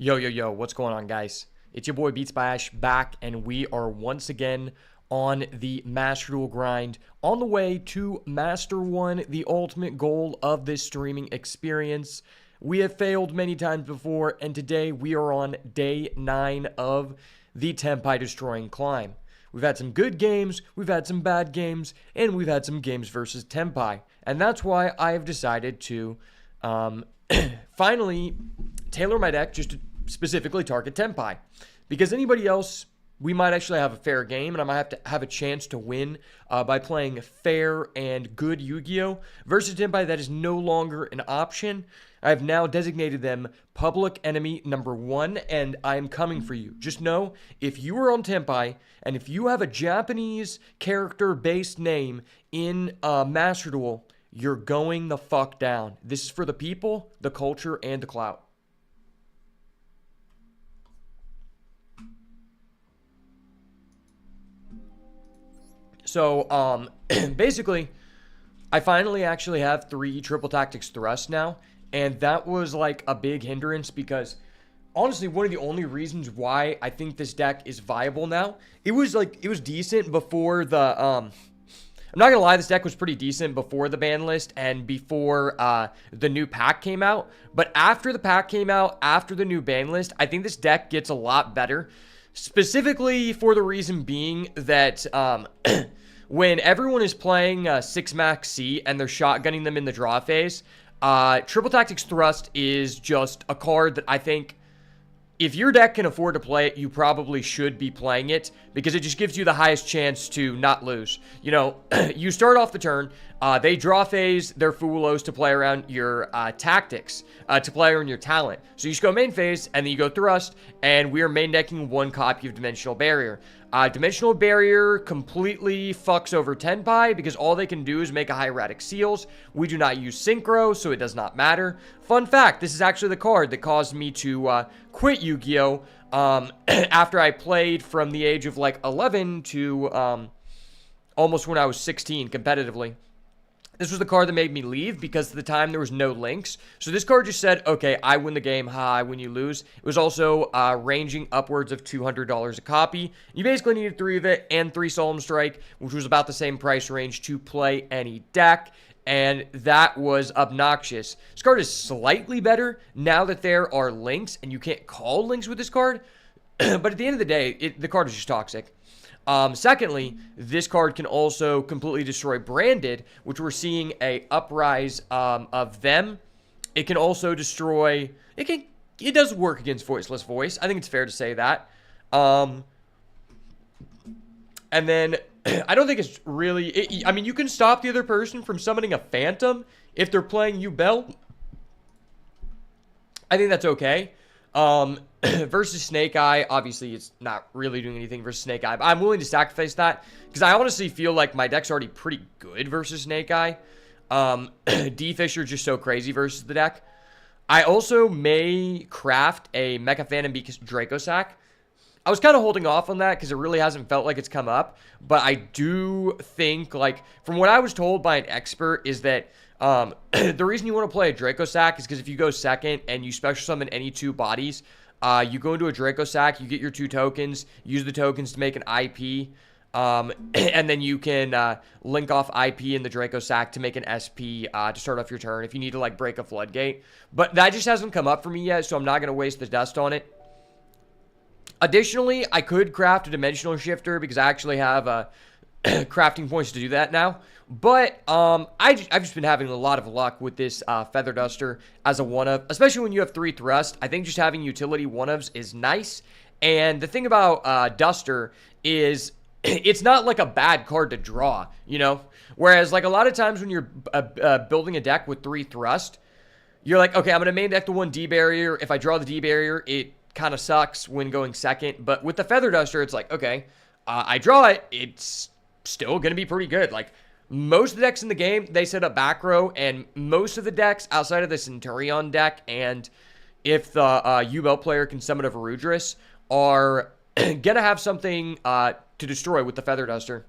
Yo, yo, yo, what's going on, guys? It's your boy Beatsbyash back, and we are once again on the Master Duel grind, on the way to Master 1, the ultimate goal of this streaming experience. We have failed many times before, and today we are on day 9 of the Tenpai Destroying Climb. We've had some good games, we've had some bad games, and we've had some games versus Tenpai. And that's why I have decided to finally tailor my deck just to specifically target Tenpai. Because anybody else, we might actually have a fair game, and I might have a chance to win by playing fair and good Yu-Gi-Oh! Versus Tenpai, that is no longer an option. I have now designated them public enemy number 1, and I am coming for you. Just know, if you are on Tenpai, and if you have a Japanese character-based name in Master Duel, you're going the fuck down. This is for the people, the culture, and the clout. So, basically, I finally actually have 3 triple tactics thrust now, and that was like a big hindrance because, honestly, one of the only reasons why I think this deck is viable now, it was decent before the, I'm not gonna lie, this deck was pretty decent before the ban list and before the new pack came out, but after the pack came out, after the new ban list, I think this deck gets a lot better, specifically for the reason being that, when everyone is playing 6 max C and they're shotgunning them in the draw phase, Triple Tactics Thrust is just a card that I think if your deck can afford to play it, you probably should be playing it because it just gives you the highest chance to not lose. You know, you start off the turn, they draw phase their Fulos to play around your tactics, to play around your talent. So you just go main phase, and then you go thrust, and we are main decking 1 copy of Dimensional Barrier. Dimensional Barrier completely fucks over Tenpai because all they can do is make a hieratic seals. We do not use Synchro, so it does not matter. Fun fact, this is actually the card that caused me to quit Yu-Gi-Oh! After I played from the age of like 11 to almost when I was 16 competitively. This was the card that made me leave because at the time there was no links. So this card just said, okay, I win the game, I win, you lose. It was also ranging upwards of $200 a copy. You basically needed 3 of it and 3 Solemn Strike, which was about the same price range to play any deck. And that was obnoxious. This card is slightly better now that there are links, and you can't call links with this card. But at the end of the day, the card is just toxic. Secondly, this card can also completely destroy Branded, which we're seeing a uprise of them. It can also destroy... It does work against Voiceless Voice. I think it's fair to say that. And then, I don't think it's really... I mean, you can stop the other person from summoning a Phantom if they're playing Yubel. I think that's okay. Versus Snake Eye, obviously it's not really doing anything versus Snake Eye, but I'm willing to sacrifice that because I honestly feel like my deck's already pretty good versus Snake Eye. D-Fisher just so crazy versus the deck. I also may craft a Mecha Phantom because Draco Sack. I was kind of holding off on that because it really hasn't felt like it's come up, but I do think, like, from what I was told by an expert is that the reason you want to play a Draco Sack is because if you go second and you special summon any 2 bodies, you go into a Draco Sack, you get your 2 tokens, use the tokens to make an IP, and then you can link off IP in the Draco Sack to make an SP to start off your turn if you need to, like, break a floodgate. But that just hasn't come up for me yet, so I'm not going to waste the dust on it. Additionally, I could craft a Dimensional Shifter because I actually have crafting points to do that now. But I've just been having a lot of luck with this Feather Duster as a one-of, especially when you have 3 thrust. I think just having utility one-ofs is nice. And the thing about Duster is it's not like a bad card to draw, you know? Whereas like a lot of times when you're building a deck with 3 thrust, you're like, okay, I'm going to main deck the 1 D barrier. If I draw the D barrier, it kind of sucks when going second. But with the Feather Duster, it's like, okay, I draw it, it's still going to be pretty good. Like, most of the decks in the game, they set up back row, and most of the decks outside of the Centurion deck, and if the Yubel player can summon a Varudris, are going to have something to destroy with the Feather Duster.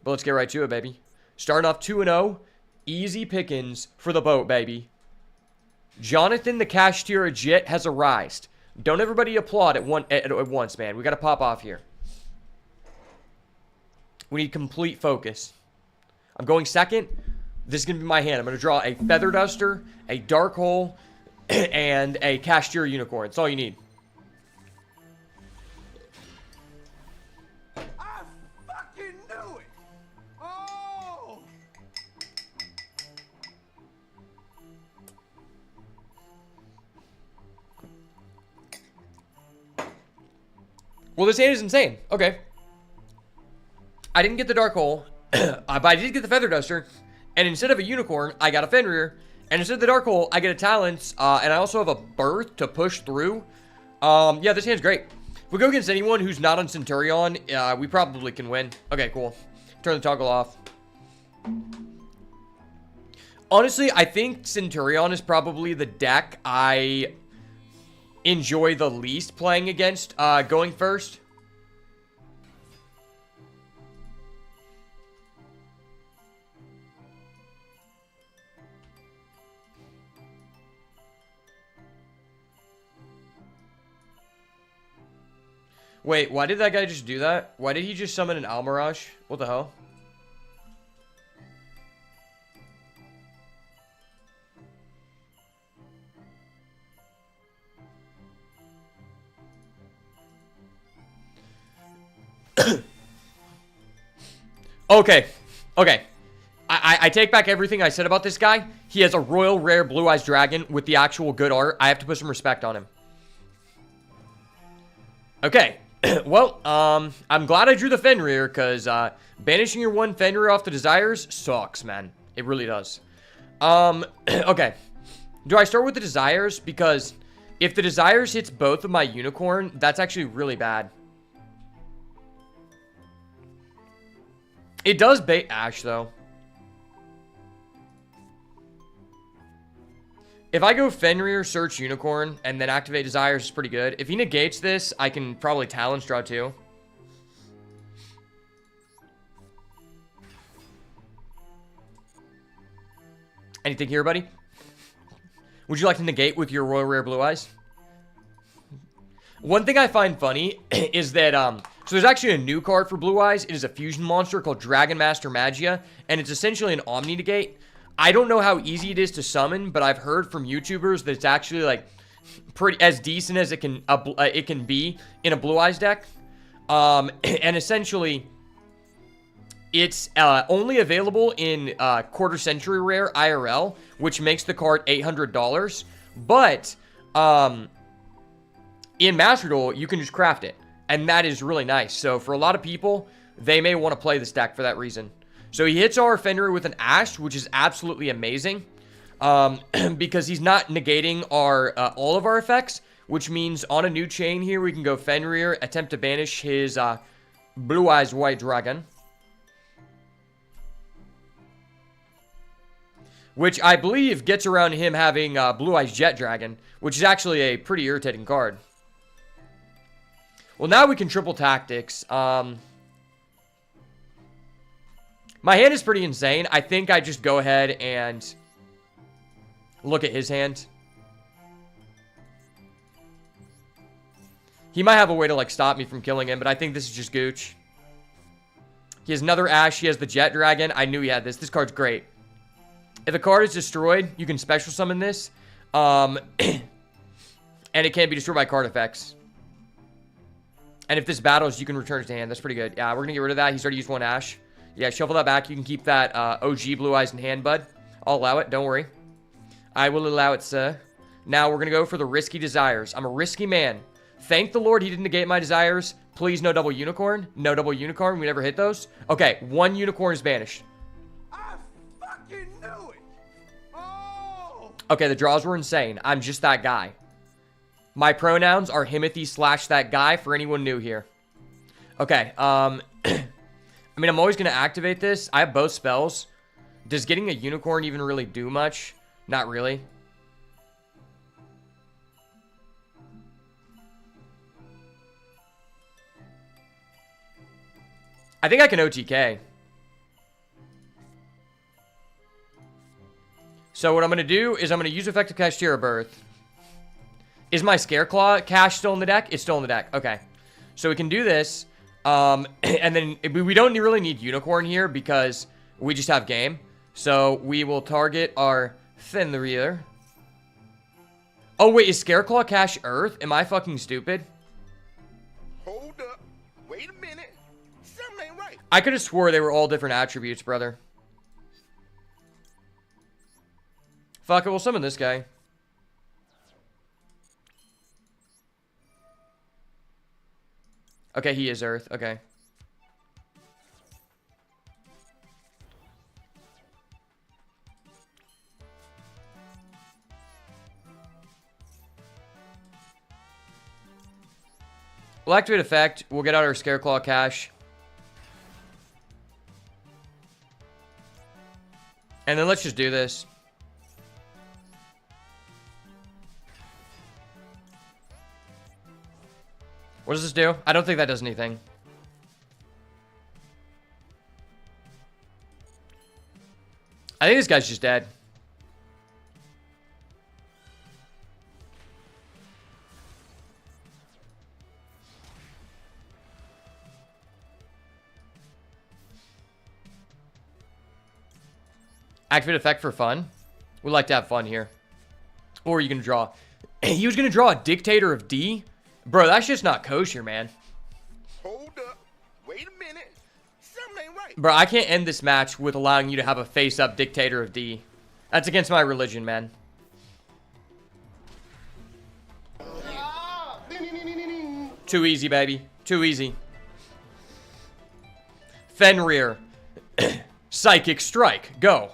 But let's get right to it, baby. Starting off 2-0, easy pickings for the boat, baby. Jonathan the Cashier Jit has arisen. Don't everybody applaud at once, man. We got to pop off here. We need complete focus. I'm going second. This is going to be my hand. I'm going to draw a Feather Duster, a Dark Hole, and a Cashier Unicorn. That's all you need. I fucking knew it! Oh! Well, this hand is insane. Okay. I didn't get the Dark Hole, but I did get the Feather Duster. And instead of a Unicorn, I got a Fenrir. And instead of the Dark Hole, I get a Talents. And I also have a Birth to push through. Yeah, this hand's great. If we go against anyone who's not on Centurion, we probably can win. Okay, cool. Turn the toggle off. Honestly, I think Centurion is probably the deck I enjoy the least playing against going first. Wait, why did that guy just do that? Why did he just summon an Almirage? What the hell? Okay. Okay. I take back everything I said about this guy. He has a royal rare Blue Eyes Dragon with the actual good art. I have to put some respect on him. Okay. Well, I'm glad I drew the Fenrir, because banishing your one Fenrir off the Desires sucks, man. It really does. Okay. Do I start with the Desires? Because if the Desires hits both of my Unicorn, that's actually really bad. It does bait Ash, though. If I go Fenrir, search Unicorn, and then activate Desires, it's pretty good. If he negates this, I can probably Talents draw too. Anything here, buddy? Would you like to negate with your Royal Rare Blue Eyes? One thing I find funny is that, so there's actually a new card for Blue Eyes. It is a fusion monster called Dragon Master Magia, and it's essentially an Omni Negate. I don't know how easy it is to summon, but I've heard from YouTubers that it's actually like pretty as decent as it can be in a Blue Eyes deck. And essentially, it's only available in Quarter Century Rare IRL, which makes the card $800. But in Master Duel, you can just craft it, and that is really nice. So for a lot of people, they may want to play this deck for that reason. So he hits our Fenrir with an Ash, which is absolutely amazing, because he's not negating our all of our effects, which means on a new chain here, we can go Fenrir, attempt to banish his Blue Eyes White Dragon, which I believe gets around him having Blue Eyes Jet Dragon, which is actually a pretty irritating card. Well, now we can triple tactics. My hand is pretty insane. I think I just go ahead and look at his hand. He might have a way to, like, stop me from killing him, but I think this is just gooch. He has another Ash. He has the Jet Dragon. I knew he had this. This card's great. If a card is destroyed, you can special summon this. And it can't be destroyed by card effects. And if this battles, you can return it to hand. That's pretty good. Yeah, we're going to get rid of that. He's already used one Ash. Yeah, shuffle that back. You can keep that OG Blue Eyes in hand, bud. I'll allow it. Don't worry. I will allow it, sir. Now we're going to go for the risky Desires. I'm a risky man. Thank the Lord he didn't negate my Desires. Please, no double Unicorn. No double Unicorn. We never hit those. Okay, one Unicorn is banished. I fucking knew it! Oh! Okay, the draws were insane. I'm just that guy. My pronouns are Himothy / that guy for anyone new here. Okay, I mean, I'm always going to activate this. I have both spells. Does getting a Unicorn even really do much? Not really. I think I can OTK. So what I'm going to do is I'm going to use Effective Cashier Birth. Is my Scareclaw cache still in the deck? It's still in the deck. Okay. So we can do this. And then we don't really need Unicorn here because we just have game. So we will target our Fenrir. Oh, wait. Is Scareclaw cache Earth? Am I fucking stupid? Hold up. Wait a minute. Something ain't right. I could have swore they were all different attributes, brother. Fuck it. We'll summon this guy. Okay, he is Earth. Okay. We'll activate effect. We'll get out our Scareclaw cache. And then let's just do this. What does this do? I don't think that does anything. I think this guy's just dead. Activate effect for fun. We like to have fun here. Or you can draw. He was going to draw a Dictator of D. Bro, that's just not kosher, man. Hold up. Wait a minute. Something ain't right. Bro, I can't end this match with allowing you to have a face-up Dictator of D. That's against my religion, man. Too easy, baby. Too easy. Fenrir. Psychic Strike. Go.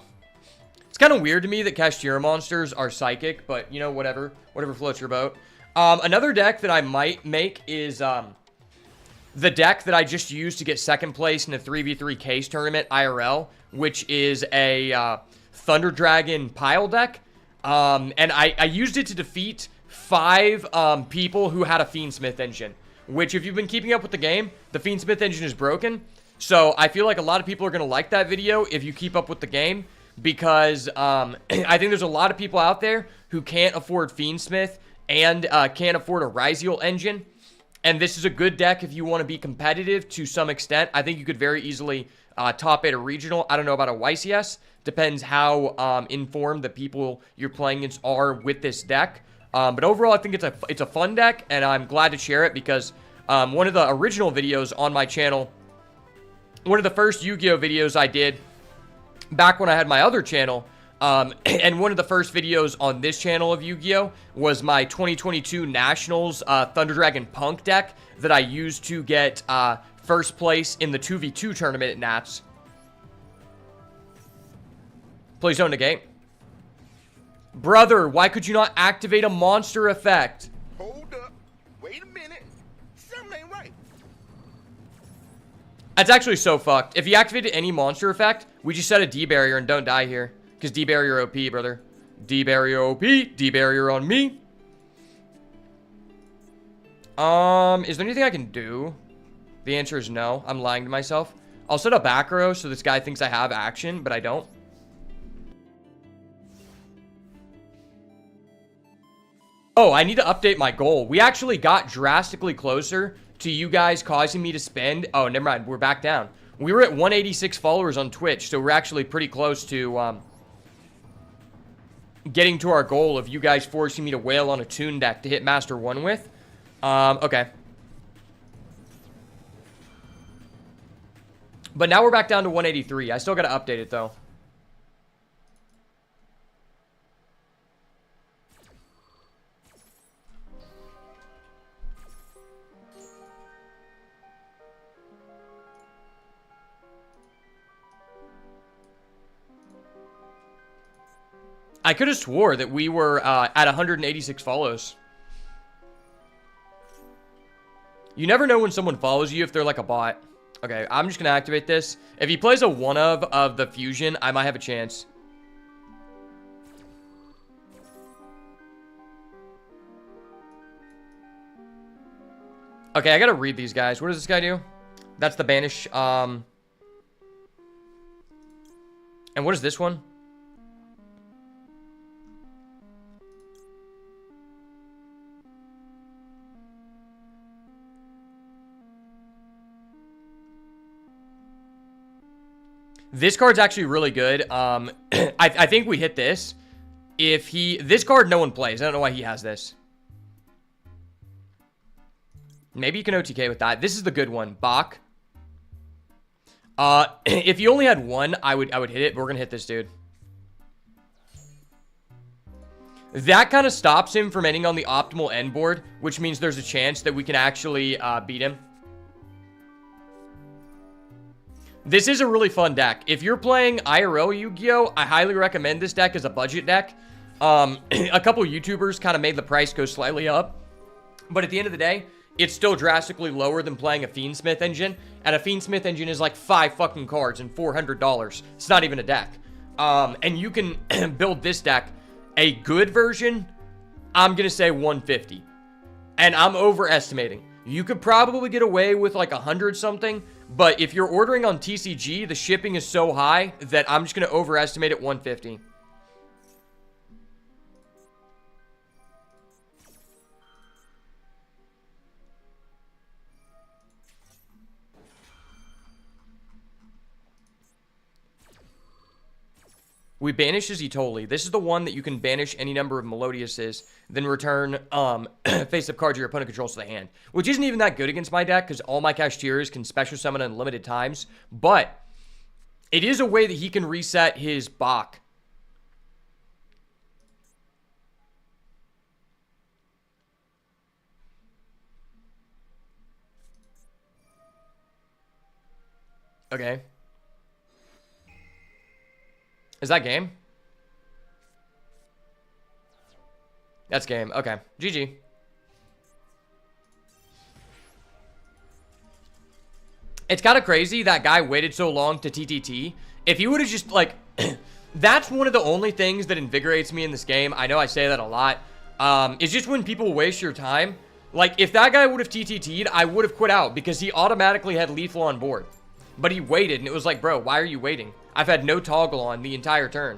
It's kind of weird to me that Cashier monsters are psychic, but, you know, whatever. Whatever floats your boat. Another deck that I might make is the deck that I just used to get second place in the 3v3 case tournament IRL, which is a Thunder Dragon pile deck. And I used it to defeat 5 people who had a Fiendsmith engine, which if you've been keeping up with the game, the Fiendsmith engine is broken. So I feel like a lot of people are going to like that video if you keep up with the game, because I think there's a lot of people out there who can't afford Fiendsmith and can't afford a Ryziel engine. And this is a good deck if you want to be competitive to some extent. I think you could very easily top 8 a regional. I don't know about a YCS. Depends how informed the people you're playing against are with this deck. But overall, I think it's a fun deck, and I'm glad to share it because one of the original videos on my channel, one of the first Yu-Gi-Oh videos I did back when I had my other channel, and one of the first videos on this channel of Yu-Gi-Oh was my 2022 Nationals Thunder Dragon Punk deck that I used to get first place in the 2v2 tournament at Nats. Please don't negate. Brother, why could you not activate a monster effect? Hold up. Wait a minute. Something ain't right. That's actually so fucked. If you activated any monster effect, we just set a D barrier and don't die here. Because D barrier OP, brother. D barrier OP. D barrier on me. Is there anything I can do? The answer is no. I'm lying to myself. I'll set a back row so this guy thinks I have action, but I don't. Oh, I need to update my goal. We actually got drastically closer to you guys causing me to spend... Oh, never mind. We're back down. We were at 186 followers on Twitch, so we're actually pretty close to getting to our goal of you guys forcing me to wail on a Toon deck to hit Master 1 with. Okay. But now we're back down to 183. I still got to update it, though. I could have swore that we were at 186 follows. You never know when someone follows you if they're like a bot. Okay, I'm just going to activate this. If he plays a one of the fusion, I might have a chance. Okay, I got to read these guys. What does this guy do? That's the banish. And what is this one? This card's actually really good. I think we hit this. This card no one plays. I don't know why he has this. Maybe you can OTK with that. This is the good one. Bach. If you only had one, I would hit it, but we're gonna hit this dude. That kind of stops him from ending on the optimal end board, which means there's a chance that we can actually beat him. This is a really fun deck. If you're playing IRL Yu-Gi-Oh!, I highly recommend this deck as a budget deck. A couple YouTubers kind of made the price go slightly up, but at the end of the day, it's still drastically lower than playing a Fiendsmith engine, and a Fiendsmith engine is like 5 fucking cards and $400. It's not even a deck. And you can build this deck, a good version, I'm gonna say 150. And I'm overestimating. You could probably get away with like 100 something, but if you're ordering on TCG, the shipping is so high that I'm just gonna overestimate it 150. We banish Zitoli. This is the one that you can banish any number of Melodiouses, then return face-up cards your opponent controls to the hand. Which isn't even that good against my deck, because all my Cashiers can special summon unlimited times. But it is a way that he can reset his Bach. Okay. Is that game? That's game. Okay. GG. It's kind of crazy that guy waited so long to TTT. If he would have just, like... that's one of the only things that invigorates me in this game. I know I say that a lot. It's just when people waste your time. Like, if that guy would have TTT'd, I would have quit out because he automatically had lethal on board. But he waited, and it was like, bro, why are you waiting? I've had no toggle on the entire turn.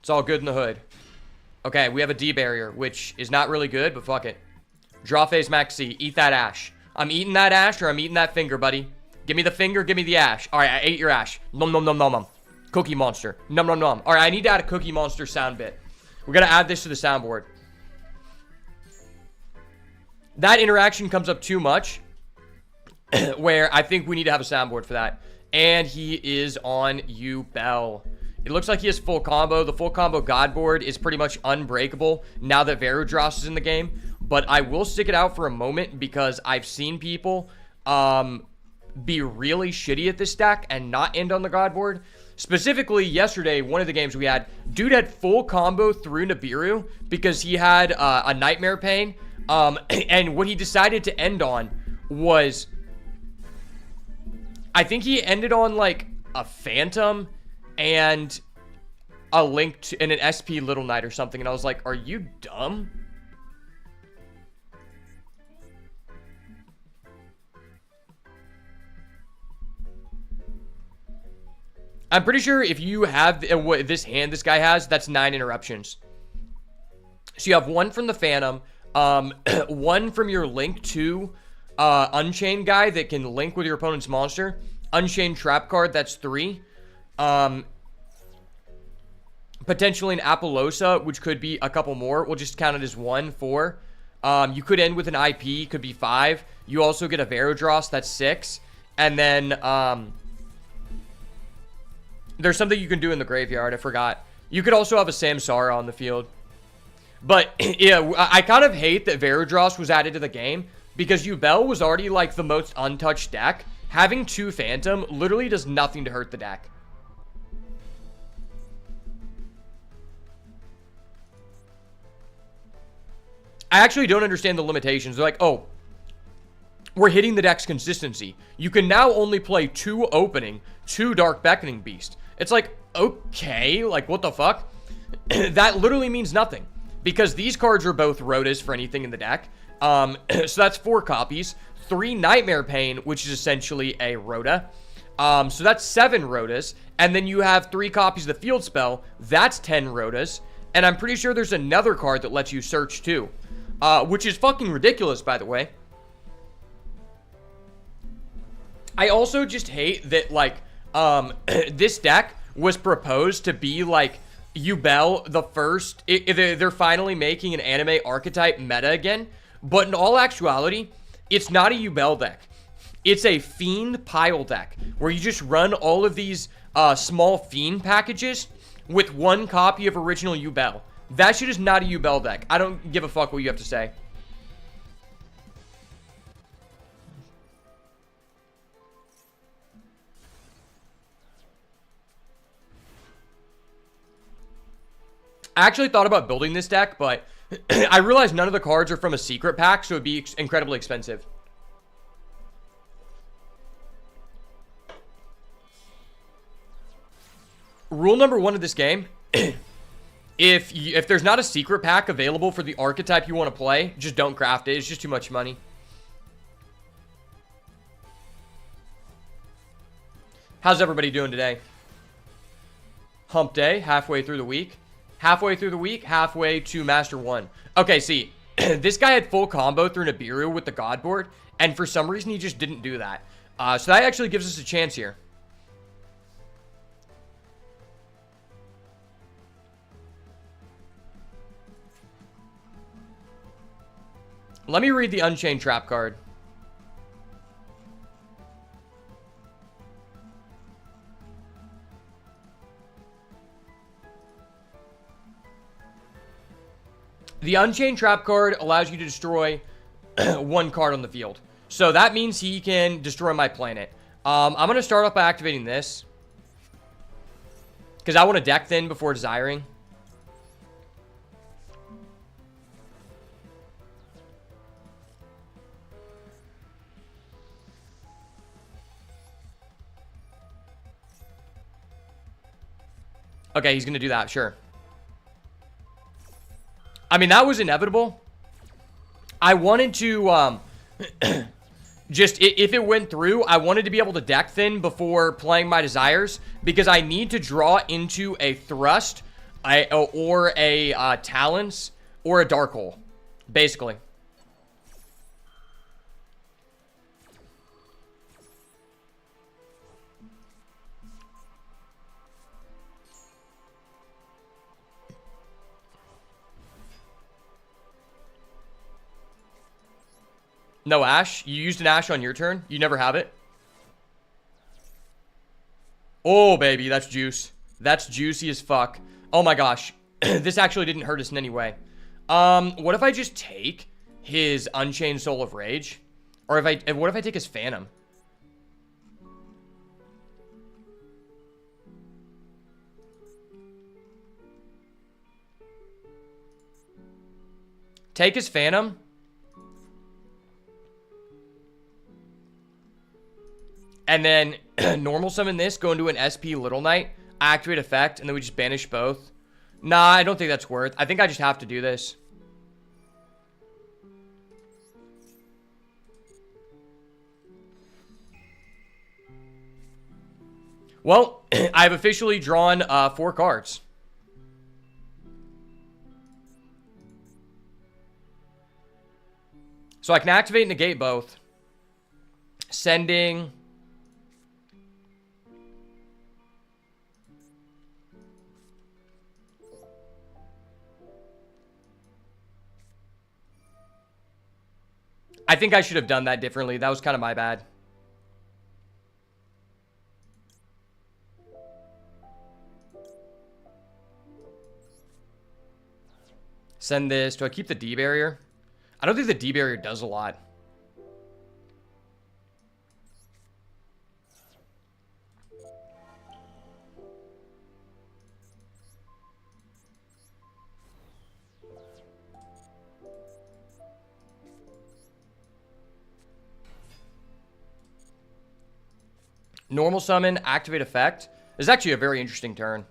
It's all good in the hood. Okay, we have a D barrier, which is not really good, but fuck it. Draw phase max C. Eat that ash. I'm eating that ash or I'm eating that finger, buddy. Give me the finger, give me the ash. Alright, I ate your ash. Nom nom nom nom nom. Cookie Monster. Nom nom nom. Alright, I need to add a Cookie Monster sound bit. We're going to add this to the soundboard. That interaction comes up too much, where I think we need to have a soundboard for that. And he is on Bell. It looks like he has full combo. The full combo God board is pretty much unbreakable now that Varudross is in the game. But I will stick it out for a moment because I've seen people be really shitty at this deck and not end on the God board. Specifically, yesterday, one of the games we had, dude had full combo through Nibiru because he had a Nightmare Pain. And what he decided to end on was, I think he ended on like a Phantom and a Link to, and an SP Little Knight or something. And I was like, are you dumb? I'm pretty sure if you have this hand this guy has, that's 9 interruptions. So you have 1 from the Phantom, 1 from your Link to Unchained guy that can link with your opponent's monster. Unchained Trap card, that's 3. Potentially an Apollosa, which could be a couple more. We'll just count it as 1, 4. You could end with an IP, could be 5. You also get a Varudross, that's 6. And then, there's something you can do in the graveyard, I forgot. You could also have a Samsara on the field. But, yeah, I kind of hate that Varudross was added to the game, because Yubel was already, like, the most untouched deck. Having 2 Phantom literally does nothing to hurt the deck. I actually don't understand the limitations. They're like, oh, we're hitting the deck's consistency. You can now only play 2 Opening, 2 Dark Beckoning Beast. It's like, okay, like, what the fuck? That literally means nothing. Because these cards are both Rhodas for anything in the deck. So that's 4 copies. 3 Nightmare Pain, which is essentially a Rhoda. So that's 7 Rhodas. And then you have 3 copies of the field spell. That's 10 Rhodas. And I'm pretty sure there's another card that lets you search too. Which is fucking ridiculous, by the way. I also just hate that, like, this deck was proposed to be, like, Yubel the first. They're finally making an anime archetype meta again. But in all actuality, it's not a Yubel deck. It's a Fiend pile deck, where you just run all of these small Fiend packages with one copy of original Yubel. That shit is not a Yubel deck. I don't give a fuck what you have to say. I actually thought about building this deck, but I realized none of the cards are from a secret pack, so it'd be incredibly expensive. Rule number 1 of this game, if there's not a secret pack available for the archetype you want to play, just don't craft it. It's just too much money. How's everybody doing today? Hump day, halfway through the week. Halfway through the week, halfway to Master 1. Okay, see, this guy had full combo through Nibiru with the God board, and for some reason he just didn't do that. So that actually gives us a chance here. Let me read the Unchained Trap card. The Unchained Trap card allows you to destroy one card on the field. So that means he can destroy my planet. I'm going to start off by activating this, because I want to deck thin before desiring. Okay, he's going to do that, sure. I mean, that was inevitable. I wanted to, just, if it went through, I wanted to be able to deck thin before playing my desires, because I need to draw into a thrust, or a talons, or a dark hole, basically. No Ash? You used an Ash on your turn? You never have it? Oh, baby, that's juice. That's juicy as fuck. Oh my gosh. This actually didn't hurt us in any way. What if I just take his Unchained Soul of Rage? Or what if I take his Phantom? Take his Phantom? And then normal summon this, go into an SP Little Knight, activate effect, and then we just banish both. Nah, I don't think that's worth. I think I just have to do this. Well, I've officially drawn 4 cards. So I can activate and negate both. Sending... I think I should have done that differently. That was kind of my bad. Send this. Do I keep the D barrier? I don't think the D barrier does a lot. Normal summon, activate effect. This is actually a very interesting turn.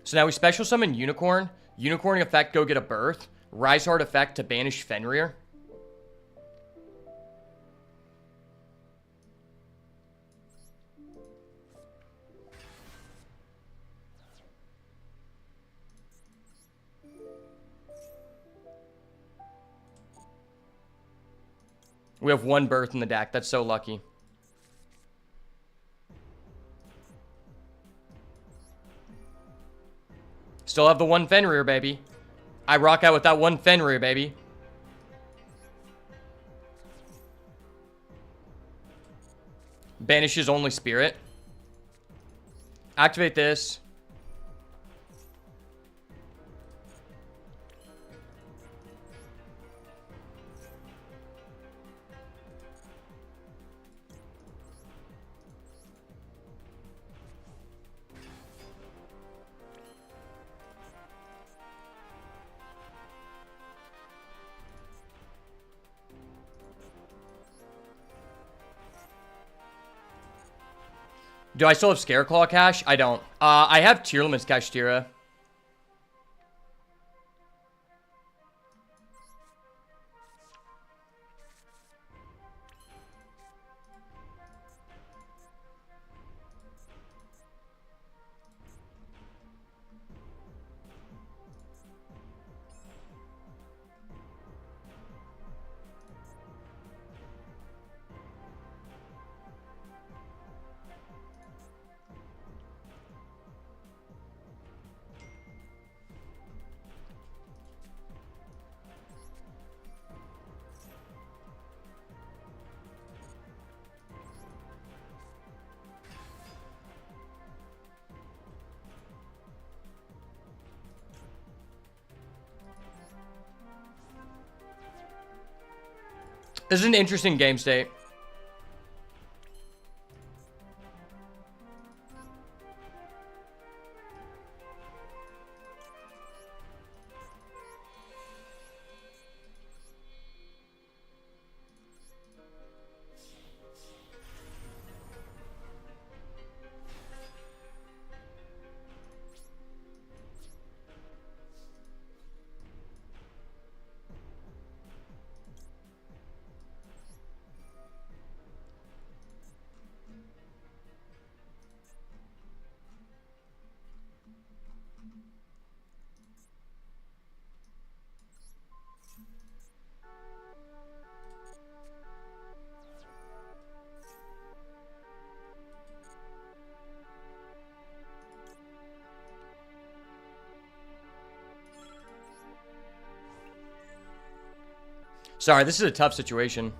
So now we special summon Unicorn. Unicorn effect, go get a birth. Rise Heart effect to banish Fenrir. We have 1 Birth in the deck. That's so lucky. Still have the 1 Fenrir, baby. I rock out with that 1 Fenrir, baby. Banishes only spirit. Activate this. Do I still have Scareclaw cash? I don't. I have Tearlaman's cash, Tira. This is an interesting game state. Sorry, this is a tough situation.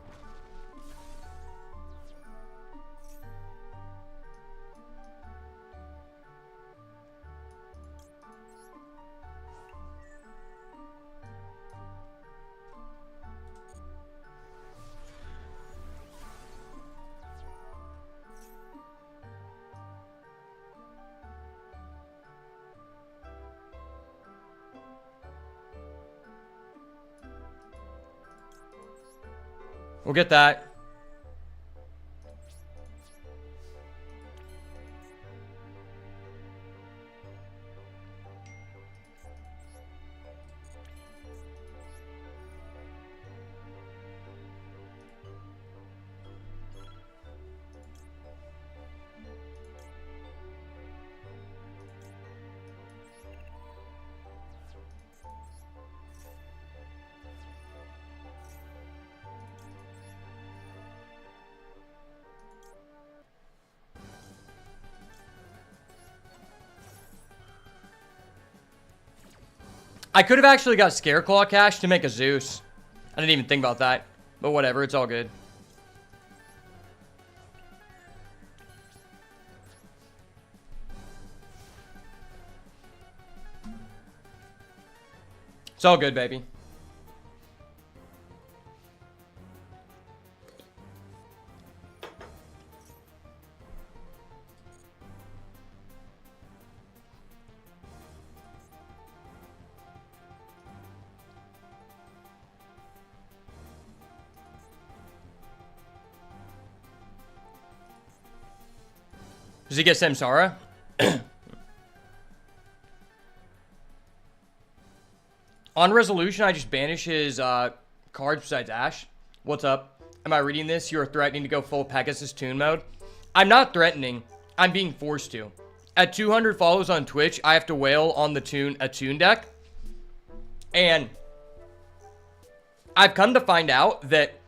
We'll get that. I could have actually got Scareclaw cash to make a Zeus. I didn't even think about that. But whatever, it's all good. It's all good, baby. Does he get Samsara? On resolution, I just banish his cards besides Ash. What's up? Am I reading this? You are threatening to go full Pegasus Toon mode? I'm not threatening. I'm being forced to. At 200 follows on Twitch, I have to wail on the Toon deck. And I've come to find out that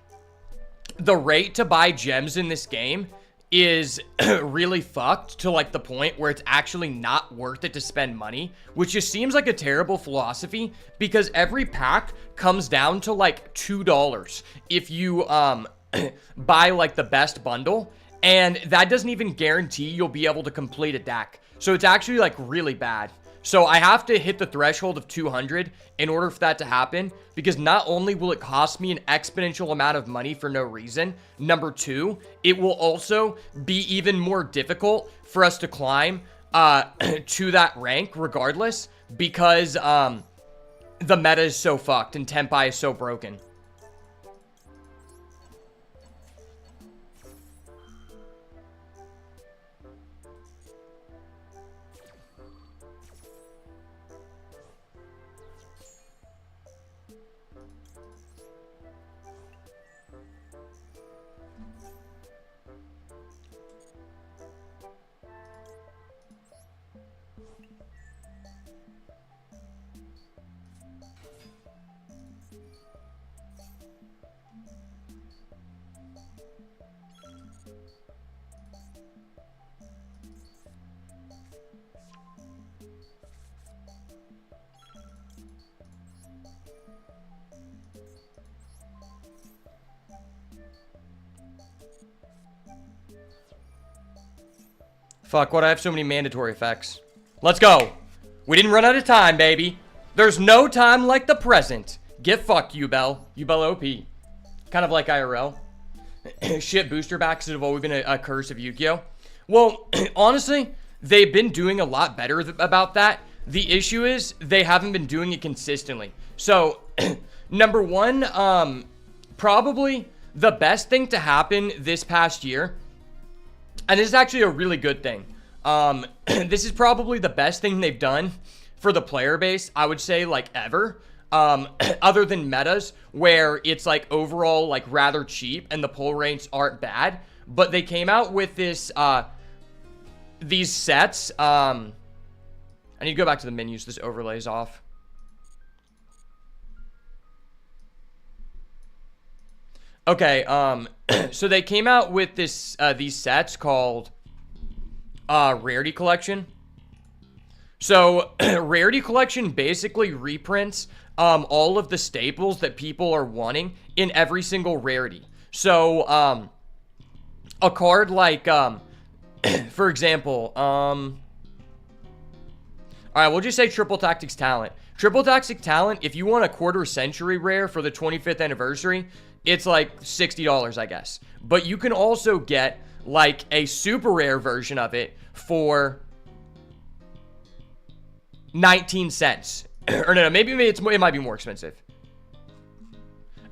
the rate to buy gems in this game is really fucked to like the point where it's actually not worth it to spend money, which just seems like a terrible philosophy because every pack comes down to like $2 if you buy like the best bundle, and that doesn't even guarantee you'll be able to complete a deck. So it's actually like really bad. So I have to hit the threshold of 200 in order for that to happen, because not only will it cost me an exponential amount of money for no reason, number two, it will also be even more difficult for us to climb to that rank regardless, because the meta is so fucked and Tenpai is so broken. Fuck, what? I have so many mandatory effects. Let's go. We didn't run out of time, baby. There's no time like the present. Get fucked, Ubel. Ubel OP. Kind of like IRL. Shit, booster backs have always been a curse of Yu-Gi-Oh! Well, honestly, they've been doing a lot better about that. The issue is they haven't been doing it consistently. So, number one, probably the best thing to happen this past year, and this is actually a really good thing. This is probably the best thing they've done for the player base, I would say, like, ever. Other than metas, where it's, like, overall, like, rather cheap and the pull rates aren't bad. But they came out with this, these sets. I need to go back to the menus. This overlay's off. Okay, so they came out with this, these sets called, Rarity Collection. So, Rarity Collection basically reprints, all of the staples that people are wanting in every single rarity. So, a card like, for example, alright, we'll just say Triple Tactics Talent. Triple Tactics Talent, if you want a quarter century rare for the 25th anniversary, it's like $60, I guess. But you can also get like a super rare version of it for 19 cents. Or no, maybe it might be more expensive.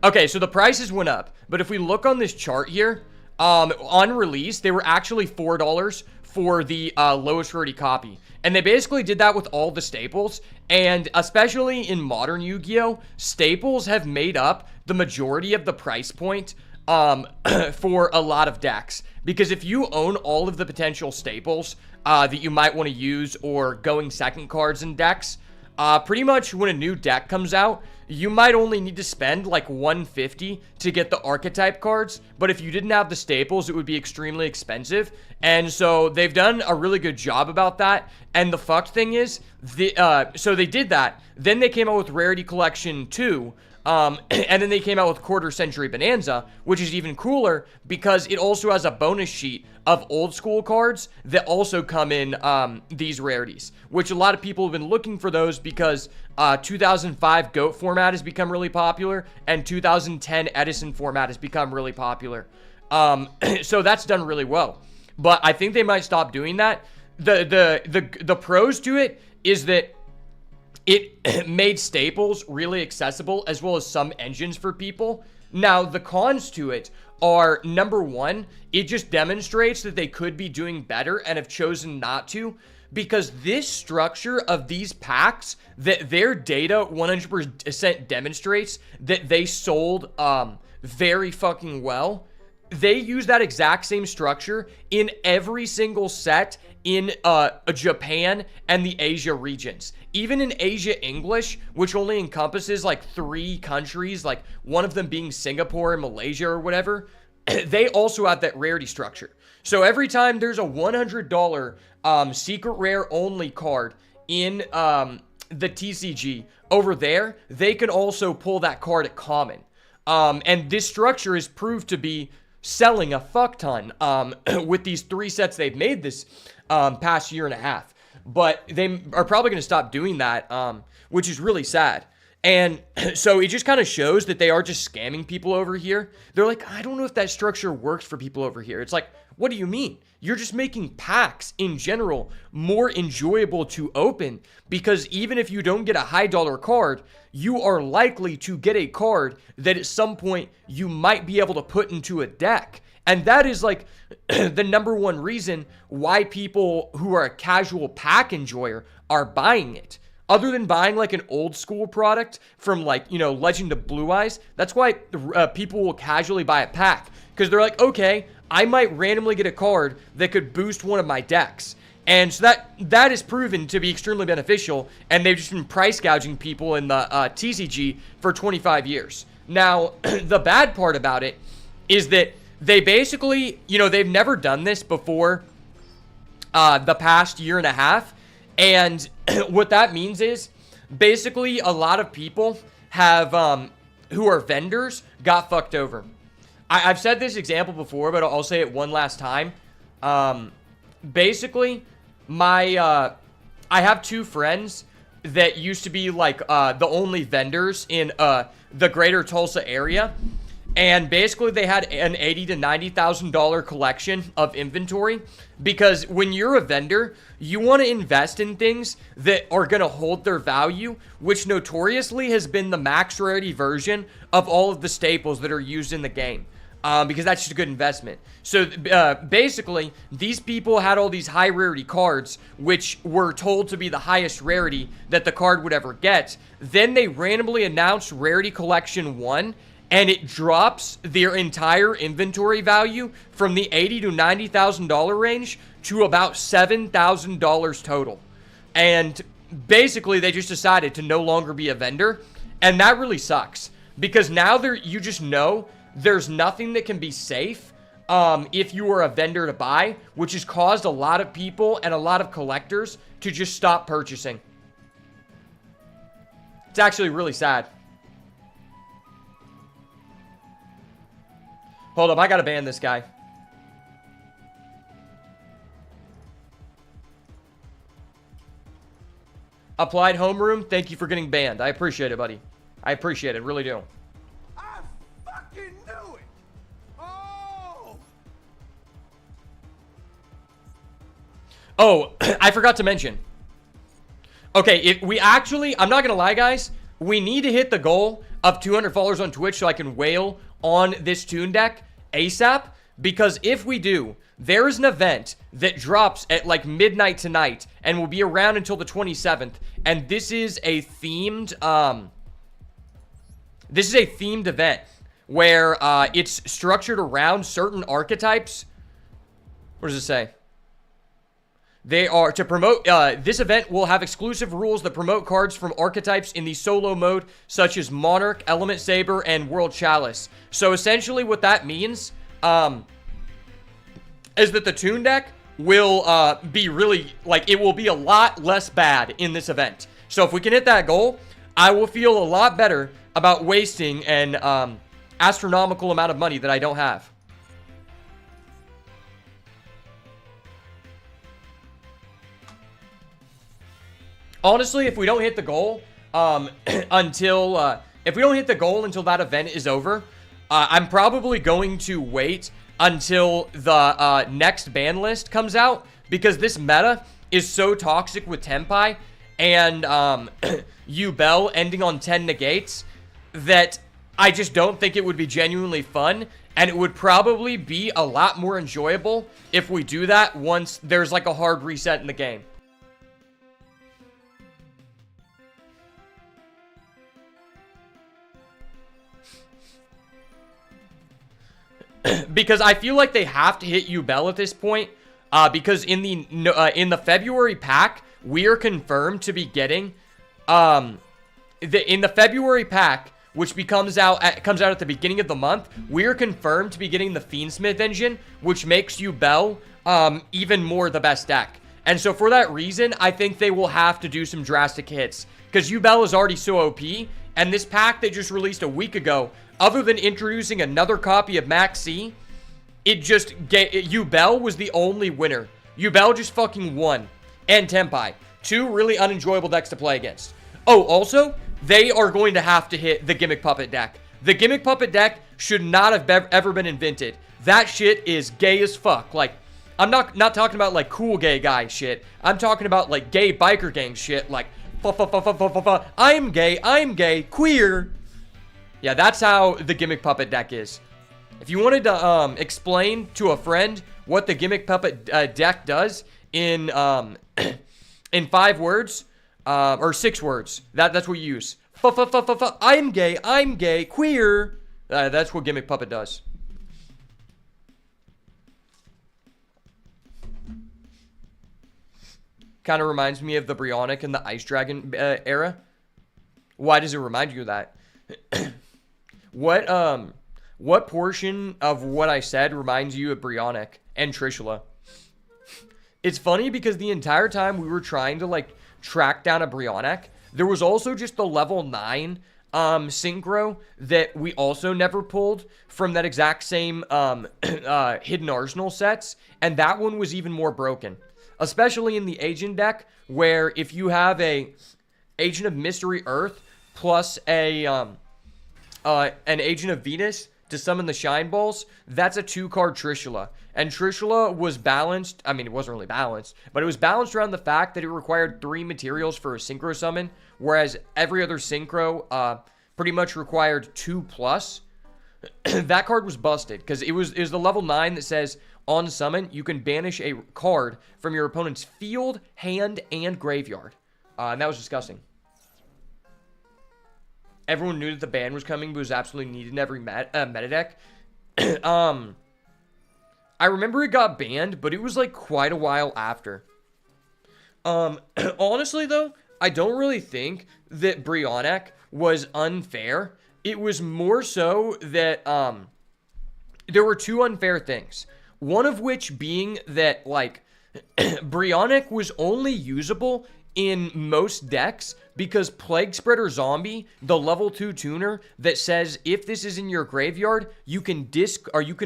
Okay, so the prices went up. But if we look on this chart here, on release, they were actually $4 for the lowest rarity copy. And they basically did that with all the staples. And especially in modern Yu-Gi-Oh!, staples have made up the majority of the price point for a lot of decks. Because if you own all of the potential staples that you might want to use or going second cards in decks, pretty much when a new deck comes out, you might only need to spend like $150 to get the archetype cards, but if you didn't have the staples, it would be extremely expensive. And so they've done a really good job about that. And the fucked thing is, so they did that. Then they came out with Rarity Collection 2, and then they came out with Quarter Century Bonanza, which is even cooler because it also has a bonus sheet of old school cards that also come in these rarities, which a lot of people have been looking for those because 2005 GOAT format has become really popular and 2010 Edison format has become really popular. So that's done really well. But I think they might stop doing that. The pros to it is that it made staples really accessible as well as some engines for people. Now, the cons to it are, number one, it just demonstrates that they could be doing better and have chosen not to, because this structure of these packs, that their data 100% demonstrates that they sold very fucking well. They use that exact same structure in every single set in Japan and the Asia regions. Even in Asia English, which only encompasses like 3 countries, like one of them being Singapore and Malaysia or whatever, they also have that rarity structure. So every time there's a $100 secret rare only card in the TCG over there, they can also pull that card at common. And this structure is proved to be selling a fuck ton with these 3 sets they've made this past year and a half. But they are probably going to stop doing that, which is really sad. And so it just kind of shows that they are just scamming people over here. They're like, I don't know if that structure works for people over here. It's like, what do you mean? You're just making packs in general more enjoyable to open, because even if you don't get a high dollar card, you are likely to get a card that at some point you might be able to put into a deck. And that is like the number one reason why people who are a casual pack enjoyer are buying it. Other than buying like an old school product from like, you know, Legend of Blue Eyes, that's why people will casually buy a pack. Because they're like, okay, I might randomly get a card that could boost one of my decks. And so that is proven to be extremely beneficial, and they've just been price gouging people in the TCG for 25 years. Now, the bad part about it is that they basically, you know, they've never done this before the past year and a half. And what that means is basically a lot of people have, who are vendors, got fucked over. I've said this example before, but I'll say it one last time. Basically, I have 2 friends that used to be like the only vendors in the greater Tulsa area. And basically they had an $80,000 to $90,000 collection of inventory, because when you're a vendor, you want to invest in things that are going to hold their value, which notoriously has been the max rarity version of all of the staples that are used in the game. Because that's just a good investment. So basically, these people had all these high rarity cards, which were told to be the highest rarity that the card would ever get. Then they randomly announced Rarity Collection 1, and it drops their entire inventory value from the $80,000 to $90,000 range to about $7,000 total. And basically, they just decided to no longer be a vendor, and that really sucks, because now you just know there's nothing that can be safe if you are a vendor to buy, which has caused a lot of people and a lot of collectors to just stop purchasing. It's actually really sad. Hold up, I gotta ban this guy. Applied homeroom, thank you for getting banned. I appreciate it, buddy. I appreciate it, really do. I fucking knew it! Oh! Oh, I forgot to mention. Okay, if we actually, I'm not gonna lie, guys, we need to hit the goal of 200 followers on Twitch so I can whale on this Toon deck ASAP, because if we do, there is an event that drops at like midnight tonight and will be around until the 27th, and this is a themed event where it's structured around certain archetypes. What does it say? They are to promote, this event will have exclusive rules that promote cards from archetypes in the solo mode, such as Monarch, Element Saber, and World Chalice. So essentially what that means, is that the Toon deck will be really, like, it will be a lot less bad in this event. So if we can hit that goal, I will feel a lot better about wasting an astronomical amount of money that I don't have. Honestly, if we don't hit the goal until that event is over, I'm probably going to wait until the next ban list comes out, because this meta is so toxic with Tenpai and Yubel ending on 10 negates that I just don't think it would be genuinely fun, and it would probably be a lot more enjoyable if we do that once there's like a hard reset in the game. Because I feel like they have to hit Yubel at this point, because in the February pack, we are confirmed to be getting, in the February pack, which comes out at the beginning of the month, we are confirmed to be getting the Fiendsmith engine, which makes Yubel even more the best deck. And so for that reason, I think they will have to do some drastic hits, because Yubel is already so OP, and this pack they just released a week ago, other than introducing another copy of Max C, Yubel was the only winner. Yubel just fucking won. And Tenpai. Two really unenjoyable decks to play against. Oh, also, they are going to have to hit the Gimmick Puppet deck. The Gimmick Puppet deck should not have ever been invented. That shit is gay as fuck. Like, I'm not talking about, like, cool gay guy shit. I'm talking about, like, gay biker gang shit. Like, I'm gay, queer. Yeah, that's how the Gimmick Puppet deck is. If you wanted to explain to a friend what the Gimmick Puppet deck does in 5 words or 6 words, that's what you use. I'm gay, queer. That's what Gimmick Puppet does. Kind of reminds me of the Brionac and the Ice Dragon era. Why does it remind you of that? What portion of what I said reminds you of Brionac and Trishula? It's funny because the entire time we were trying to, like, track down a Brionac, there was also just the level 9 synchro that we also never pulled from that exact same Hidden Arsenal sets, and that one was even more broken. Especially in the Agent deck, where if you have a Agent of Mystery Earth plus an Agent of Venus to summon the Shine Balls, that's a 2-card Trishula. And Trishula was balanced, I mean, it wasn't really balanced, but it was balanced around the fact that it required 3 materials for a Synchro summon, whereas every other Synchro pretty much required 2+. That card was busted, because it was the level 9 that says, on summon, you can banish a card from your opponent's field, hand, and graveyard. And that was disgusting. Everyone knew that the ban was coming, but it was absolutely needed in every meta deck. I remember it got banned, but it was like quite a while after. Honestly, though, I don't really think that Brionac was unfair. It was more so that there were 2 unfair things. One of which being that, like, Brionac was only usable in most decks because Plague Spreader Zombie, the level 2 tuner that says if this is in your graveyard, you can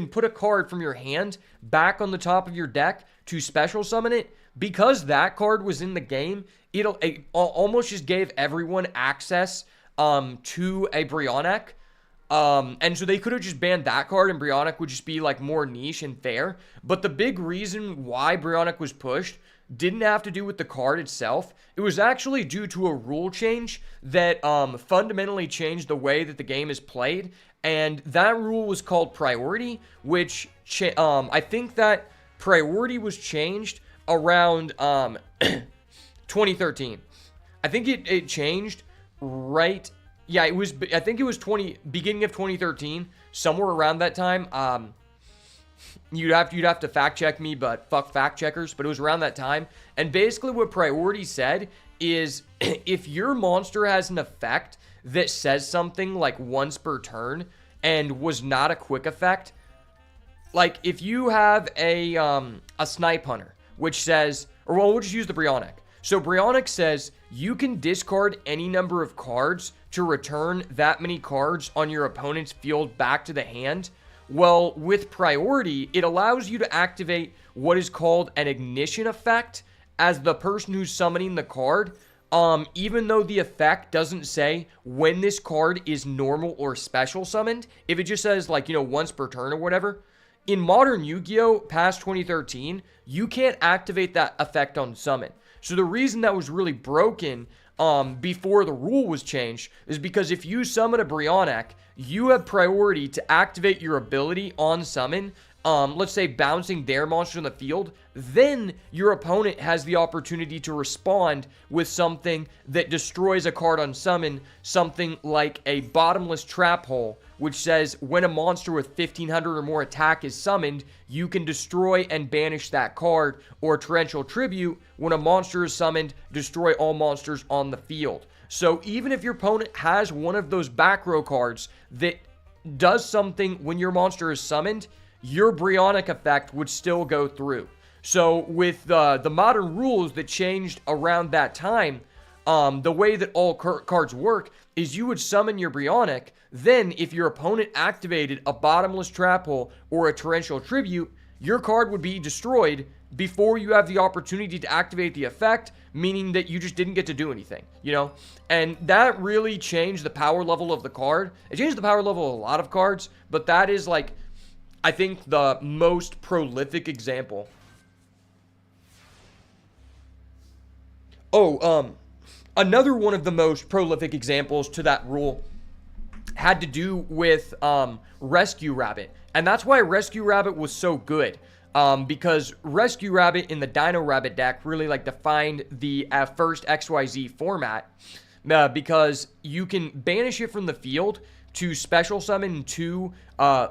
put a card from your hand back on the top of your deck to special summon it. Because that card was in the game, it almost just gave everyone access to a Brionac. And so they could have just banned that card and Brionac would just be like more niche and fair. But the big reason why Brionac was pushed didn't have to do with the card itself. It was actually due to a rule change that fundamentally changed the way that the game is played. And that rule was called priority, which I think that priority was changed around 2013. I think it changed right. Yeah, it was. I think it was beginning of 2013, somewhere around that time. You'd have to fact check me, but fuck fact checkers. But it was around that time, and basically what priority said is if your monster has an effect that says something like once per turn and was not a quick effect, like if you have a Snipe Hunter which says, or well, we'll just use the Brionac. So Brionac says you can discard any number of cards to return that many cards on your opponent's field back to the hand. Well, with priority, it allows you to activate what is called an ignition effect as the person who's summoning the card, even though the effect doesn't say when this card is normal or special summoned. If it just says, like, you know, once per turn or whatever. In modern Yu-Gi-Oh! Past 2013, you can't activate that effect on summon. So the reason that was really broken before the rule was changed is because if you summon a Brionac, you have priority to activate your ability on summon, let's say bouncing their monster on the field, then your opponent has the opportunity to respond with something that destroys a card on summon, something like a bottomless trap hole, which says when a monster with 1500 or more attack is summoned, you can destroy and banish that card, or torrential tribute, when a monster is summoned, destroy all monsters on the field. So even if your opponent has one of those back row cards that does something when your monster is summoned, your Brionac effect would still go through. So with the modern rules that changed around that time, the way that all cards work is you would summon your Brionac. Then if your opponent activated a Bottomless Trap Hole or a Torrential Tribute, your card would be destroyed before you have the opportunity to activate the effect, meaning that you just didn't get to do anything, you know? And that really changed the power level of the card. It changed the power level of a lot of cards, but that is, like, I think the most prolific example. Oh, another one of the most prolific examples to that rule had to do with Rescue Rabbit. And that's why Rescue Rabbit was so good. Because Rescue Rabbit in the Dino Rabbit deck really like defined the first XYZ format. Because you can banish it from the field to special summon 2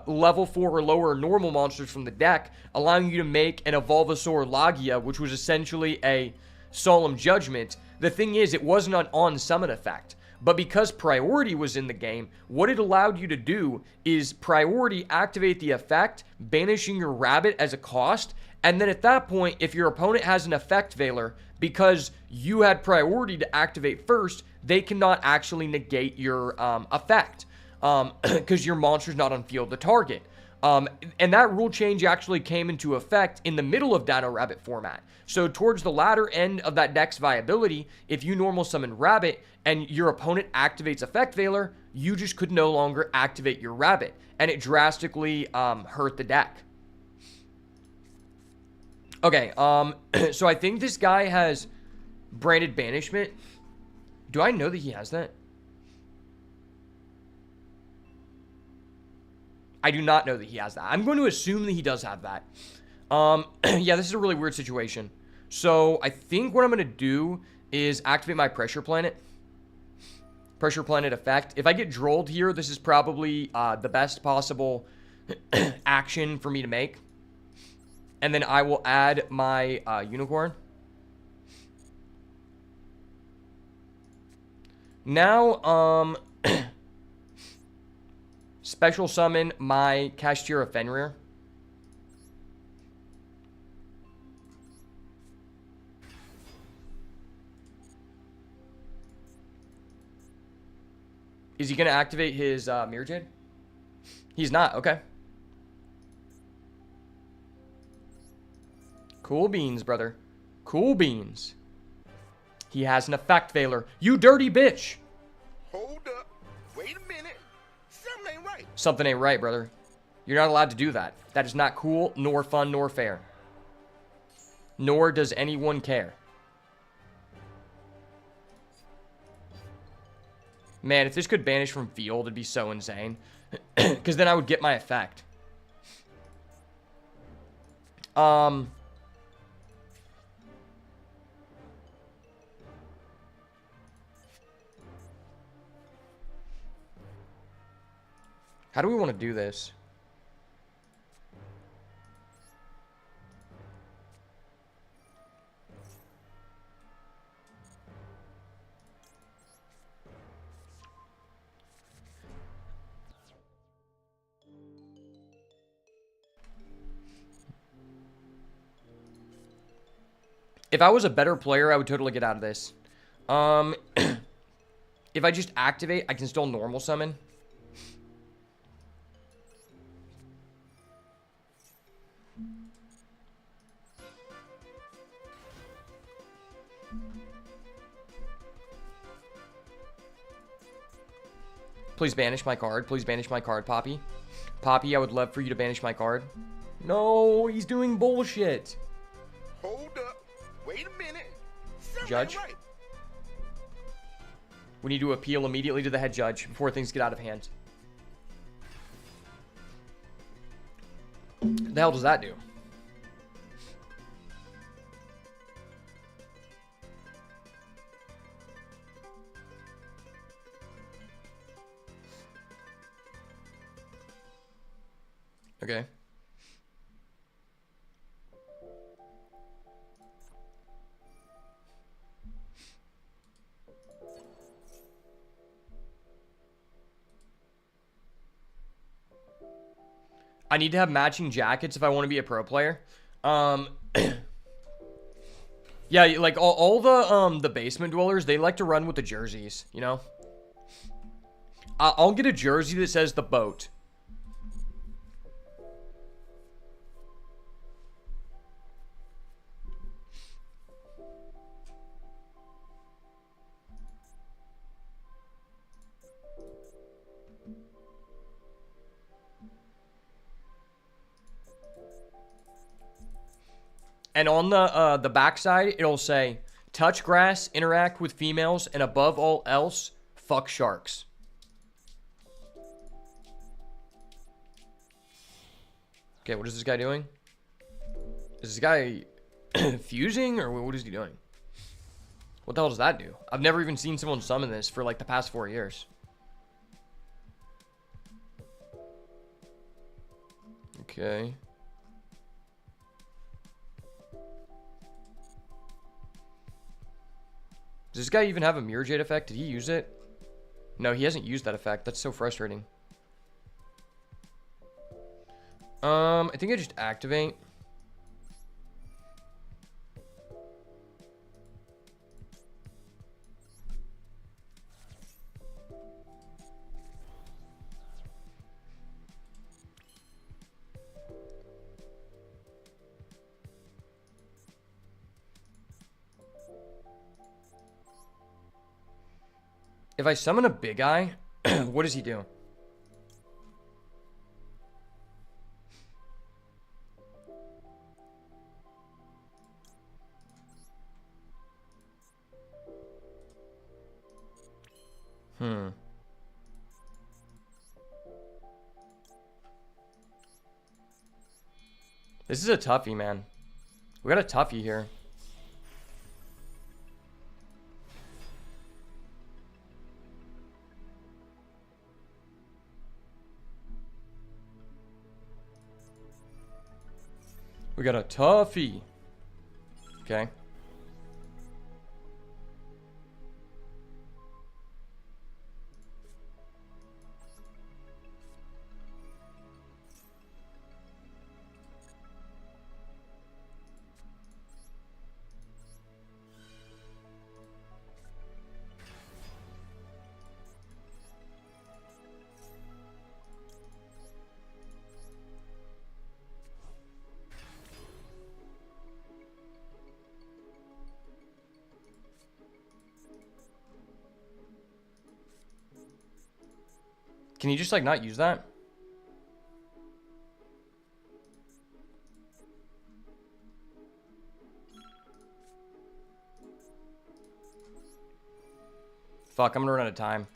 level 4 or lower normal monsters from the deck, allowing you to make an Evolvosaur Logia, which was essentially a Solemn Judgment. The thing is, it wasn't an on-summon effect. But because priority was in the game, what it allowed you to do is priority activate the effect, banishing your rabbit as a cost, and then at that point, if your opponent has an effect veiler, because you had priority to activate first, they cannot actually negate your effect, because your monster's not on field to target. And that rule change actually came into effect in the middle of Dino Rabbit format. So towards the latter end of that deck's viability, if you normal summon Rabbit and your opponent activates Effect Veiler, you just could no longer activate your Rabbit. And it drastically hurt the deck. Okay, so I think this guy has Branded Banishment. Do I know that he has that? I do not know that he has that. I'm going to assume that he does have that. Yeah, this is a really weird situation. So I think what I'm going to do is activate my Pressure Planet. Pressure Planet effect. If I get drolled here, this is probably the best possible action for me to make. And then I will add my Unicorn. Now, special summon my Kashtira Fenrir. Is he going to activate his Mirror Jade? He's not. Okay. Cool beans, brother. Cool beans. He has an effect veiler. You dirty bitch. Hold up. Wait a minute. Something ain't right. Something ain't right, brother. You're not allowed to do that. That is not cool, nor fun, nor fair. Nor does anyone care. Man, if this could banish from field, it'd be so insane. Because then I would get my effect. How do we want to do this? If I was a better player, I would totally get out of this. If I just activate, I can still normal summon. Please banish my card. Please banish my card, Poppy. Poppy, I would love for you to banish my card. No, he's doing bullshit. Hold up. Wait a minute. Something Judge? ain't right. We need to appeal immediately to the head judge before things get out of hand. What the hell does that do? Okay. I need to have matching jackets if I want to be a pro player. Yeah, like all the basement dwellers, they like to run with the jerseys, you know? I'll get a jersey that says the boat. And on the backside, it'll say, touch grass, interact with females, and above all else, fuck sharks. Okay, what is this guy doing? Is this guy fusing, or what is he doing? What the hell does that do? I've never even seen someone summon this for like the past 4 years. Okay. Does this guy even have a mirror jade effect? Did he use it? No, he hasn't used that effect. That's so frustrating. I think I just activate. If I summon a big eye, what does he do? This is a toughie, man. We got a toughie here. We got a toughie. Okay. Can you just like not use that? Fuck, I'm gonna run out of time.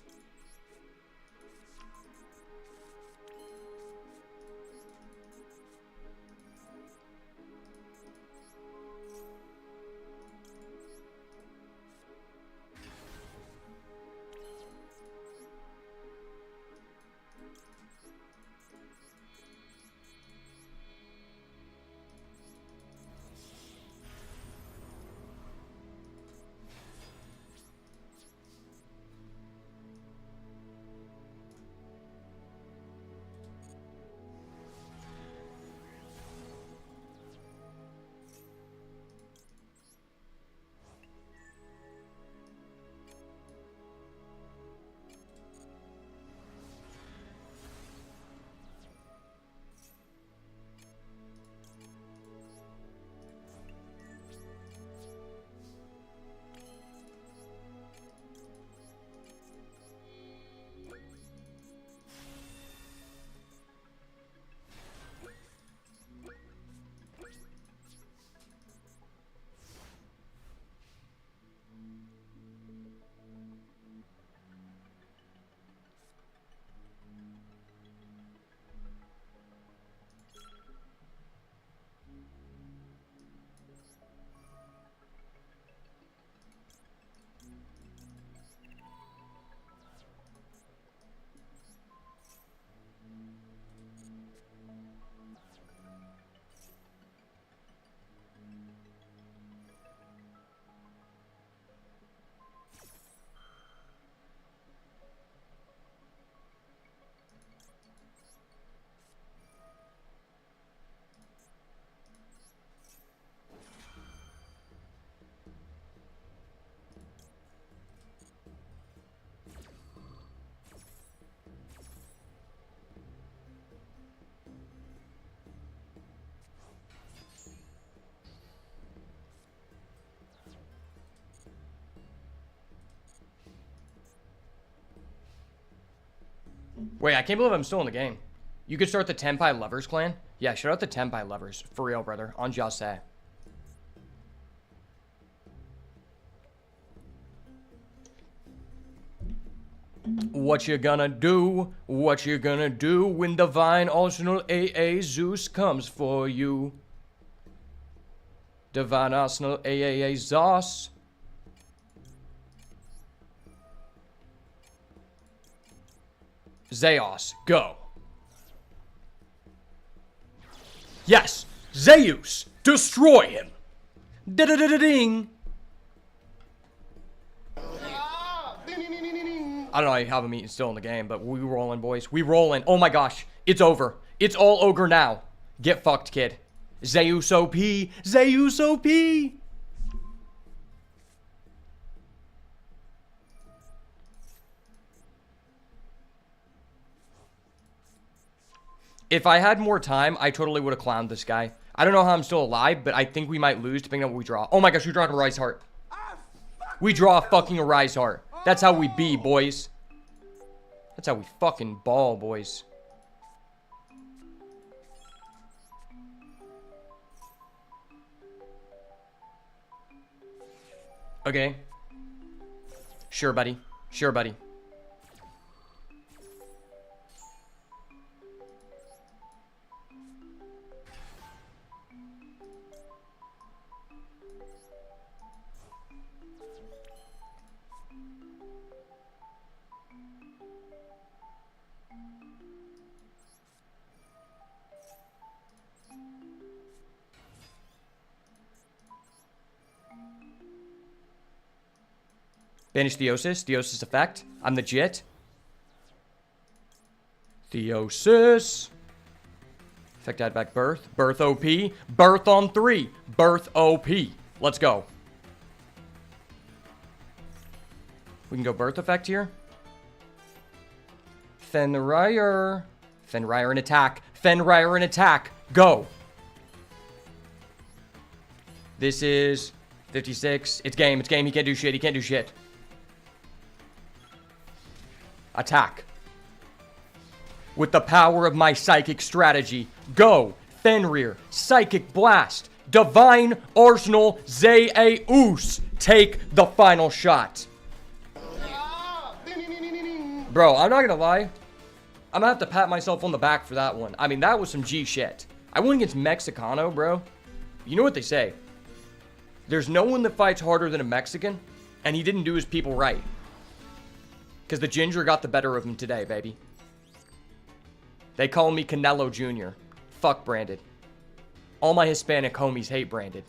Wait, I can't believe I'm still in the game. You could start the Tenpai Lovers clan? Yeah, shout out the Tenpai Lovers. For real, brother. On Jase. What you gonna do? What you gonna do when Divine Arsenal AA Zeus comes for you? Divine Arsenal AAA Zeus. Zeus, go. Yes, Zeus, destroy him. Da-da-da-da-ding. I don't know how I'm eating still in the game, but we rolling, boys. We rolling. Oh my gosh, it's over. It's all ogre now. Get fucked, kid. Zeus OP. Zeus OP. If I had more time, I totally would have clowned this guy. I don't know how I'm still alive, but I think we might lose depending on what we draw. Oh my gosh, we draw a Rise Heart. We draw a fucking Rise Heart. That's how we be, boys. That's how we fucking ball, boys. Okay. Sure, buddy. Sure, buddy. Banish Theosis. Theosis effect. I'm the Jit. Theosis. Effect add back Birth. Birth OP. Birth on 3. Birth OP. Let's go. We can go Birth effect here. Fenrir. Fenrir in attack. Fenrir in attack. Go. This is 56. It's game. It's game. He can't do shit. He can't do shit. Attack. With the power of my psychic strategy. Go. Fenrir. Psychic Blast. Divine Arsenal Zeus. Take the final shot. Bro, I'm not gonna lie. I'm gonna have to pat myself on the back for that one. I mean, that was some G shit. I went against Mexicano, bro. You know what they say. There's no one that fights harder than a Mexican, and he didn't do his people right. Because the ginger got the better of him today, baby. They call me Canelo Jr. Fuck Branded. All my Hispanic homies hate Branded.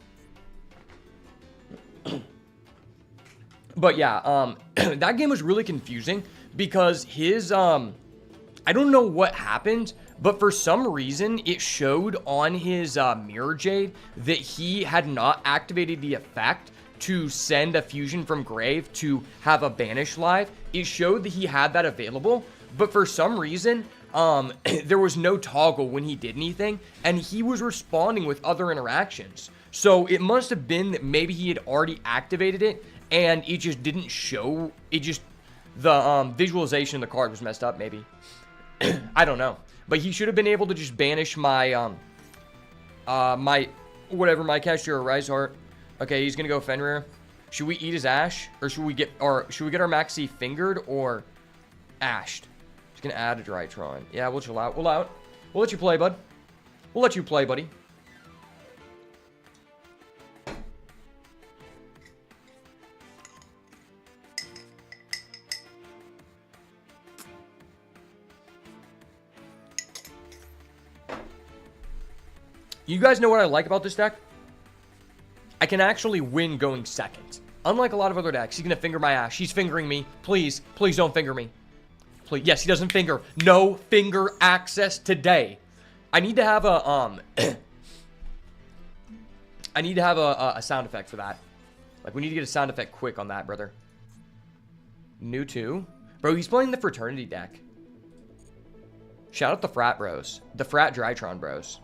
But yeah, that game was really confusing because his, I don't know what happened, but for some reason it showed on his Mirror Jade that he had not activated the effect to send a fusion from grave to have a banish live. It showed that he had that available, but for some reason, there was no toggle when he did anything, and he was responding with other interactions. So it must have been that maybe he had already activated it, and it just didn't show. It just, the visualization of the card was messed up, maybe. I don't know. But he should have been able to just banish my, my Cashier or Rise Heart. Okay, he's gonna go Fenrir. Should we eat his Ash? Or should we get our Maxi fingered or ashed? He's gonna add a Drytron. Yeah, we'll chill out. We'll let you play, bud. We'll let you play, buddy. You guys know what I like about this deck? I can actually win going second. Unlike a lot of other decks, he's gonna finger my ass. He's fingering me. Please, please don't finger me. Please. Yes, he doesn't finger. No finger access today. I need to have a I need to have a sound effect for that. Like, we need to get a sound effect quick on that, brother. New 2. Bro, he's playing the Fraternity deck. Shout out the Frat Bros. The Frat Drytron Bros.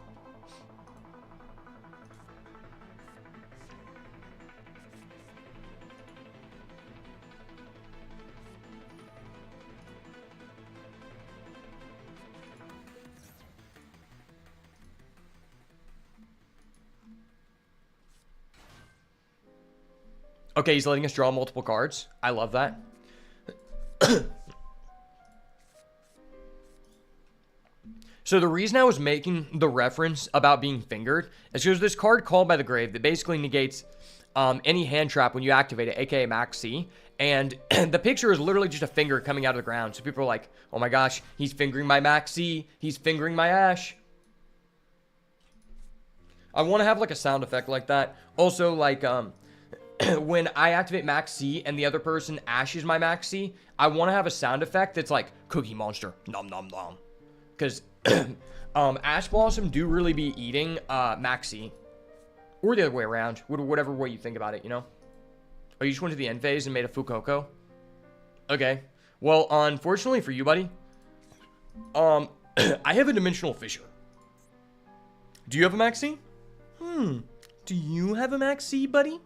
Okay, he's letting us draw multiple cards. I love that. So the reason I was making the reference about being fingered is because this card called by the grave that basically negates any hand trap when you activate it, aka Max C. And the picture is literally just a finger coming out of the ground. So people are like, oh my gosh, he's fingering my Max C. He's fingering my Ash. I want to have like a sound effect like that. Also, like when I activate Max C and the other person ashes my Max C, I want to have a sound effect that's like Cookie Monster, nom nom nom. Because Ash Blossom do really be eating Max C. Or the other way around. Whatever way you think about it, you know? Oh, you just went to the end phase and made a Fuecoco? Okay. Well, unfortunately for you, buddy, I have a Dimensional Fissure. Do you have a Max C? Do you have a Max C, buddy?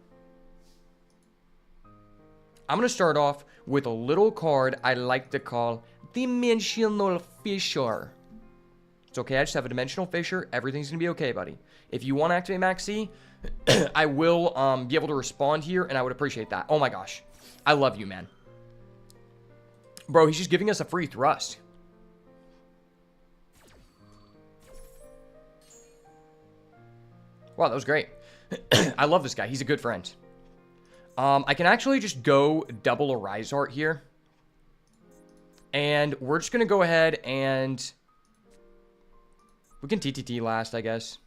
I'm going to start off with a little card I like to call Dimensional Fissure. It's okay, I just have a Dimensional Fissure. Everything's going to be okay, buddy. If you want to activate Max C, I will be able to respond here, and I would appreciate that. Oh my gosh. I love you, man. Bro, he's just giving us a free thrust. Wow, that was great. I love this guy. He's a good friend. I can actually just go double a Rise Art here. And we're just going to go ahead and... we can TTT last, I guess.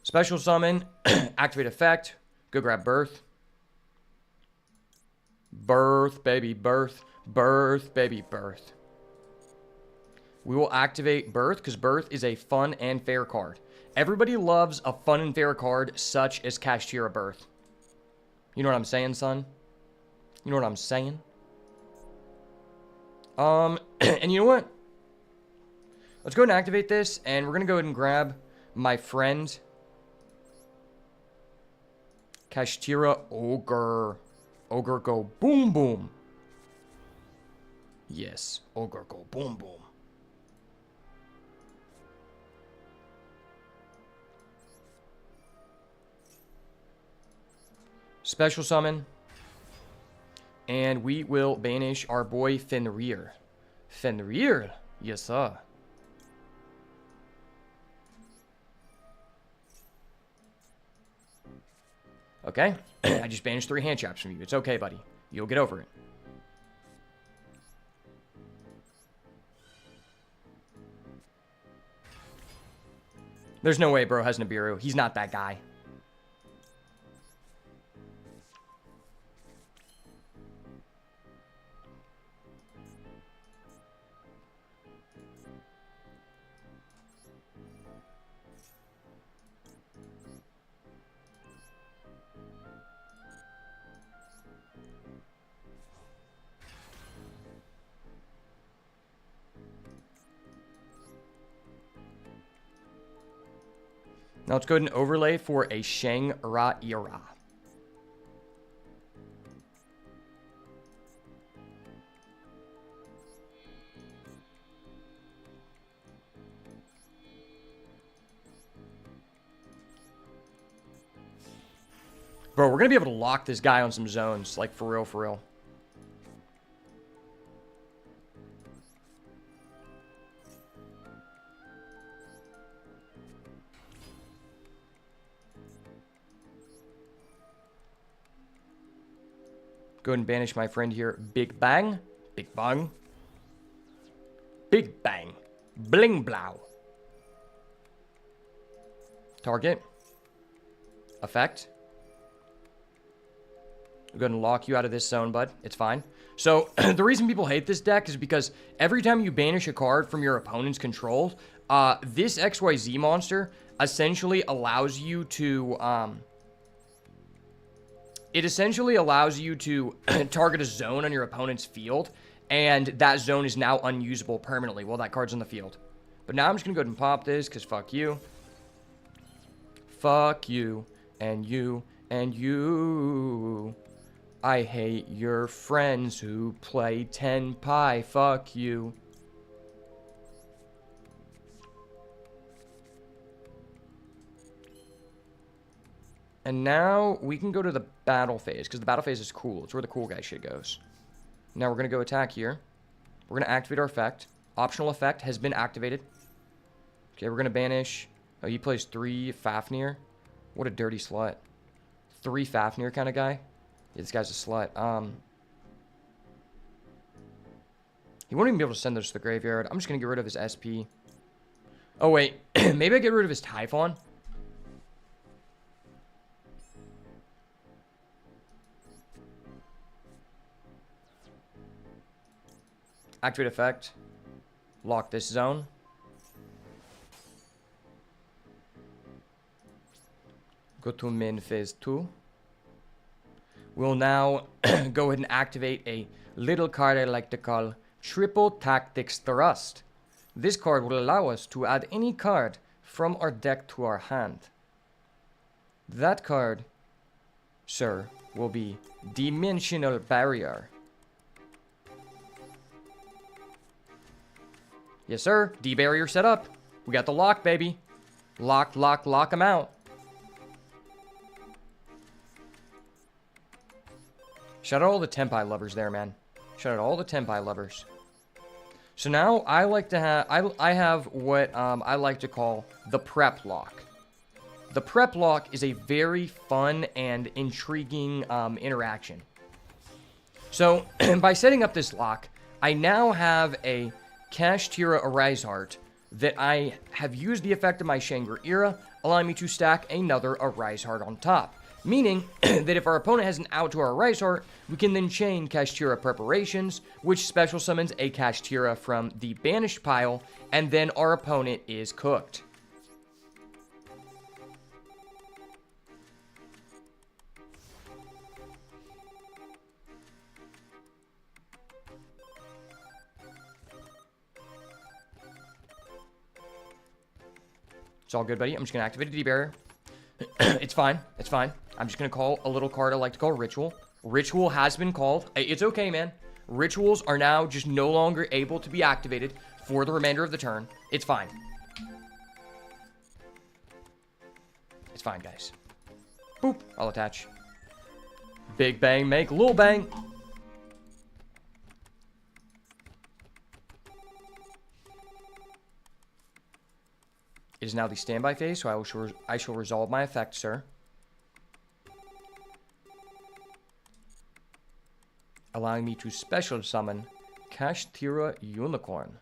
Special summon, activate effect, go grab birth. Birth, baby, birth, birth, baby, birth. We will activate birth because birth is a fun and fair card. Everybody loves a fun and fair card such as Kashtira Birth. You know what I'm saying, son? You know what I'm saying? And you know what? Let's go ahead and activate this, and we're going to go ahead and grab my friend Kashtira Ogre. Ogre go boom boom. Yes, Ogre go boom boom. Special summon. And we will banish our boy Fenrir. Fenrir? Yes, sir. Okay. I just banished 3 hand traps from you. It's okay, buddy. You'll get over it. There's no way bro has Nibiru. He's not that guy. Now let's go ahead and overlay for a Shang-Ra-Ira. Bro, we're going to be able to lock this guy on some zones, like for real, for real. Go ahead and banish my friend here. Big Bang. Big Bang. Big Bang. Bling Blow. Target. Effect. We're going to lock you out of this zone, bud. It's fine. So, the reason people hate this deck is because every time you banish a card from your opponent's control, this XYZ monster essentially allows you to... it essentially allows you to target a zone on your opponent's field, and that zone is now unusable permanently while that card's on the field. But now I'm just going to go ahead and pop this, because fuck you. Fuck you, and you, and you. I hate your friends who play Tenpai. Fuck you. And now we can go to the battle phase, because the battle phase is cool. It's where the cool guy shit goes. Now we're going to go attack here. We're going to activate our effect. Optional effect has been activated. Okay, we're going to banish. Oh, he plays 3 Fafnir. What a dirty slut. 3 Fafnir kind of guy. Yeah, this guy's a slut. He won't even be able to send those to the graveyard. I'm just going to get rid of his SP. Oh, wait. Maybe I get rid of his Typhon. Activate effect. Lock this zone. Go to min phase 2. We'll now go ahead and activate a little card I like to call Triple Tactics Thrust. This card will allow us to add any card from our deck to our hand. That card, sir, will be Dimensional Barrier. Yes, sir. D-barrier set up. We got the lock, baby. Lock, lock, lock them out. Shout out all the Tenpai lovers there, man. Shout out all the Tenpai lovers. So now I like to have I have what I like to call the prep lock. The prep lock is a very fun and intriguing interaction. So by setting up this lock, I now have a Kashtira Arise Heart that I have used the effect of my Shangri-Ira, allowing me to stack another Arise Heart on top. Meaning that if our opponent has an out to our Arise Heart, we can then chain Kashtira Preparations, which special summons a Kashtira from the banished pile, and then our opponent is cooked. It's all good, buddy. I'm just going to activate a D-barrier. It's fine. It's fine. I'm just going to call a little card I like to call Ritual. Ritual has been called. It's okay, man. Rituals are now just no longer able to be activated for the remainder of the turn. It's fine. It's fine, guys. Boop. I'll attach. Big bang, make little bang. It is now the standby phase, so I shall resolve my effect, sir. Allowing me to special summon Kashtira Unicorn.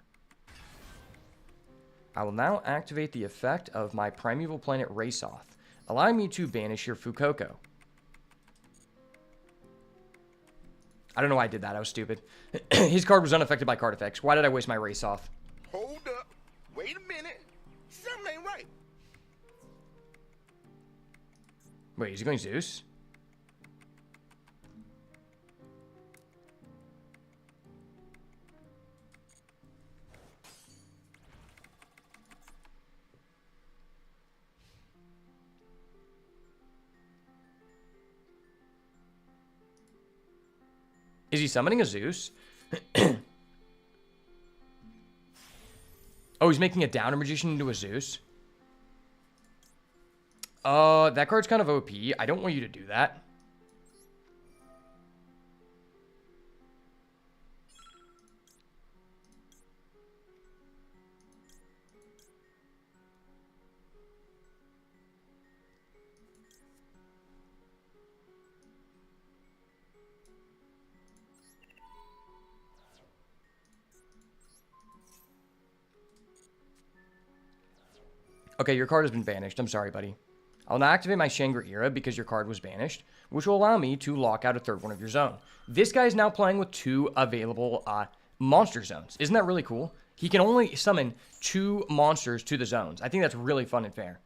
I will now activate the effect of my Primeval Planet Raceoff, allowing me to banish your Fuecoco. I don't know why I did that, I was stupid. His card was unaffected by card effects. Why did I waste my Raceoff? Hold up. Wait a minute. Something ain't right. Wait, is he going Zeus? Is he summoning a Zeus? Oh, he's making a Downer Magician into a Zeus? That card's kind of OP. I don't want you to do that. Okay, your card has been banished. I'm sorry, buddy. I'll now activate my Shangri-Ira because your card was banished, which will allow me to lock out a third one of your zone. This guy is now playing with 2 available monster zones. Isn't that really cool? He can only summon 2 monsters to the zones. I think that's really fun and fair.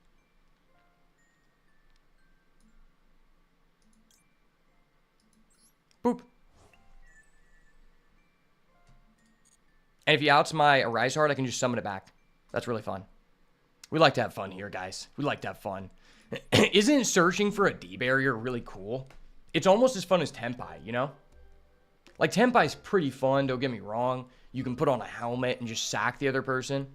Boop. And if he outs my Arise Heart, I can just summon it back. That's really fun. We like to have fun here, guys. We like to have fun. Isn't searching for a D-barrier really cool? it's almost as fun as Tenpai, you know? Like, Tenpai's pretty fun, don't get me wrong. You can put on a helmet and just sack the other person.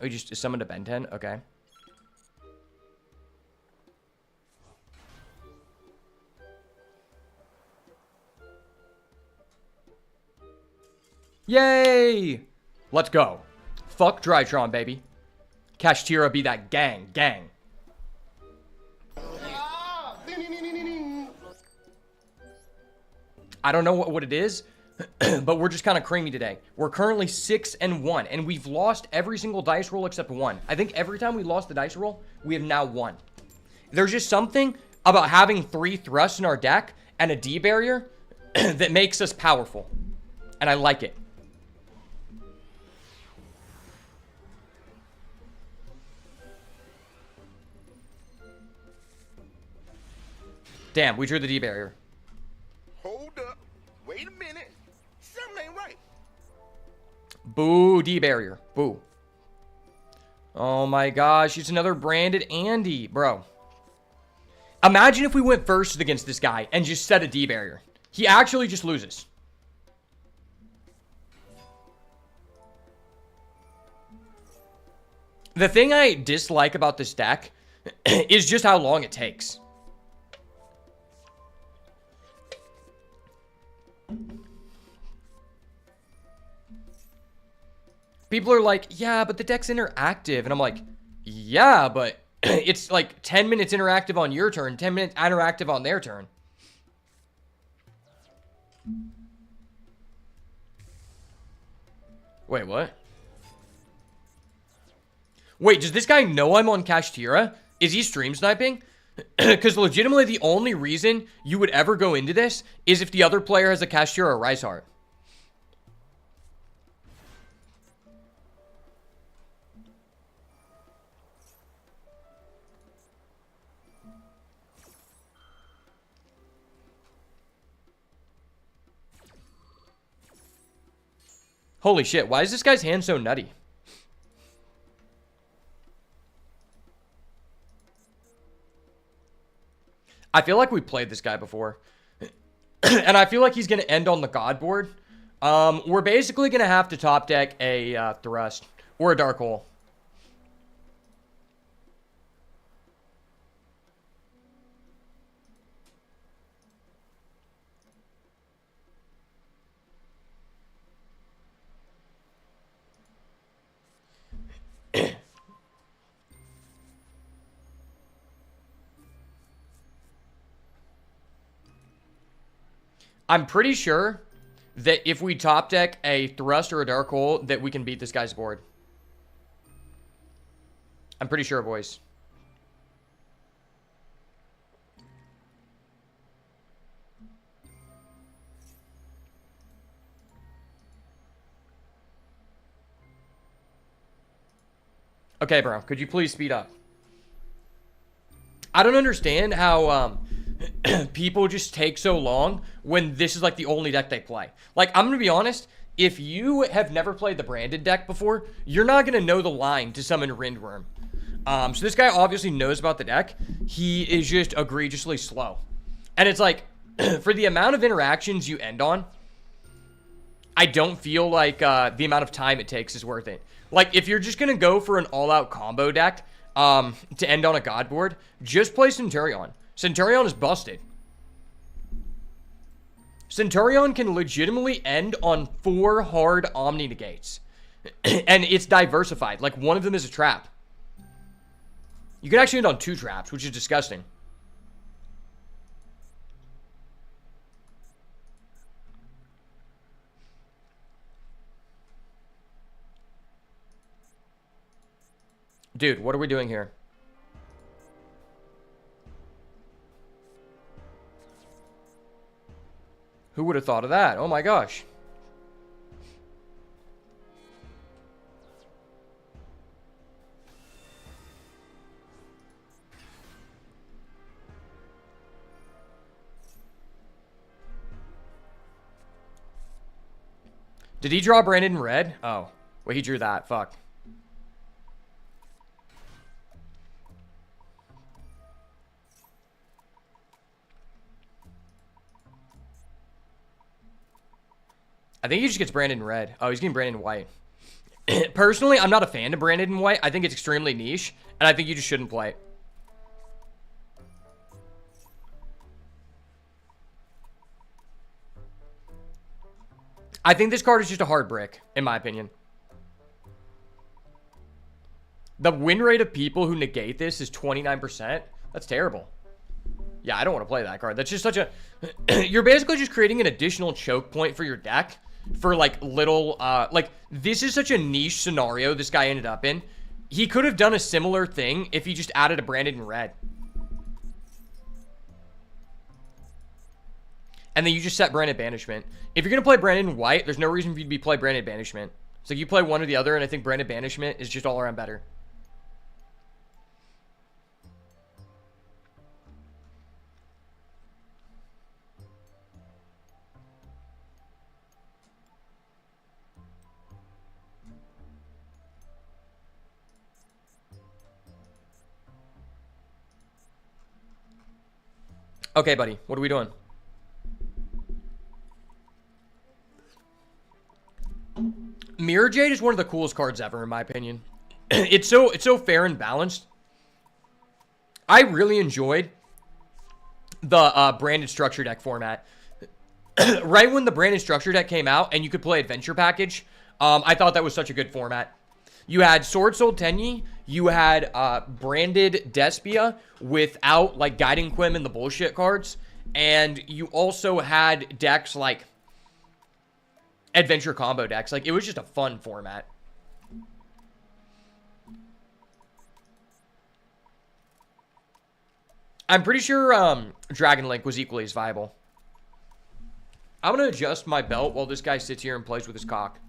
Oh, you just summoned a Ben 10? Okay. Yay! Let's go. Fuck Drytron, baby. Kashtira be that gang. I don't know what it is, but we're just kind of creamy today. We're currently 6-1, and we've lost every single dice roll except one. I think every time we lost the dice roll, we have now won. There's just something about having 3 thrusts in our deck and a D barrier that makes us powerful, and I like it. Damn, we drew the D barrier. Hold up. Wait a minute. Something ain't right. Boo, D barrier. Boo. Oh my gosh, it's another branded Andy, bro. Imagine if we went first against this guy and just set a D barrier. He actually just loses. The thing I dislike about this deck is just how long it takes. People are like, yeah, but the deck's interactive. And I'm like, yeah, but it's like 10 minutes interactive on your turn, 10 minutes interactive on their turn. Wait, what? Wait, does this guy know I'm on Kashtira? Is he stream sniping? Because legitimately the only reason you would ever go into this is if the other player has a Kashtira or a Rice Heart. Holy shit, why is this guy's hand so nutty? I feel like we played this guy before. And I feel like he's going to end on the God board. We're basically going to have to top deck a Thrust or a Dark Hole. I'm pretty sure that if we top deck a Thrust or a Dark Hole, that we can beat this guy's board. I'm pretty sure, boys. Okay, bro. Could you please speed up? I don't understand how people just take so long when this is like the only deck they play. Like, I'm gonna be honest, if you have never played the branded deck before, you're not gonna know the line to summon Rindworm. So this guy obviously knows about the deck. He is just egregiously slow. And it's like, for the amount of interactions you end on, I don't feel like the amount of time it takes is worth it. Like, if you're just gonna go for an all-out combo deck to end on a God board, just play Centurion. Centurion is busted. Centurion can legitimately end on 4 hard Omni Negates. And it's diversified. Like, one of them is a trap. You can actually end on 2 traps, which is disgusting. Dude, what are we doing here? Who would have thought of that? Oh my gosh. Did he draw Brandon in red? Oh. Well, he drew that. Fuck. I think he just gets branded in red. Oh, he's getting branded in white. Personally, I'm not a fan of branded in white. I think it's extremely niche, and I think you just shouldn't play it. I think this card is just a hard brick, in my opinion. The win rate of people who negate this is 29%. That's terrible. Yeah, I don't want to play that card. That's just such a... You're basically just creating an additional choke point for your deck for, like, little... like, this is such a niche scenario this guy ended up in. He could have done a similar thing if he just added a branded in red. And then you just set branded banishment. If you're going to play branded in white, there's no reason for you to be play branded banishment. So you play one or the other, and I think branded banishment is just all around better. Okay, buddy. What are we doing? Mirror Jade is one of the coolest cards ever, in my opinion. It's so fair and balanced. I really enjoyed the branded structure deck format. Right when the branded structure deck came out and you could play Adventure Package, I thought that was such a good format. You had Sword Soul Tenyi, you had branded Despia without like Guiding Quim and the bullshit cards, and you also had decks like Adventure combo decks. Like, it was just a fun format. I'm pretty sure Dragon Link was equally as viable. I'm going to adjust my belt while this guy sits here and plays with his cock.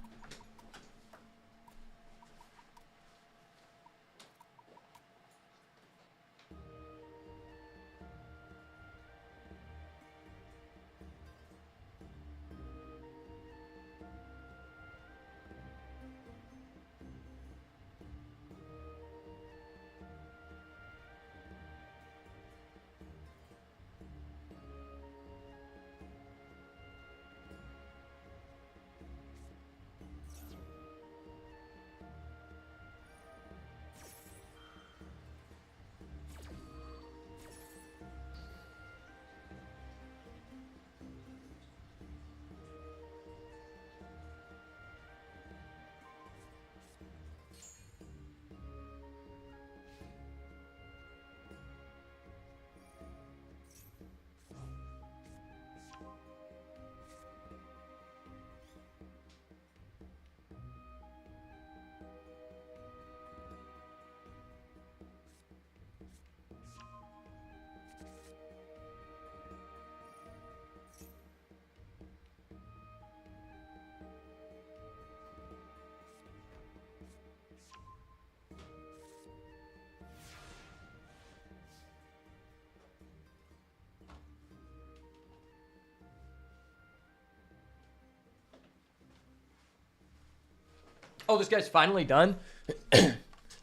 Oh, this guy's finally done?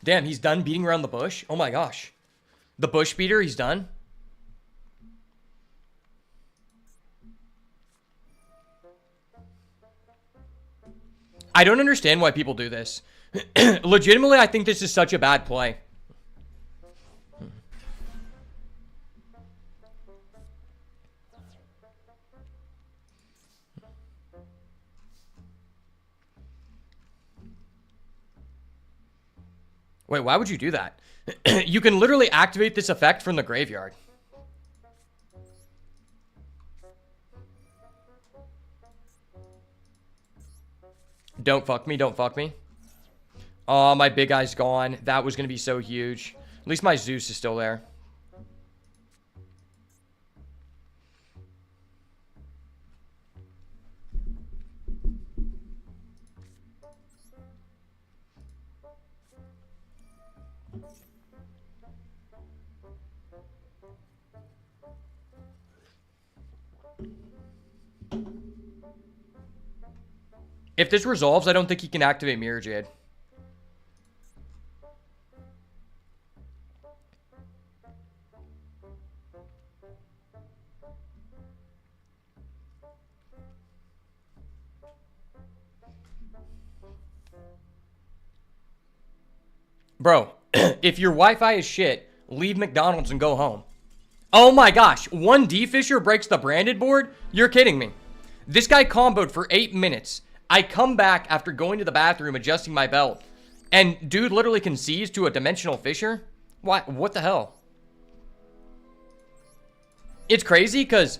Damn, he's done beating around the bush? Oh my gosh. The bush beater, he's done? I don't understand why people do this. Legitimately, I think this is such a bad play. Wait, why would you do that? You can literally activate this effect from the graveyard. Don't fuck me, don't fuck me. Oh, my big eye's gone. That was going to be so huge. At least my Zeus is still there. If this resolves, I don't think he can activate Mirror Jade. Bro, if your Wi-Fi is shit, leave McDonald's and go home. Oh my gosh, 1D Fisher breaks the branded board? You're kidding me. This guy comboed for 8 minutes. I come back after going to the bathroom, adjusting my belt, and dude literally concedes to a dimensional Fisher? What the hell? It's crazy because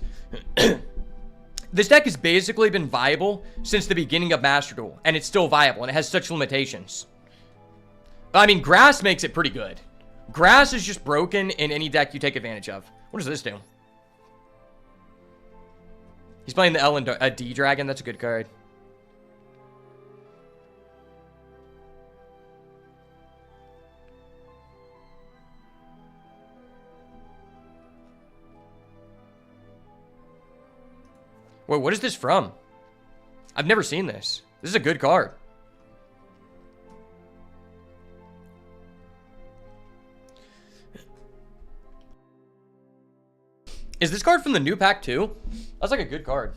this deck has basically been viable since the beginning of Master Duel, and it's still viable, and it has such limitations. I mean, Grass makes it pretty good. Grass is just broken in any deck you take advantage of. What does this do? He's playing the L and D Dragon. That's a good card. Wait, what is this from? I've never seen this. This is a good card. Is this card from the new pack too? That's like a good card.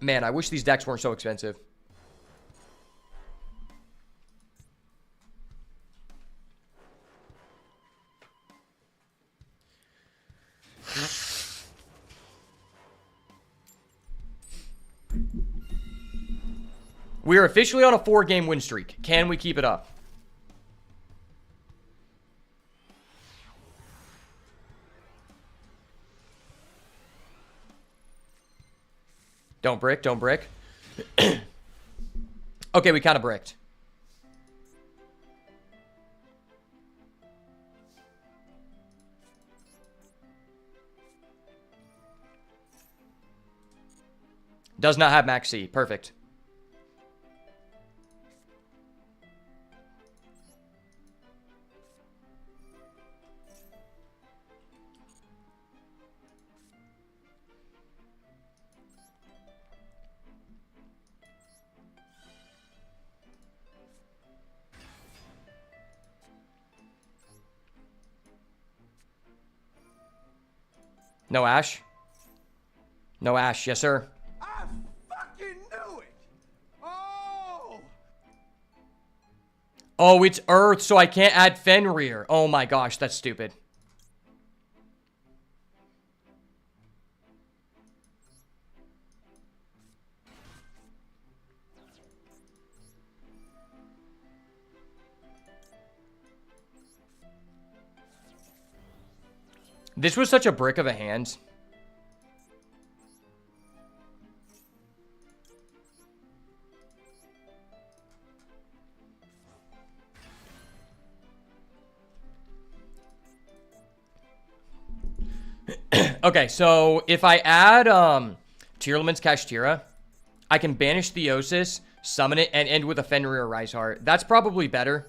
Man, I wish these decks weren't so expensive. We are officially on a 4-game win streak. Can we keep it up? Don't brick, don't brick. Okay, we kind of bricked. Does not have max C. Perfect. No Ash? No Ash, yes sir. I fucking knew it! Oh! Oh, it's Earth, so I can't add Fenrir. Oh my gosh, that's stupid. This was such a brick of a hand. Okay, so if I add Tearlaman's Kashtira, I can banish Theosis, summon it, and end with a Fenrir Rise Heart. That's probably better.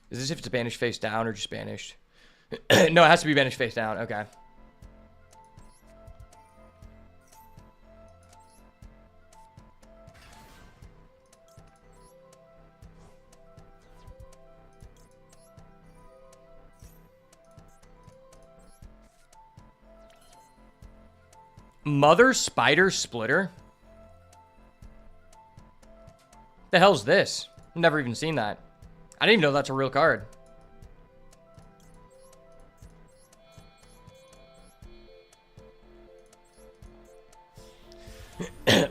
Is this if it's banished face down or just banished? No, it has to be banished face down. Okay. Mother Spider Splitter? The hell's this? I've never even seen that. I didn't even know that's a real card.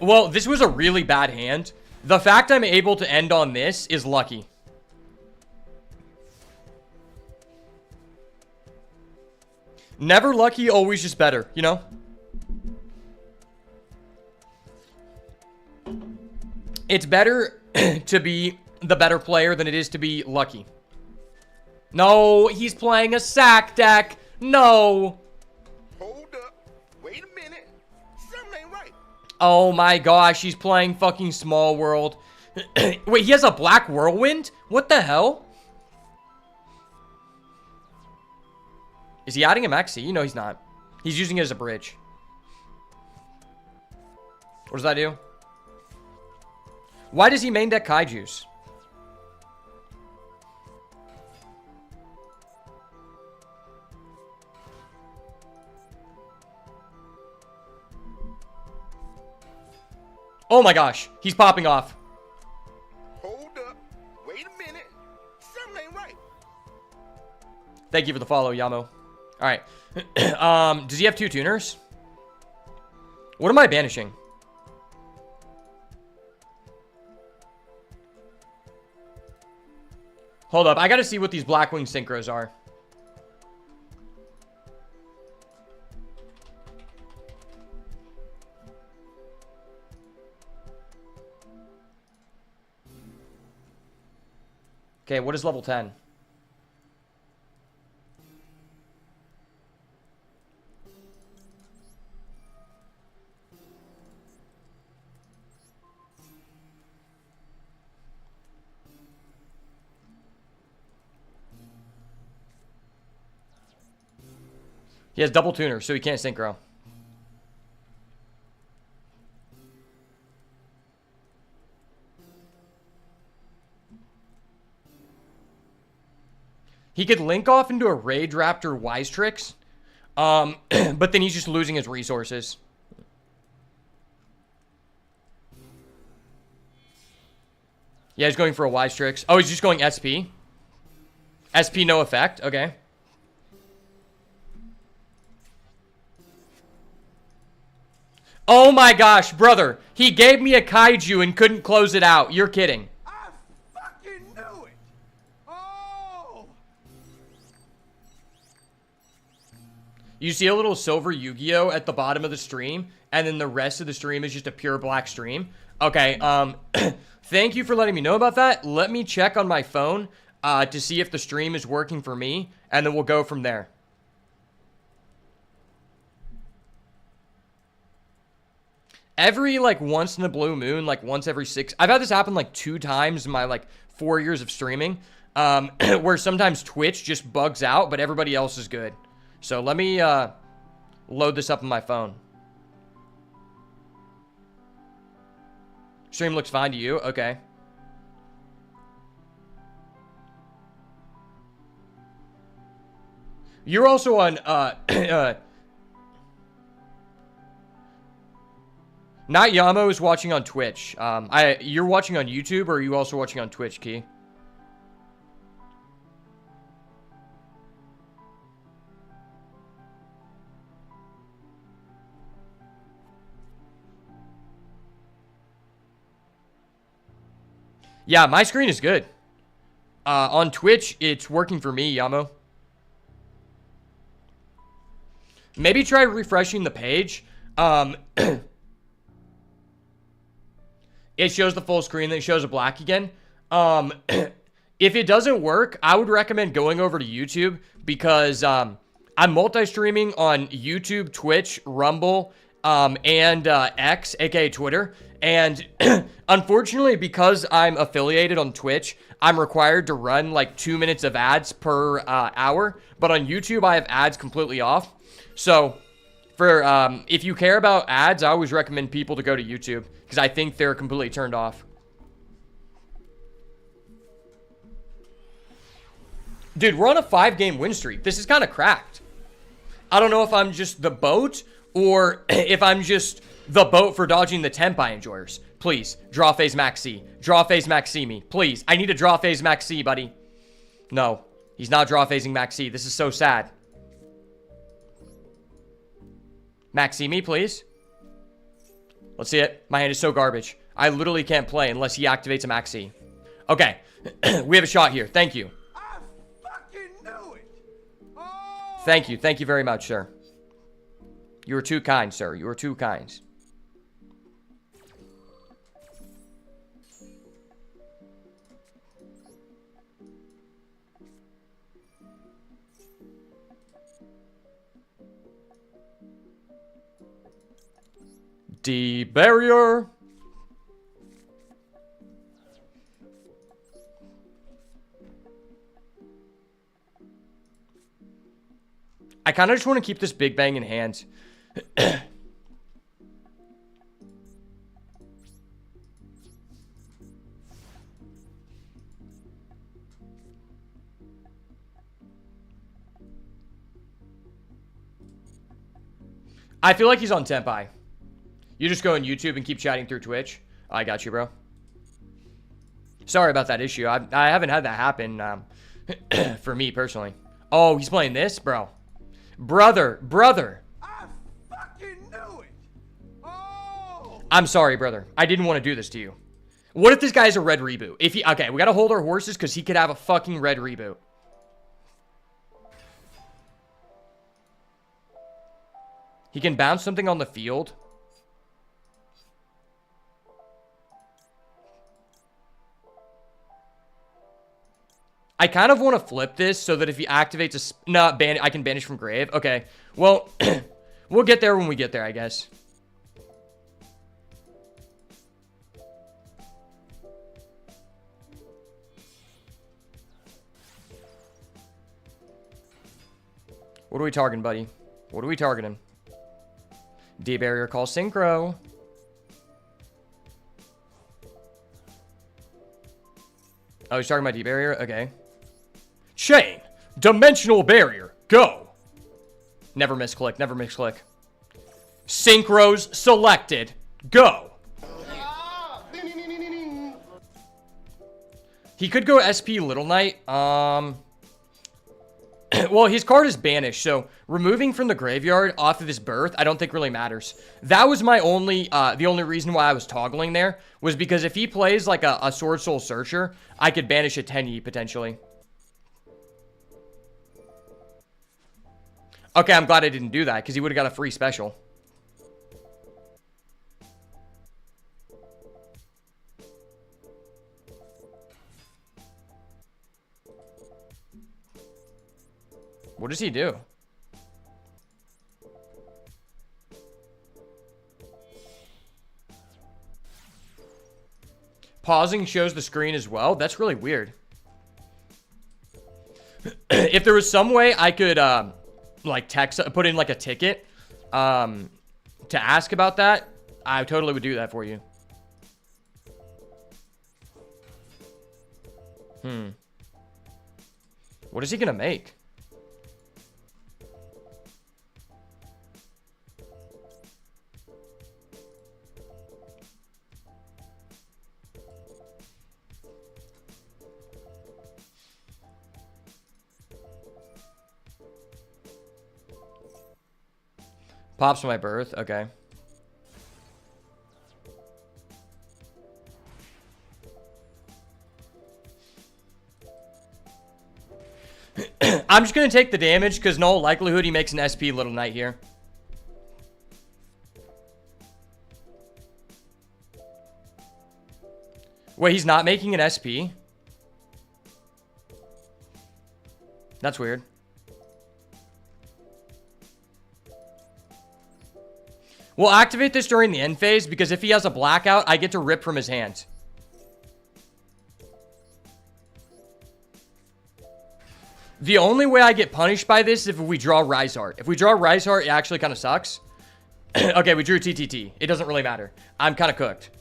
Well, this was a really bad hand. The fact I'm able to end on this is lucky. Never lucky, always just better, you know? It's better to be the better player than it is to be lucky. No, he's playing a sack deck. No. Hold up. Wait a minute. Something ain't right. Oh my gosh, he's playing fucking Small World. Wait, he has a Black Whirlwind? What the hell? Is he adding a maxi? No, he's not. He's using it as a bridge. What does that do? Why does he main deck Kaijus? Oh my gosh, he's popping off. Hold up. Wait a minute. Something ain't right. Thank you for the follow, Yamo. Alright. Does he have 2 tuners? What am I banishing? Hold up, I gotta see what these Blackwing synchros are. Okay, what is level 10? He has double tuner, so he can't synchro. He could link off into a Rage Raptor Wise Tricks, but then he's just losing his resources. Yeah, he's going for a Wise Tricks. Oh, he's just going SP? SP no effect? Okay. Oh my gosh, brother. He gave me a Kaiju and couldn't close it out. You're kidding. I fucking knew it. Oh. You see a little silver Yu-Gi-Oh at the bottom of the stream, and then the rest of the stream is just a pure black stream. Okay, thank you for letting me know about that. Let me check on my phone to see if the stream is working for me, and then we'll go from there. Every, like, once in a blue moon, like, once every 6... I've had this happen, like, 2 times in my, like, 4 years of streaming. Where sometimes Twitch just bugs out, but everybody else is good. So, let me, load this up on my phone. Stream looks fine to you? Okay. You're also on, Not Yamo is watching on Twitch. You're watching on YouTube, or are you also watching on Twitch, Key? Yeah, my screen is good. On Twitch, it's working for me, Yamo. Maybe try refreshing the page. It shows the full screen, then it shows a black again. If it doesn't work, I would recommend going over to YouTube because I'm multi-streaming on YouTube, Twitch, Rumble, and X, aka Twitter. And unfortunately, because I'm affiliated on Twitch, I'm required to run like 2 minutes of ads per hour. But on YouTube, I have ads completely off. So for if you care about ads, I always recommend people to go to YouTube because I think they're completely turned off. Dude, we're on a 5-game win streak. This is kind of cracked. I don't know if I'm just the boat or if I'm just the boat for dodging the Tenpai enjoyers. Please, draw phase max C. Draw phase max C me. Please, I need a draw phase max C, buddy. No, he's not draw phasing max C. This is so sad. Max C me, please. Let's see it. My hand is so garbage. I literally can't play unless he activates a max C. Okay, we have a shot here. Thank you. I fucking knew it. Oh. Thank you. Thank you very much, sir. You were too kind, sir. You were too kind. D-barrier. I kind of just want to keep this Big Bang in hand. I feel like he's on Tenpai. You just go on YouTube and keep chatting through Twitch. I got you, bro. Sorry about that issue. I haven't had that happen for me personally. Oh, he's playing this? Bro. Brother. I fucking knew it. Oh. I'm sorry, brother. I didn't want to do this to you. What if this guy has a red reboot? Okay, we got to hold our horses because he could have a fucking red reboot. He can bounce something on the field. I kind of want to flip this so that if he activates a... I can banish from grave. Okay. Well, we'll get there when we get there, I guess. What are we targeting, buddy? What are we targeting? D-barrier call synchro. Oh, he's talking about D-barrier? Okay. Chain. Dimensional barrier. Go. Never misclick. Never misclick. Synchros selected. Go. He could go SP Little Knight. Well, his card is banished, so removing from the graveyard off of his birth, I don't think really matters. That was my only, the only reason why I was toggling there, was because if he plays like a Sword Soul Searcher, I could banish a Tenyi potentially. Okay, I'm glad I didn't do that, because he would have got a free special. What does he do? Pausing shows the screen as well? That's really weird. If there was some way I could, like, put in, like, a ticket, to ask about that, I totally would do that for you. What is he gonna make? Pops my birth, okay. I'm just gonna take the damage because in all likelihood he makes an SP Little Knight here. Wait, he's not making an SP? That's weird. We'll activate this during the end phase because if he has a blackout, I get to rip from his hand. The only way I get punished by this is if we draw Rise Heart. If we draw Rise Heart, it actually kind of sucks. Okay, we drew TTT. It doesn't really matter. I'm kind of cooked.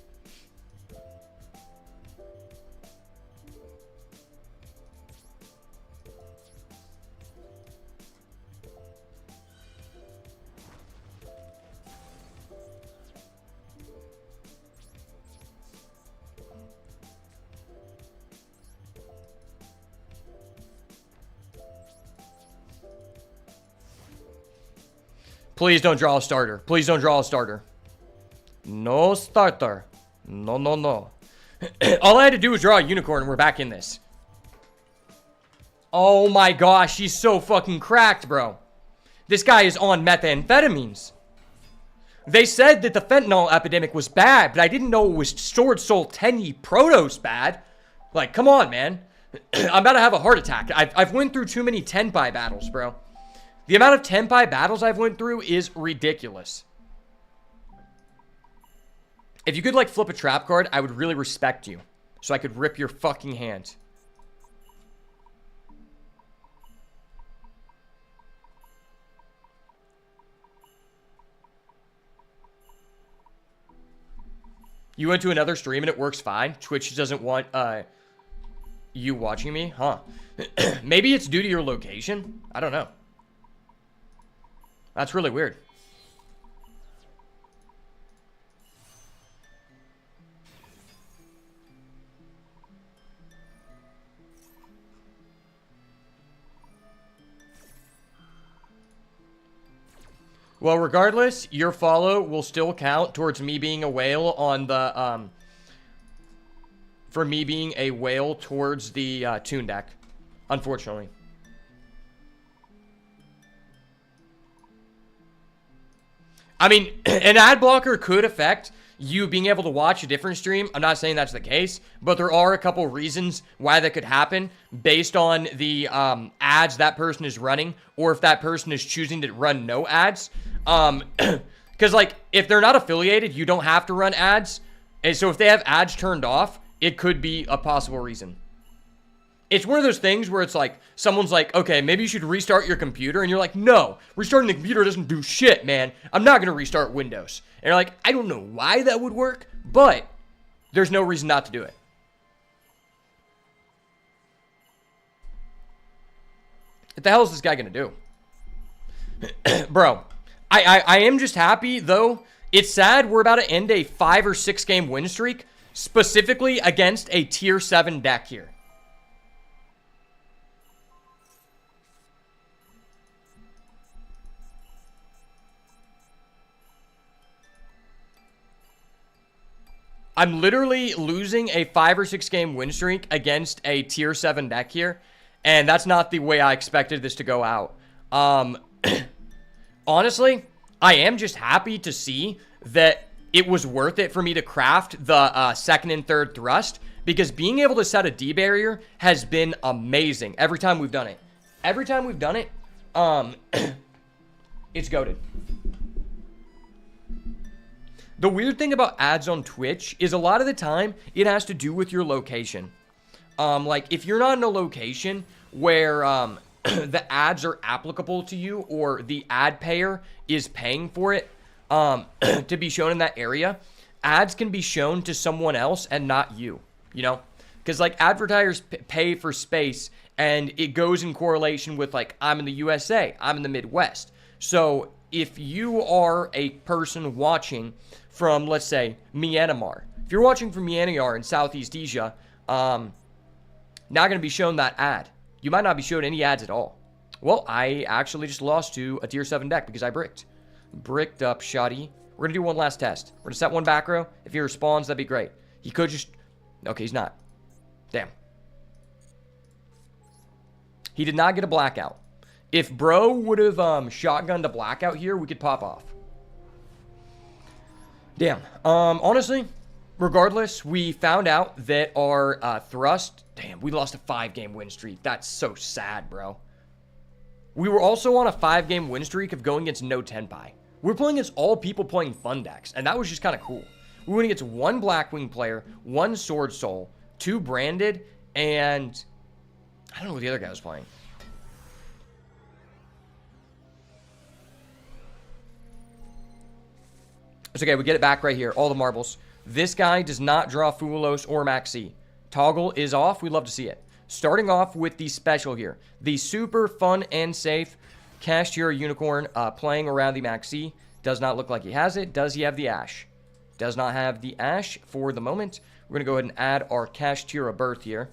Please don't draw a starter. Please don't draw a starter. No starter. No, no, no. All I had to do was draw a unicorn and we're back in this. Oh my gosh, he's so fucking cracked, bro. This guy is on methamphetamines. They said that the fentanyl epidemic was bad, but I didn't know it was Sword Soul Tenyi Protos bad. Like, come on, man. I'm about to have a heart attack. I've went through too many Tenpai battles, bro. The amount of Tenpai battles I've went through is ridiculous. If you could, like, flip a trap card, I would really respect you. So I could rip your fucking hand. You went to another stream and it works fine. Twitch doesn't want you watching me? Huh. Maybe it's due to your location? I don't know. That's really weird. Well, regardless, your follow will still count towards me being a whale on the, for me being a whale towards the, Toon deck. Unfortunately. I mean, an ad blocker could affect you being able to watch a different stream. I'm not saying that's the case, but there are a couple reasons why that could happen based on the ads that person is running, or if that person is choosing to run no ads. Because, like, if they're not affiliated, you don't have to run ads. And so if they have ads turned off, it could be a possible reason. It's one of those things where it's like, someone's like, okay, maybe you should restart your computer. And you're like, no, restarting the computer doesn't do shit, man. I'm not going to restart Windows. And you're like, I don't know why that would work, but there's no reason not to do it. What the hell is this guy going to do? Bro, I am just happy, though. It's sad we're about to end a 5 or 6 game win streak, specifically against a tier 7 deck here. I'm literally losing a 5 or 6 game win streak against a tier 7 deck here, and that's not the way I expected this to go out. Honestly, I am just happy to see that it was worth it for me to craft the second and third thrust, because being able to set a D barrier has been amazing every time we've done it. Every time we've done it, it's goated. The weird thing about ads on Twitch is a lot of the time it has to do with your location. Like, if you're not in a location where the ads are applicable to you, or the ad payer is paying for it to be shown in that area, ads can be shown to someone else and not you, you know? Because, like, advertisers pay for space, and it goes in correlation with, like, I'm in the USA, I'm in the Midwest. So if you are a person watching from, let's say, Myanmar, if you're watching from Myanmar in Southeast Asia, not going to be shown that ad. You might not be shown any ads at all. Well, I actually just lost to a tier 7 deck because I bricked. Bricked up, shoddy. We're going to do one last test. We're going to set one back row. If he responds, that'd be great. He could just... Okay, he's not. Damn. He did not get a blackout. If bro would have shotgunned a blackout here, we could pop off. Damn. Honestly, regardless, we found out that our thrust... Damn, we lost a 5-game win streak. That's so sad, bro. We were also on a 5-game win streak of going against no Tenpai. We were playing against all people playing fun decks, and that was just kind of cool. We went against 1 Blackwing player, 1 Sword Soul, 2 Branded, and... I don't know what the other guy was playing. It's okay, we get it back right here. All the marbles. This guy does not draw Fulos or Maxi. Toggle is off. We'd love to see it. Starting off with the special here. The super fun and safe Cashier Unicorn playing around the Maxi. Does not look like he has it. Does he have the Ash? Does not have the Ash for the moment. We're going to go ahead and add our Cashier Birth here.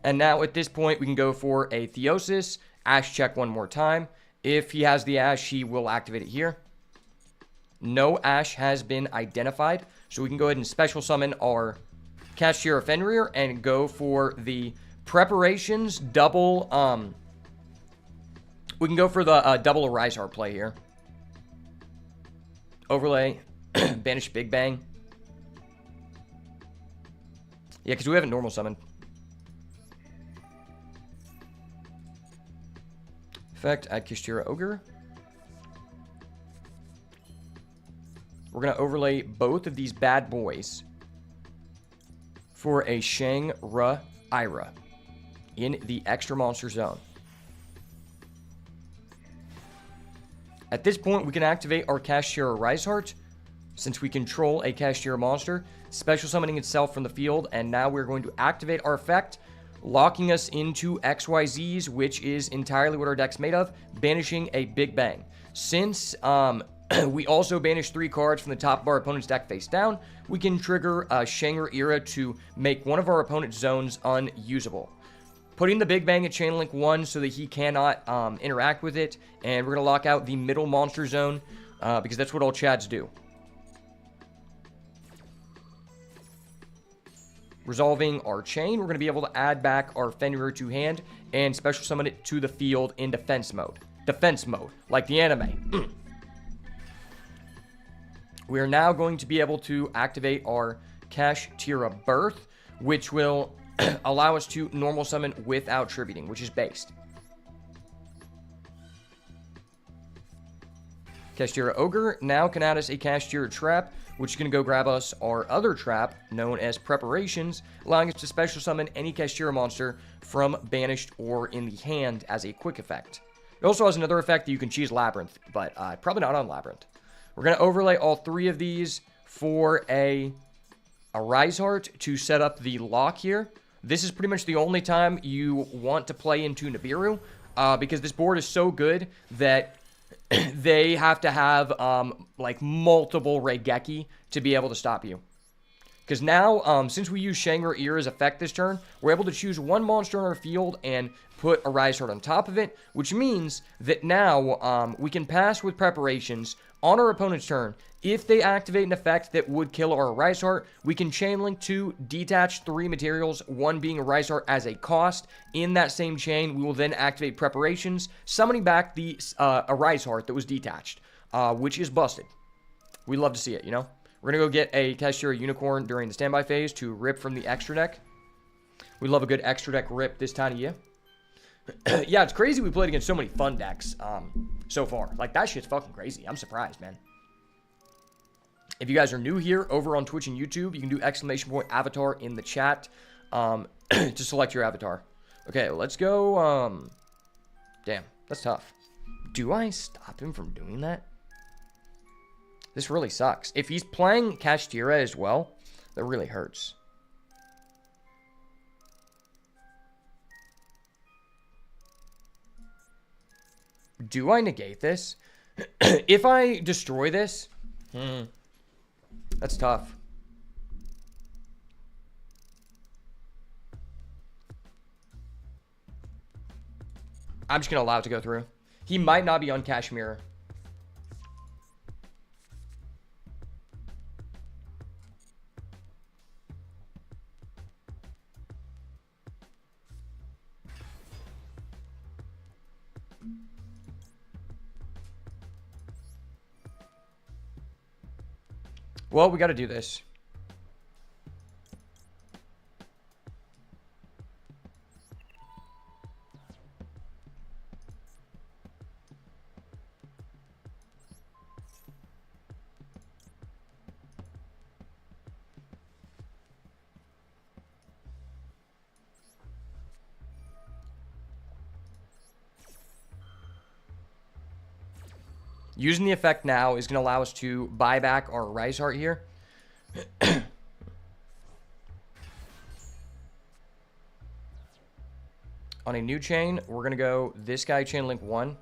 And now at this point, we can go for a Theosis. Ash check one more time. If he has the Ash, he will activate it here. No Ash has been identified. So we can go ahead and special summon our Cashier Fenrir and go for the preparations double. We can go for the double Arise Heart play here. Overlay, banish Big Bang. Yeah, because we haven't normal summoned. Effect, add Kishira Ogre. We're going to overlay both of these bad boys for a Shang-Ra Ira in the extra monster zone. At this point, we can activate our Cashier Rise Heart since we control a Cashier monster, special summoning itself from the field, and now we're going to activate our effect, locking us into XYZs, which is entirely what our deck's made of, banishing a Big Bang. Since we also banish 3 cards from the top of our opponent's deck face down, we can trigger Shanger Era to make one of our opponent's zones unusable. Putting the Big Bang at Chain Link 1 so that he cannot interact with it, and we're going to lock out the middle monster zone, because that's what all Chads do. Resolving our chain, we're going to be able to add back our Fenrir to hand and special summon it to the field in defense mode. Defense mode, like the anime. We are now going to be able to activate our Kashtira Birth, which will allow us to normal summon without tributing, which is based. Kashtira Ogre now can add us a Kashtira Trap, which is going to go grab us our other trap, known as Preparations, allowing us to special summon any Kashtira monster from banished or in the hand as a quick effect. It also has another effect that you can choose Labyrinth, but probably not on Labyrinth. We're going to overlay all 3 of these for a Rise Heart to set up the lock here. This is pretty much the only time you want to play into Nibiru, because this board is so good that they have to have, like, multiple Raigeki to be able to stop you. Because now, since we use Shanger Era's effect this turn, we're able to choose 1 monster on our field and put a Rise Heart on top of it, which means that now, we can pass with Preparations on our opponent's turn. If they activate an effect that would kill our Rise Heart, we can chain link 2 detach 3 materials, 1 being a Rise Heart as a cost. In that same chain, we will then activate Preparations, summoning back the a Rise Heart that was detached, which is busted. We love to see it, you know? We're going to go get a Kashtira Unicorn during the standby phase to rip from the extra deck. We love a good extra deck rip this time of year. Yeah, it's crazy we played against so many fun decks so far. Like, that shit's fucking crazy. I'm surprised, man. If you guys are new here over on Twitch and YouTube, you can do !avatar in the chat to select your avatar. Okay, let's go. Damn, that's tough. Do I stop him from doing that? This really sucks. If he's playing Kashtira as well, that really hurts. Do I negate this? If I destroy this, that's tough. I'm just going to allow it to go through. He might not be on Kashmir. Well, we got to do this. Using the effect now is going to allow us to buy back our Rise Heart here. On a new chain, we're going to go this guy chain link 1.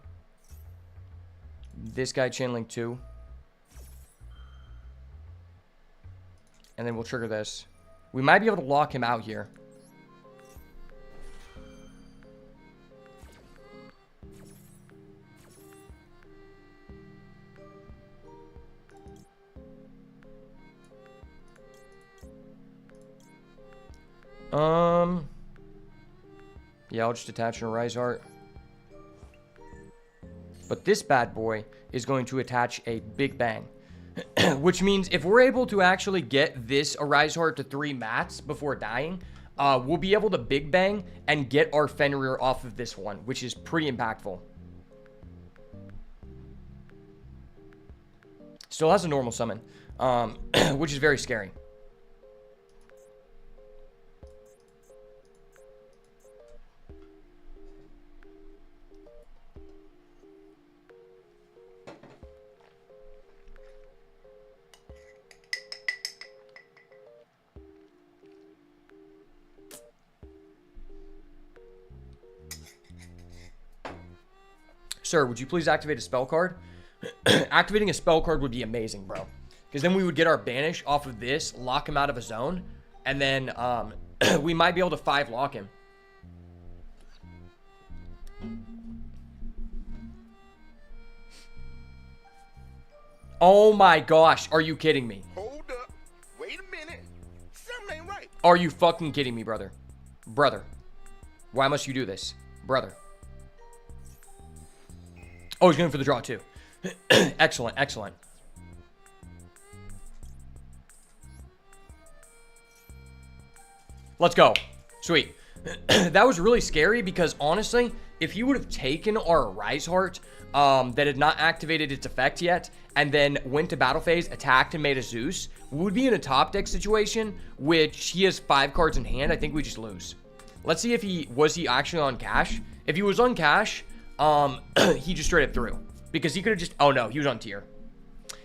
This guy chain link 2. And then we'll trigger this. We might be able to lock him out here. Yeah, I'll just attach a Rise Heart. But this bad boy is going to attach a Big Bang. Which means if we're able to actually get this Rise Heart to 3 mats before dying, we'll be able to Big Bang and get our Fenrir off of this one, which is pretty impactful. Still has a normal summon, which is very scary. sir, would you please activate a spell card? Activating a spell card would be amazing, bro. Because then we would get our banish off of this, lock him out of a zone, and then we might be able to 5-lock him. Oh my gosh, are you kidding me? Hold up. Wait a minute. Something ain't right. Are you fucking kidding me, brother? Brother. Why must you do this? Brother. Oh, he's going for the draw too. Excellent, excellent. Let's go. Sweet. That was really scary because honestly, if he would have taken our Rise Heart that had not activated its effect yet, and then went to battle phase, attacked, and made a Zeus, we would be in a top deck situation, which he has 5 cards in hand. I think we just lose. Let's see if was he actually on cash. If he was on cash, he just straight up threw. Because he could have just, oh no, he was on tier.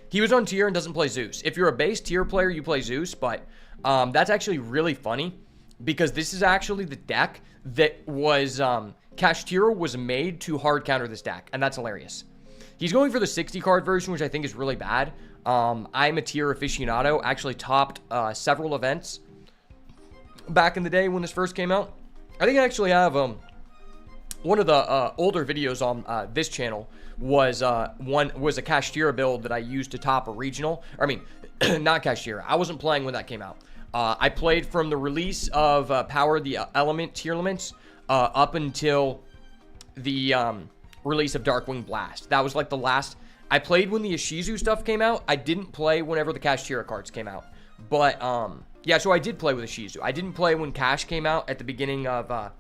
He was on tier and doesn't play Zeus. If you're a base tier player, you play Zeus, but that's actually really funny. Because this is actually the deck that was, Cash Tier was made to hard counter this deck. And that's hilarious. He's going for the 60 card version, which I think is really bad. I'm a tier aficionado. Actually topped several events back in the day when this first came out. I think I actually have one of the older videos on this channel was a Cash Tier build that I used to top a regional. I mean, not Cash Tier. I wasn't playing when that came out. I played from the release of Power the Element tier limits up until the release of Darkwing Blast. That was like the last. I played when the Ishizu stuff came out. I didn't play whenever the Cash Tier cards came out. But yeah, so I did play with Ishizu. I didn't play when Cash came out at the beginning of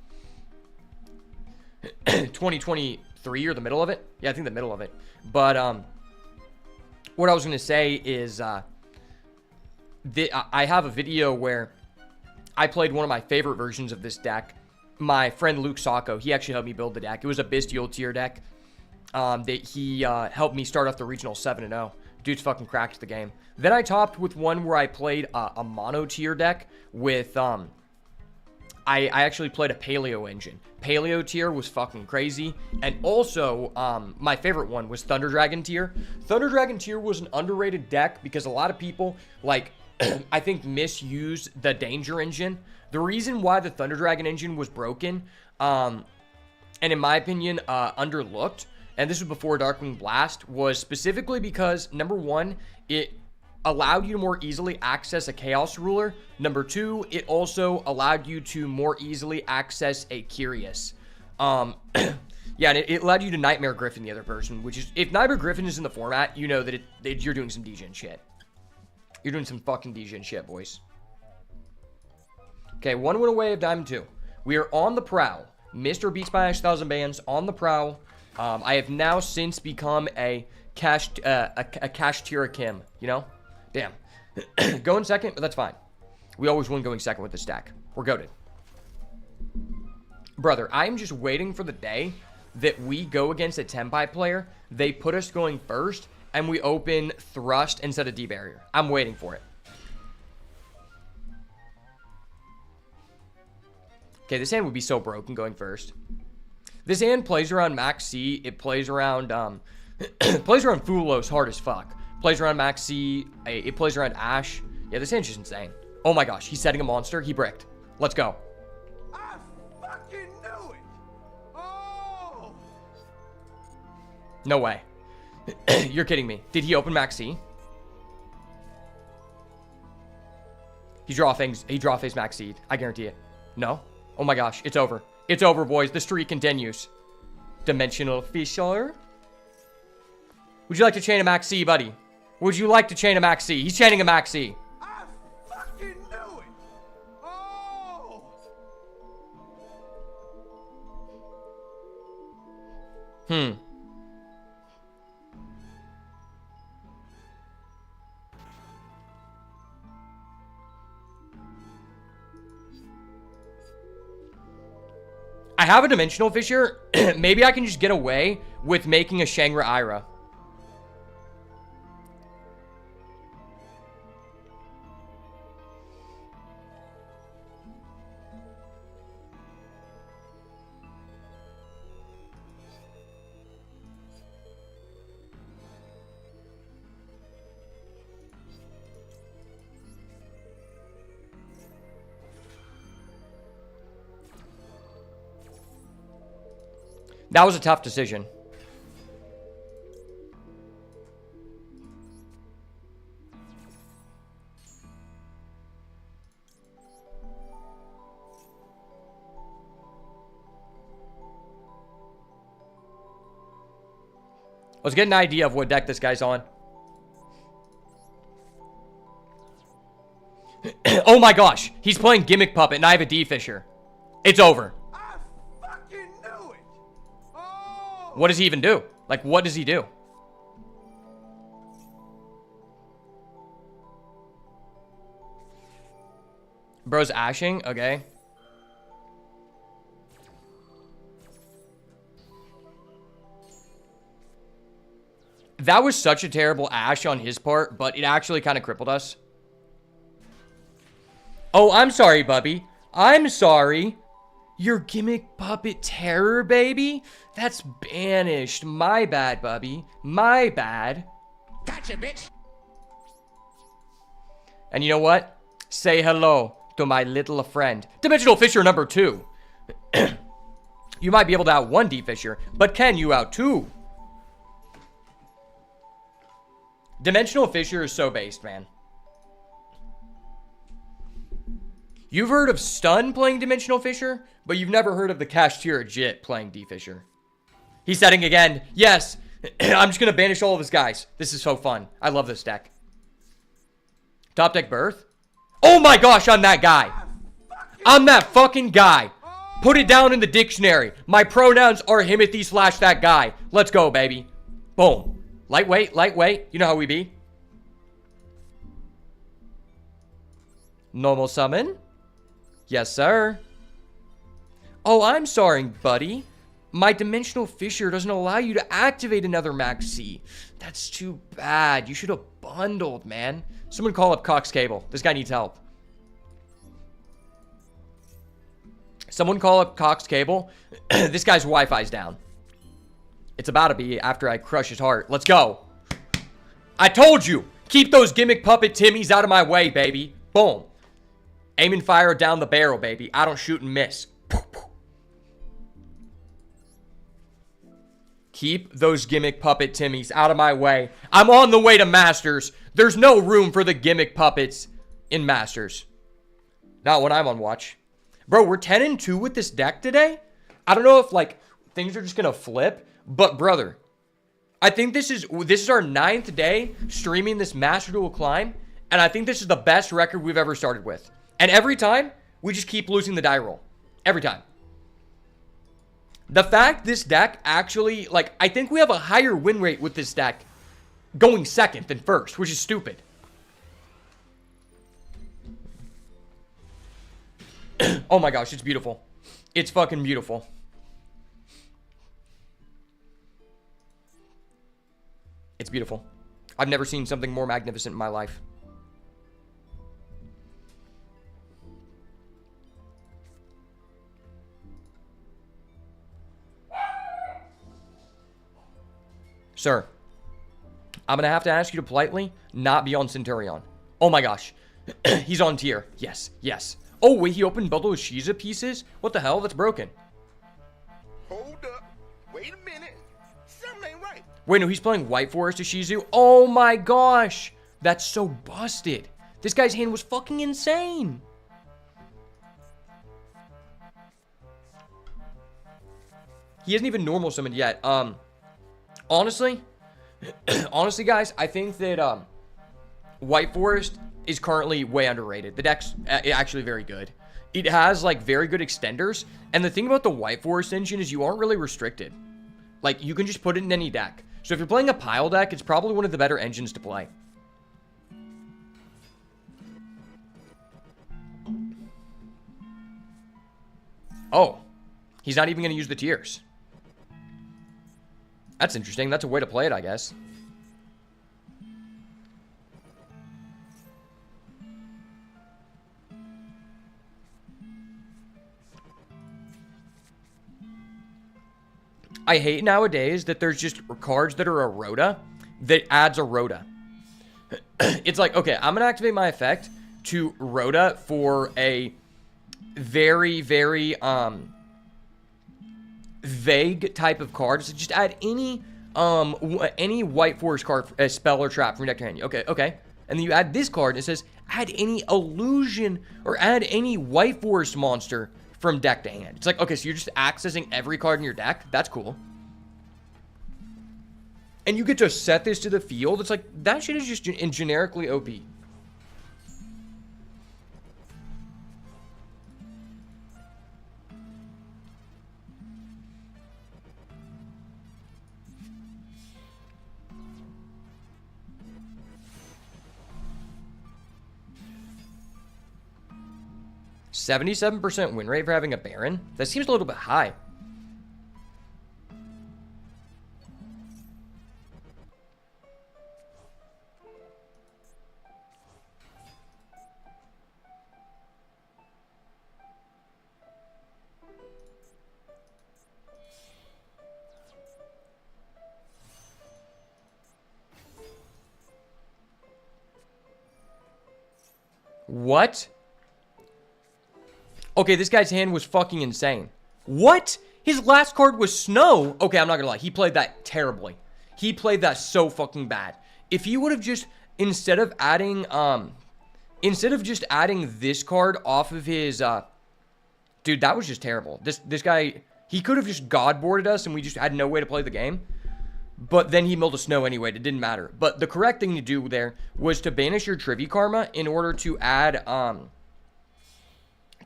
2023 or the middle of it. Yeah, I think the middle of it. But what I was going to say is I have a video where I played one of my favorite versions of this deck. My friend Luke Sacco, he actually helped me build the deck. It was a Bestial tier deck that he helped me start off the regional 7-0. Dude's fucking cracked the game. Then I topped with one where I played a mono tier deck with I actually played a Paleo engine. Paleo tier was fucking crazy. And also, my favorite one was Thunder Dragon tier. Thunder Dragon tier was an underrated deck because a lot of people, like, I think, misuse the Danger engine. The reason why the Thunder Dragon engine was broken, and in my opinion, underlooked, and this was before Darkwing Blast, was specifically because, number one, it allowed you to more easily access a Chaos Ruler. Number two, it also allowed you to more easily access a Curious. Yeah, and it allowed you to Nightmare Griffin the other person, which is, if Nightmare Griffin is in the format, you know that you're doing some degen shit. You're doing some fucking degen shit, boys. Okay, 1 win away of Diamond 2. We are on the prowl. Mr. Beatsbyash 1000 bands on the prowl. I have now since become a cash tier Kim, you know? Damn. Going second, but that's fine. We always win going second with this stack. We're goated. Brother, I am just waiting for the day that we go against a Tenpai player, they put us going first, and we open Thrust instead of D-Barrier. I'm waiting for it. Okay, this hand would be so broken going first. This hand plays around Max C. It plays around, plays around Fulos hard as fuck. Plays around Max C. It plays around Ash. Yeah, this hand's just insane. Oh my gosh, he's setting a monster. He bricked. Let's go. I fucking knew it. Oh. No way. You're kidding me. Did he open Max C? He draw face Max Seed. I guarantee it. No? Oh my gosh, it's over. It's over, boys. The streak continues. Dimensional Fisher. Would you like to chain a Max C, buddy? Would you like to chain a Max C? He's chaining a Max C. I fucking knew it. Oh. I have a Dimensional Fissure. Maybe I can just get away with making a Shangri-Ira. That was a tough decision. Let's get an idea of what deck this guy's on. Oh my gosh. He's playing Gimmick Puppet and I have a D-Fisher. It's over. I fucking knew it. Oh. What does he even do? Like, what does he do? Bro's ashing? Okay. That was such a terrible ash on his part, but it actually kind of crippled us. Oh, I'm sorry, Bubby. I'm sorry. Your Gimmick Puppet terror, baby? That's banished. My bad, Bubby. My bad. Gotcha, bitch. And you know what? Say hello to my little friend. Dimensional Fisher number 2. You might be able to out 1 D-Fisher, but can you out 2? Dimensional Fisher is so based, man. You've heard of Stun playing Dimensional Fisher, but you've never heard of the Cashier Jit playing D-Fisher. He's setting again. Yes. I'm just going to banish all of his guys. This is so fun. I love this deck. Top deck Birth? Oh my gosh, I'm that guy. I'm that fucking guy. Put it down in the dictionary. My pronouns are Himothy / that guy. Let's go, baby. Boom. Lightweight, lightweight. You know how we be. Normal summon? Yes, sir. Oh, I'm sorry, buddy. My Dimensional Fisher doesn't allow you to activate another Max C. That's too bad. You should have bundled, man. Someone call up Cox Cable. This guy needs help. Someone call up Cox Cable. This guy's Wi-Fi's down. It's about to be after I crush his heart. Let's go. I told you. Keep those Gimmick Puppet Timmies out of my way, baby. Boom. Aim and fire down the barrel, baby. I don't shoot and miss. Keep those Gimmick Puppet Timmies out of my way. I'm on the way to Masters. There's no room for the Gimmick Puppets in Masters. Not when I'm on watch. Bro, we're 10-2 with this deck today. I don't know if, like, things are just going to flip. But, brother, I think this is our 9th day streaming this Master Duel Climb. And I think this is the best record we've ever started with. And every time, we just keep losing the die roll. Every time. The fact this deck actually, like, I think we have a higher win rate with this deck going second than first, which is stupid. Oh my gosh, it's beautiful. It's fucking beautiful. It's beautiful. I've never seen something more magnificent in my life. Sir, I'm going to have to ask you to politely not be on Centurion. Oh my gosh. He's on tier. Yes, yes. Oh, wait, he opened bundle of Shiza pieces? What the hell? That's broken. Hold up. Wait a minute. Something ain't right. Wait, no, he's playing White Forest Ishizu. Oh my gosh. That's so busted. This guy's hand was fucking insane. He hasn't even normal summoned yet. Honestly, guys, I think that White Forest is currently way underrated. The deck's actually very good. It has, like, very good extenders. And the thing about the White Forest engine is you aren't really restricted. Like, you can just put it in any deck. So if you're playing a pile deck, it's probably one of the better engines to play. Oh, he's not even going to use the tiers. That's interesting. That's a way to play it, I guess. I hate nowadays that there's just cards that are a Rhoda that adds a Rhoda. It's like, okay, I'm going to activate my effect to Rhoda for a very, very, vague type of card. So just add any white forest card, a spell or trap from your deck to hand. Okay. And then you add this card, and it says add any illusion or add any white forest monster from deck to hand. It's like, okay, so you're just accessing every card in your deck. That's cool. And you get to set this to the field. It's like, that shit is just generically OP. %77 win rate for having a Baron? That seems a little bit high. What? Okay, this guy's hand was fucking insane. What? His last card was Snow. Okay, I'm not gonna lie. He played that terribly. He played that so fucking bad. If he would have just, instead of just adding this card off of his, dude, that was just terrible. This guy, he could have just God boarded us and we just had no way to play the game. But then he milled a Snow anyway. It didn't matter. But the correct thing to do there was to banish your Trivia Karma in order to add,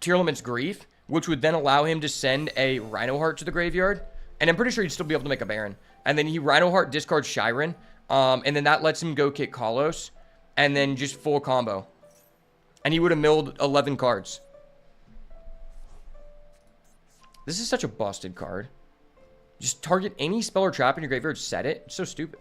Tearlament's Grief, which would then allow him to send a Rhino Heart to the graveyard. And I'm pretty sure he'd still be able to make a Baron. And then he Rhino Heart discards Shyren. And then that lets him go kick Kalos. And then just full combo. And he would have milled 11 cards. This is such a busted card. Just target any spell or trap in your graveyard, set it. It's so stupid.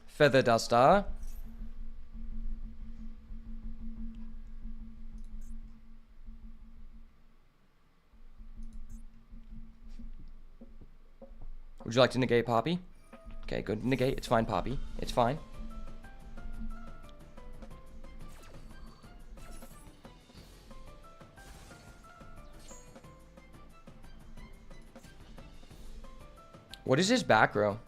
Feather Duster. Would you like to negate Poppy? Okay, good. Negate. It's fine, Poppy. It's fine. What is his back row?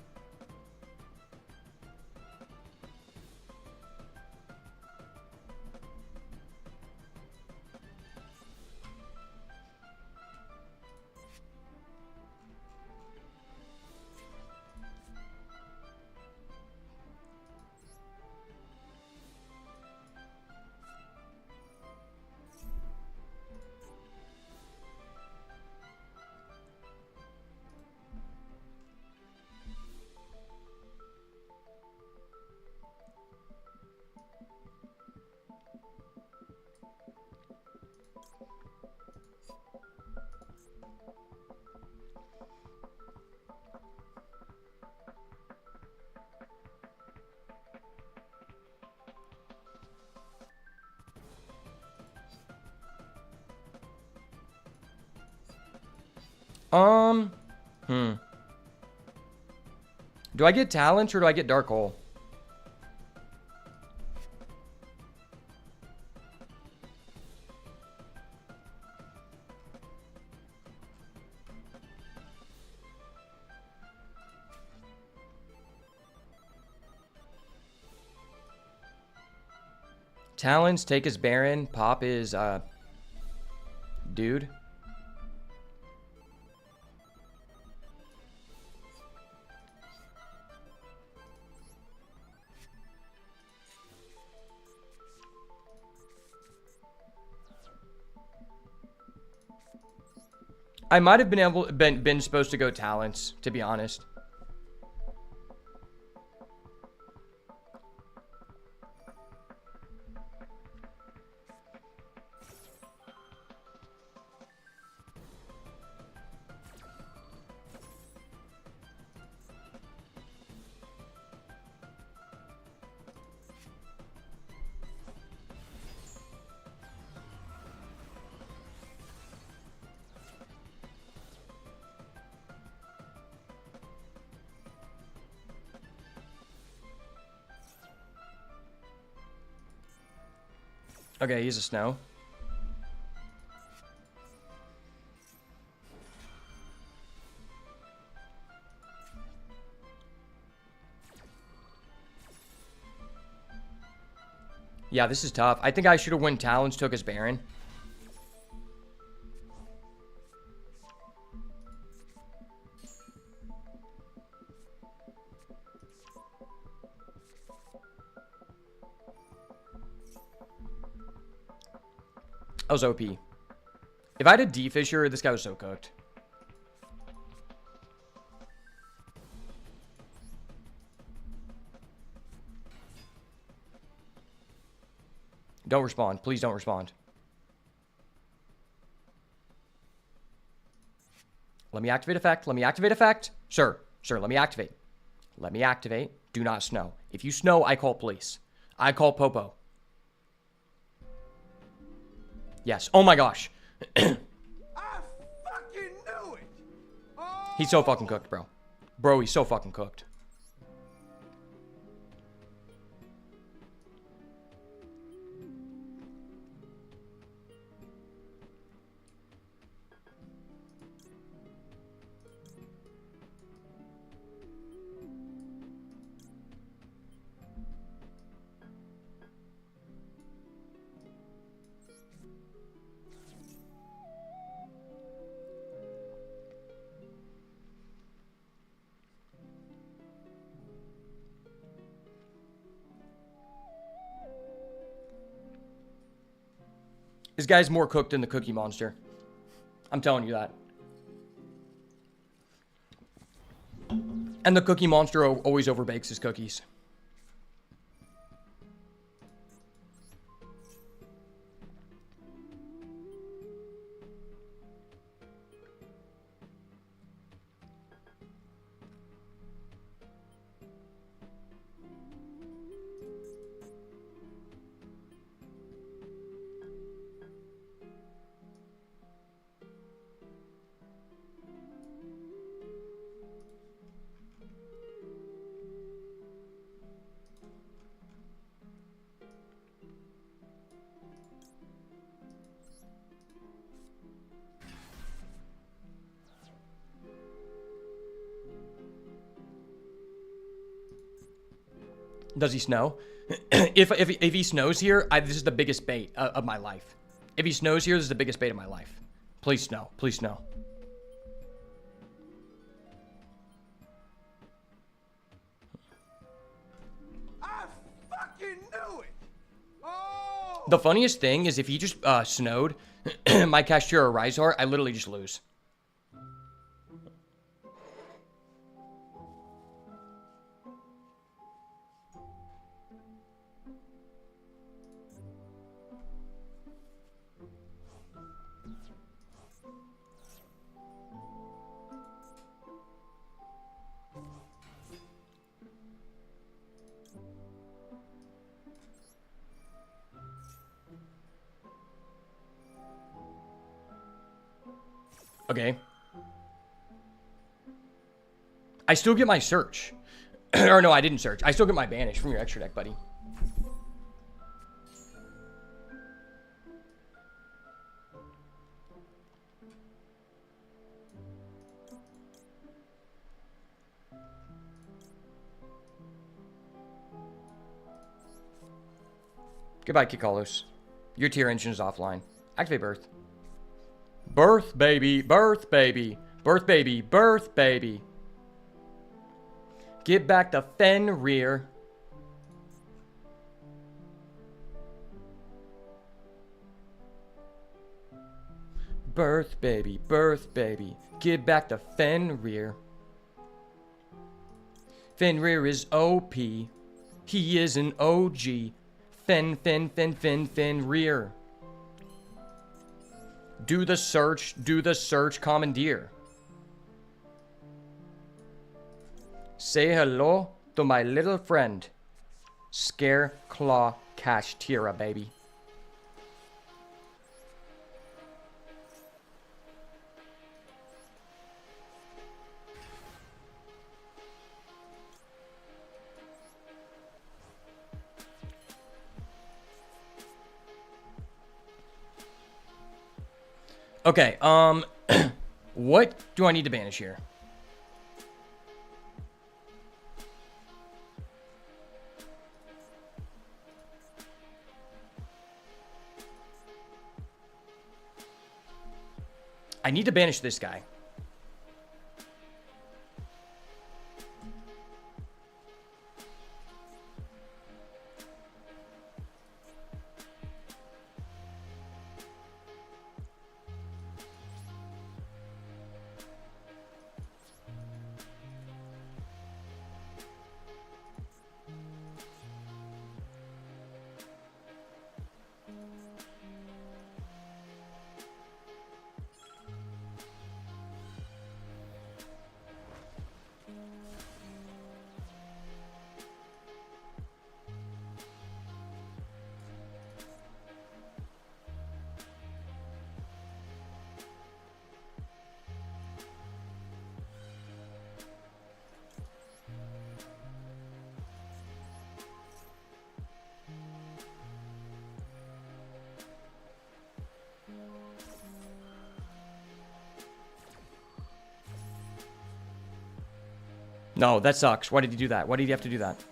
Do I get Talents or do I get Dark Hole? Talents, take his Baron, pop his, dude. I might have been supposed to go Talents, to be honest. Okay, he's a snow. Yeah, this is tough. I think I should have went Talons, took his Baron. I was OP. If I had a D-Fisher, this guy was so cooked. Don't respond. Please don't respond. Let me activate effect. Let me activate effect. Sir, let me activate. Let me activate. Do not snow. If you snow, I call police. I call Popo. Yes. Oh my gosh. I fucking knew it. Oh. He's so fucking cooked, bro. Bro, he's so fucking cooked. This guy's more cooked than the Cookie Monster. I'm telling you that. And the Cookie Monster always overbakes his cookies. Does he snow? if he snows here, this is the biggest bait of my life. If he snows here, this is the biggest bait of my life. Please snow. Please snow. I fucking knew it. Oh. The funniest thing is if he just snowed my Castura Rysar, I literally just lose. Okay. I still get my search. Or no, I didn't search. I still get my banish from your extra deck, buddy. Goodbye, Kikalos. Your tier engine is offline. Activate birth. Birth, baby. Birth, baby. Birth, baby. Birth, baby. Get back the Fenrir. Birth, baby. Birth, baby. Get back the Fenrir. Fenrir is OP. He is an OG. Fenrir. Do the search, commandeer. Say hello to my little friend. Scare Claw Cash Tira, baby. Okay, what do I need to banish here? I need to banish this guy. No, that sucks. Why did he do that? Why did he have to do that?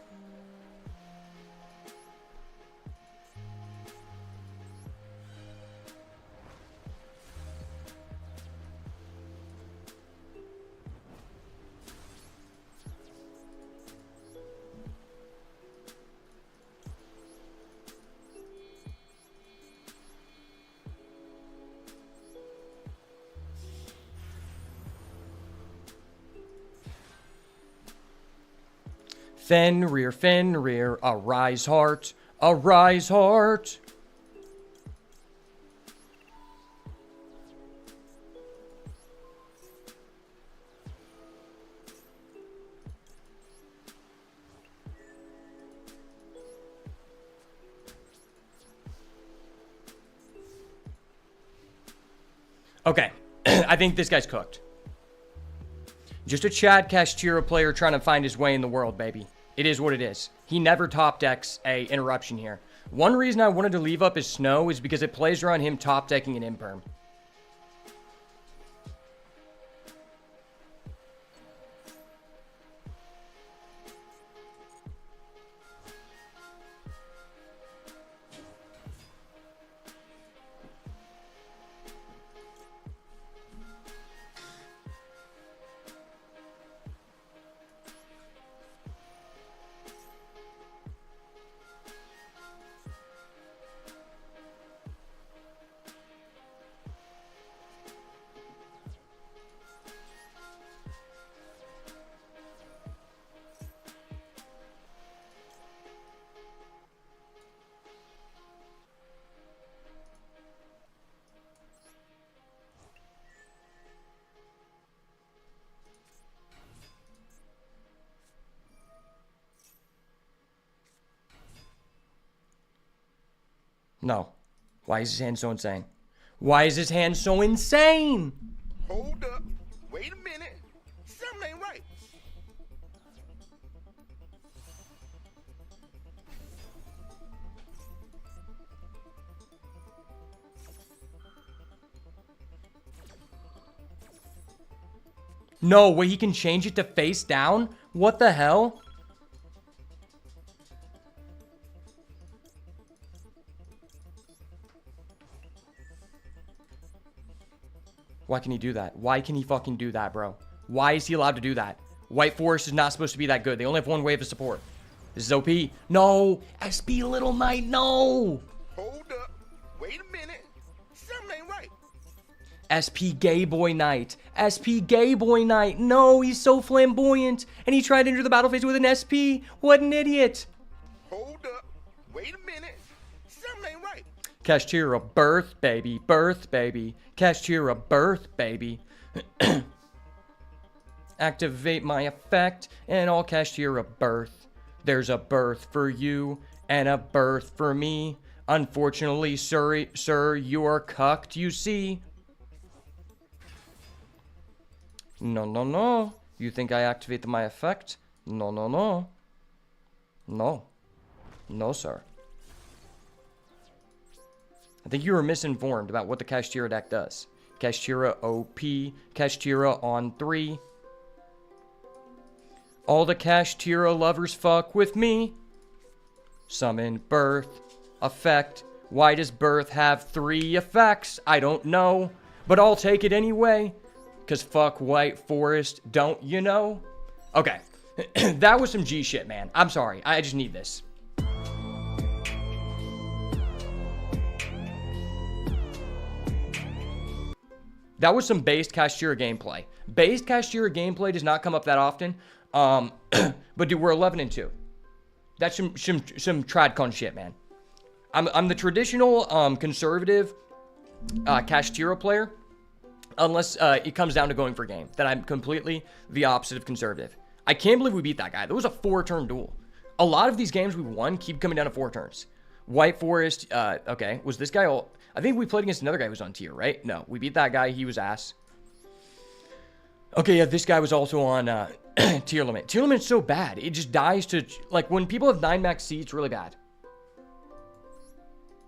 Fenrir, arise heart, arise heart. Okay, I think this guy's cooked. Just a Chad Cashtira player trying to find his way in the world, baby. It is what it is. He never top decks a interruption here. One reason I wanted to leave up his snow is because it plays around him top decking an imperm. No. Why is his hand so insane? Why is his hand so insane? Hold up. Wait a minute. Something ain't right. No, wait, he can change it to face down? What the hell? Why can he do that? Why can he fucking do that, bro? Why is he allowed to do that? White Forest is not supposed to be that good. They only have one wave of support. This is OP. No! SP Little Knight, no! Hold up. Wait a minute. Something ain't right. SP Gay Boy Knight. SP Gay Boy Knight. No, he's so flamboyant. And he tried to enter the battle phase with an SP. What an idiot. Hold up. Wait a minute. Something ain't right. Kashtira, birth, baby. Birth, baby. Kashtira, birth, baby. Activate my effect, and I'll Kashtira birth. There's a birth for you, and a birth for me. Unfortunately, sir, you are cucked, you see. No, no, no. You think I activate my effect? No, no, no. No. No, sir. I think you were misinformed about what the Kashtira deck does. Kashtira OP. Kashtira on 3. All the Kashtira lovers fuck with me. Summon birth. Effect. Why does birth have 3 effects? I don't know. But I'll take it anyway. Because fuck White Forest, don't you know? Okay. That was some G shit, man. I'm sorry. I just need this. That was some based Kashtira gameplay. Based Kashtira gameplay does not come up that often. But dude, we're 11-2. That's some tradcon shit, man. I'm the traditional conservative Kashtira player, unless it comes down to going for game. Then I'm completely the opposite of conservative. I can't believe we beat that guy. That was a 4-turn duel. A lot of these games we won keep coming down to 4 turns. White Forest, okay, was this guy all... I think we played against another guy who was on tier, right? No, we beat that guy. He was ass. Okay, yeah, this guy was also on tier limit. Tier limit's so bad. It just dies to... Like, when people have 9 max C, it's really bad.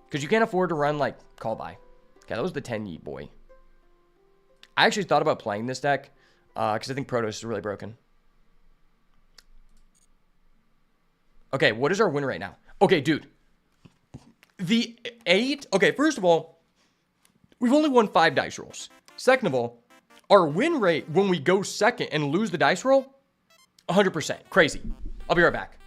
Because you can't afford to run, like, call by. Okay, that was the 10 yeet boy. I actually thought about playing this deck. Because I think Protoss is really broken. Okay, what is our win rate now? Okay, dude. The 8... Okay, first of all, we've only won 5 dice rolls. Second of all, our win rate when we go second and lose the dice roll, 100%. Crazy. I'll be right back.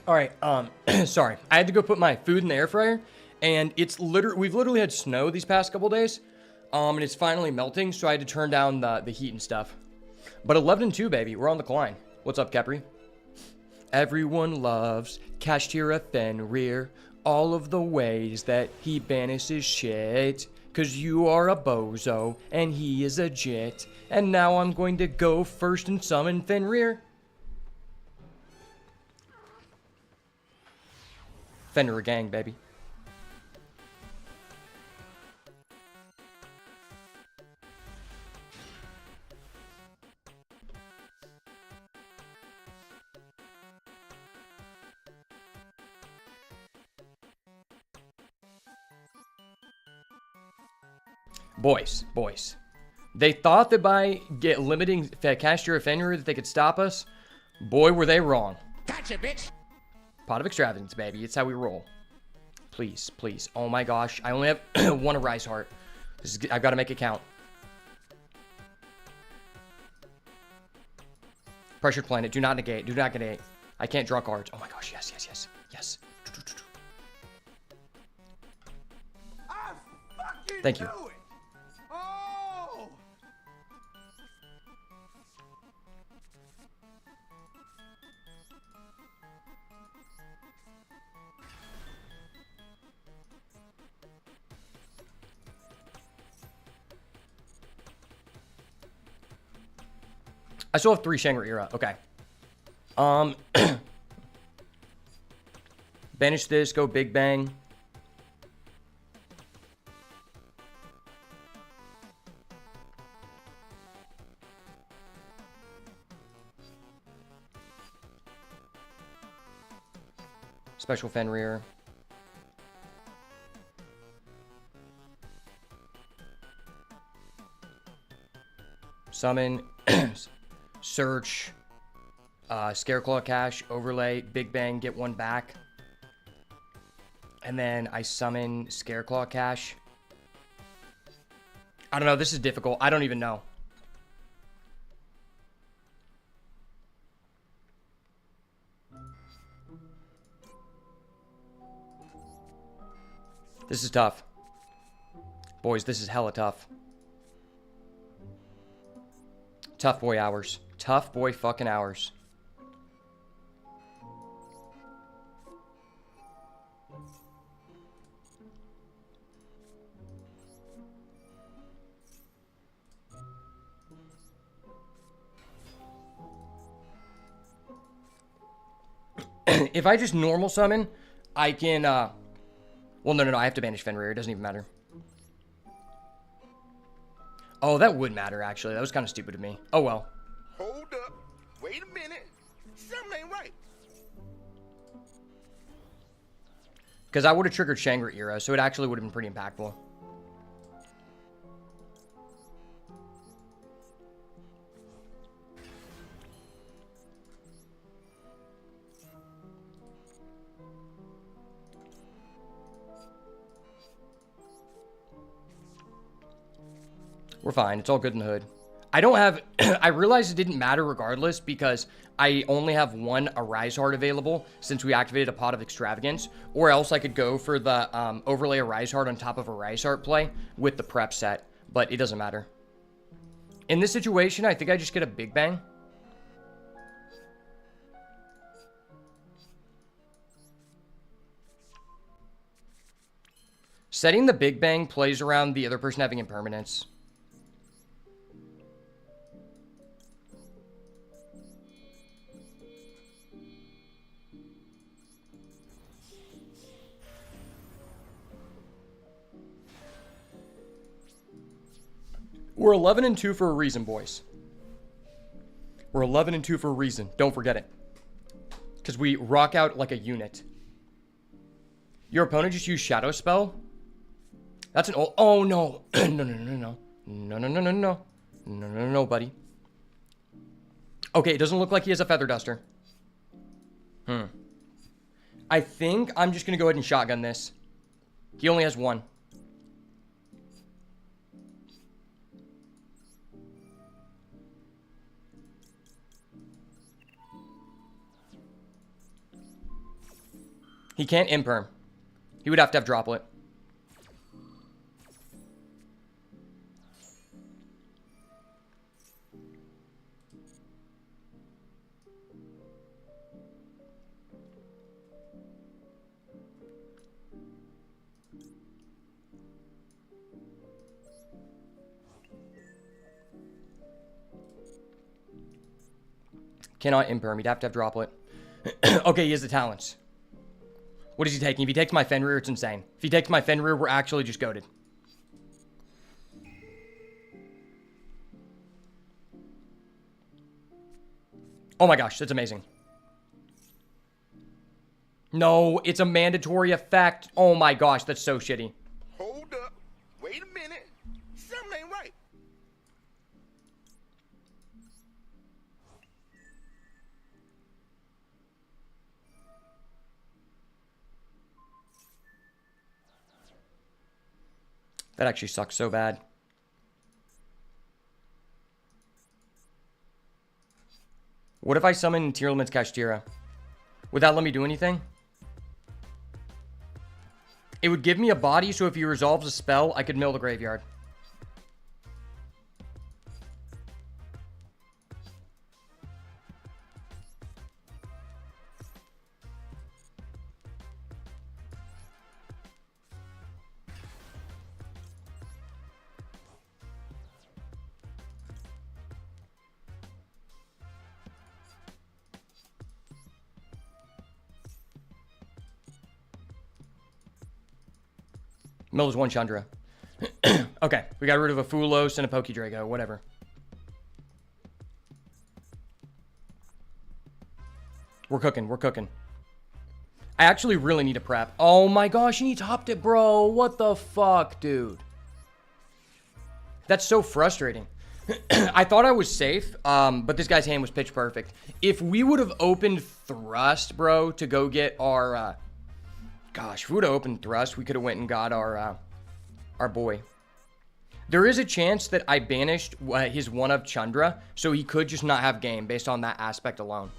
All right. Sorry. I had to go put my food in the air fryer, and we've literally had snow these past couple days, and it's finally melting, so I had to turn down the heat and stuff. But 11-2, baby. We're on the climb. What's up, Capri? Everyone loves Kashtira Fenrir, all of the ways that he banishes shit. Cause you are a bozo, and he is a jit. And now I'm going to go first and summon Fenrir. Fenrir gang, baby. Boys. They thought that by limiting Kashtira Fenrir that they could stop us. Boy, were they wrong. Gotcha, bitch. Pot of extravagance, baby. It's how we roll. Please. Oh my gosh. I only have one Arise Heart. I've got to make it count. Pressured Planet. Do not negate. I can't draw cards. Oh my gosh. Yes. Thank you. I still have 3 Shangri-Ira. Okay. Banish this. Go Big Bang. Special Fenrir. Summon. Search. Scareclaw Cash. Overlay. Big Bang. Get 1 back. And then I summon Scareclaw Cash. I don't know. This is difficult. I don't even know. This is tough. Boys, this is hella tough. Tough boy hours. Tough boy fucking hours. If I just normal summon, I can, well, no, I have to banish Fenrir. It doesn't even matter. Oh, that would matter, actually. That was kind of stupid of me. Oh, well. Hold up. Wait a minute. Something ain't right. Because I would have triggered Shangri-Ira, so it actually would have been pretty impactful. We're fine. It's all good in the hood. I don't have... I realized it didn't matter regardless because I only have 1 Arise Heart available since we activated a Pot of Extravagance. Or else I could go for the overlay Arise Heart on top of Arise Heart play with the prep set. But it doesn't matter. In this situation, I think I just get a Big Bang. Setting the Big Bang plays around the other person having impermanence. We're 11-2 for a reason, boys. We're 11-2 for a reason. Don't forget it. Because we rock out like a unit. Your opponent just used Shadow Spell? That's an old... Oh, no. No, buddy. Okay, it doesn't look like he has a Feather Duster. I think I'm just going to go ahead and shotgun this. He only has 1. He can't imperm. He would have to have droplet. Cannot imperm. He'd have to have droplet. Okay, he has the talents. What is he taking? If he takes my Fenrir, it's insane. If he takes my Fenrir, we're actually just goated. Oh my gosh, that's amazing. No, it's a mandatory effect. Oh my gosh, that's so shitty. Hold up. Wait a minute. Something ain't right. That actually sucks so bad. What if I summon Tyrleman's Kashtira? Would that let me do anything? It would give me a body, so if he resolves a spell, I could mill the graveyard. Mill is one Chandra. Okay, we got rid of a Fulos and a Pokedrago, whatever. We're cooking, we're cooking. I actually really need a prep. Oh my gosh, he topped it, bro. What the fuck, dude? That's so frustrating. I thought I was safe, but this guy's hand was pitch perfect. If we would have opened Thrust, bro, to go get our... Gosh, if we would have opened Thrust, we could have went and got our boy. There is a chance that I banished his one-up Chandra, so he could just not have game based on that aspect alone.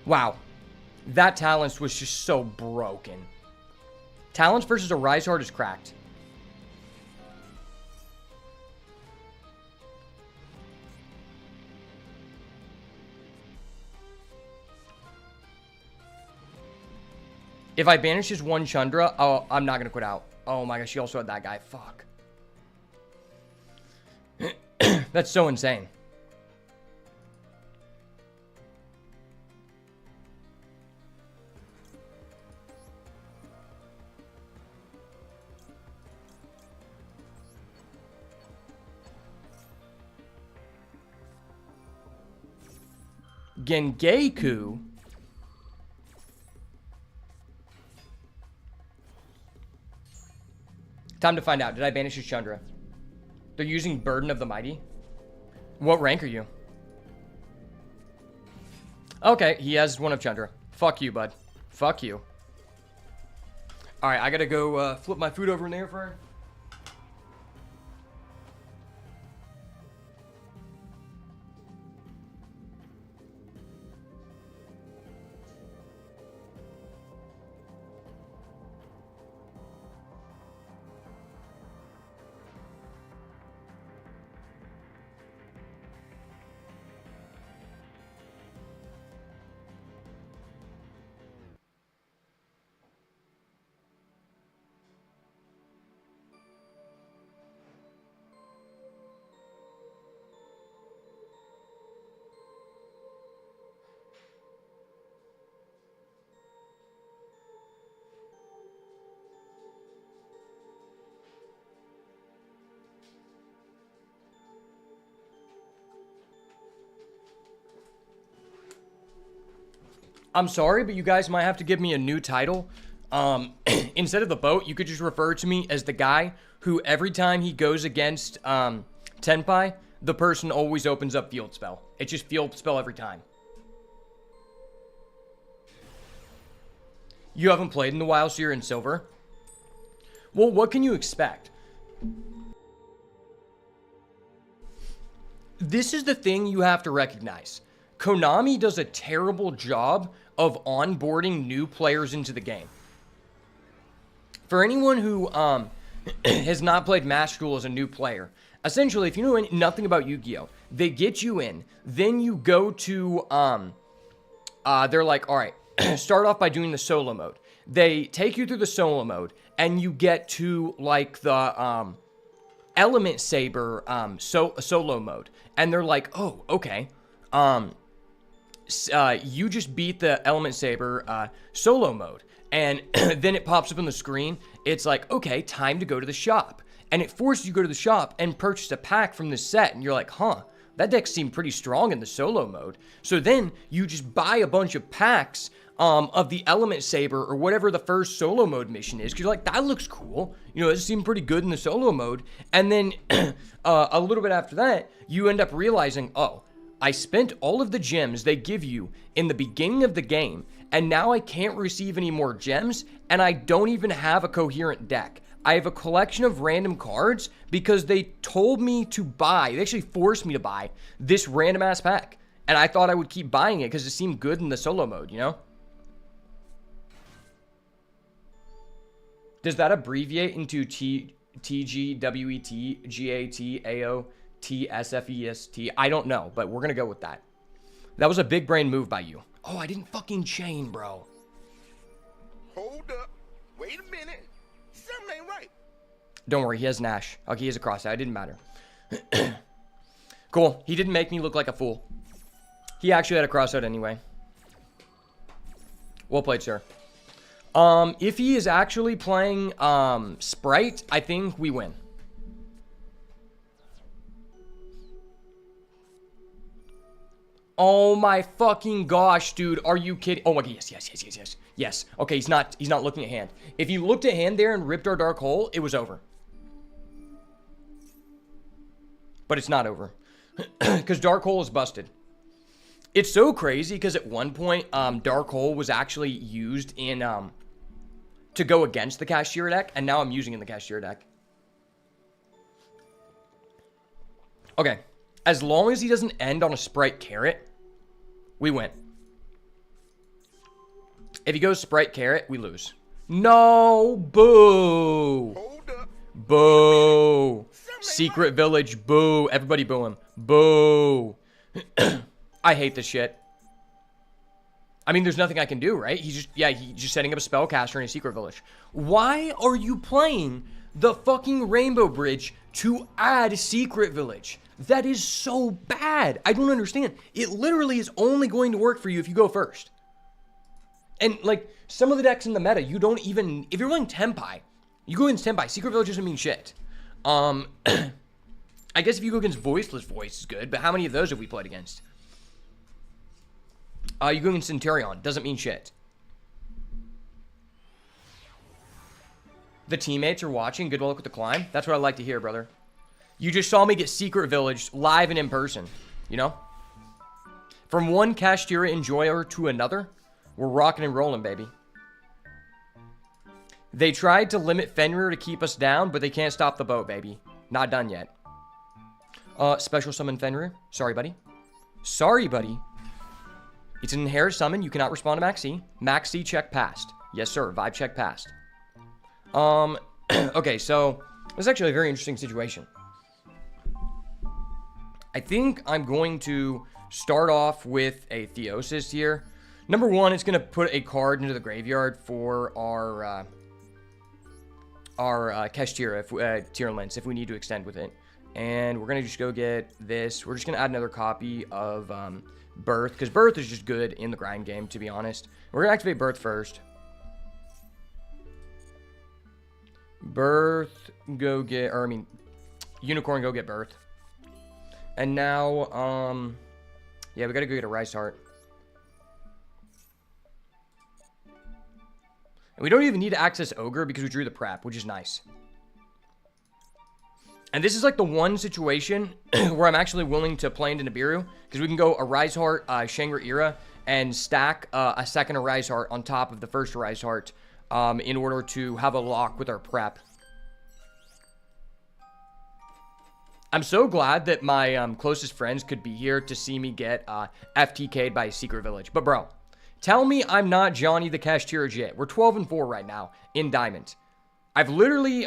Wow. That Talents was just so broken. Talents versus a Rise Heart is cracked. If I banish his one Chandra, oh, I'm not going to quit out. Oh my gosh, she also had that guy. Fuck. That's so insane. Gengeku? Time to find out. Did I banish his Chandra? They're using Burden of the Mighty. What rank are you? Okay, he has one of Chandra. Fuck you, bud. Fuck you. Alright, I gotta go flip my food over in there for... I'm sorry, but you guys might have to give me a new title. Instead of the boat, you could just refer to me as the guy who every time he goes against Tenpai, the person always opens up Field Spell. It's just Field Spell every time. You haven't played in a while, so you're in Silver? Well, what can you expect? This is the thing you have to recognize. Konami does a terrible job of onboarding new players into the game. For anyone who has not played Master Duel as a new player, essentially, if you know nothing about Yu-Gi-Oh, they get you in, then you go to, they're like, all right, start off by doing the solo mode. They take you through the solo mode, and you get to, like, the, Element Saber, solo mode. And they're like, oh, okay, you just beat the Element Saber, solo mode. And then it pops up on the screen. It's like, okay, time to go to the shop. And it forces you to go to the shop and purchase a pack from this set. And you're like, huh, that deck seemed pretty strong in the solo mode. So then you just buy a bunch of packs of the Element Saber or whatever the first solo mode mission is. Because you're like, that looks cool. You know, it seemed pretty good in the solo mode. And then a little bit after that, you end up realizing, oh, I spent all of the gems they give you in the beginning of the game, and now I can't receive any more gems, and I don't even have a coherent deck. I have a collection of random cards because they told me to buy, they actually forced me to buy this random ass pack. And I thought I would keep buying it because it seemed good in the solo mode, you know? Does that abbreviate into TGWETGATAOTSFEST? I don't know, but we're going to go with that. That was a big brain move by you. Oh, I didn't fucking chain, bro. Hold up. Wait a minute. Something ain't right. Don't worry, he has Nash. Okay, he has a cross out. It didn't matter. Cool. He didn't make me look like a fool. He actually had a cross out anyway. Well played, sir. If he is actually playing Sprite, I think we win. Oh my fucking gosh, dude. Are you kidding? Oh my god, yes. Yes. Okay, he's not looking at hand. If he looked at hand there and ripped our dark hole, it was over. But it's not over. Because dark hole is busted. It's so crazy because at one point, dark hole was actually used in to go against the cashier deck, and now I'm using it in the cashier deck. Okay. As long as he doesn't end on a Sprite Carrot, we win. If he goes Sprite Carrot, we lose. No! Boo! Hold up. Boo! Secret Village, boo. Everybody boo him. Boo. I hate this shit. I mean, there's nothing I can do, right? He's just setting up a spellcaster in a Secret Village. Why are you playing the fucking Rainbow Bridge to add Secret Village? That is so bad. I don't understand. It literally is only going to work for you if you go first. And, like, some of the decks in the meta, you don't even... If you're playing Tenpai, you go against Tenpai. Secret Village doesn't mean shit. I guess if you go against Voiceless Voice is good, but how many of those have we played against? You go against Centurion. Doesn't mean shit. The teammates are watching. Good luck with the climb. That's what I like to hear, brother. You just saw me get Secret Village live and in person. You know? From one Kashtira enjoyer to another, we're rocking and rolling, baby. They tried to limit Fenrir to keep us down, but they can't stop the boat, baby. Not done yet. Special summon Fenrir. Sorry, buddy. Sorry, buddy. It's an inherit summon. You cannot respond to Max C. Max C check passed. Yes, sir. Vibe check passed. Okay, so this is actually a very interesting situation. I think I'm going to start off with a Theosis here. Number one, it's going to put a card into the graveyard for our Kashtira, Tier Lens, if we need to extend with it. And we're going to just go get this. We're just going to add another copy of Birth, because Birth is just good in the grind game, to be honest. We're going to activate Birth first. Birth, go get, or I mean, Unicorn, go get Birth. And now, yeah, we got to go get a Rice Heart. And we don't even need to access Ogre because we drew the prep, which is nice. And this is like the one situation where I'm actually willing to play into Nibiru, because we can go Arise Heart, Shangri-Ira, and stack a second Arise Heart on top of the first Arise Heart in order to have a lock with our prep. I'm so glad that my closest friends could be here to see me get FTK'd by a secret village. But bro, tell me I'm not Johnny the Cashier Jet. We're 12-4 right now in Diamond. I've literally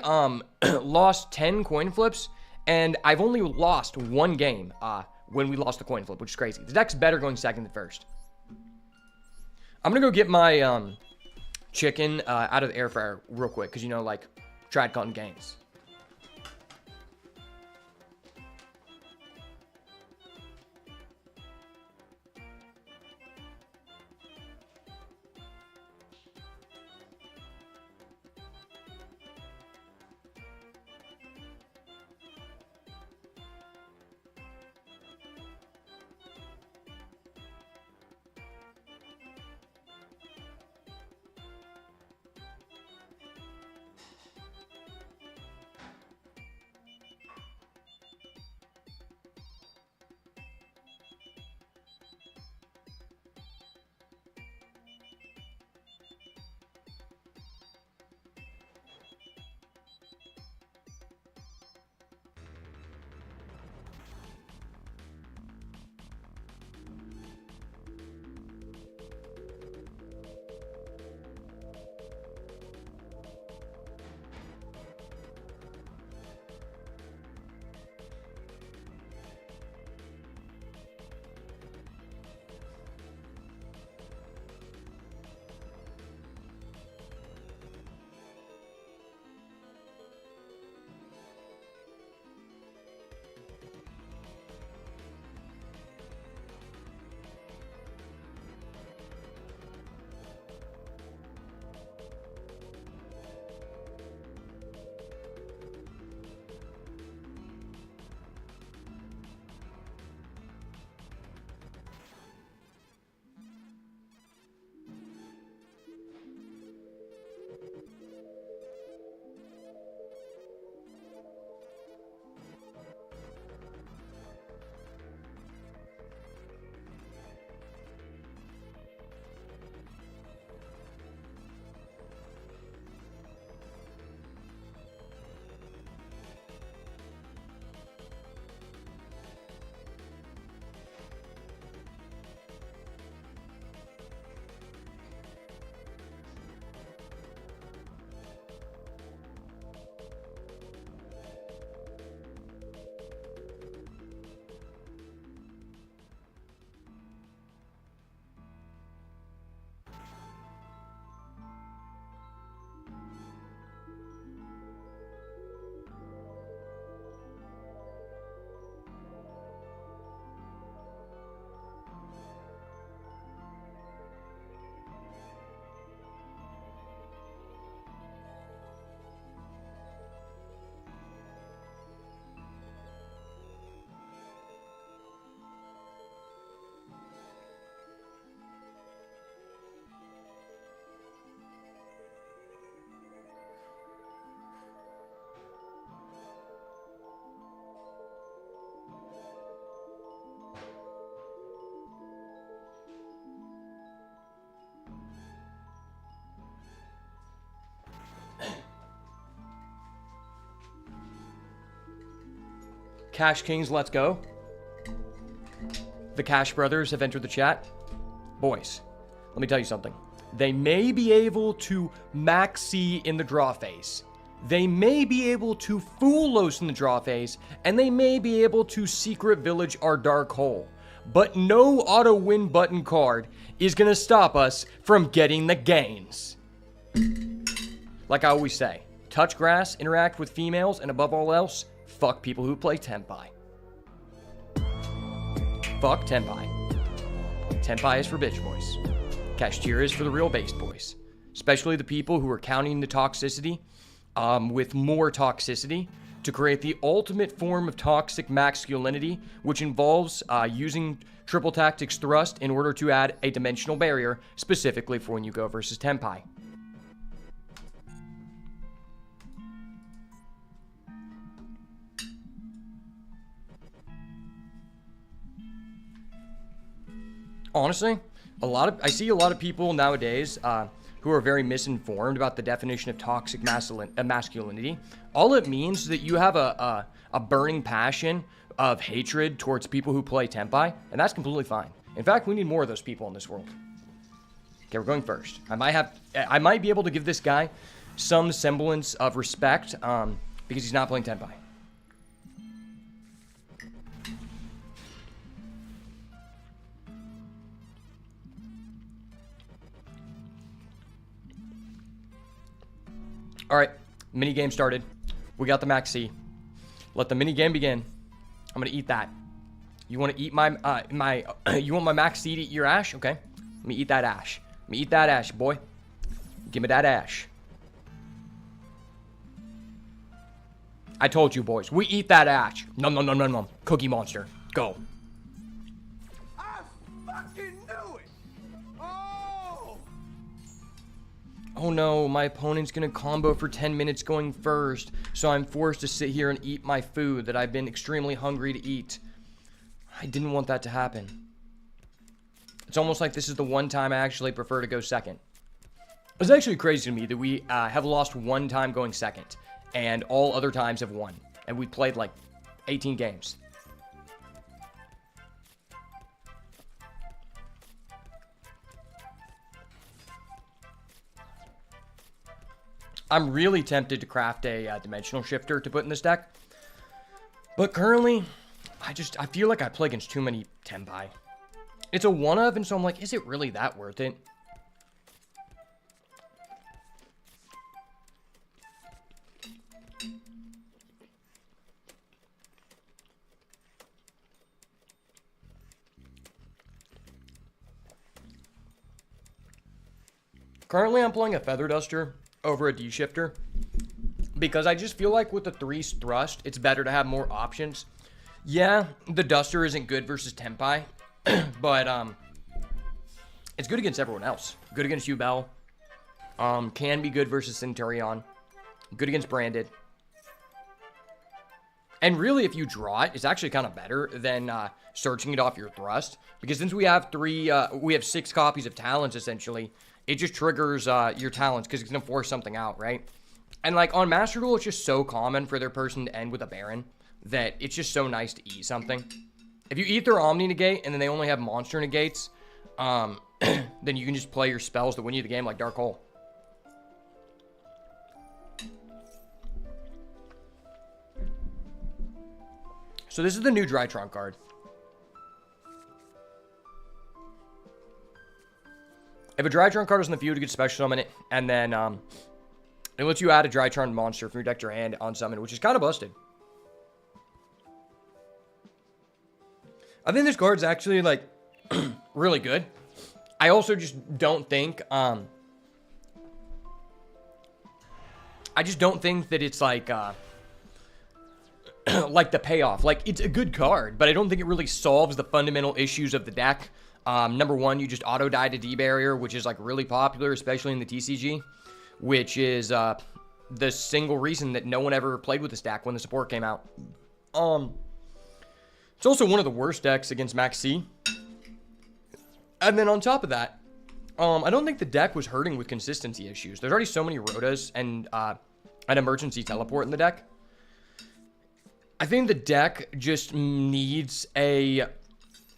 lost 10 coin flips, and I've only lost one game when we lost the coin flip, which is crazy. The deck's better going second than first. I'm going to go get my chicken out of the air fryer real quick, because, you know, like, tried cutting games. Cash Kings, let's go. The Cash Brothers have entered the chat. Boys, let me tell you something. They may be able to maxi in the draw phase. They may be able to Fulos in the draw phase. And they may be able to Secret Village our Dark Hole. But no auto win button card is going to stop us from getting the gains. Like I always say, touch grass, interact with females, and above all else, fuck people who play Tenpai. Fuck Tenpai. Tenpai is for bitch boys. Cashier is for the real based boys. Especially the people who are counting the toxicity with more toxicity to create the ultimate form of toxic masculinity, which involves using triple tactics thrust in order to add a dimensional barrier, specifically for when you go versus Tenpai. Honestly, I see a lot of people nowadays who are very misinformed about the definition of toxic masculinity. All it means is that you have a burning passion of hatred towards people who play Tenpai, and that's completely fine. In fact, we need more of those people in this world. Okay, we're going first. I might be able to give this guy some semblance of respect, because he's not playing Tenpai. All right, mini game started. We got the Max C. Let the mini game begin. I'm gonna eat that. You want to eat my you want my Max C to eat your ash? Okay, let me eat that ash. Let me eat that ash, boy. Give me that ash. I told you, boys. We eat that ash. Nom nom nom nom nom. Cookie Monster, go. I fucking knew it. Oh. Oh no, my opponent's gonna combo for 10 minutes going first, so I'm forced to sit here and eat my food that I've been extremely hungry to eat. I didn't want that to happen. It's almost like this is the one time I actually prefer to go second. It's actually crazy to me that we have lost one time going second, and all other times have won. And we played like 18 games. I'm really tempted to craft a dimensional shifter to put in this deck. But currently, I feel like I play against too many Tenpai. It's a one of, and so I'm like, is it really that worth it? Currently, I'm playing a Feather Duster over a D-Shifter because I just feel like with the 3's thrust, it's better to have more options. Yeah, the Duster isn't good versus Tenpai, but it's good against everyone else. Good against Yubel. Can be good versus Centurion. Good against Branded. And really, if you draw it, it's actually kind of better than searching it off your thrust. Because since we have 6 copies of Talents, essentially, it just triggers your Talents because it's going to force something out, right? And like on Master Duel, it's just so common for their person to end with a Baron that it's just so nice to eat something. If you eat their Omni Negate and then they only have Monster Negates, then you can just play your spells that win you the game like Dark Hole. So this is the new Drytron card. If a Drytron card is in the field, you can special summon it, and then it lets you add a Drytron monster from your deck to your hand on summon, which is kind of busted. I think this card's actually, like, really good. I also just don't think, I just don't think that it's, like, like the payoff. Like, it's a good card, but I don't think it really solves the fundamental issues of the deck. Number one, you just auto-die to D-Barrier, which is, like, really popular, especially in the TCG, which is, the single reason that no one ever played with this deck when the support came out. It's also one of the worst decks against Max C. And then on top of that, I don't think the deck was hurting with consistency issues. There's already so many Rotas and an emergency teleport in the deck. I think the deck just needs a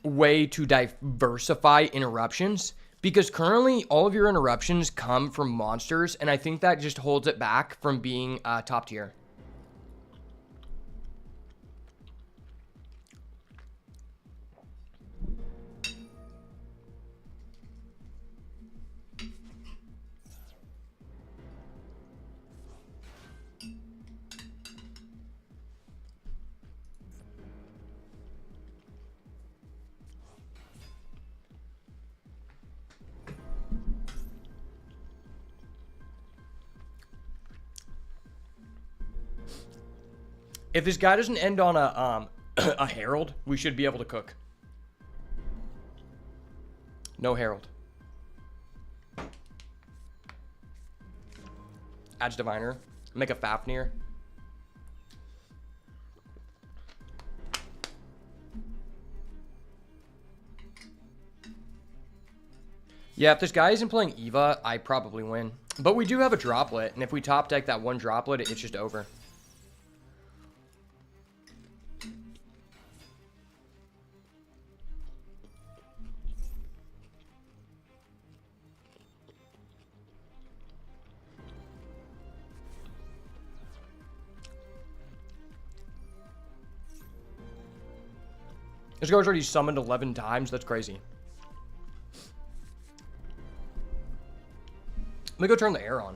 way to diversify interruptions, because currently all of your interruptions come from monsters, and I think that just holds it back from being top tier. If this guy doesn't end on a a Herald, we should be able to cook. No Herald. Adds Diviner. Make a Fafnir. Yeah, if this guy isn't playing Eva, I probably win. But we do have a droplet, and if we top deck that one droplet, it's just over. This guy's already summoned 11 times. That's crazy. Let me go turn the air on.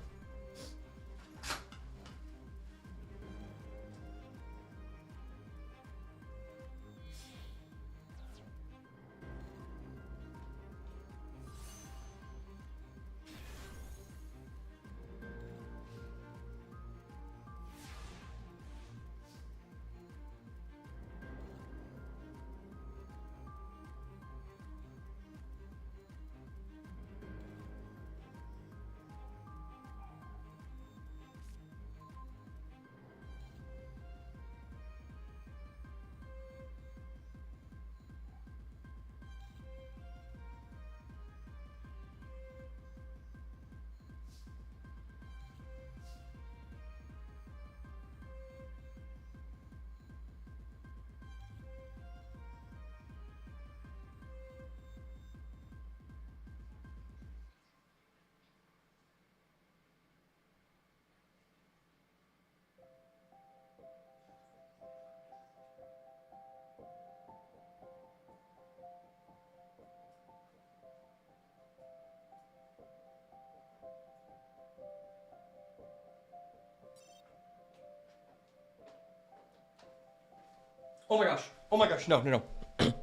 Oh my gosh. Oh my gosh. No, no, no.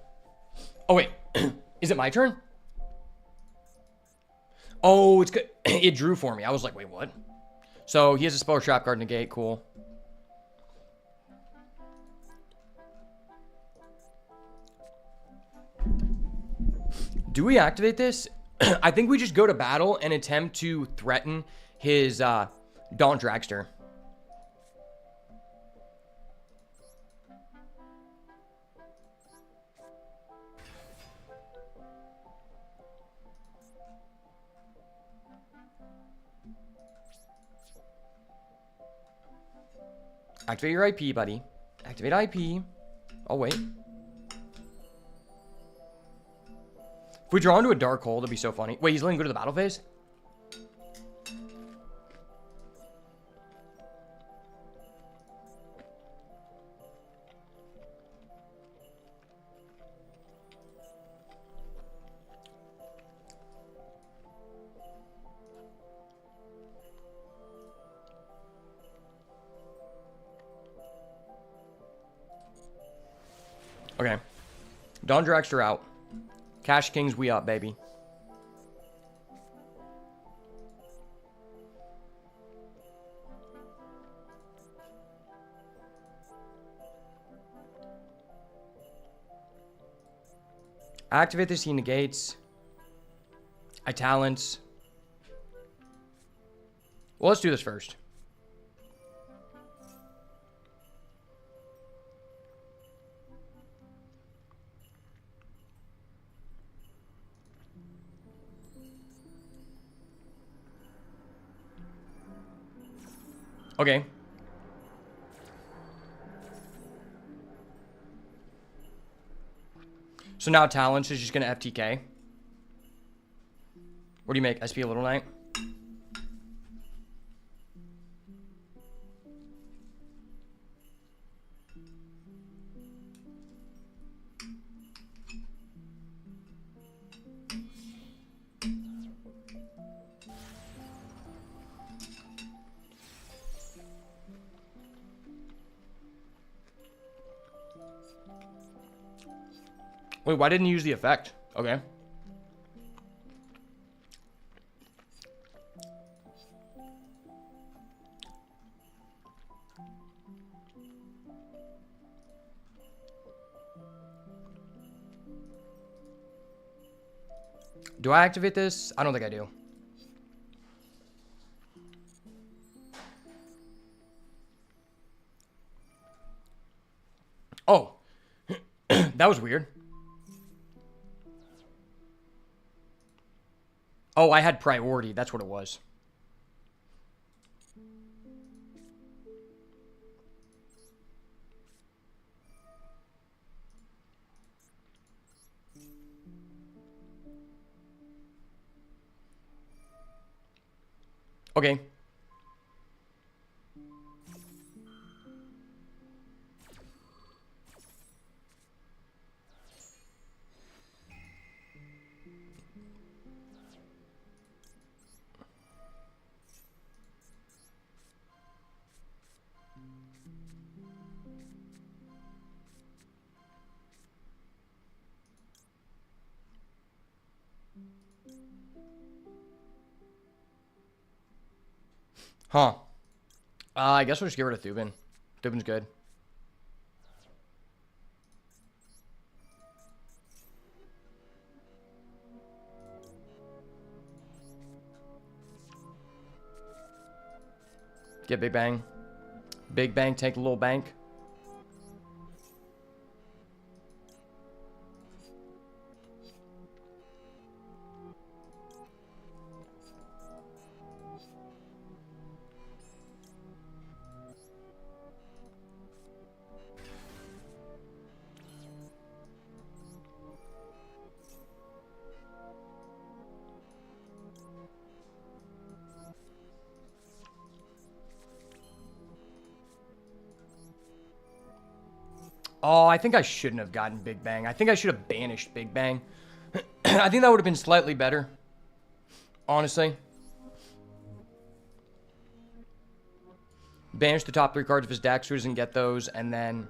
Oh, wait. Is it my turn? Oh, it's good. It drew for me. I was like, wait, what? So he has a spell trap card negate. Cool. Do we activate this? I think we just go to battle and attempt to threaten his Dawn Dragster. Activate your IP, buddy. Activate IP. Oh, wait. If we draw into a dark hole, that'd be so funny. Wait, he's letting him go to the battle phase? Okay. Dawn Dragster out. Cash Kings, we up, baby. Activate this, he negates. I talents. Well, let's do this first. Okay. So now Talents is just going to FTK. What do you make? SP a Little Knight? Wait, why didn't you use the effect? Okay. Do I activate this? I don't think I do. Oh. That was weird. Oh, I had priority. That's what it was. Okay. Huh. I guess we'll just get rid of Thubin. Thubin's good. Get Big Bang. Big Bang, take a little bank. Oh, I think I shouldn't have gotten Big Bang. I think I should have banished Big Bang. I think that would have been slightly better. Honestly. Banish the top 3 cards of his deck so he doesn't get those, and then...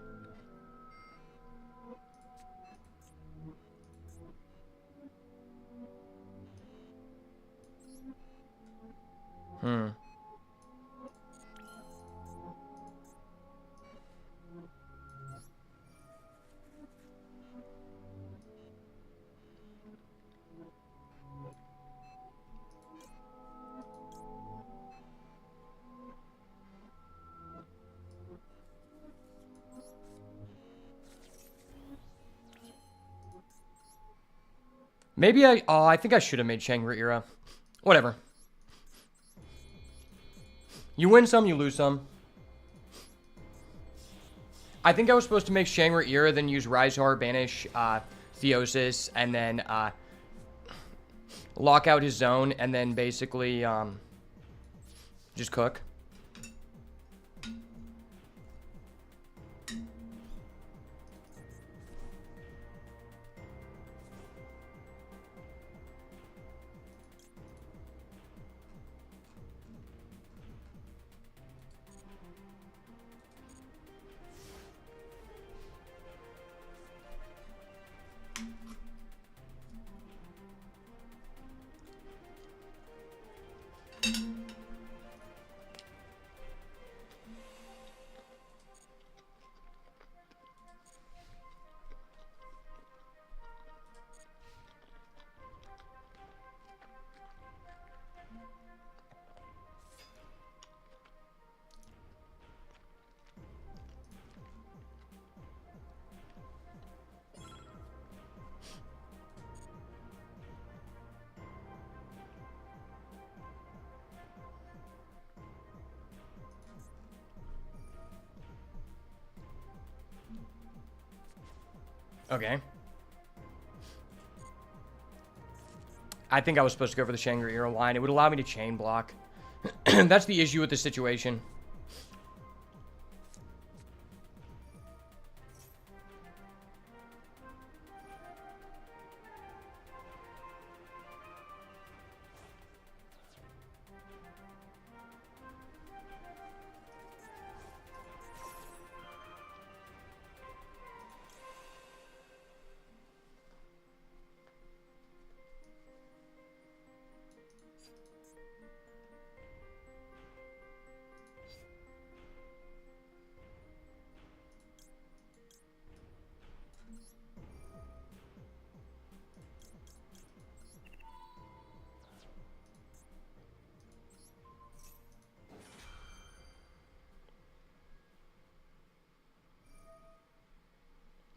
Maybe I think I should have made Shangri-Ira. Whatever. You win some, you lose some. I think I was supposed to make Shangri-Ira, then use Rizar, banish Theosis, and then lock out his zone, and then basically just cook. Okay. I think I was supposed to go for the Shangri-Ira line. It would allow me to chain block. That's the issue with the situation.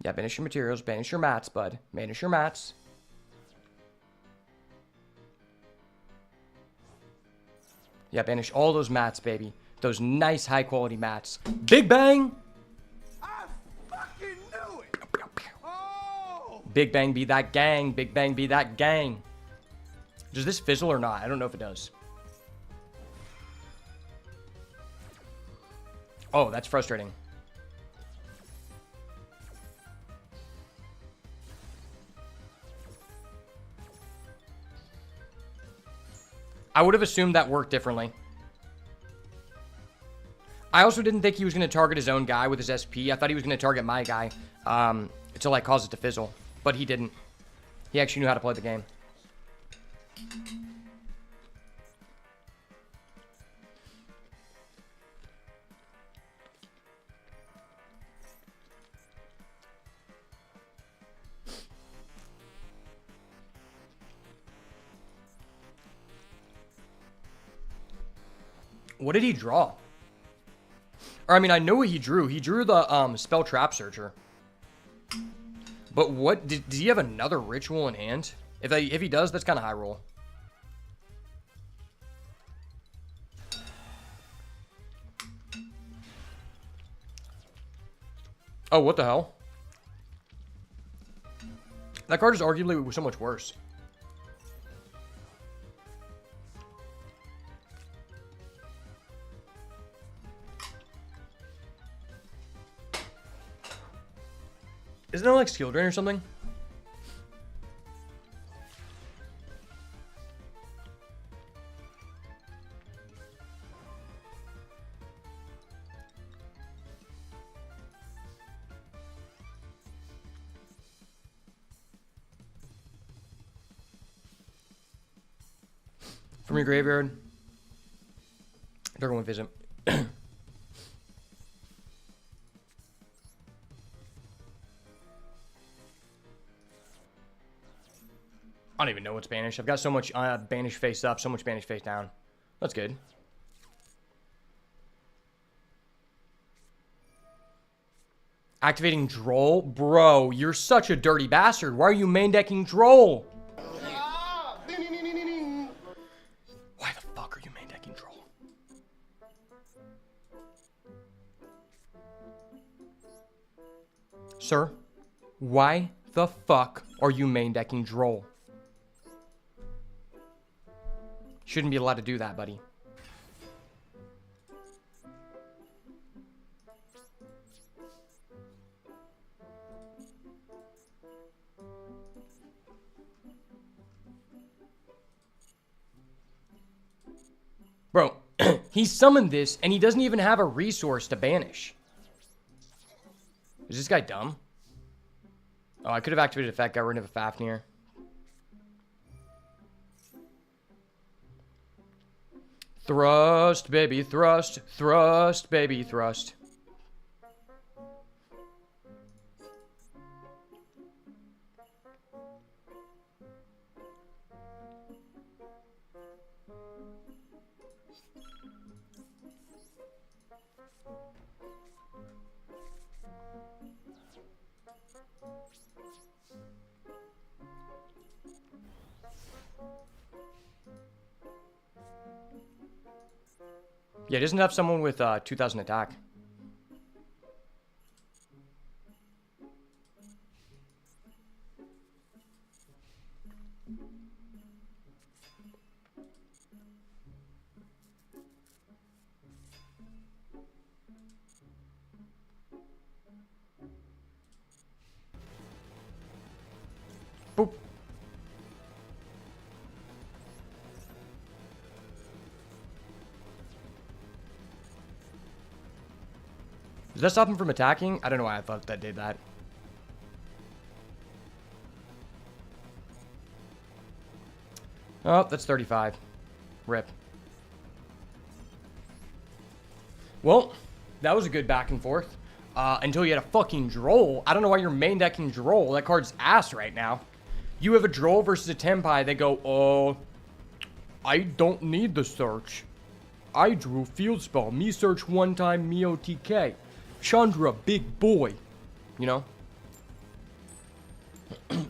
Yeah, banish your materials, banish your mats, bud. Banish your mats. Yeah, banish all those mats, baby. Those nice, high-quality mats. Big Bang! I fucking knew it! Oh! Big Bang be that gang. Big Bang be that gang. Does this fizzle or not? I don't know if it does. Oh, that's frustrating. I would have assumed that worked differently. I also didn't think he was going to target his own guy with his SP. I thought he was going to target my guy to like cause it to fizzle. But he didn't. He actually knew how to play the game. What did he draw? Or, I mean, I know what he drew. He drew the Spell Trap Searcher. But what? Did he have another ritual in hand? If he does, that's kind of high roll. Oh, what the hell? That card is arguably so much worse. Isn't it like skill drain or something? From your graveyard. They're going to visit. I don't even know what's banished. I've got so much banish face up, so much banish face down. That's good. Activating Droll? Bro, you're such a dirty bastard. Why are you main decking Droll? Why the fuck are you main decking Droll? Sir, why the fuck are you main decking Droll? Shouldn't be allowed to do that, buddy. Bro, he summoned this, and he doesn't even have a resource to banish. Is this guy dumb? Oh, I could have activated effect, got rid of a Fafnir. Thrust, baby, thrust. Thrust, baby, thrust. Yeah, it doesn't have someone with 2,000 attack. Boop. Does that stop him from attacking? I don't know why I thought that did that. Oh, that's 35. Rip. Well, that was a good back and forth. Until you had a fucking Droll. I don't know why you're main decking Droll. That card's ass right now. You have a Droll versus a Tenpai. They go, oh, I don't need the search. I drew field spell. Me search one time, me OTK. Chandra, big boy. You know?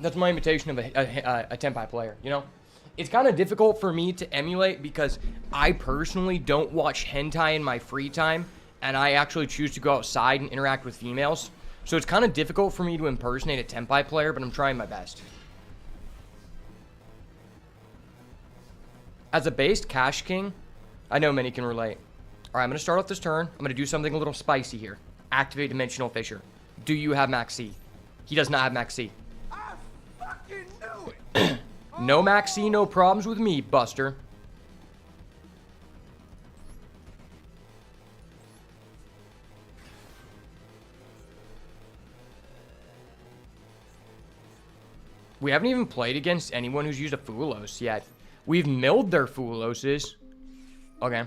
That's my imitation of a Tenpai player, you know? It's kind of difficult for me to emulate because I personally don't watch hentai in my free time, and I actually choose to go outside and interact with females. So it's kind of difficult for me to impersonate a Tenpai player, but I'm trying my best. As a based Cash King, I know many can relate. Alright, I'm going to start off this turn. I'm going to do something a little spicy here. Activate Dimensional Fissure. Do you have Max C? He does not have Max C. I fucking knew it. No Max C, no problems with me, Buster. We haven't even played against anyone who's used a Fulos yet. We've milled their Fuloses. Okay.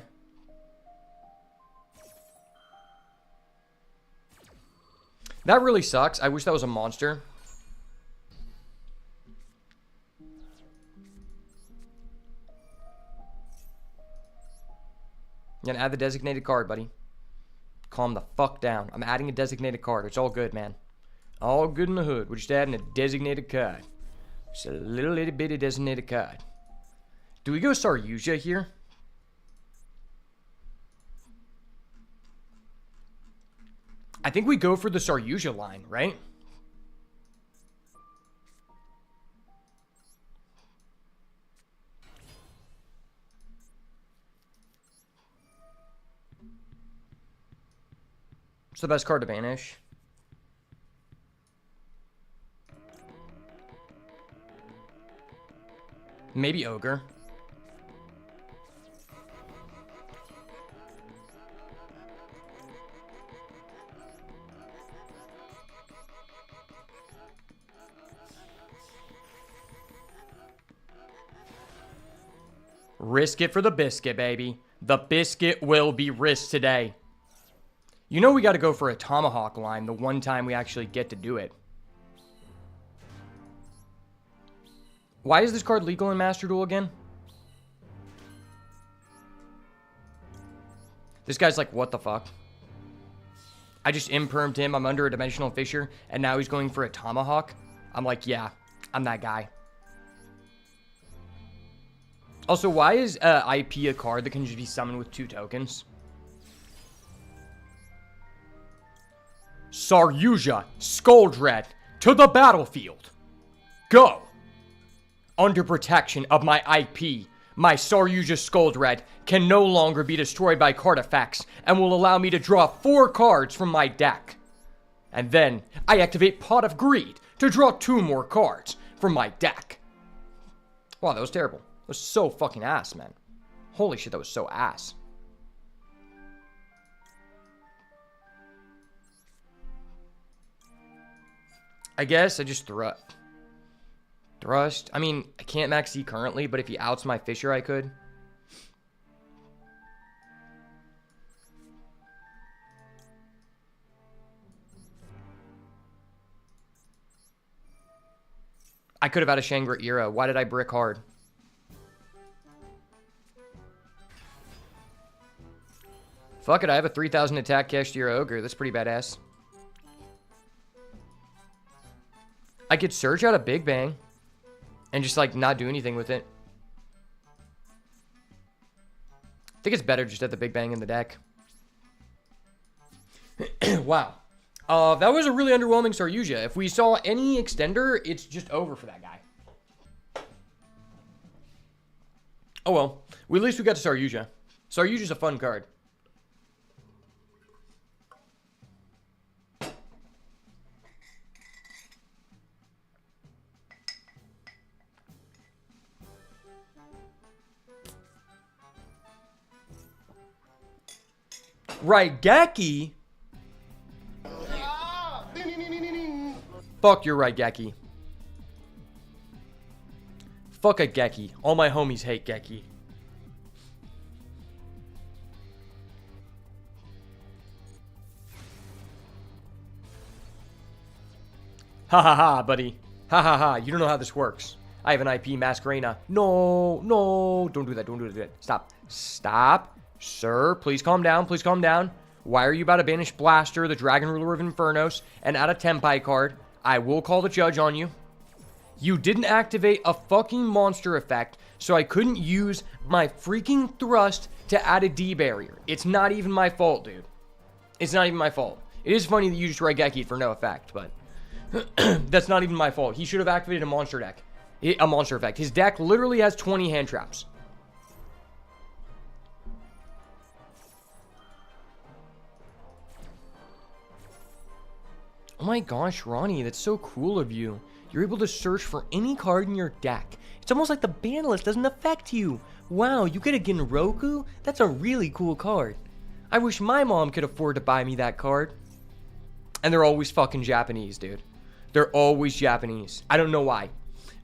That really sucks. I wish that was a monster. You're gonna add the designated card, buddy. Calm the fuck down. I'm adding a designated card. It's all good, man. All good in the hood. We're just adding a designated card. Just a little itty bitty designated card. Do we go Saryuja here? I think we go for the Saryuja line, right? It's the best card to banish. Maybe Ogre. Risk it for the biscuit, baby. The biscuit will be risked today. You know we got to go for a Tomahawk line the one time we actually get to do it. Why is this card legal in Master Duel again? This guy's like, what the fuck? I just impermed him. I'm under a Dimensional Fissure, and now he's going for a Tomahawk. I'm like, yeah, I'm that guy. Also, why is IP a card that can just be summoned with 2 tokens? Saryuja Skuldred to the battlefield. Go! Under protection of my IP, my Saryuja Skuldred can no longer be destroyed by card effects and will allow me to draw 4 cards from my deck. And then I activate Pot of Greed to draw 2 more cards from my deck. Wow, that was terrible. That was so fucking ass, man. Holy shit, that was so ass. I guess I just Thrust. I mean, I can't max C currently, but if he outs my Fissure, I could. I could have had a Shangri-Era. Why did I brick hard? Fuck it, I have a 3,000 attack Cashier Ogre. That's pretty badass. I could search out a Big Bang and just, like, not do anything with it. I think it's better just to have the Big Bang in the deck. Wow. That was a really underwhelming Saryuja. If we saw any extender, it's just over for that guy. Oh, well. At least we got to Saryuja. Saryuja's a fun card. Raigeki? Fuck your Raigeki. Fuck a Geki. All my homies hate Geki. Ha ha ha, buddy. Ha ha ha. You don't know how this works. I have an IP Masquerena. No, no. Don't do that. Don't do that. Stop. Stop. Sir, please calm down. Please calm down. Why are you about to banish Blaster, the Dragon Ruler of Infernos, and add a Tenpai card? I will call the judge on you. You didn't activate a fucking monster effect, so I couldn't use my freaking thrust to add a D barrier. It's not even my fault, dude. It's not even my fault. It is funny that you just Raigeki for no effect, but that's not even my fault. He should have activated a monster deck. A monster effect. His deck literally has 20 hand traps. Oh my gosh, Ronnie, that's so cool of you. You're able to search for any card in your deck. It's almost like the ban list doesn't affect you. Wow, you get a Genroku? That's a really cool card. I wish my mom could afford to buy me that card. And they're always fucking Japanese, dude. They're always Japanese. I don't know why.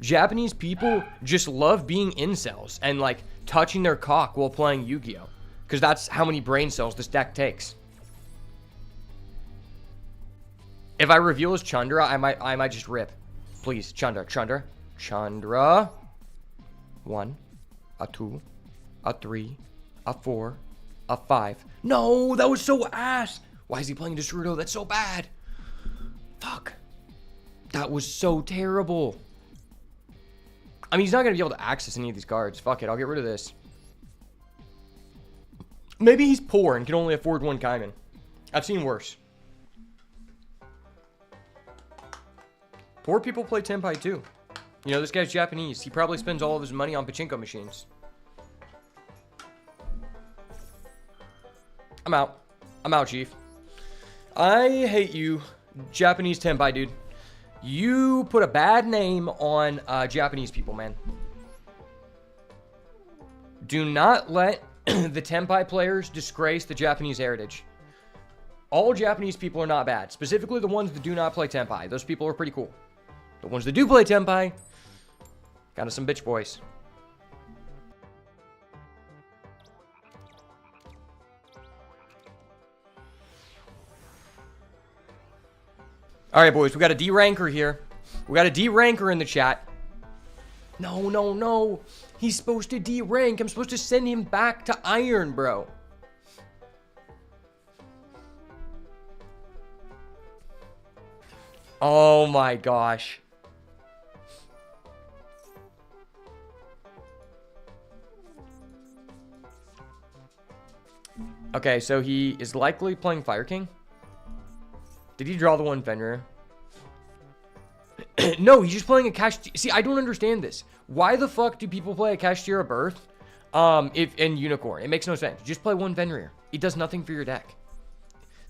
Japanese people just love being incels and like touching their cock while playing Yu-Gi-Oh! Because that's how many brain cells this deck takes. If I reveal as Chandra, I might just rip. Please, Chandra. 1, a 2, a 3, a 4, a 5. No, that was so ass. Why is he playing Destrudo? That's so bad. Fuck. That was so terrible. I mean, he's not going to be able to access any of these cards. Fuck it, I'll get rid of this. Maybe he's poor and can only afford one Kaiman. I've seen worse. Poor people play Tenpai too. You know, this guy's Japanese. He probably spends all of his money on pachinko machines. I'm out. I'm out, Chief. I hate you, Japanese Tenpai, dude. You put a bad name on Japanese people, man. Do not let the Tenpai players disgrace the Japanese heritage. All Japanese people are not bad. Specifically the ones that do not play Tenpai. Those people are pretty cool. The ones that do play Tenpai, kind of some bitch boys. Alright, boys, we got a D ranker here. We got a D ranker in the chat. No. He's supposed to D rank. I'm supposed to send him back to Iron, bro. Oh my gosh. Okay, so he is likely playing Fire King. Did he draw the one Fenrir? No, he's just playing a Cash. See, I don't understand this. Why the fuck do people play a Kashtira Birth in Unicorn? It makes no sense. Just play one Fenrir. It does nothing for your deck.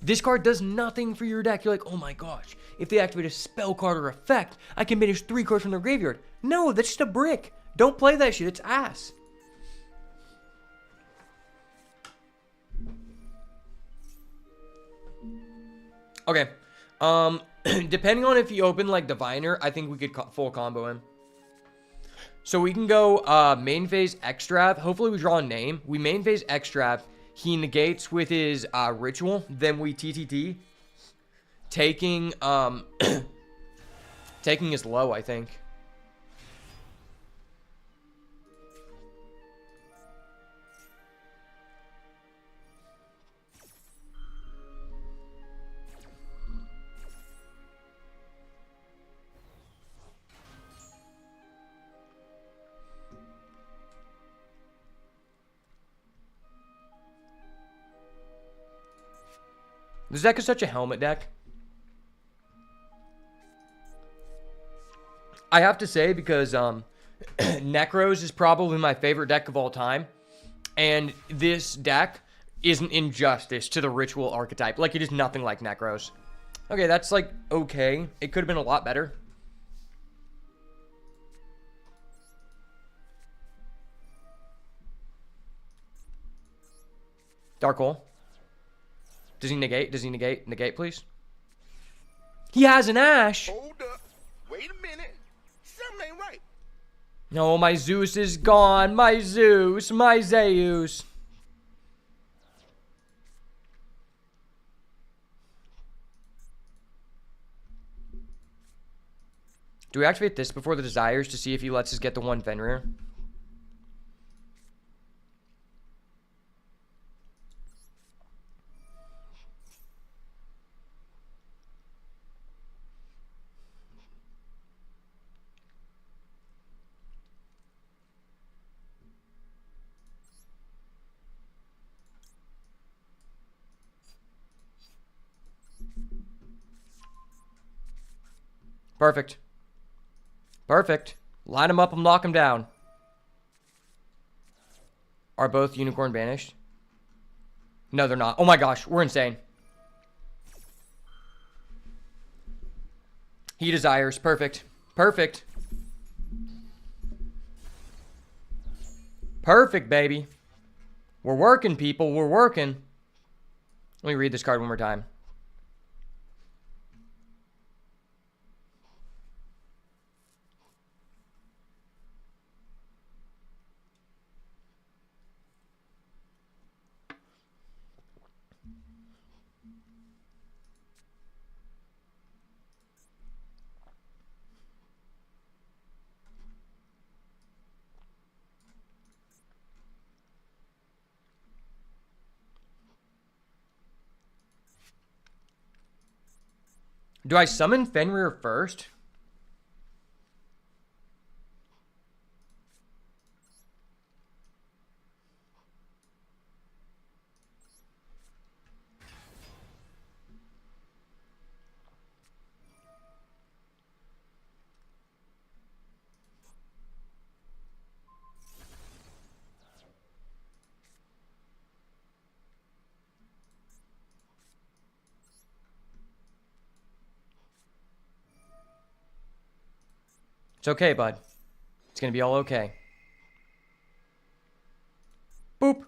This card does nothing for your deck. You're like, oh my gosh. If they activate a spell card or effect, I can banish 3 cards from their graveyard. No, that's just a brick. Don't play that shit. It's ass. Okay. Depending on if you open like Diviner, I think we could full combo him. So we can go main phase Extrav. Hopefully we draw a name. We main phase Extrav. He negates with his ritual. Then we TTT. Taking taking is low, I think. This deck is such a helmet deck. I have to say, because Necros is probably my favorite deck of all time. And this deck is an injustice to the ritual archetype. Like, it is nothing like Necros. Okay, that's like, okay. It could have been a lot better. Dark Hole. Does he negate? Does he negate? Negate, please. He has an Ash. Hold up. Wait a minute. Something ain't right. No, my Zeus is gone. My Zeus. My Zeus. Do we activate this before the Desires to see if he lets us get the one Fenrir? Perfect. Perfect. Line them up and lock them down. Are both unicorn banished? No, they're not. Oh my gosh, we're insane. He desires. Perfect. Perfect. Perfect, baby. We're working, people. We're working. Let me read this card one more time. Do I summon Fenrir first? It's okay, bud. It's gonna be all okay. Boop.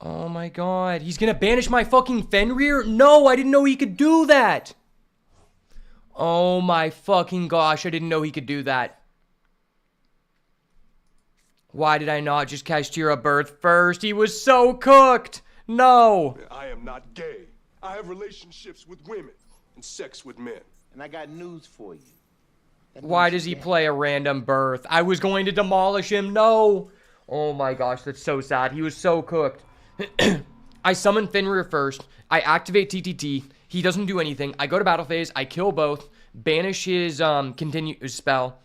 Oh my god. He's gonna banish my fucking Fenrir? No, I didn't know he could do that. Oh my fucking gosh, I didn't know he could do that. Why did I not just cast Tira Birth first? He was so cooked. No. I am not gay. I have relationships with women and sex with men. And I got news for you. Why does he play a random birth? I was going to demolish him. No. Oh my gosh, that's so sad. He was so cooked. I summon Fenrir first. I activate TTT. He doesn't do anything. I go to battle phase. I kill both. Banish his his spell.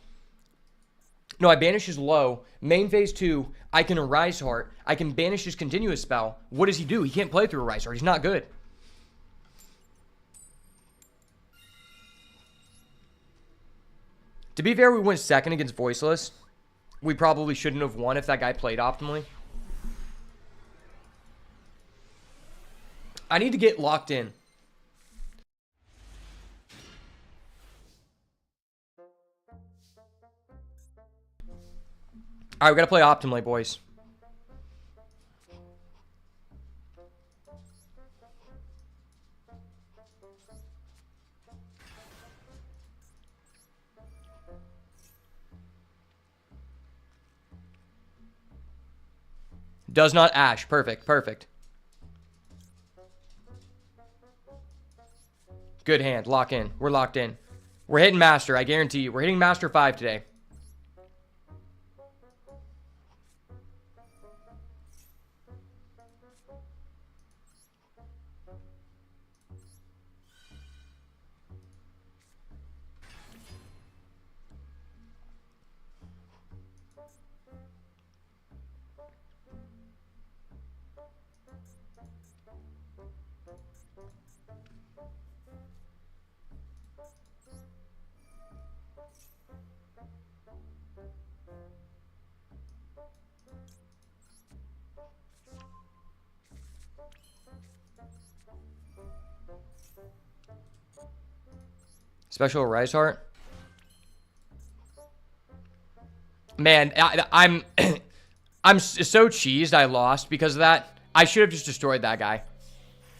No, I banish his low. Main phase 2, I can Rise Heart. I can banish his continuous spell. What does he do? He can't play through a Rise Heart. He's not good. To be fair, we went second against Voiceless. We probably shouldn't have won if that guy played optimally. I need to get locked in. All right, we got to play optimally, boys. Does not Ash. Perfect, perfect. Good hand. Lock in. We're locked in. We're hitting Master. I guarantee you. We're hitting Master 5 today. Special Rise Heart. Man, I'm I'm so cheesed I lost because of that. I should have just destroyed that guy.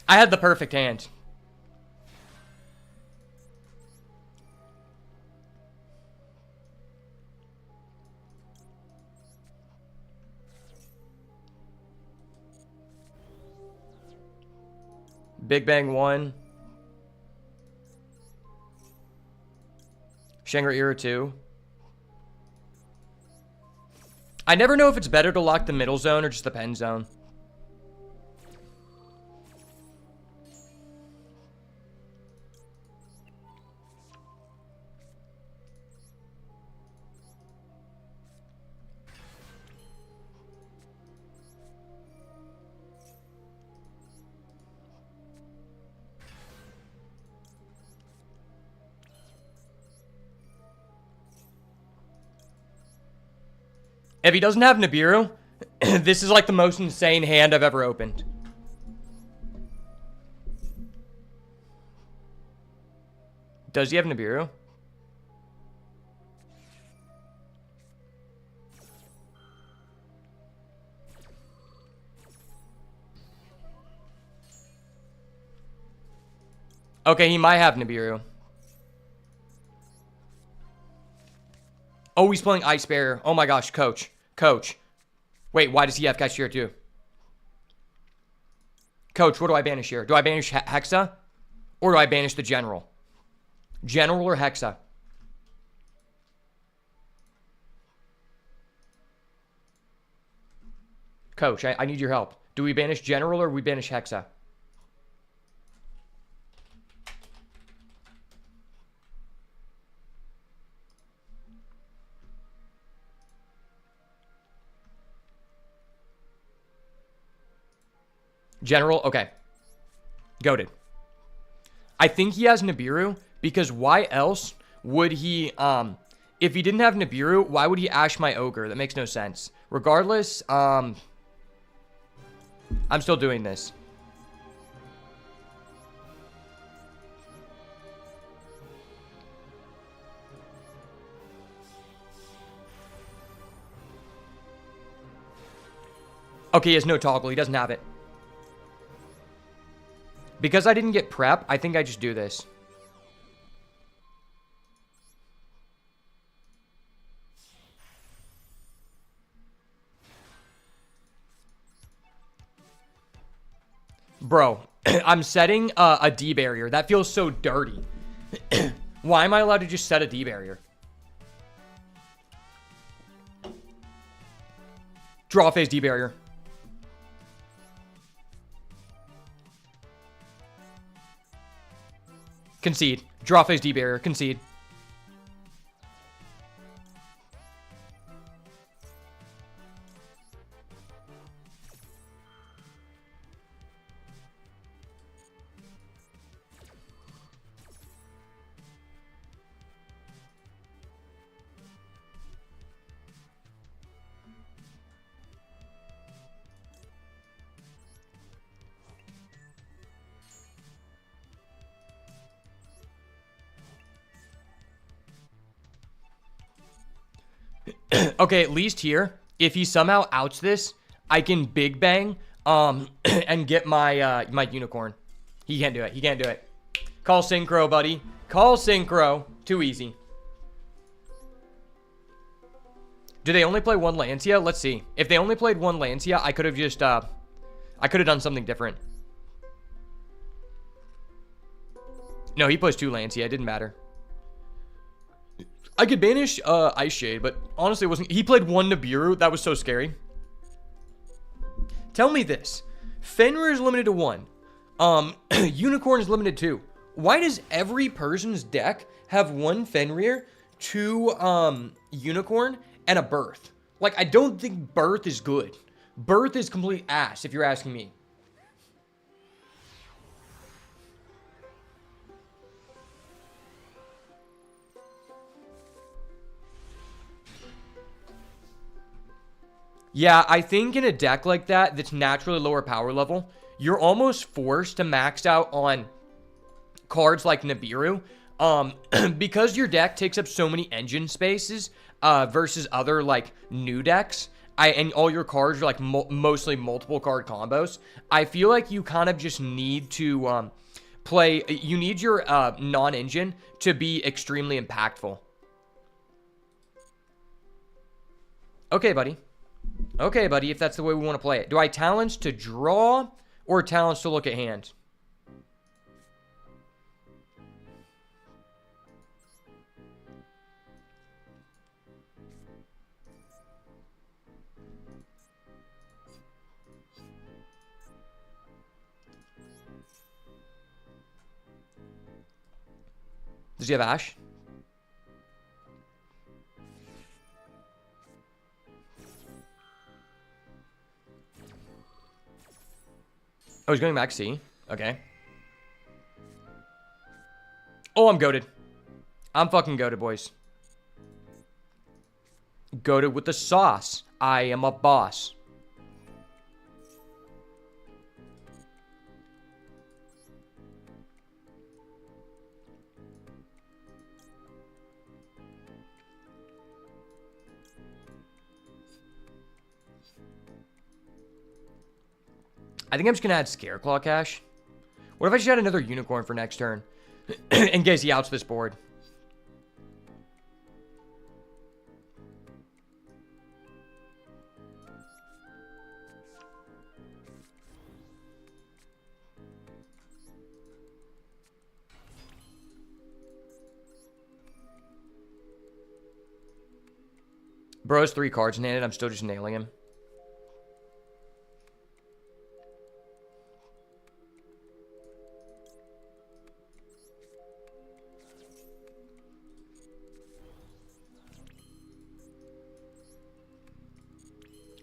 I had the perfect hand. Big Bang 1. Shangri-La 2. I never know if it's better to lock the middle zone or just the pen zone. If he doesn't have Nibiru, this is like the most insane hand I've ever opened. Does he have Nibiru? Okay, he might have Nibiru. Oh, he's playing Ice Barrier. Oh my gosh, coach. Coach. Wait, why does he have Cashier too? Coach, what do I banish here? Do I banish Hexa? Or do I banish the General? General or Hexa? Coach, I need your help. Do we banish General or we banish Hexa? General, okay. Goated. I think he has Nibiru because why else would he, if he didn't have Nibiru, why would he Ash my Ogre? That makes no sense. Regardless, I'm still doing this. Okay, he has no toggle. He doesn't have it. Because I didn't get prep, I think I just do this. Bro, I'm setting a D barrier. That feels so dirty. Why am I allowed to just set a D barrier? Draw phase D barrier. Concede. Draw phase D barrier. Concede. Okay, at least here, if he somehow outs this, I can big bang and get my my unicorn. He can't do it. He can't do it. Call synchro, buddy. Call synchro. Too easy. Do they only play one Lancia? Let's see. If they only played one Lancia, I could have just I could have done something different. No, he plays two Lancia. It didn't matter. I could banish Ice Shade, but honestly it wasn't. He played one Nibiru. That was so scary. Tell me this. Fenrir is limited to 1. Unicorn is limited to 2. Why does every person's deck have 1 Fenrir, 2 Unicorn, and a Birth? Like, I don't think Birth is good. Birth is complete ass, if you're asking me. Yeah, I think in a deck like that, that's naturally lower power level, you're almost forced to max out on cards like Nibiru, because your deck takes up so many engine spaces, versus other, like, new decks, and all your cards are, like, mostly multiple card combos. I feel like you kind of just need to, you need your, non-engine to be extremely impactful. Okay, buddy. Okay, buddy, if that's the way we want to play it. Do I talents to draw or talents to look at hand? Does he have Ash? Oh, he's going back C. Okay. Oh, I'm goated. I'm fucking goated, boys. Goated with the sauce. I am a boss. I think I'm just going to add Scareclaw Cash. What if I just had another Unicorn for next turn? In case he outs this board. Bro's 3 cards in hand. I'm still just nailing him.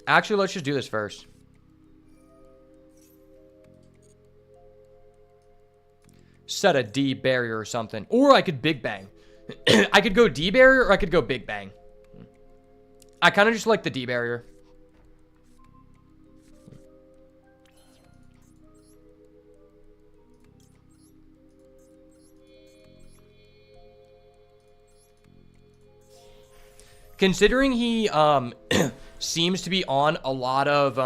Actually, let's just do this first. Set a D barrier or something. Or I could Big Bang. I could go D barrier or I could go Big Bang. I kind of just like the D barrier. Considering he seems to be on a lot of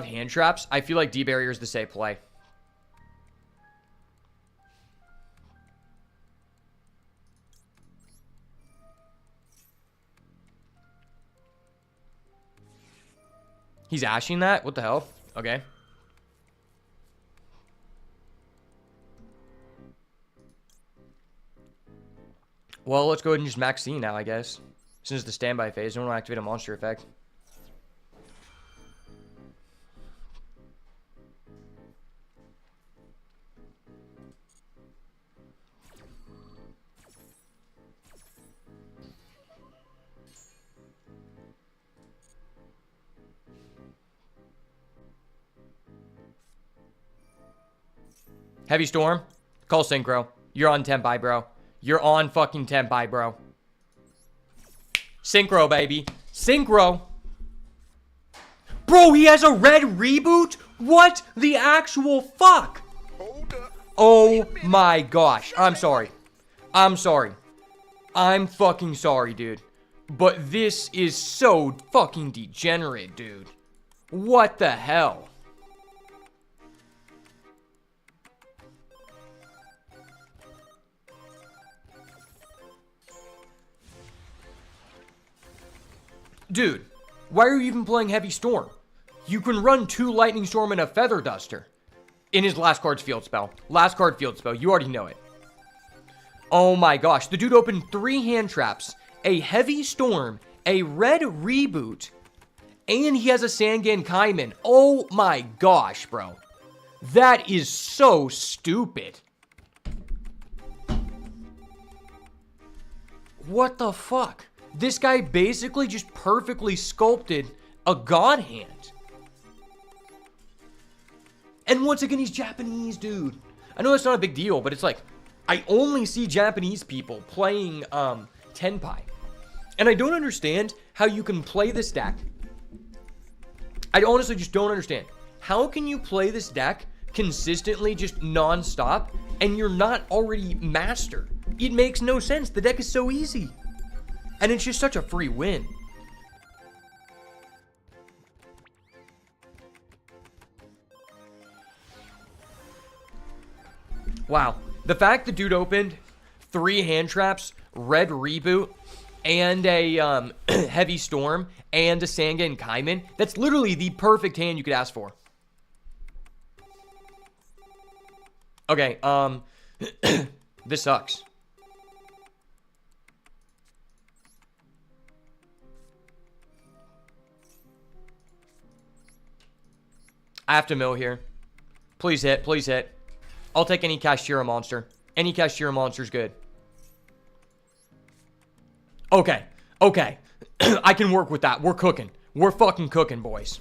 hand traps, I feel like D barrier is the safe play. He's ashing that? What the hell? Okay. Well, let's go ahead and just max C now, I guess. Since it's the standby phase, I don't want to activate a monster effect. Heavy Storm. Call Synchro. You're on Tenpai, bro. You're on fucking Tenpai, bro. Synchro, baby. Synchro. Bro, he has a red reboot? What the actual fuck? Hold up. Oh my gosh. I'm sorry. I'm sorry. I'm fucking sorry, dude. But this is so fucking degenerate, dude. What the hell? Dude, why are you even playing Heavy Storm? You can run 2 Lightning Storm and a Feather Duster. In his last card's field spell. Last card field spell. You already know it. Oh my gosh. The dude opened 3 hand traps, a Heavy Storm, a red reboot, and he has a Sangan Kaiman. Oh my gosh, bro. That is so stupid. What the fuck? This guy basically just perfectly sculpted a God Hand. And once again, he's Japanese, dude. I know that's not a big deal, but it's like, I only see Japanese people playing Tenpai. And I don't understand how you can play this deck. I honestly just don't understand. How can you play this deck consistently, just non-stop, and you're not already master? It makes no sense. The deck is so easy. And it's just such a free win. Wow. The fact the dude opened 3 hand traps, red reboot, and a Heavy Storm, and a Sangan Kaiman, that's literally the perfect hand you could ask for. Okay, this sucks. I have to mill here. Please hit. Please hit. I'll take any Kashtira monster. Any Kashtira monster is good. Okay. Okay. I can work with that. We're cooking. We're fucking cooking, boys.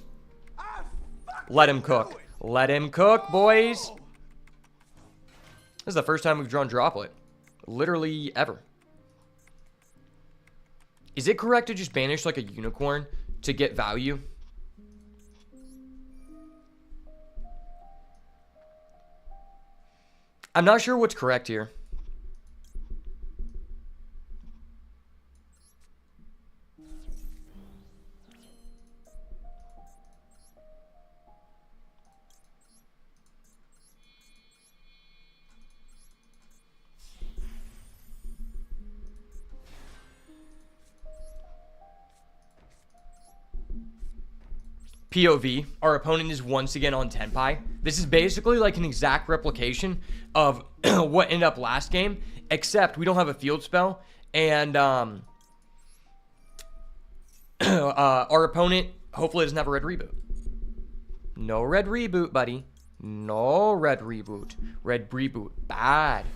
Let him cook. Let him cook, boys. This is the first time we've drawn Droplet. Literally ever. Is it correct to just banish like a unicorn to get value? I'm not sure what's correct here. POV, our opponent is once again on Tenpai. This is basically like an exact replication of what ended up last game, except we don't have a field spell, and our opponent hopefully doesn't have a red reboot. No red reboot, buddy. No red reboot. Red reboot, bad.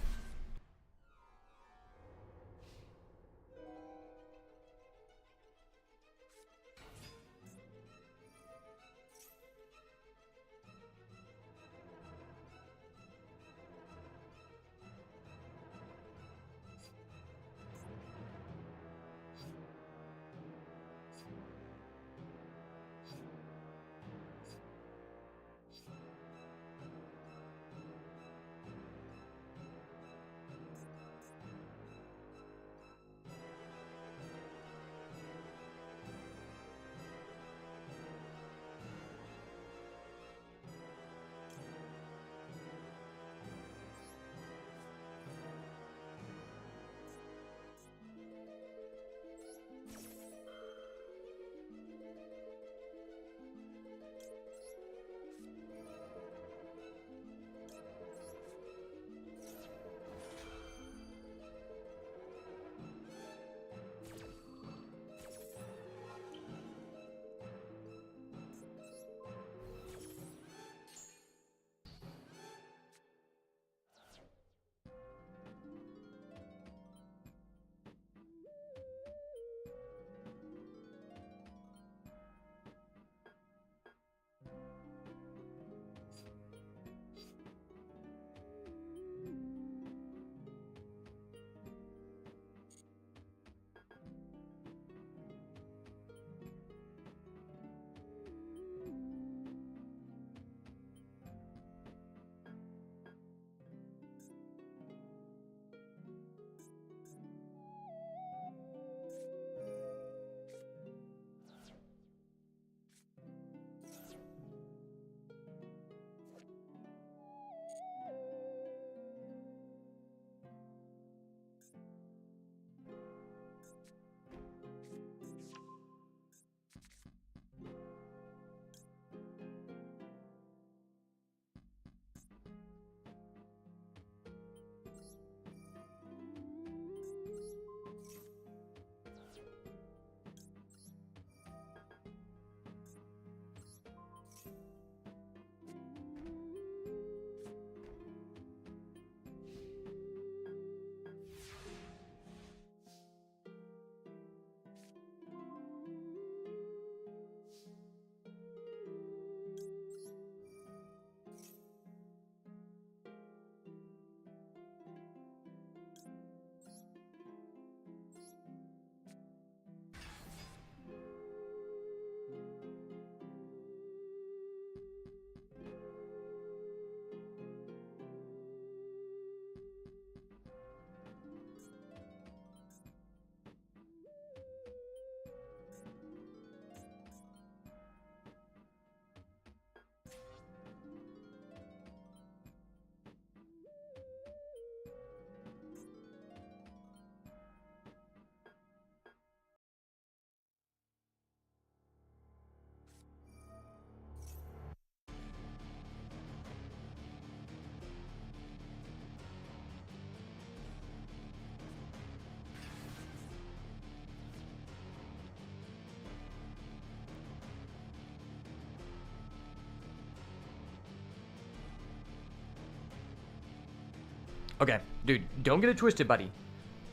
Okay, dude, don't get it twisted, buddy.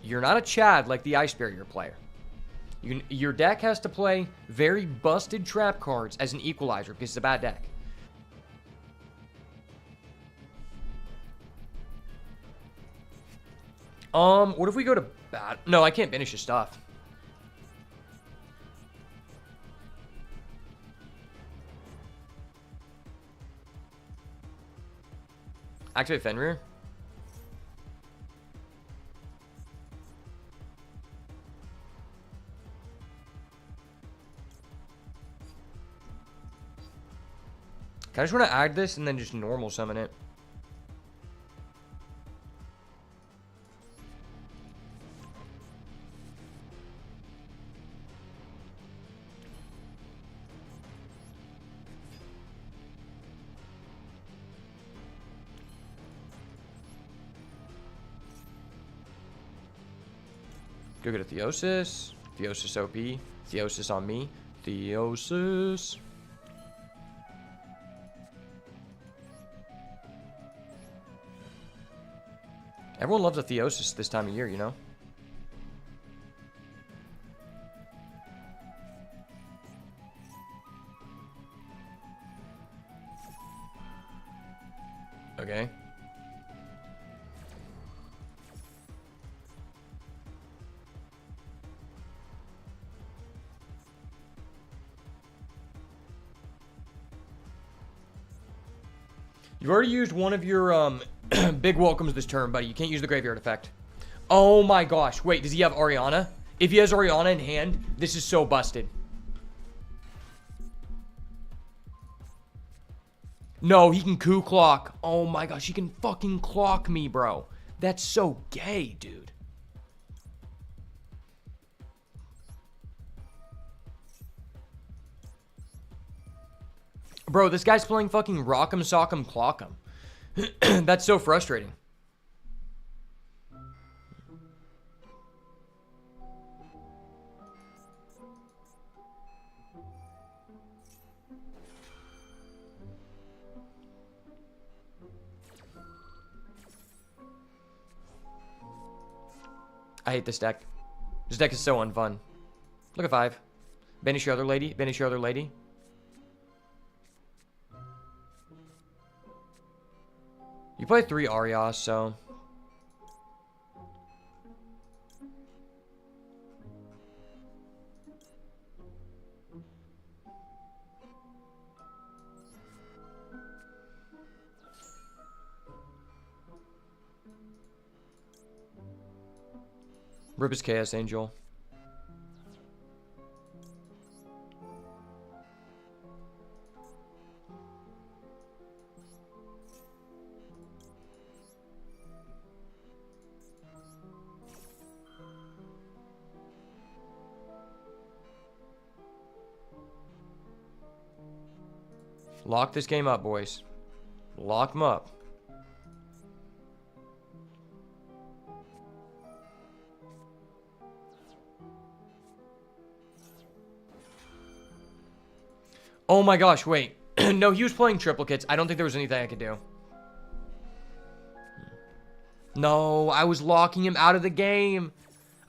You're not a Chad like the Ice Barrier player. Your deck has to play very busted trap cards as an equalizer because it's a bad deck. What if we go to bad? No, I can't finish his stuff. Activate Fenrir. I just want to add this and then just normal summon it. Go get a Theosis. Theosis OP. Theosis on me. Theosis. Everyone loves a Theosis this time of year, you know? Okay. You've already used one of your big welcomes this turn, buddy. You can't use the graveyard effect. Oh my gosh. Wait, does he have Oriana? If he has Oriana in hand, this is so busted. No, he can coup clock. Oh my gosh, he can fucking clock me, bro. That's so gay, dude. Bro, this guy's playing fucking Rock'em Sock'em Clock'em. That's so frustrating. I hate this deck. This deck is so unfun. Look at 5. Banish your other lady. Banish your other lady. You play 3 Arias, so... Rip his Chaos Angel. Lock this game up, boys. Lock them up. Oh my gosh, wait. No, he was playing triplicates. I don't think there was anything I could do. No, I was locking him out of the game.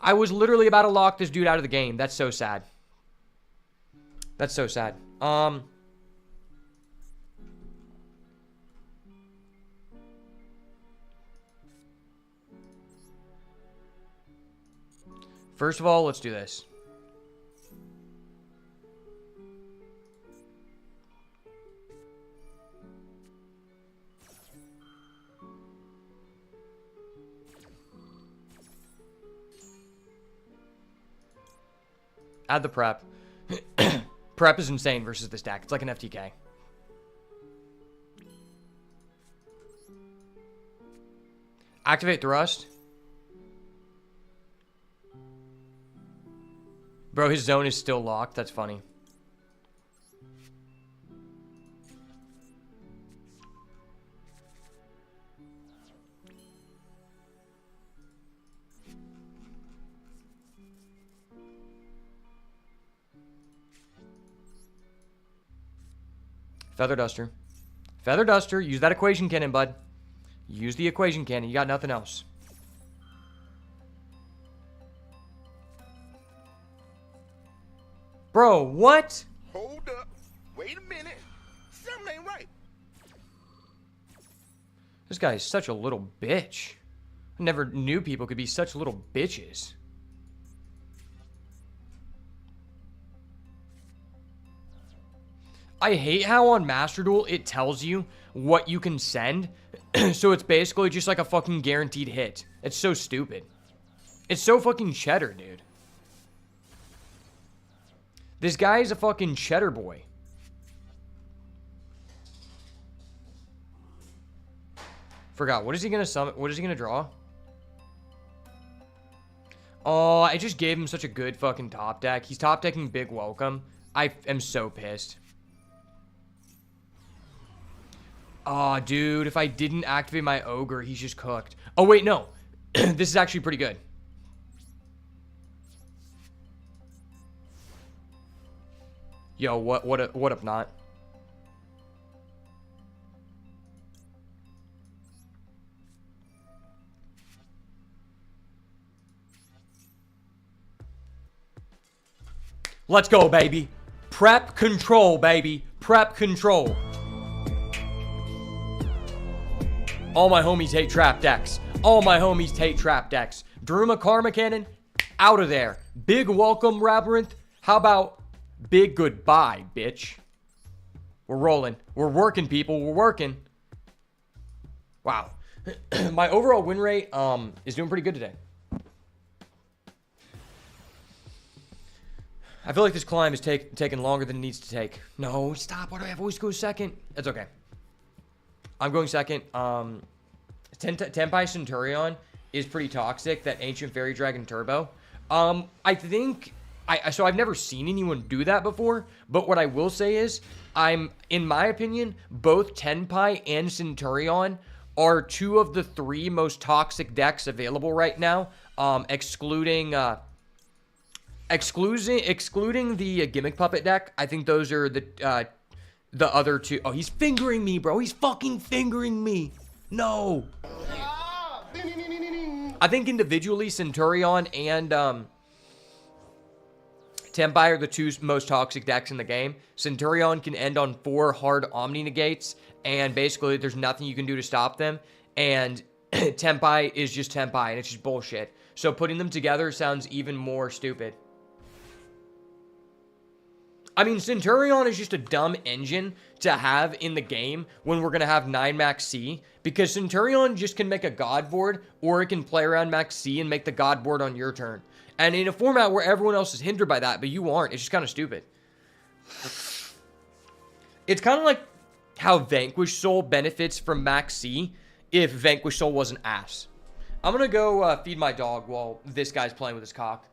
I was literally about to lock this dude out of the game. That's so sad. That's so sad. First of all, let's do this. Add the prep. Prep is insane versus this deck. It's like an FTK. Activate Thrust. Bro, his zone is still locked. That's funny. Feather Duster. Feather Duster. Use that equation cannon, bud. Use the equation cannon. You got nothing else. Bro, what? Hold up. Wait a minute. Something ain't right. This guy is such a little bitch. I never knew people could be such little bitches. I hate how on Master Duel it tells you what you can send. So it's basically just like a fucking guaranteed hit. It's so stupid. It's so fucking cheddar, dude. This guy is a fucking cheddar boy. Forgot. What is he gonna summon? What is he gonna draw? Oh, I just gave him such a good fucking top deck. He's top decking Big Welcome. I am so pissed. Oh, dude, if I didn't activate my Ogre, he's just cooked. Oh, wait, no. This is actually pretty good. Yo, what if not? Let's go, baby. Prep control, baby. Prep control. All my homies hate trap decks. All my homies hate trap decks. Daruma Karma Cannon, out of there. Big welcome, Labyrinth. How about big goodbye, bitch? We're rolling. We're working, people. We're working. Wow. My overall win rate is doing pretty good today. I feel like this climb is taking longer than it needs to take. No, stop. Why do I have always go second? It's okay. I'm going second. Tenpai Centurion is pretty toxic. That Ancient Fairy Dragon Turbo. I think... So I've never seen anyone do that before. But what I will say is, in my opinion, both Tenpai and Centurion are two of the three most toxic decks available right now. Excluding the Gimmick Puppet deck. I think those are the other two. Oh, he's fingering me, bro. He's fucking fingering me. No. I think individually, Centurion and Tenpai are the two most toxic decks in the game. Centurion can end on 4 hard Omni Negates, and basically there's nothing you can do to stop them. And Tenpai is just Tenpai, and it's just bullshit. So putting them together sounds even more stupid. I mean, Centurion is just a dumb engine to have in the game when we're going to have 9 Max C. Because Centurion just can make a God board, or it can play around Max C and make the God board on your turn. And in a format where everyone else is hindered by that, but you aren't, it's just kind of stupid. It's kind of like how Vanquish Soul benefits from Max C if Vanquish Soul was an ass. I'm going to go feed my dog while this guy's playing with his cock.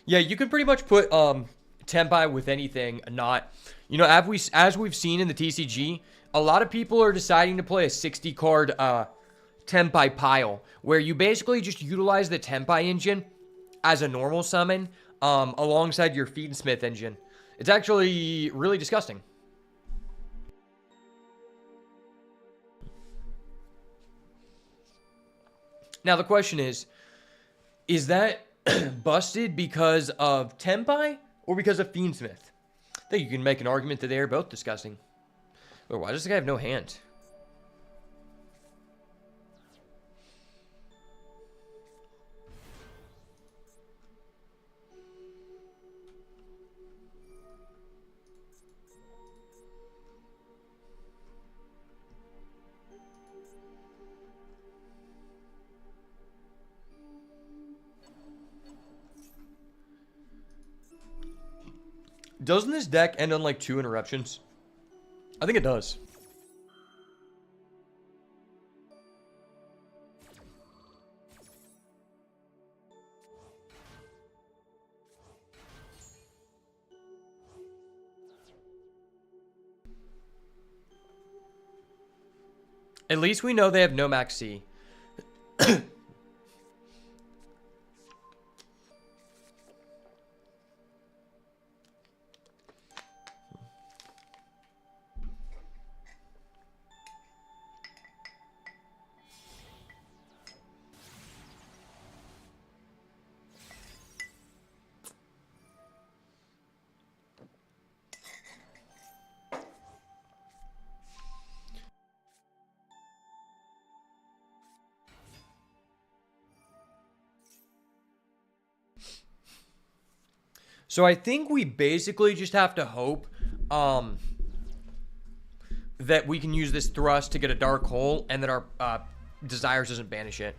Yeah, you can pretty much put Tenpai with anything, not, you know, as we've seen in the TCG, a lot of people are deciding to play a 60 card Tenpai pile, where you basically just utilize the Tenpai engine as a normal summon alongside your Feedsmith engine. It's actually really disgusting. Now the question is that busted because of Tenpai or because of Fiendsmith? I think you can make an argument that they are both disgusting. But why does this guy have no hand? Doesn't this deck end on like 2 interruptions? I think it does. At least we know they have no max C. So I think we basically just have to hope that we can use this thrust to get a dark hole and that our desires doesn't banish it.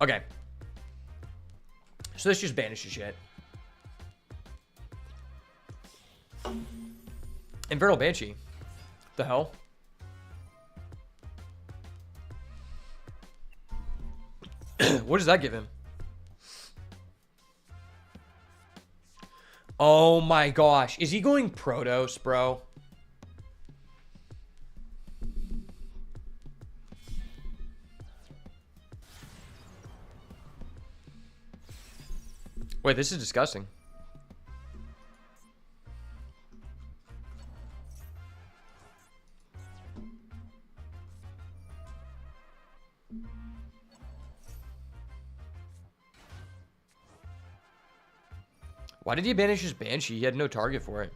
Okay. So this just banishes shit. Infernal Banshee. The hell? What does that give him? Oh my gosh. Is he going Protos, bro? Wait, this is disgusting. Why did he banish his Banshee? He had no target for it.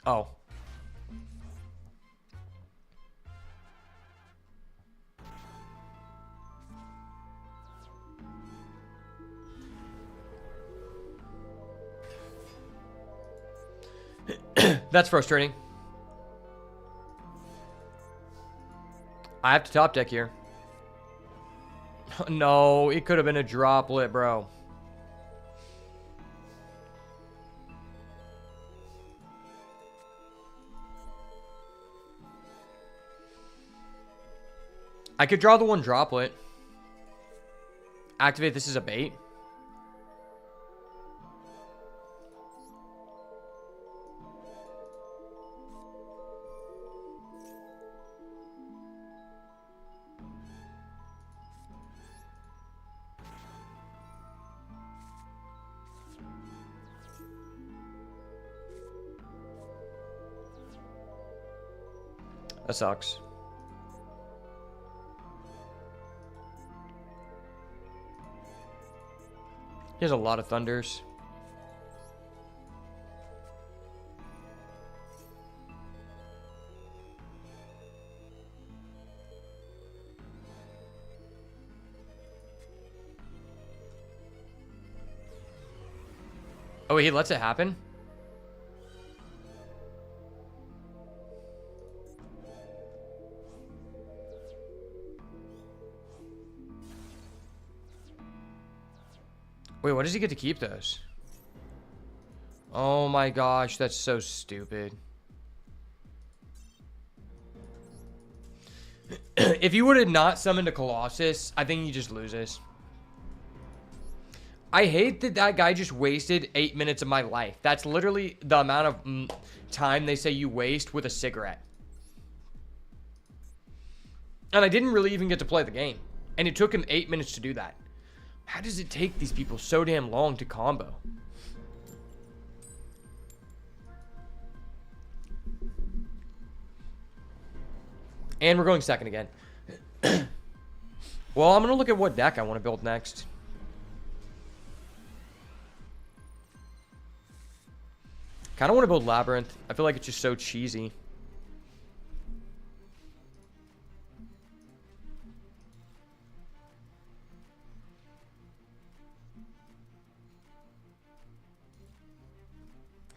Oh. That's frustrating. I have to top deck here. No, it could have been a droplet, bro. I could draw the one droplet. Activate this as a bait. That sucks. He has a lot of thunders. Oh, he lets it happen? Wait, what does he get to keep those? Oh my gosh, that's so stupid. If you would have not summoned a Colossus, I think he just loses. I hate that that guy just wasted 8 minutes of my life. That's literally the amount of time they say you waste with a cigarette. And I didn't really even get to play the game. And it took him 8 minutes to do that. How does it take these people so damn long to combo? And we're going second again. Well, I'm going to look at what deck I want to build next. Kind of want to build Labyrinth. I feel like it's just so cheesy.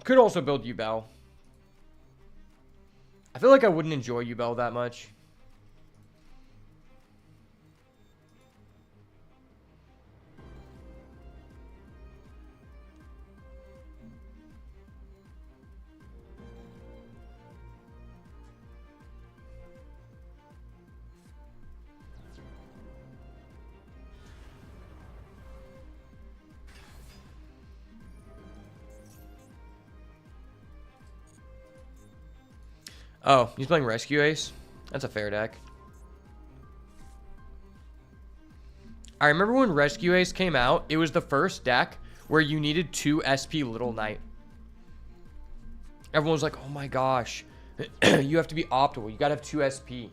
Could also build Yubel. I feel like I wouldn't enjoy Yubel that much. Oh, he's playing Rescue Ace? That's a fair deck. I remember when Rescue Ace came out, it was the first deck where you needed 2 SP Little Knight. Everyone was like, oh my gosh, you have to be optimal. You gotta have 2 SP.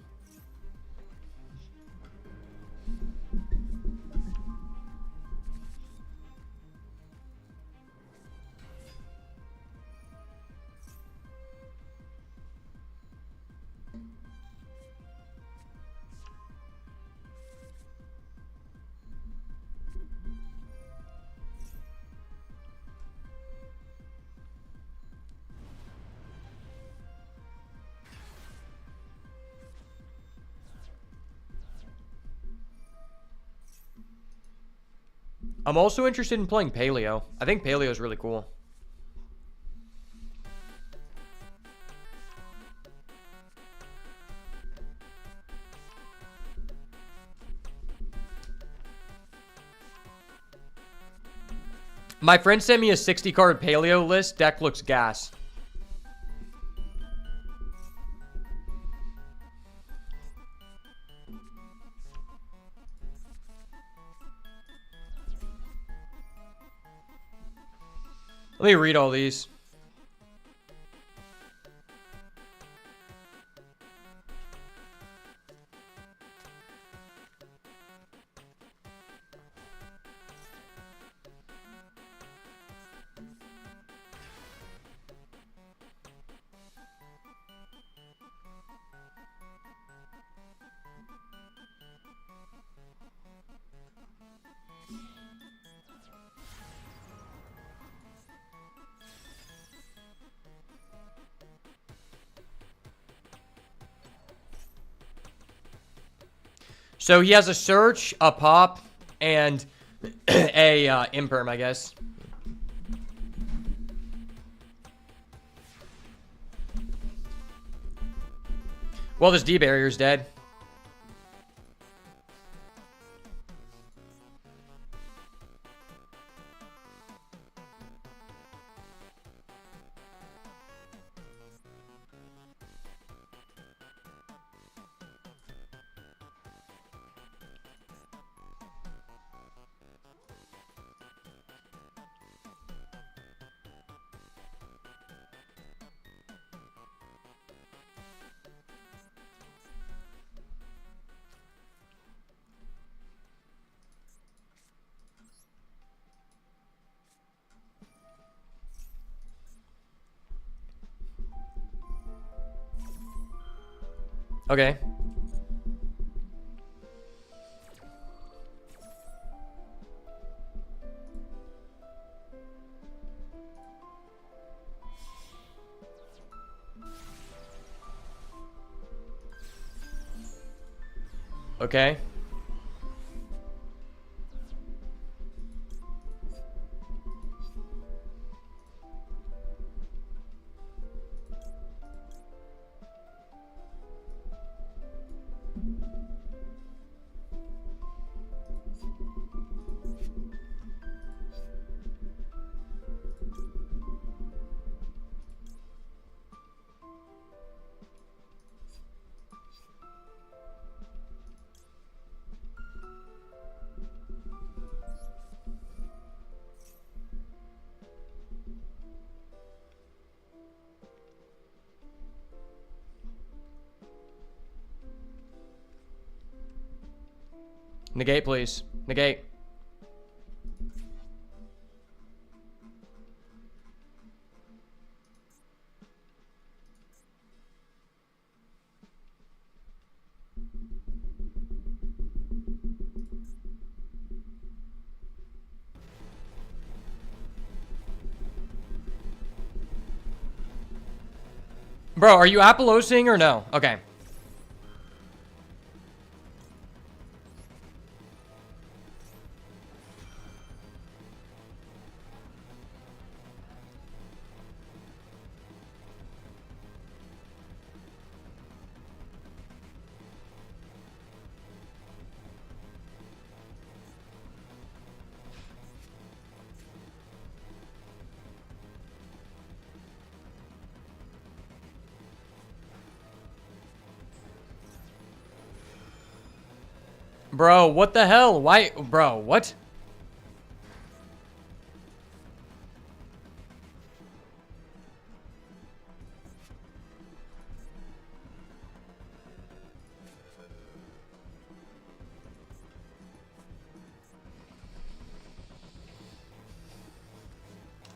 I'm also interested in playing Paleo. I think Paleo is really cool. My friend sent me a 60 card Paleo list. Deck looks gas. Let me read all these. So he has a search, a pop, and a imperm, I guess. Well, this D barrier's dead. Okay. Okay. Negate, please. Negate. Bro, are you Appalosing or no? Okay. Bro, what the hell? Why? Bro, what?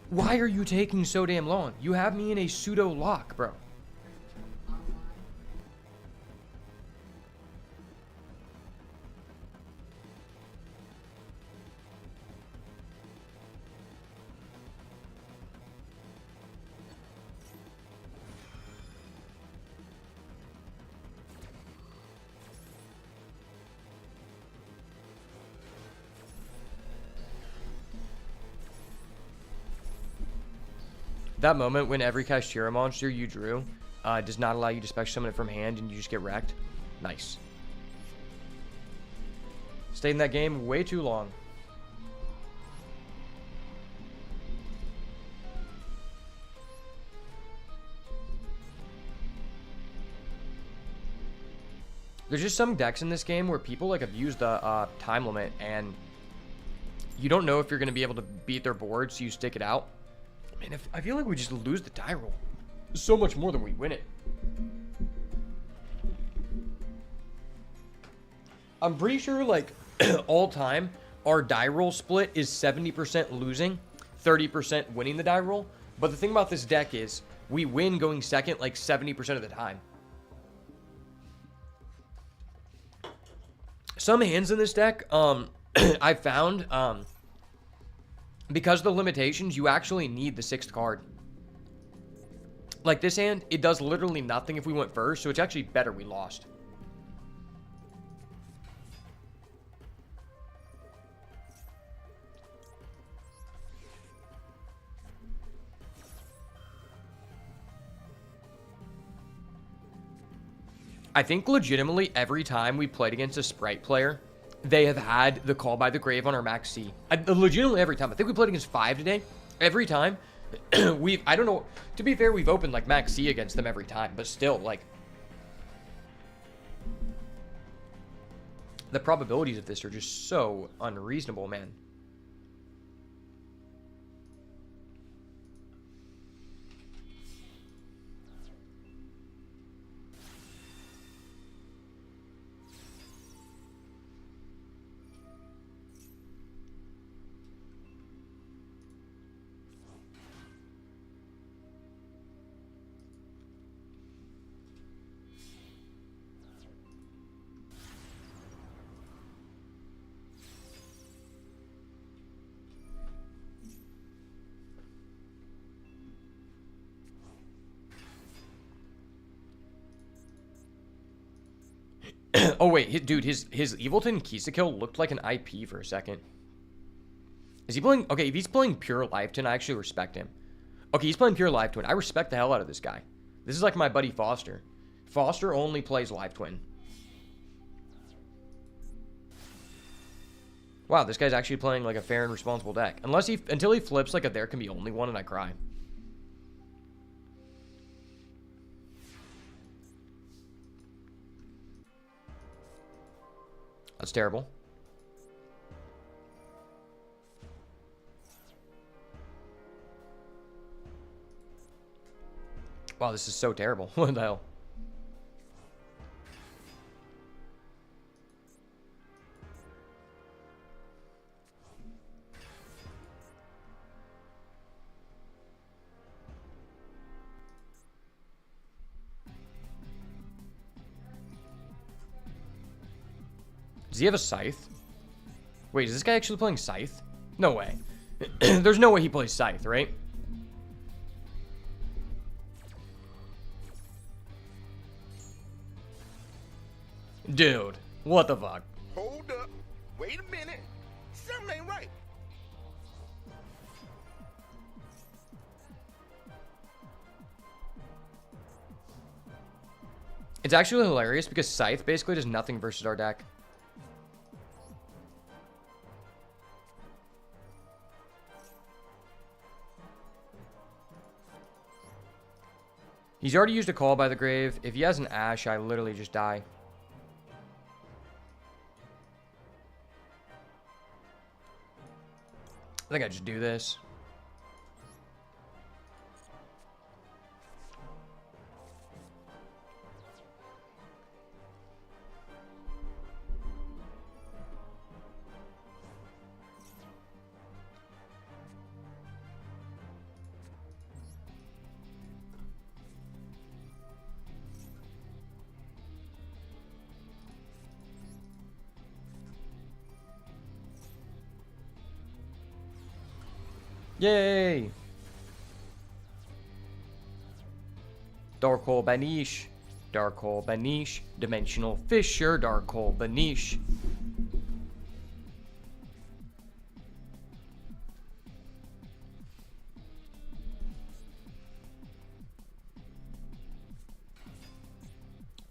Why are you taking so damn long? You have me in a pseudo lock, bro. That moment when every Kashtira monster you drew does not allow you to spec summon it from hand and you just get wrecked. Nice. Stayed in that game way too long. There's just some decks in this game where people like abuse the time limit and you don't know if you're going to be able to beat their board, so you stick it out. Man, I feel like we just lose the die roll so much more than we win it. I'm pretty sure, like, all time, our die roll split is 70% losing, 30% winning the die roll. But the thing about this deck is we win going second like 70% of the time. Some hands in this deck, I found, because of the limitations, you actually need the 6th card. Like this hand, it does literally nothing if we went first, so it's actually better we lost. I think legitimately every time we played against a Sprite player, they have had the Call by the Grave on our Max C. Legitimately every time. I think we played against 5 today. Every time, I don't know, to be fair, we've opened like Max C against them every time, but still, like, the probabilities of this are just so unreasonable, man. Oh wait, dude, his Evilton Kisakill looked like an IP for a second. Is he playing? Okay, if he's playing pure Life Twin, I actually respect him. Okay, he's playing pure Life Twin. I respect the hell out of this guy. This is like my buddy Foster. Foster only plays Life Twin. Wow, this guy's actually playing like a fair and responsible deck. Until he flips like a there can be only one and I cry. That's terrible. Wow, this is so terrible. What the hell? Does he have a Scythe? Wait, is this guy actually playing Scythe? No way. There's no way he plays Scythe, right? Dude, what the fuck? Hold up. Wait a minute. Something ain't right. It's actually hilarious because Scythe basically does nothing versus our deck. He's already used a Call by the Grave. If he has an Ash, I literally just die. I think I just do this. Yay! Dark Hole Banish. Dark Hole Banish. Dimensional Fisher. Dark Hole Banish.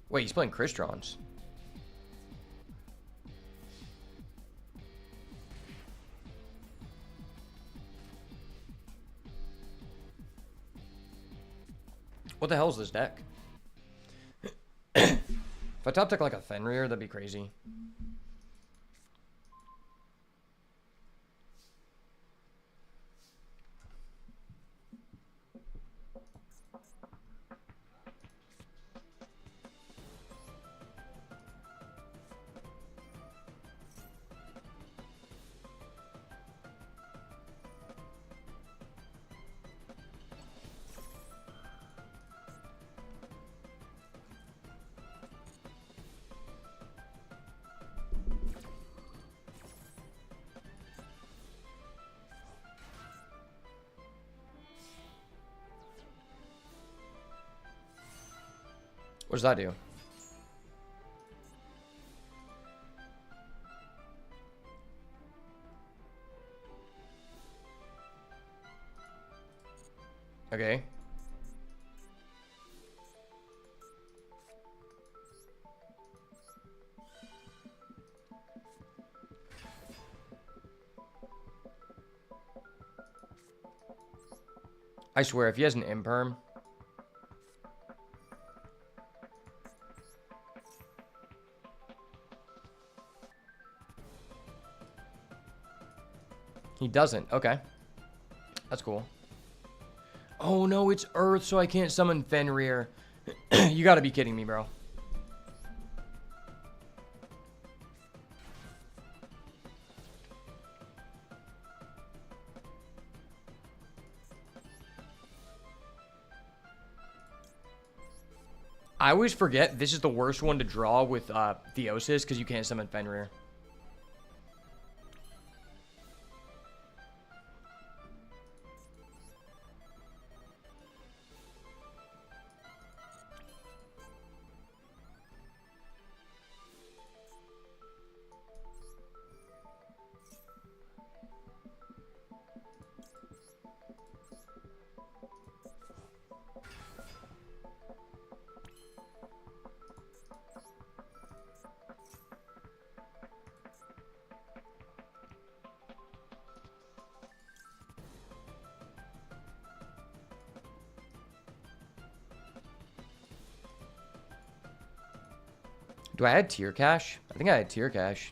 Wait, he's playing Cristrons. What the hell is this deck? If I top deck like a Fenrir, that'd be crazy. What does that do? Okay. I swear, if he has an imperm. He doesn't. Okay. That's cool. Oh no, it's Earth, so I can't summon Fenrir. You gotta be kidding me, bro. I always forget this is the worst one to draw with Theosis because you can't summon Fenrir. Do I add tier cash? I think I had tier cash.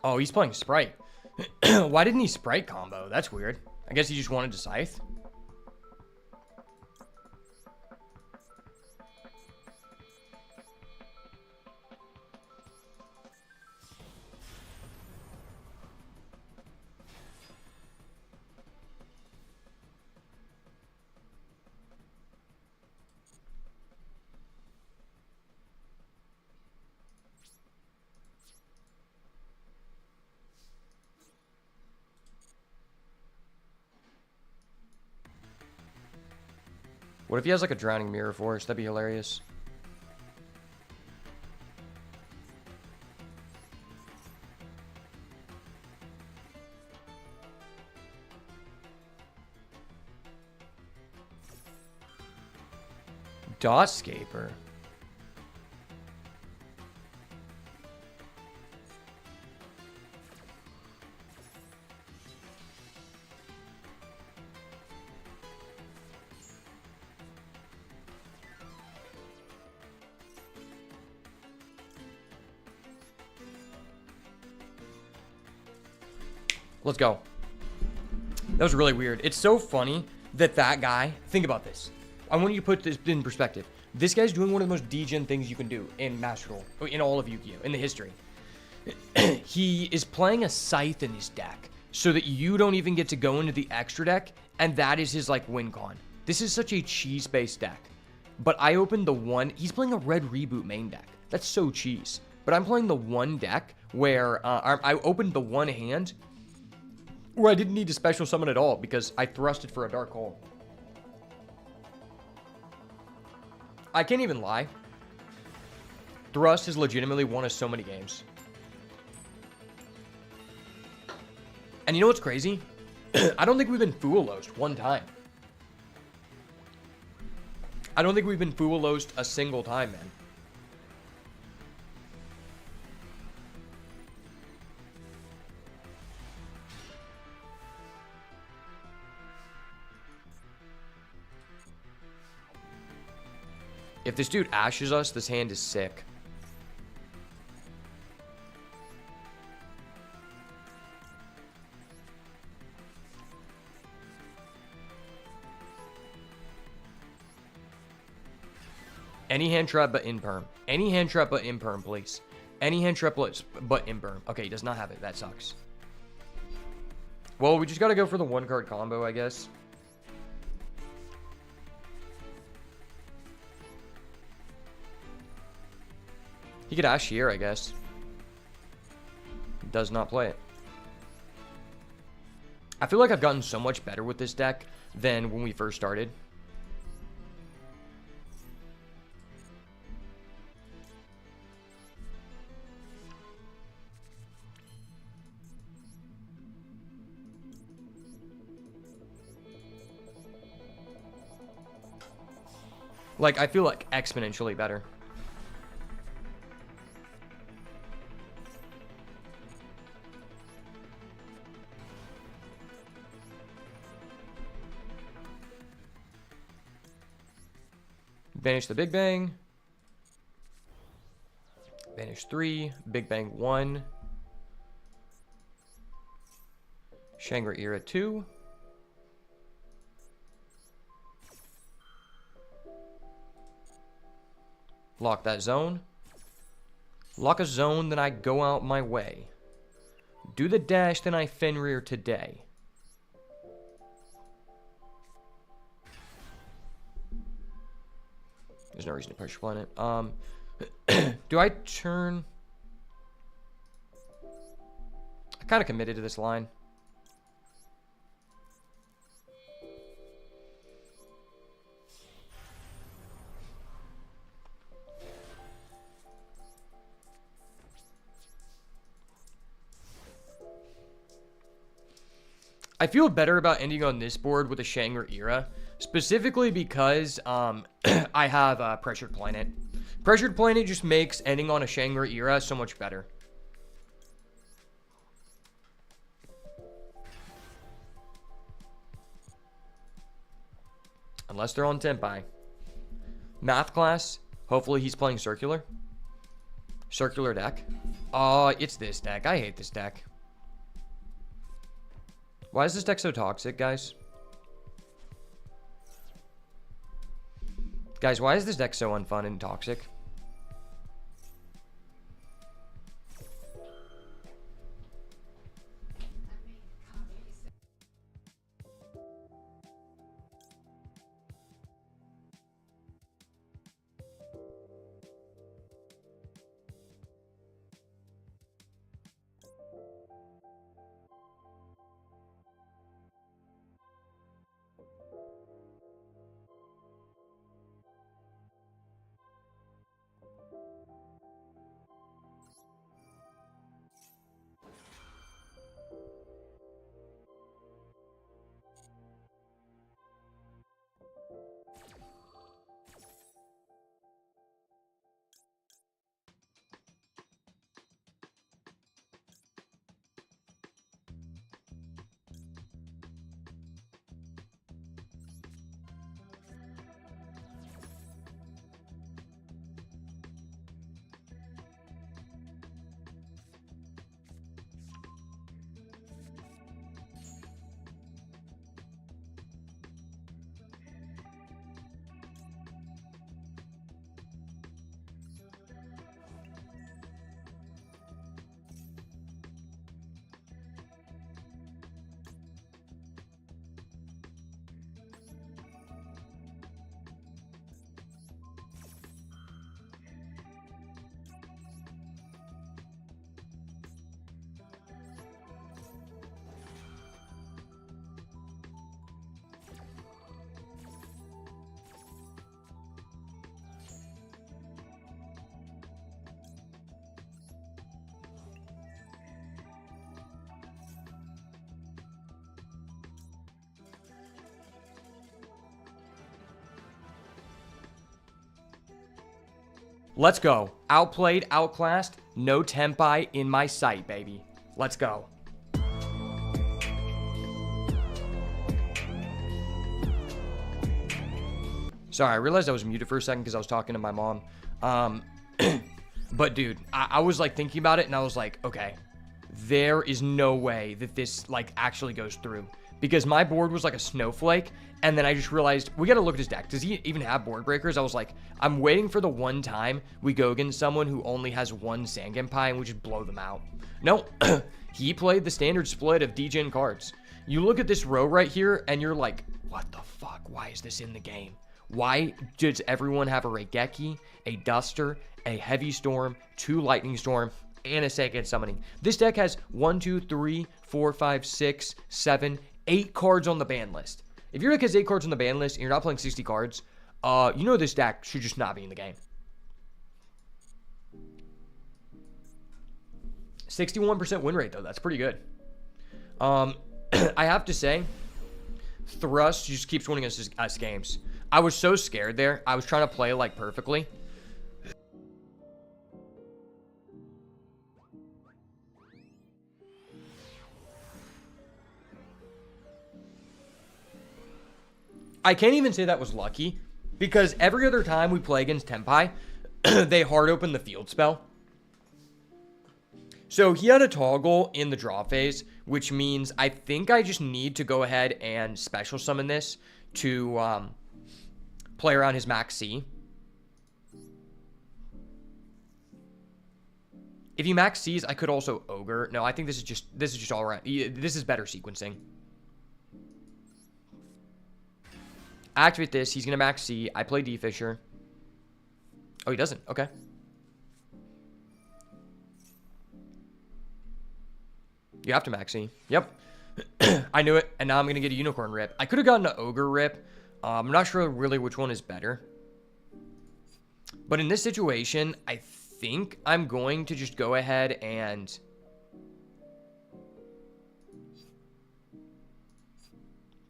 Oh, he's playing Sprite. Why didn't he Sprite combo? That's weird. I guess he just wanted to Scythe. What if he has like a Drowning Mirror Force? That'd be hilarious. Dotscaper. Let's go. That was really weird. It's so funny that guy, think about this. I want you to put this in perspective. This guy's doing one of the most degen things you can do in Master Duel, in all of Yu-Gi-Oh, in the history. He is playing a Scythe in his deck so that you don't even get to go into the extra deck, and that is his, like, win con. This is such a cheese-based deck. But I opened the one, he's playing a red reboot main deck. That's so cheese. But I'm playing the one deck where I opened the one hand where I didn't need to special summon at all because I thrusted for a Dark Hole. I can't even lie. Thrust has legitimately won us so many games. And you know what's crazy? I don't think we've been Fuolosed one time. I don't think we've been Fuolosed a single time, man. If this dude ashes us, this hand is sick. Any hand trap but imperm. Any hand trap but imperm, please. Any hand trap but imperm. Okay, he does not have it. That sucks. Well, we just gotta go for the one card combo, I guess. He could Ash here, I guess. Does not play it. I feel like I've gotten so much better with this deck than when we first started. Like, I feel like exponentially better. Banish the Big Bang. Banish 3. Big Bang 1. Shangri-Ira 2. Lock that zone. Lock a zone, then I go out my way. Do the dash, then I Fenrir today. There's no reason to pressure planet. Do I turn? I kind of committed to this line. I feel better about ending on this board with a Shangri-Ira, specifically because I have Pressured Planet. Pressured Planet just makes ending on a Shangri-Ira so much better. Unless they're on Tenpai. Math class, hopefully he's playing Circular. Circular deck. It's this deck. I hate this deck. Why is this deck so toxic, guys? Guys, why is this deck so unfun and toxic? Let's go. Outplayed, outclassed, no Tenpai in my sight, baby. Let's go. Sorry, I realized I was muted for a second because I was talking to my mom. But dude, I was like thinking about it and I was like, okay, there is no way that this like actually goes through. Because my board was like a snowflake, and then I just realized, we gotta look at his deck. Does he even have board breakers? I was like, I'm waiting for the one time we go against someone who only has one Sangenpai and we just blow them out. No, he played the standard split of degen cards. You look at this row right here, and you're like, what the fuck? Why is this in the game? Why does everyone have a Raigeki, a Duster, a Heavy Storm, 2 Lightning Storm, and a Seiken Summoning? This deck has 1, 2, 3, 4, 5, 6, 7, 8 cards on the ban list. If your deck has 8 cards on the ban list and you're not playing 60 cards, you know this deck should just not be in the game. 61% win rate, though. That's pretty good. I have to say, Thrust just keeps winning us games. I was so scared there. I was trying to play, like, perfectly. I can't even say that was lucky, because every other time we play against Tenpai, they hard open the field spell. So he had a toggle in the draw phase, which means I think I just need to go ahead and special summon this to play around his max C. If he max C's, I could also Ogre. No, I think this is just all right. This is better sequencing. Activate this. He's going to max C. I play D-Fisher. Oh, he doesn't. Okay. You have to max C. Yep. I knew it. And now I'm going to get a Unicorn Rip. I could have gotten an Ogre Rip. I'm not sure really which one is better. But in this situation, I think I'm going to just go ahead and...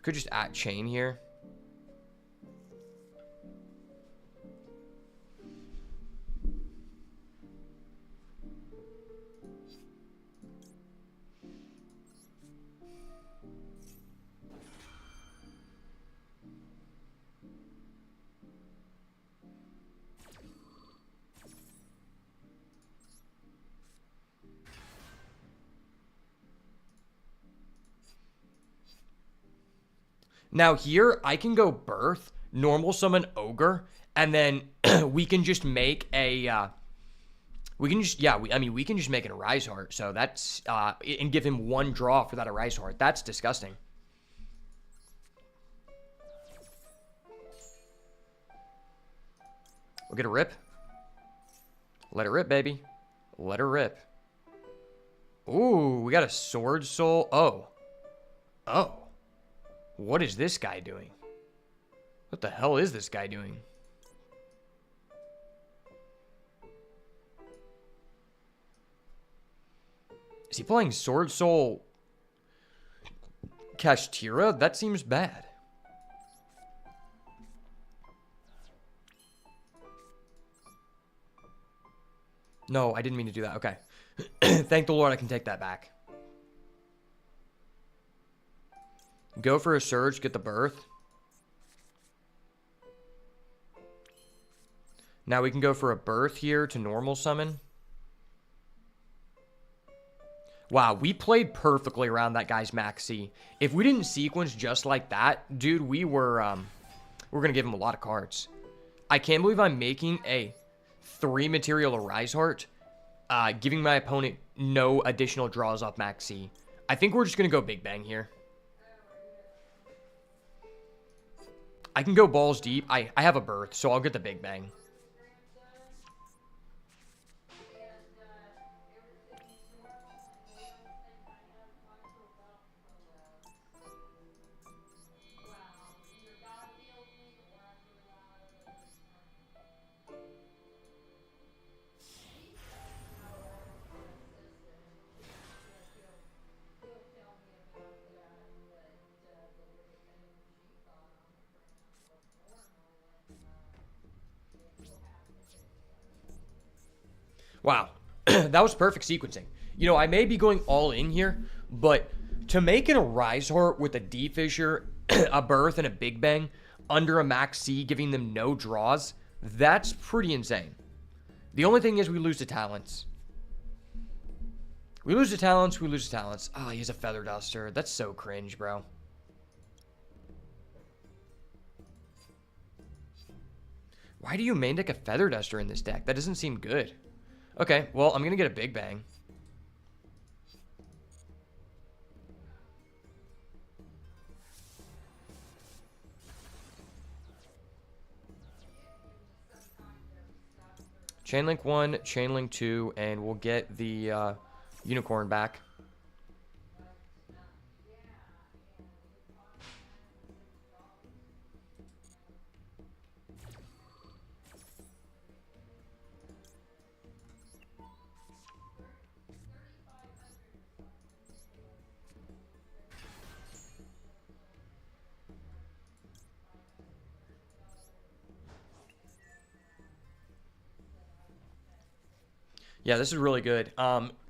could just at chain here. Now here, I can go Birth, normal summon Ogre, and then we can just make a... we can just, yeah, we can just make an Arise Heart. So that's, and give him 1 draw for that Arise Heart. That's disgusting. We'll get a rip. Let it rip, baby. Let her rip. Ooh, we got a Sword Soul. Oh. Oh. What is this guy doing? What the hell is this guy doing? Is he playing Sword Soul Kashtira? That seems bad. No, I didn't mean to do that. Okay. Thank the Lord I can take that back. Go for a Surge, get the Birth. Now we can go for a Birth here to normal summon. Wow, we played perfectly around that guy's Max C. If we didn't sequence just like that, dude, we're going to give him a lot of cards. I can't believe I'm making a 3 material Arise Heart, giving my opponent no additional draws off Max C. I think we're just going to go Big Bang here. I can go balls deep. I have a Birth, so I'll get the Big Bang. Wow, that was perfect sequencing. You know, I may be going all in here, but to make an Arise Heart with a D-Fissure, a Birth, and a Big Bang under a Max C, giving them no draws, that's pretty insane. The only thing is we lose to Talents. We lose to Talents, we lose to Talents. Oh, he has a Feather Duster. That's so cringe, bro. Why do you main deck a Feather Duster in this deck? That doesn't seem good. Okay, well, I'm going to get a Big Bang. Chainlink 1, Chainlink 2, and we'll get the Unicorn back. Yeah, this is really good.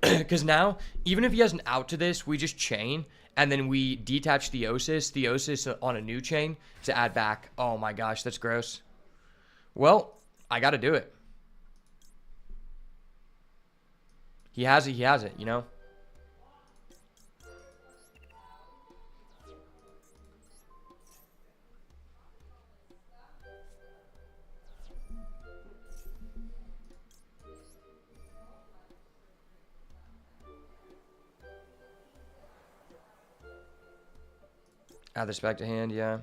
Because now, even if he has an out to this, we just chain, and then we detach Theosis on a new chain to add back. Oh my gosh, that's gross. Well, I got to do it. He has it, you know? Add this back to hand, yeah.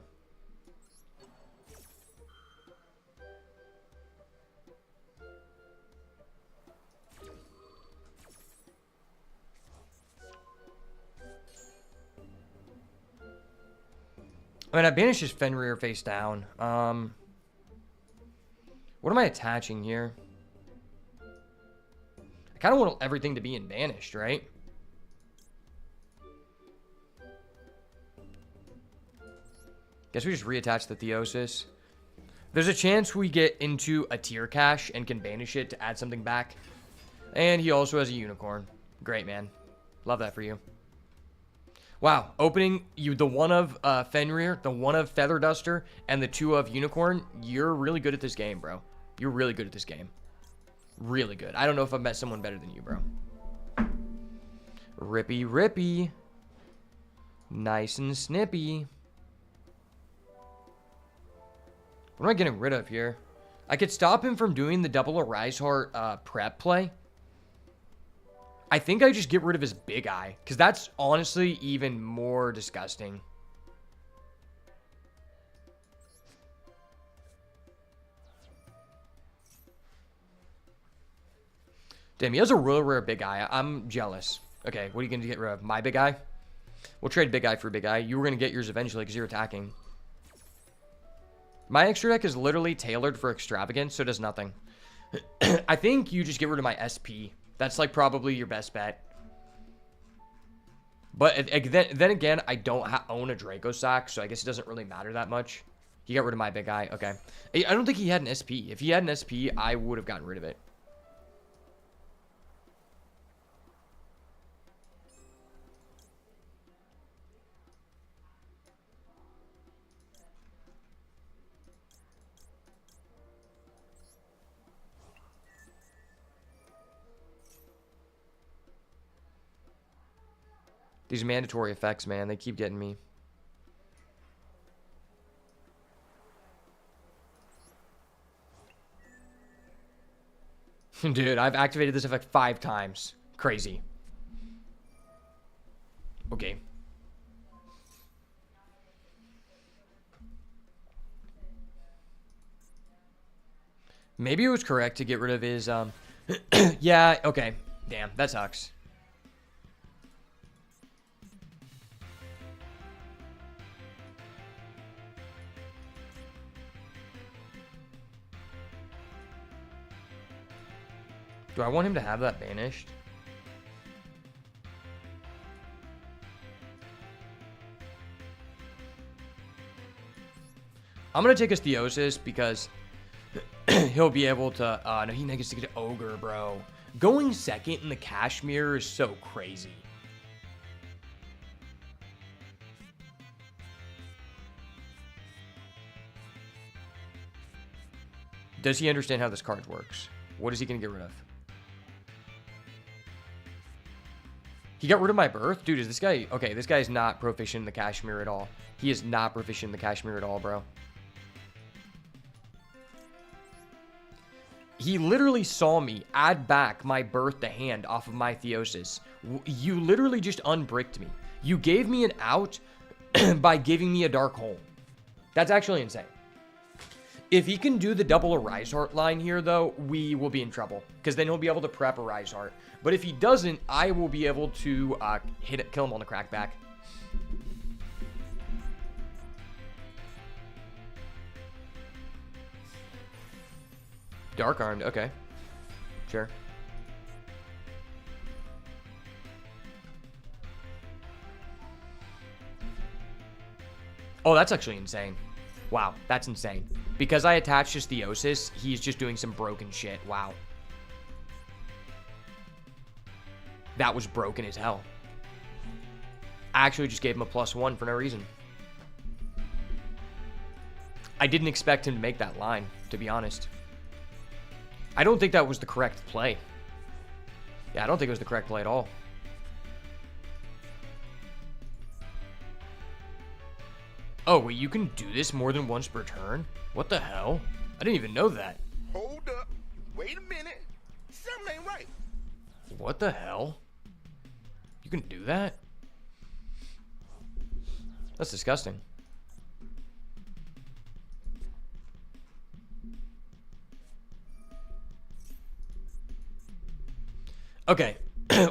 I mean, I banished his Fenrir face down. What am I attaching here? I kind of want everything to be in banished, right? Guess we just reattach the Theosis. There's a chance we get into a tier cache and can banish it to add something back. And he also has a Unicorn. Great, man. Love that for you. Wow, opening you the one of Fenrir, the one of Feather Duster, and the 2 of Unicorn. You're really good at this game, bro. You're really good at this game. Really good. I don't know if I've met someone better than you, bro. Rippy, rippy. Nice and snippy. What am I getting rid of here? I could stop him from doing the double Arise Heart prep play. I think I just get rid of his Big Eye, because that's honestly even more disgusting. Damn, he has a real rare Big Eye. I'm jealous. Okay, what are you going to get rid of? My Big Eye? We'll trade Big Eye for Big Eye. You were going to get yours eventually because you're attacking. My extra deck is literally tailored for extravagance, so it does nothing. I think you just get rid of my SP. That's like probably your best bet. But then again, I don't own a Draco Sack, so I guess it doesn't really matter that much. He got rid of my Big Eye. Okay. I don't think he had an SP. If he had an SP, I would have gotten rid of it. These mandatory effects, man, they keep getting me. Dude, I've activated this effect 5 times. Crazy. Okay. Maybe it was correct to get rid of his, yeah, okay. Damn, that sucks. Do I want him to have that banished? I'm going to take his Theosis because he'll be able to... no, he gets to get to Ogre, bro. Going second in the Kashmir is so crazy. Does he understand how this card works? What is he going to get rid of? He got rid of my birth? Dude, is this guy... Okay, this guy is not proficient in the Kashmir at all. He is not proficient in the Kashmir at all, bro. He literally saw me add back my birth to hand off of my Theosis. You literally just unbricked me. You gave me an out by giving me a Dark Hole. That's actually insane. If he can do the double Arise Heart line here, though, we will be in trouble. Because then he'll be able to prep Arise Heart. But if he doesn't, I will be able to kill him on the crackback. Dark Armed, okay. Sure. Oh, that's actually insane. Wow, that's insane. Because I attached his Theosis, he's just doing some broken shit. Wow. That was broken as hell. I actually just gave him a +1 for no reason. I didn't expect him to make that line, to be honest. I don't think that was the correct play. Yeah, I don't think it was the correct play at all. Oh, wait, you can do this more than once per turn? What the hell? I didn't even know that. Hold up. Wait a minute. Something ain't right. What the hell? You can do that? That's disgusting. Okay.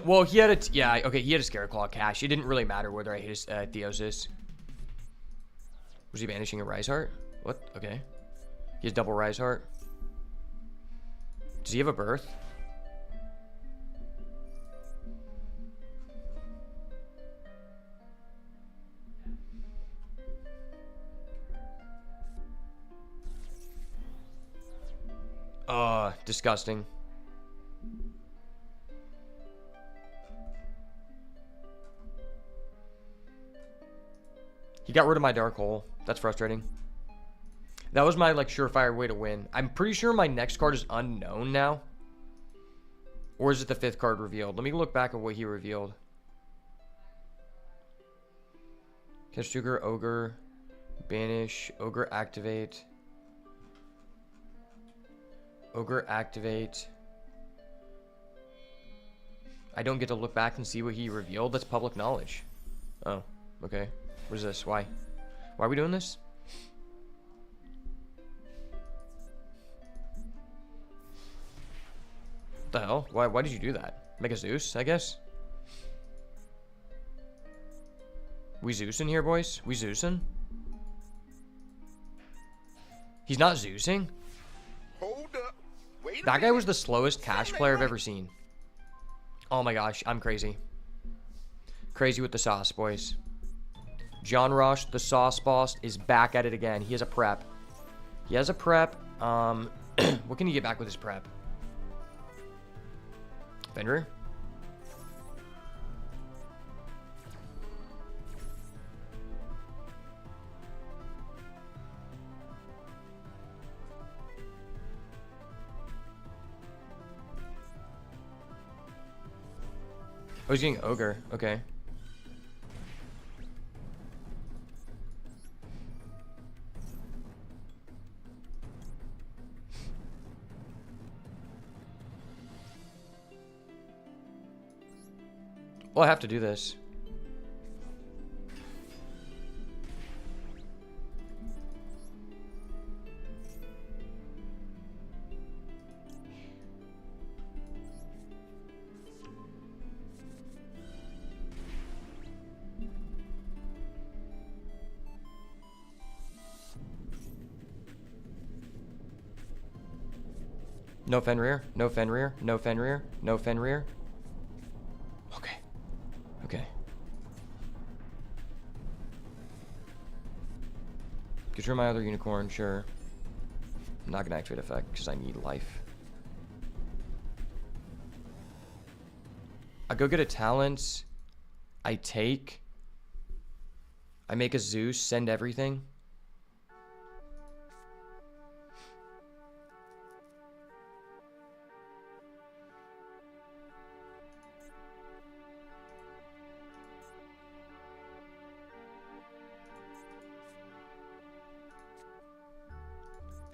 Well, he had a... Yeah, okay, he had a Scareclaw cash. It didn't really matter whether I hit his Theosis. Was he banishing a Rise Heart? What? Okay. He has double Rise Heart. Does he have a birth? Disgusting. He got rid of my Dark Hole. That's frustrating. That was my, like, surefire way to win. I'm pretty sure my next card is unknown now. Or is it the 5th card revealed? Let me look back at what he revealed. Catch Trigger, Ogre, Banish, Ogre Activate. Ogre activate. I don't get to look back and see what he revealed. That's public knowledge. Oh, okay. What is this? Why? Why are we doing this? What the hell? Why did you do that? Make a Zeus, I guess? We Zeusing here, boys? We Zeusing? He's not Zeusing? Hold up. Wait a That guy minute. was the slowest cash Something player I've ain't ever seen. Oh my gosh, I'm crazy. Crazy with the sauce, boys. John Rush, the sauce boss, is back at it again. He has a prep. He has a prep. What can he get back with his prep? Fenrir? Oh, he's getting Ogre. Okay. Well, I have to do this. No Fenrir, no Fenrir, no Fenrir, no Fenrir. Okay. Okay. Get rid of my other unicorn, sure. I'm not gonna activate effect because I need life. I go get a talent. I take. I make a Zeus, send everything.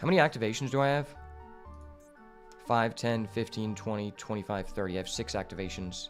How many activations do I have? 5, 10, 15, 20, 25, 30. I have 6 activations.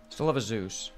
Still have a Zeus.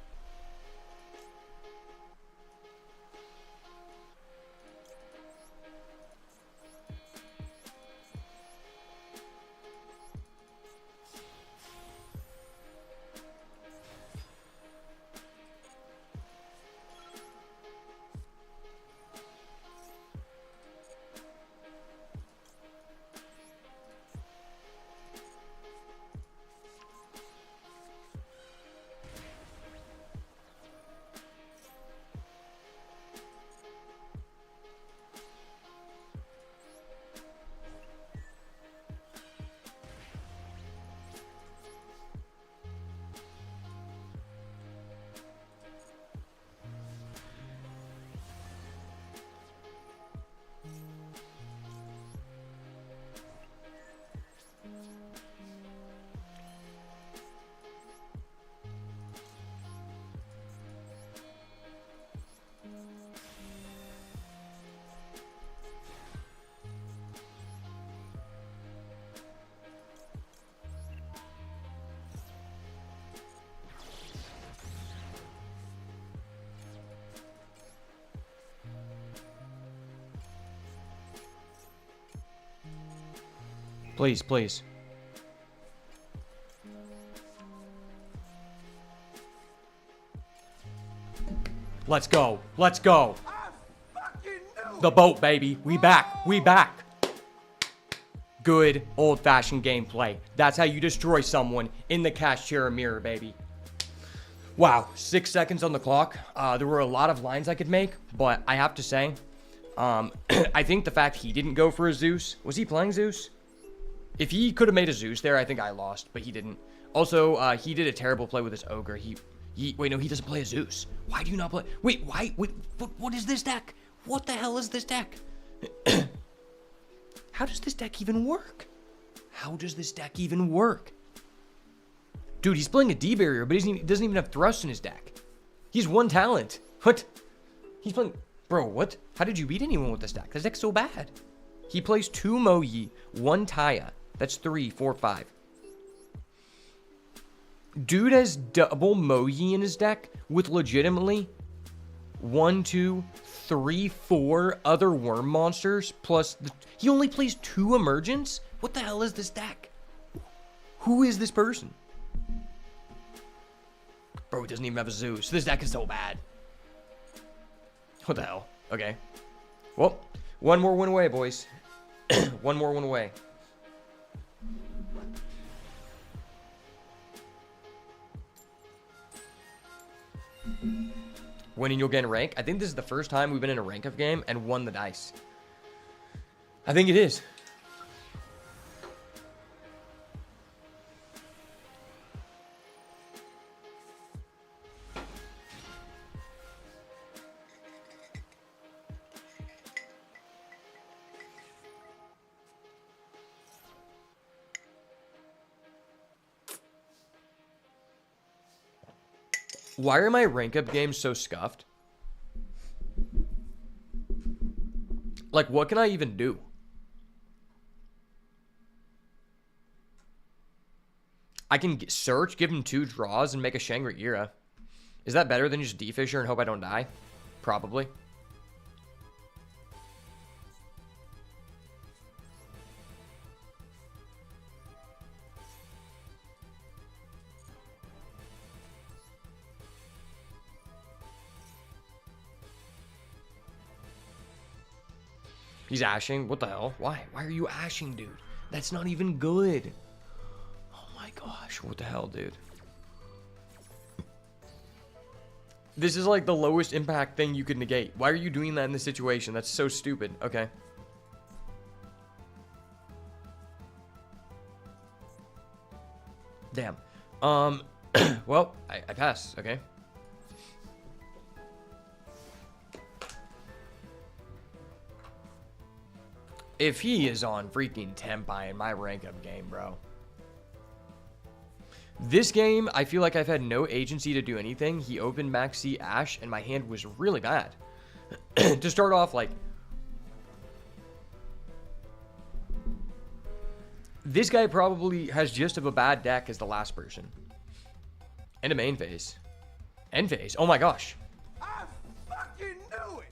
Please, please. Let's go. Let's go. The boat, baby. We back. We back. Good old-fashioned gameplay. That's how you destroy someone in the Cashier mirror, baby. Wow, 6 seconds on the clock. There were a lot of lines I could make, but I have to say, I think the fact he didn't go for a Zeus. Was he playing Zeus? If he could have made a Zeus there, I think I lost, but he didn't. Also, he did a terrible play with his Ogre. Wait, no, he doesn't play a Zeus. Why do you not play? Wait, why? Wait, what is this deck? What the hell is this deck? How does this deck even work? How does this deck even work? Dude, he's playing a D-barrier, but he doesn't even have thrust in his deck. He's one talent. What? He's playing... Bro, what? How did you beat anyone with this deck? This deck's so bad. He plays 2 Moyi, 1 Taya. That's 3, 4, 5. Dude has double Moyi in his deck with legitimately 1, 2, 3, 4 other worm monsters, plus he only plays 2 emergents? What the hell is this deck? Who is this person? Bro, he doesn't even have a Zeus. This deck is so bad. What the hell? Okay. Well, one more win away, boys. One more win away. Winning, you'll get in rank. I think this is the first time we've been in a rank up game and won the dice. I think it is. Why are my rank up games so scuffed? Like, what can I even do? I can search, give him 2 draws, and make a Shangri-Ira. Is that better than just D-Fisher and hope I don't die? Probably. He's ashing. What the hell? Why? Why are you ashing, dude? That's not even good. Oh my gosh. What the hell, dude? This is like the lowest impact thing you could negate. Why are you doing that in this situation? That's so stupid. Okay. Damn. Well, I pass. Okay. If he is on freaking Tenpai in my rank up game, bro. This game, I feel like I've had no agency to do anything. He opened Maxi Ash, and my hand was really bad. To start off, like... This guy probably has just of a bad deck as the last person. And a main phase. End phase. Oh my gosh. I fucking knew it!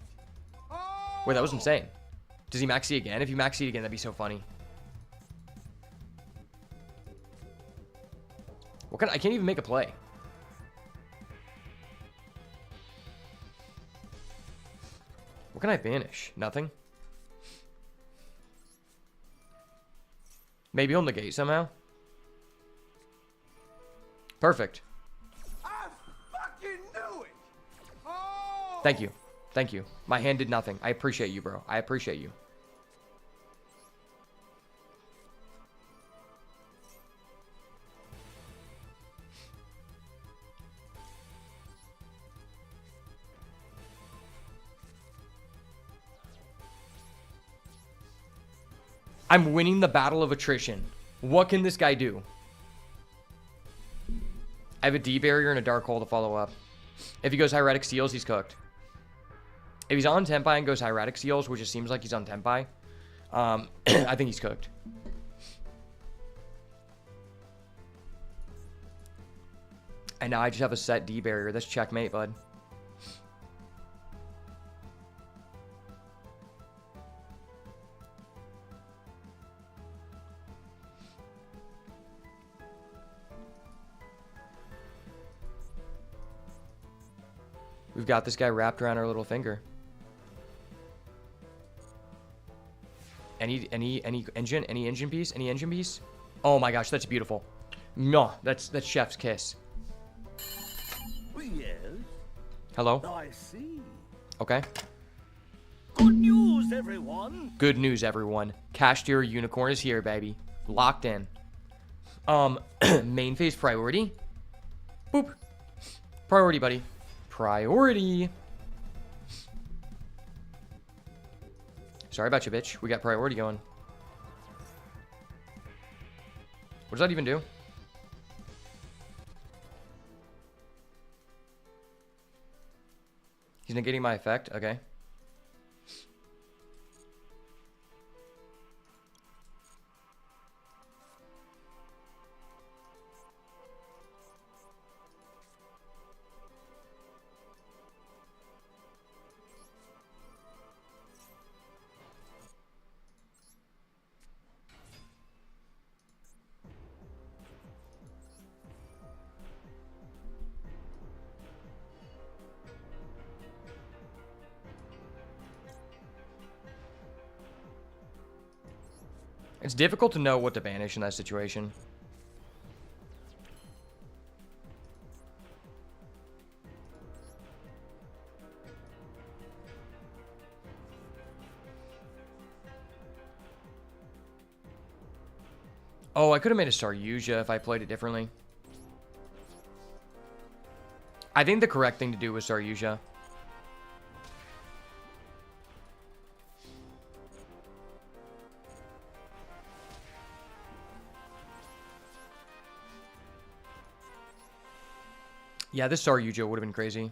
Oh! Wait, that was insane. Does he maxi again? If you maxi again, that'd be so funny. What kind? I can't even make a play. What can I banish? Nothing. Maybe he'll negate somehow. Perfect. I fucking knew it! Oh! Thank you. Thank you. My hand did nothing. I appreciate you, bro. I appreciate you. I'm winning the battle of attrition. What can this guy do? I have a D barrier and a dark hole to follow up. If he goes hieratic seals, he's cooked. If he's on Tenpai and goes hieratic seals, which it seems like he's on Tenpai, I think he's cooked. And now I just have a set D barrier. That's checkmate, bud. We've got this guy wrapped around our little finger. Any engine piece? Any engine piece? Oh my gosh, that's beautiful. No, that's chef's kiss. Yes. Hello? I see. Okay. Good news, everyone. Good news, everyone. Cash Deer Unicorn is here, baby. Locked in. Main phase priority. Boop. Priority, buddy. Priority. Sorry about you, bitch. We got priority going. What does that even do? He's negating my effect. Okay. It's difficult to know what to banish in that situation. Oh, I could have made a Saryuja if I played it differently. I think the correct thing to do was Saryuja. Yeah, this Saryuja would have been crazy.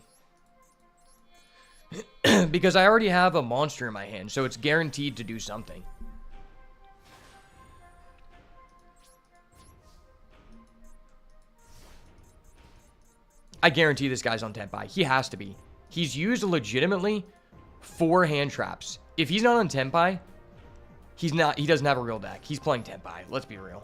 Because I already have a monster in my hand, so it's guaranteed to do something. I guarantee this guy's on Tenpai. He has to be. He's used legitimately 4 hand traps. If he's not on Tenpai, he's not. He doesn't have a real deck. He's playing Tenpai. Let's be real.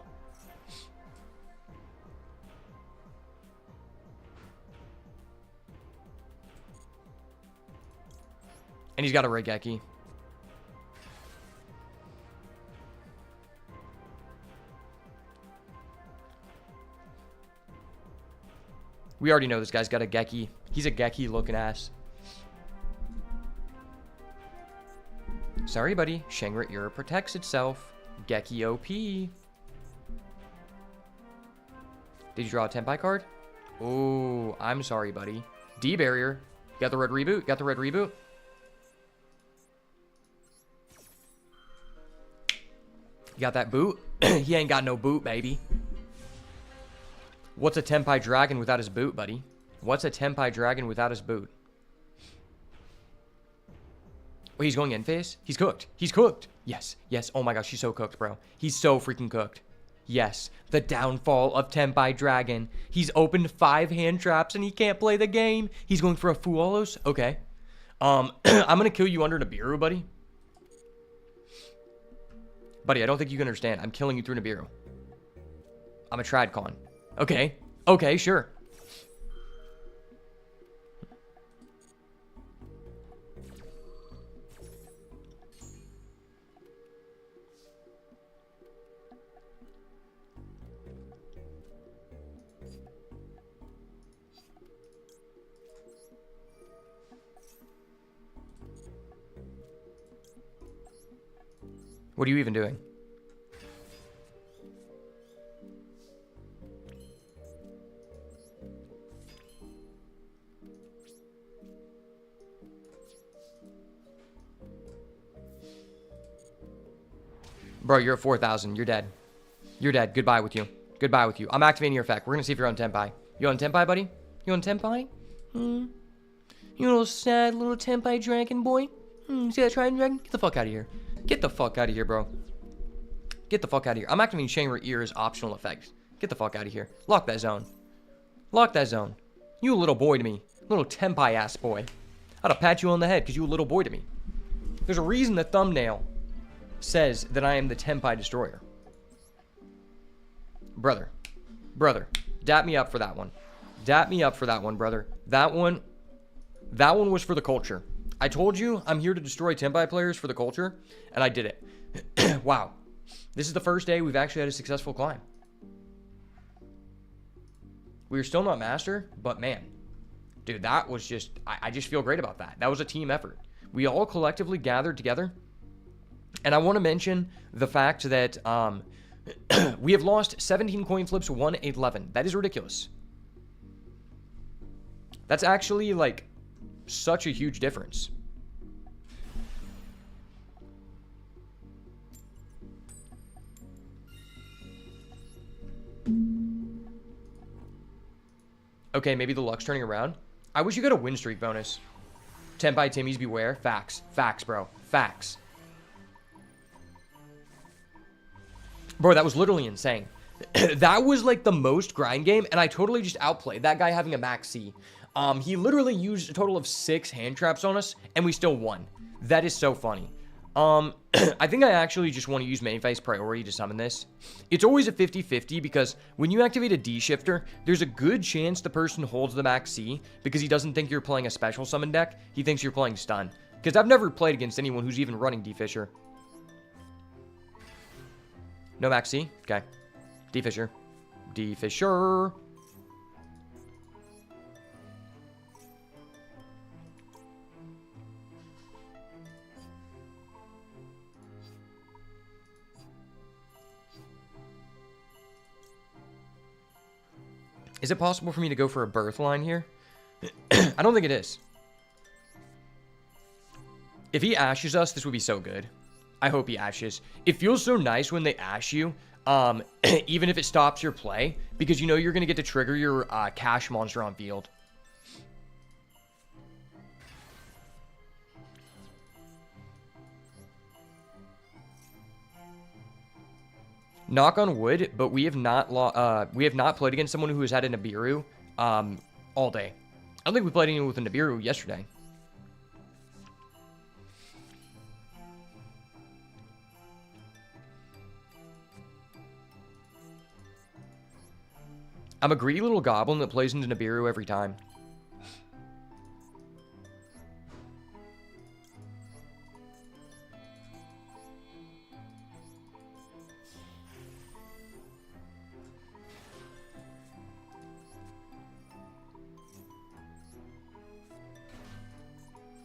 And he's got a Regeki. We already know this guy's got a Geki. He's a Geki looking ass. Sorry, buddy. Shangri Ira protects itself. Geki OP. Did you draw a Tenpai card? Oh, I'm sorry, buddy. D barrier. Got the red reboot. Got the red reboot. You got that boot? He ain't got no boot, baby. What's a Tenpai dragon without his boot, buddy? What's a Tenpai dragon without his boot? Wait, he's going in phase? He's cooked. He's cooked. Yes, yes. Oh my gosh, he's so cooked, bro. He's so freaking cooked. Yes, the downfall of Tenpai dragon. He's opened 5 hand traps and he can't play the game. He's going for a Fuolos? Okay. I'm gonna kill you under Nibiru, buddy. Buddy, I don't think you can understand. I'm killing you through Nibiru. I'm a Tradcon. Okay. Okay, sure. What are you even doing? Bro, you're at 4,000. You're dead. You're dead. Goodbye with you. Goodbye with you. I'm activating your effect. We're going to see if you're on Tenpai. You on Tenpai, buddy? You on Tenpai? You little sad little Tenpai dragon boy? See that trident dragon? Get the fuck out of here. Get the fuck out of here, bro. Get the fuck out of here. I'm activating Shangri Ira's optional effects. Get the fuck out of here. Lock that zone. Lock that zone. You a little boy to me. Little Tenpai ass boy. I'd have pat you on the head because you a little boy to me. There's a reason the thumbnail says that I am the Tenpai destroyer. Brother. Brother. Dap me up for that one. Dap me up for that one, brother. That one That one was for the culture. I told you I'm here to destroy Tenpai players for the culture, and I did it. Wow. This is the first day we've actually had a successful climb. We were still not master, but man. Dude, that was just... I just feel great about that. That was a team effort. We all collectively gathered together. And I want to mention the fact that we have lost 17 coin flips, won 11. That is ridiculous. That's actually, like, such a huge difference. Okay, maybe the luck's turning around. I wish you got a win streak bonus. Tenpai Timmy's beware. Facts. Facts, bro. Facts. Bro, that was literally insane. That was like the most grind game, and I totally just outplayed that guy having a max C. He literally used a total of 6 hand traps on us, and we still won. That is so funny. I think I actually just want to use main phase priority to summon this. It's always a 50-50 because when you activate a D-shifter, there's a good chance the person holds the max C because he doesn't think you're playing a special summon deck. He thinks you're playing stun. Because I've never played against anyone who's even running D-Fisher. No max C? Okay. D-Fisher. D-Fisher. Is it possible for me to go for a birth line here? I don't think it is. If he ashes us, this would be so good. I hope he ashes. It feels so nice when they ash you, even if it stops your play, because you know you're going to get to trigger your cash monster on field. Knock on wood, but we have not played against someone who has had a Nibiru all day. I don't think we played anyone with a Nibiru yesterday. I'm a greedy little goblin that plays into Nibiru every time.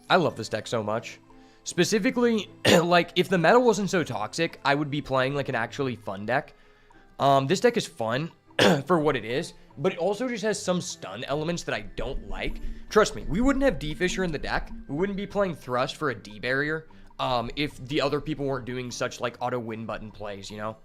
I love this deck so much. Specifically, like, if the meta wasn't so toxic, I would be playing, like, an actually fun deck. This deck is fun for what it is, but it also just has some stun elements that I don't like. Trust me, we wouldn't have D-Fisher in the deck. We wouldn't be playing Thrust for a D-Barrier if the other people weren't doing such, like, auto-win button plays, you know?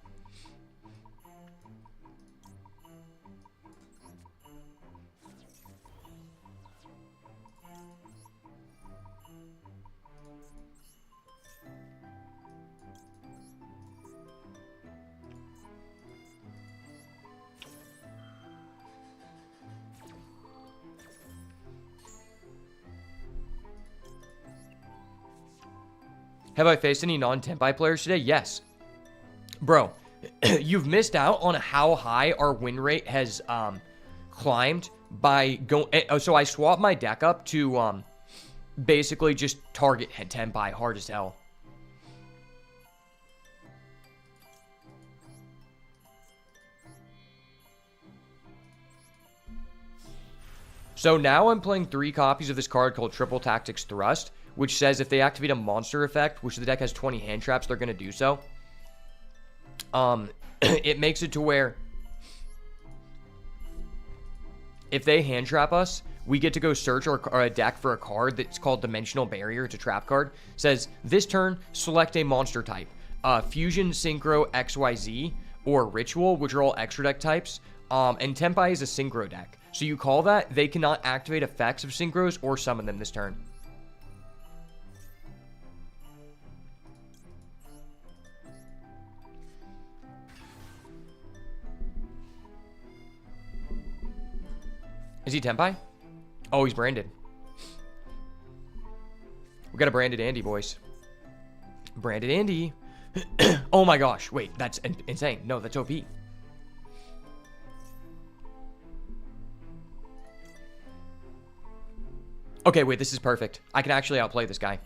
Have I faced any non-Tenpai players today? Yes. Bro, you've missed out on how high our win rate has climbed by going... So I swapped my deck up to basically just target Tenpai hard as hell. So now I'm playing 3 copies of this card called Triple Tactics Thrust, which says if they activate a monster effect, which the deck has 20 hand traps, they're going to do so. It makes it to where if they hand trap us, we get to go search our deck for a card that's called Dimensional Barrier. It's a trap card. It says, this turn, select a monster type. Fusion, Synchro, XYZ, or Ritual, which are all extra deck types. And Tenpai is a Synchro deck. So you call that, they cannot activate effects of Synchros or summon them this turn. Is he Tenpai? Oh, he's branded. We got a branded Andy, boys. Branded Andy. Oh my gosh. Wait, that's insane. No, that's OP. Okay, wait, this is perfect. I can actually outplay this guy.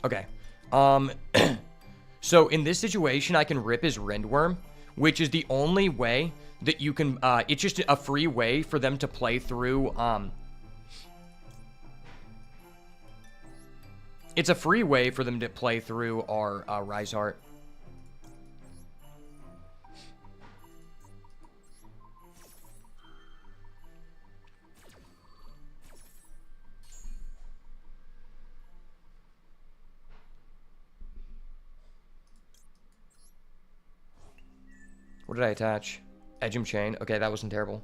Okay. So in this situation, I can rip his Rindworm, which is the only way that you can, it's just a free way for them to play through, it's a free way for them to play through our, Rise Heart. What did I attach? Edgem Chain. Okay, that wasn't terrible.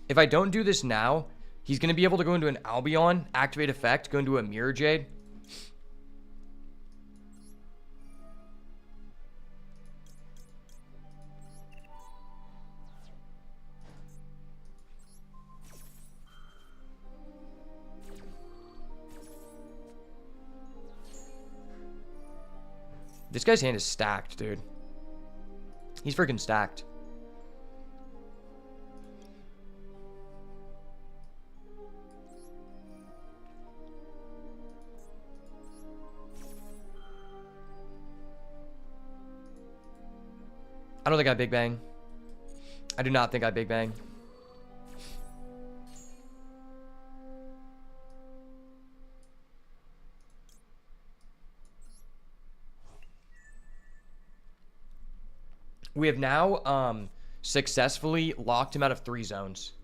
If I don't do this now, he's going to be able to go into an Albion, activate effect, go into a Mirror Jade. This guy's hand is stacked, dude. He's freaking stacked. I don't think I Big Bang. I do not think I Big Bang. We have now successfully locked him out of 3 zones.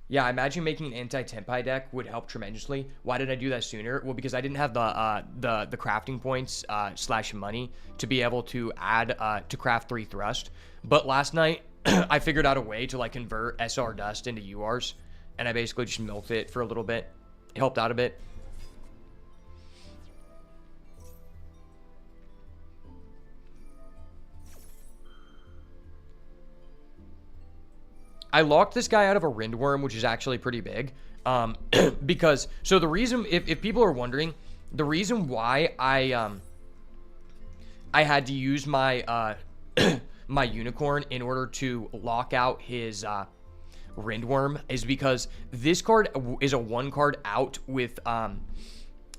Yeah, I imagine making an anti-Tenpai deck would help tremendously. Why did I do that sooner? Well, because I didn't have the crafting points slash money to be able to add to craft 3 thrust. But last night I figured out a way to like convert SR dust into URs, and I basically just milked it for a little bit. It helped out a bit. I locked this guy out of a Rindworm, which is actually pretty big. Because, so the reason, if people are wondering, the reason why I had to use my, my Unicorn in order to lock out his, Rindworm is because this card is a 1 card out with,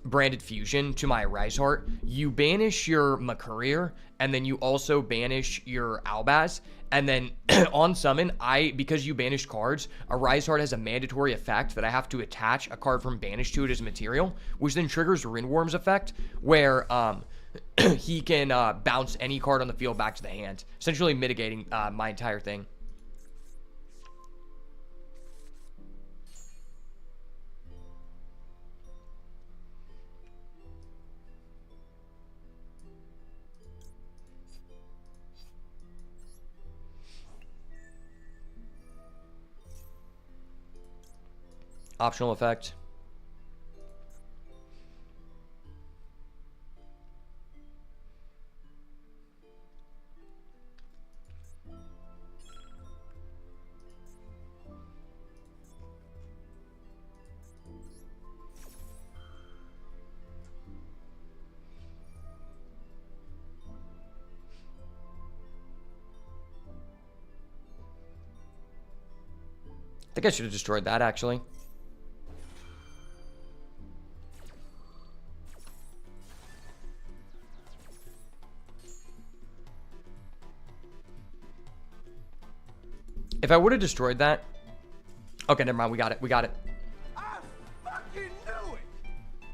Branded Fusion to my Rise Heart. You banish your Mercurier, and then you also banish your Albaz, and then on summon, because you banished cards, a Rise Heart has a mandatory effect that I have to attach a card from banish to it as material, which then triggers Rindworm's effect, where he can bounce any card on the field back to the hand, essentially mitigating my entire thing. Optional effect. I think I should have destroyed that, actually. If I would have destroyed that... Okay, never mind. We got it. We got it. I fucking knew it!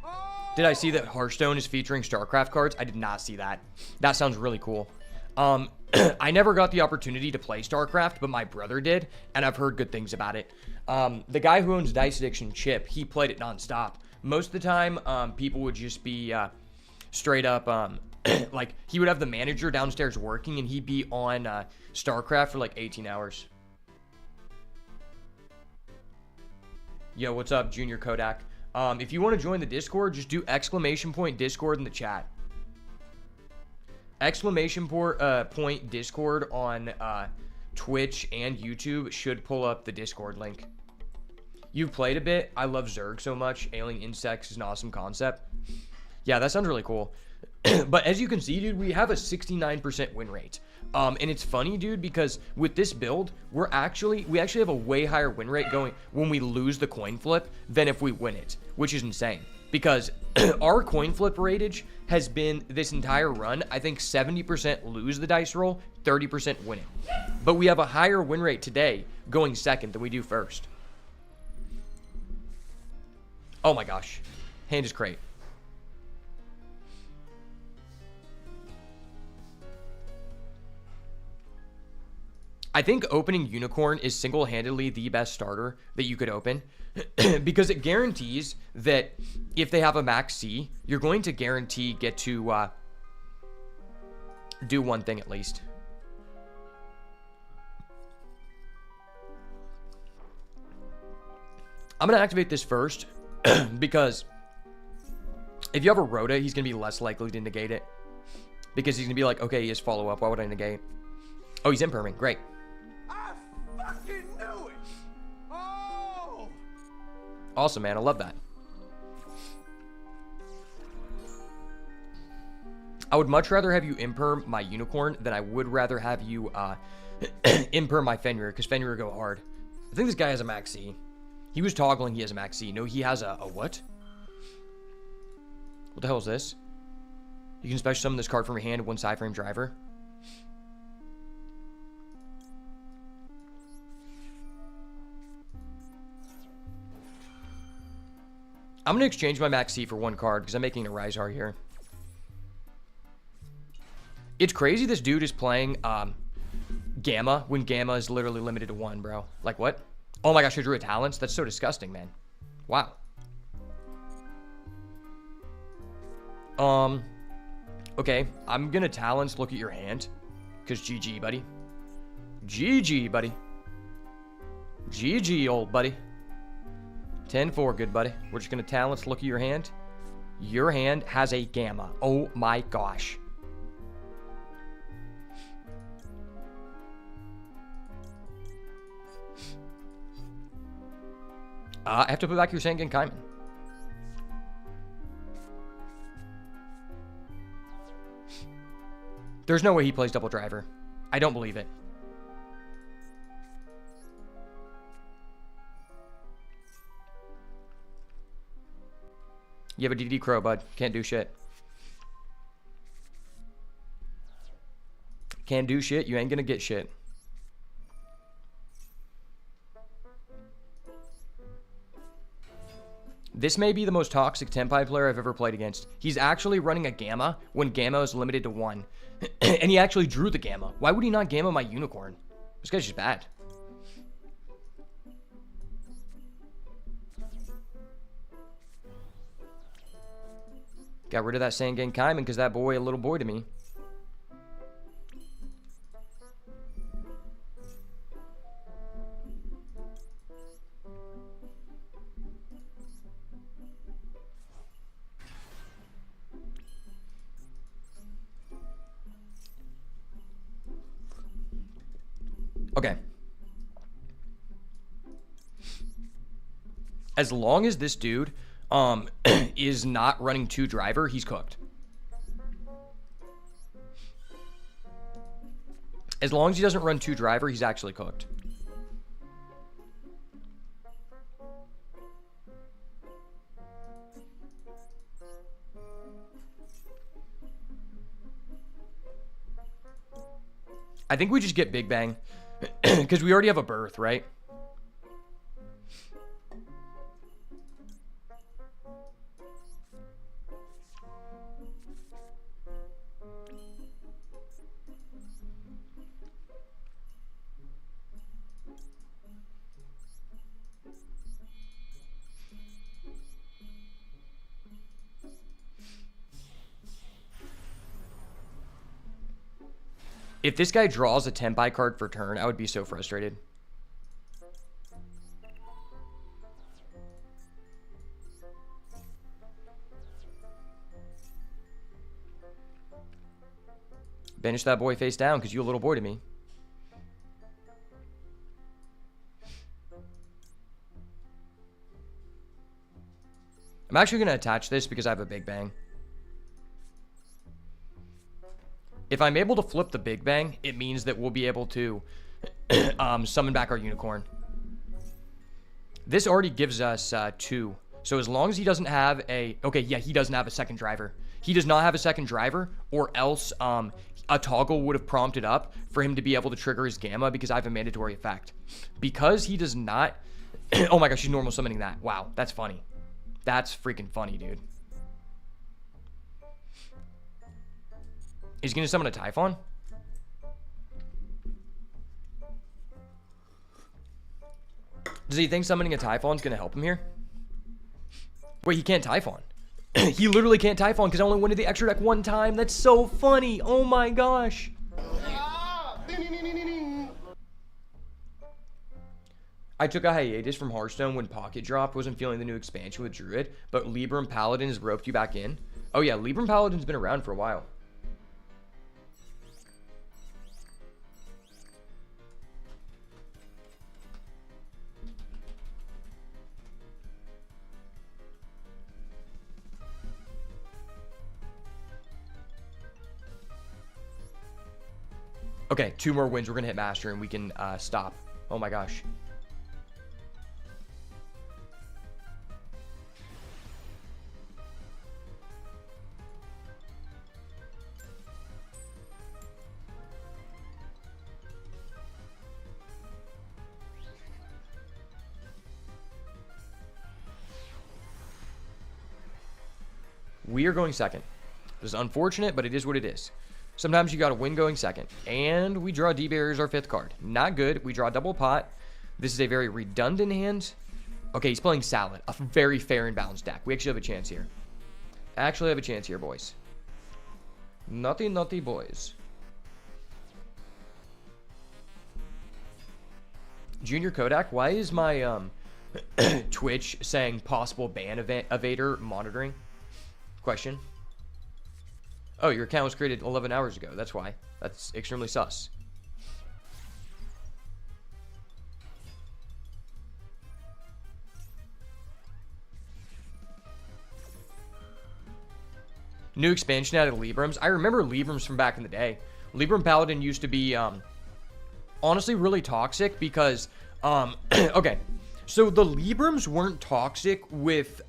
Oh! Did I see that Hearthstone is featuring StarCraft cards? I did not see that. That sounds really cool. I never got the opportunity to play StarCraft, but my brother did, and I've heard good things about it. The guy who owns Dice Addiction, Chip, he played it nonstop. Most of the time, people would just be straight up, like, he would have the manager downstairs working, and he'd be on StarCraft for like 18 hours. Yo, what's up, Junior Kodak? If you want to join the Discord, just do !Discord in the chat. Point Discord on Twitch and YouTube should pull up the Discord link. You've played a bit. I love Zerg so much. Alien Insects is an awesome concept. Yeah, that sounds really cool. But as you can see, dude, we have a 69% win rate. And it's funny, dude, because with this build, we actually have a way higher win rate going when we lose the coin flip than if we win it, which is insane. Because our coin flip rateage has been this entire run, I think 70% lose the dice roll, 30% win it. But we have a higher win rate today going second than we do first. Oh my gosh. Hand is great. I think opening Unicorn is single-handedly the best starter that you could open because it guarantees that if they have a max C, you're going to guarantee get to do one thing at least. I'm going to activate this first because if you have a Rhoda, he's going to be less likely to negate it because he's going to be like, okay, he has follow-up. Why would I negate? Oh, he's imperming. Great. Fucking knew it! Oh! Awesome, man. I love that. I would much rather have you imperm my Unicorn than I would rather have you imperm my Fenrir, because Fenrir go hard. I think this guy has a max C. He was toggling, he has a max C. No, he has a what? What the hell is this? You can special summon this card from your hand, one side frame driver. I'm going to exchange my max C for one card because I'm making a Rizar here. It's crazy this dude is playing Gamma when Gamma is literally limited to 1, bro. Like, what? Oh my gosh, I drew a Talents? That's so disgusting, man. Wow. Okay, I'm going to Talents look at your hand. Because GG, buddy. GG, buddy. GG, old buddy. 10-4, good buddy. We're just going to Talents look at your hand. Your hand has a Gamma. Oh my gosh. I have to put back your Sangan Kaiman. There's no way he plays double driver. I don't believe it. You have a DD Crow, bud. Can't do shit. Can't do shit. You ain't gonna get shit. This may be the most toxic Tenpai player I've ever played against. He's actually running a Gamma when Gamma is limited to 1. And he actually drew the Gamma. Why would he not Gamma my Unicorn? This guy's just bad. Got rid of that Sangan Kaiman because that boy a little boy to me. Okay. As long as this dude is not running 2 driver, he's cooked. As long as he doesn't run 2 driver, he's actually cooked. I think we just get Big Bang because we already have a birth, right? If this guy draws a Tenpai card for turn, I would be so frustrated. Banish that boy face down, because you a little boy to me. I'm actually going to attach this because I have a Big Bang. If I'm able to flip the Big Bang, it means that we'll be able to summon back our Unicorn. This already gives us 2. So as long as he doesn't have a... Okay, yeah, he doesn't have a second driver. He does not have a second driver, or else a toggle would have prompted up for him to be able to trigger his Gamma because I have a mandatory effect. Because he does not... Oh my gosh, he's normal summoning that. Wow, that's funny. That's freaking funny, dude. He's going to summon a Typhon? Does he think summoning a Typhon is going to help him here? Wait, he can't Typhon. He literally can't Typhon because I only went to the extra deck one time. That's so funny. Oh my gosh. I took a hiatus from Hearthstone when Pocket dropped. Wasn't feeling the new expansion with Druid, but Libram Paladin has roped you back in. Oh yeah, Libram Paladin's been around for a while. Okay, 2 more wins. We're going to hit Master and we can stop. Oh my gosh. We are going second. This is unfortunate, but it is what it is. Sometimes you got to win going second. And we draw D-Barrier as our 5th card. Not good. We draw double pot. This is a very redundant hand. Okay, he's playing Salad. A very fair and balanced deck. We actually have a chance here. Actually have a chance here, boys. Nutty, nutty boys. Junior Kodak, why is my Twitch saying possible ban evader monitoring? Question. Oh, your account was created 11 hours ago. That's why. That's extremely sus. New expansion added Librams. I remember Librams from back in the day. Libram Paladin used to be, honestly really toxic because, okay. So the Librams weren't toxic with,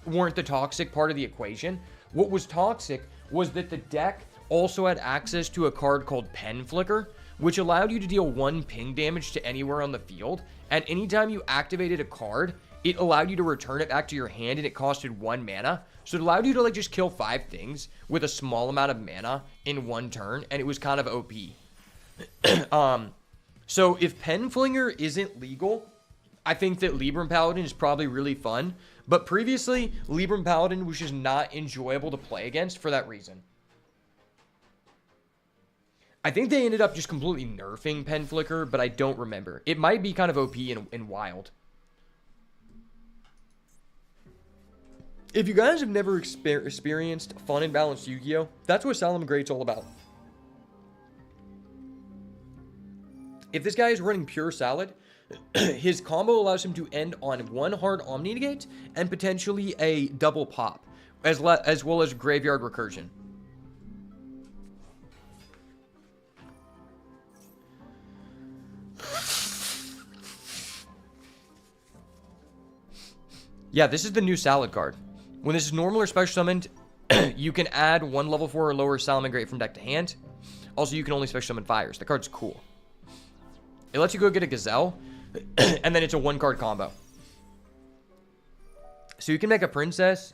weren't the toxic part of the equation. What was toxic was that the deck also had access to a card called Pen Flicker, which allowed you to deal 1 ping damage to anywhere on the field. And anytime you activated a card, it allowed you to return it back to your hand, and it costed 1 mana. So it allowed you to like just kill 5 things with a small amount of mana in 1 turn, and it was kind of OP. So if Pen Flinger isn't legal, I think that Libram Paladin is probably really fun. But previously, Libram Paladin was just not enjoyable to play against for that reason. I think they ended up just completely nerfing Pen Flicker, but I don't remember. It might be kind of OP and wild. If you guys have never experienced fun and balanced Yu-Gi-Oh!, that's what Salamangreat's all about. If this guy is running pure Salad, his combo allows him to end on 1 hard Omni Negate and potentially a double pop, as well as Graveyard Recursion. Yeah, this is the new Salad card. When this is normal or special summoned, you can add 1 level 4 or lower Salamangreat from deck to hand. Also, you can only special summon fires. The card's cool. It lets you go get a Gazelle, and then it's a 1-card combo. So you can make a Princess.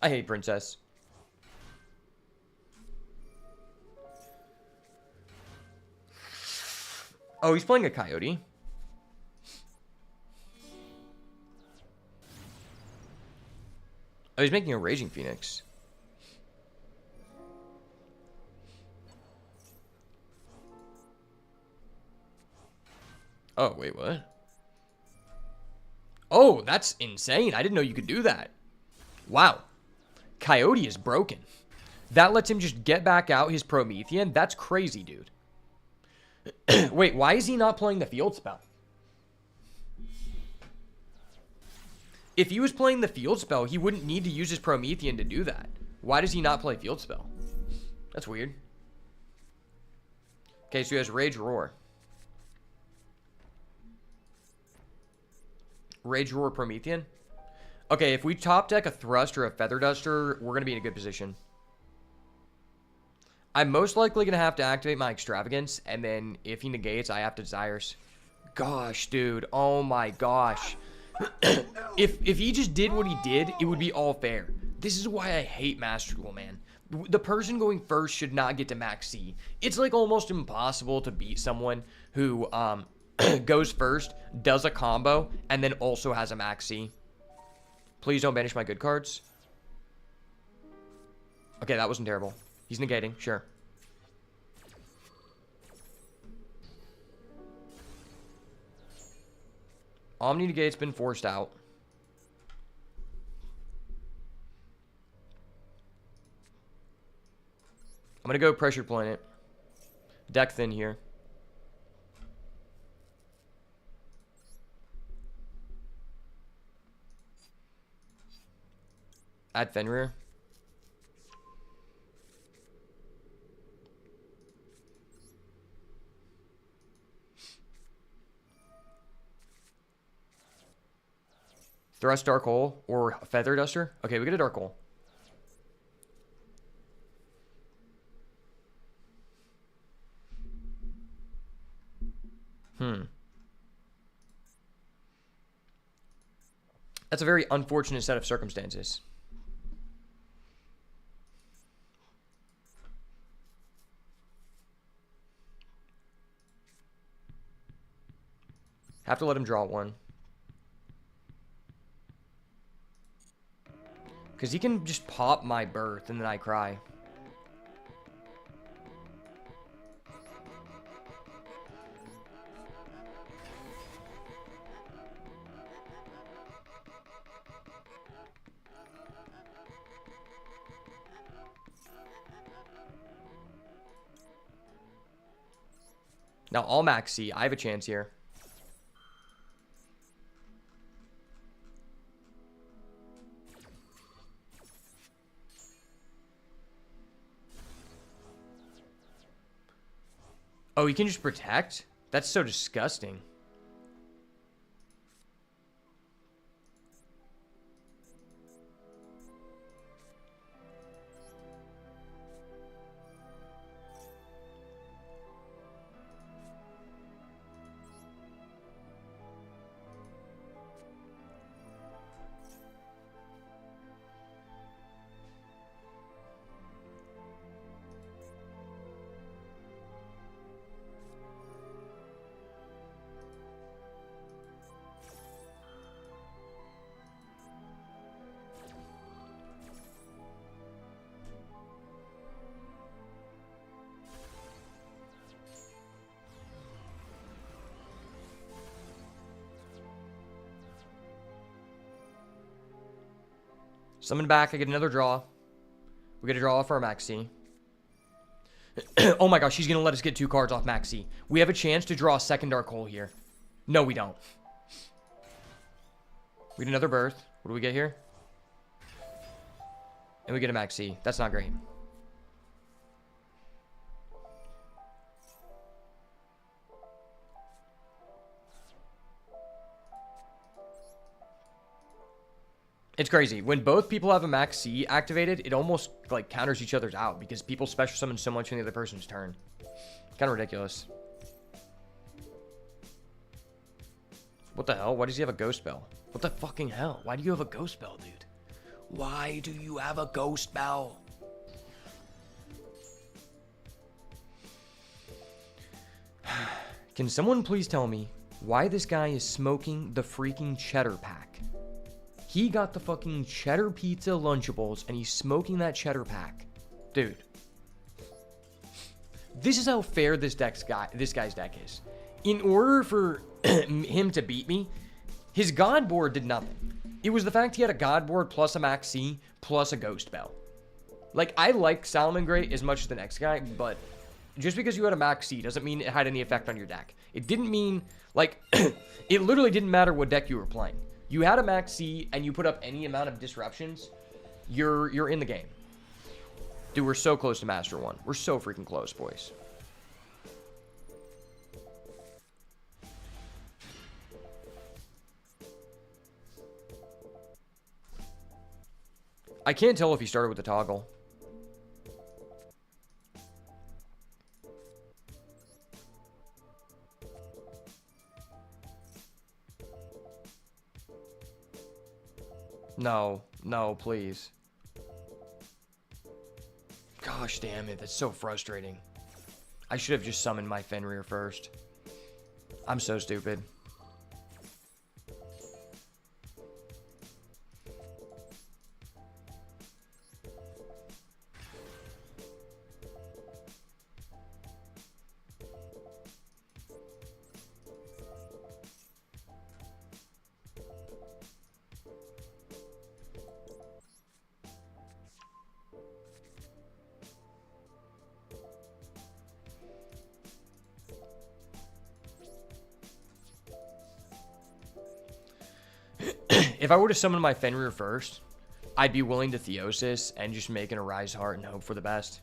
I hate Princess. Oh, he's playing a Coyote. Oh, he's making a Raging Phoenix. Oh, wait, what? Oh, that's insane. I didn't know you could do that. Wow. Coyote is broken. That lets him just get back out his Promethean. That's crazy, dude. Wait, why is he not playing the field spell? If he was playing the field spell, he wouldn't need to use his Promethean to do that. Why does he not play field spell? That's weird. Okay, so he has Rage Roar. Rage Roar Promethean. Okay, if we top deck a Thrust or a Feather Duster, we're going to be in a good position. I'm most likely going to have to activate my Extravagance, and then if he negates, I have to Desires. Gosh, dude. Oh my gosh. If he just did what he did, it would be all fair. This is why I hate Master Duel, man. The person going first should not get to max C. It's like almost impossible to beat someone who goes first, does a combo, and then also has a max C. Please don't banish my good cards. Okay, that wasn't terrible. He's negating, sure. Omni Negate's been forced out. I'm going to go Pressure Planet. Deck thin here. Add Fenrir. Thrust Dark Hole or Feather Duster. Okay, we get a Dark Hole. That's a very unfortunate set of circumstances. Have to let him draw one. Because he can just pop my Birth and then I cry. Now, I'll max C. I have a chance here. Oh, he can just protect? That's so disgusting. Summon back, I get another draw. We get a draw off our Maxi. Oh my gosh, he's going to let us get 2 cards off Maxi. We have a chance to draw a second Dark Hole here. No, we don't. We get another Birth. What do we get here? And we get a Maxi. That's not great. It's crazy. When both people have a max C activated, it almost like counters each other's out because people special summon so much in the other person's turn. Kind of ridiculous. What the hell? Why does he have a ghost spell? What the fucking hell? Why do you have a ghost spell, dude? Why do you have a ghost spell? Can someone please tell me why this guy is smoking the freaking cheddar pack? He got the fucking cheddar pizza Lunchables and he's smoking that cheddar pack. Dude. This is how fair this guy's deck is. In order for him to beat me, his God board did nothing. It was the fact he had a God board plus a Max C plus a Ghost Bell. Like, I like Salomon Great as much as the next guy, but just because you had a Max C doesn't mean it had any effect on your deck. It didn't mean, like, it literally didn't matter what deck you were playing. You had a Max C and you put up any amount of disruptions, you're in the game. Dude, we're so close to Master 1. We're so freaking close, boys. I can't tell if he started with the toggle. No, no, please. Gosh damn it, that's so frustrating. I should have just summoned my Fenrir first. I'm so stupid. If I were to summon my Fenrir first, I'd be willing to Theosis and just make an Arise Heart and hope for the best.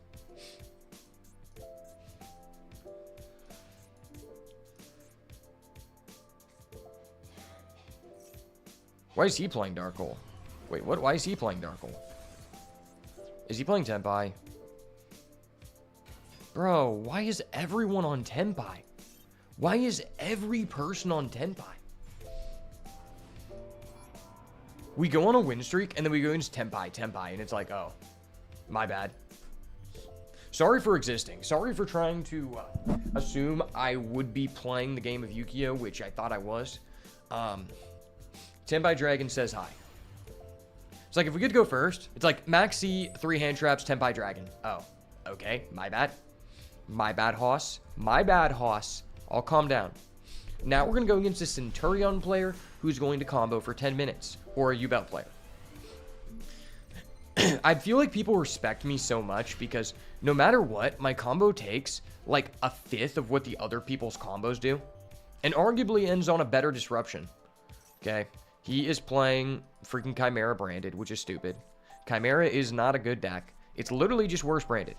Why is he playing Dark Hole? Wait, what? Why is he playing Dark Hole? Is he playing Tenpai? Bro, why is everyone on Tenpai? Why is every person on Tenpai? We go on a win streak, and then we go into Tenpai, and it's like, oh, my bad. Sorry for existing. Sorry for trying to assume I would be playing the game of Yu-Gi-Oh!, which I thought I was. Tenpai Dragon says hi. It's like, if we could go first, it's like, Maxi, 3 hand traps, Tenpai Dragon. Oh, okay, my bad. My bad, Hoss. My bad, Hoss. I'll calm down. Now we're going to go against a Centurion player who's going to combo for 10 minutes. Or a U-Belt player. I feel like people respect me so much because no matter what, my combo takes like a fifth of what the other people's combos do. And arguably ends on a better disruption. Okay. He is playing freaking Chimera branded, which is stupid. Chimera is not a good deck. It's literally just worse branded.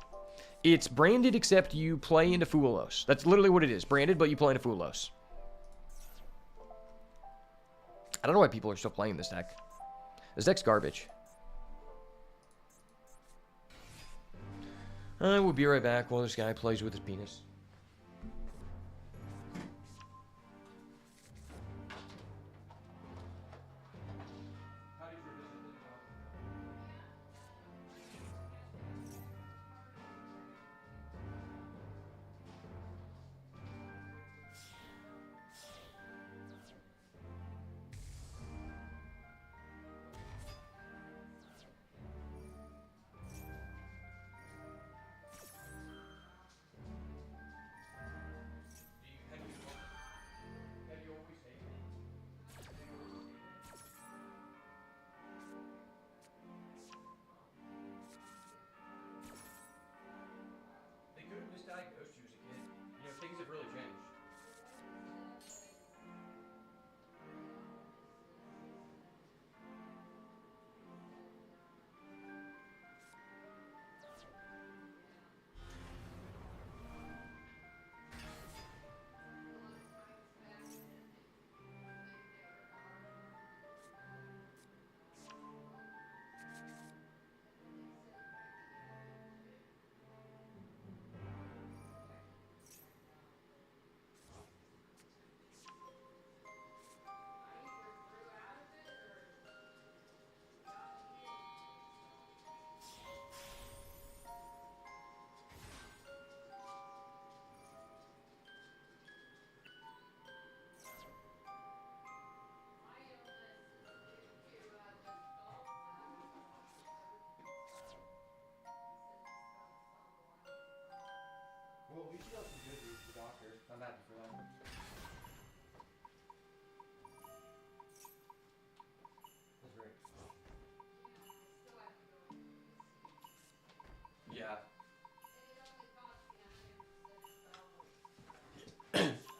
It's branded except you play into Foolos. That's literally what it is. Branded, but you play into Foolos. I don't know why people are still playing this deck. This deck's garbage. I will be right back while this guy plays with his penis.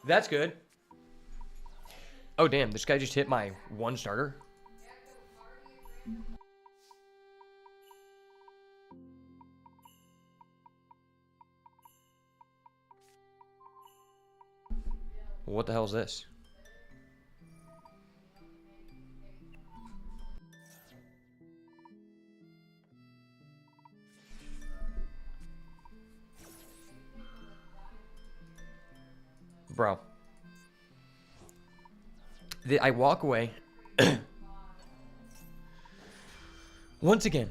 That's good. Oh, damn. This guy just hit my one starter. What the hell is this? Bro. I walk away. Once again.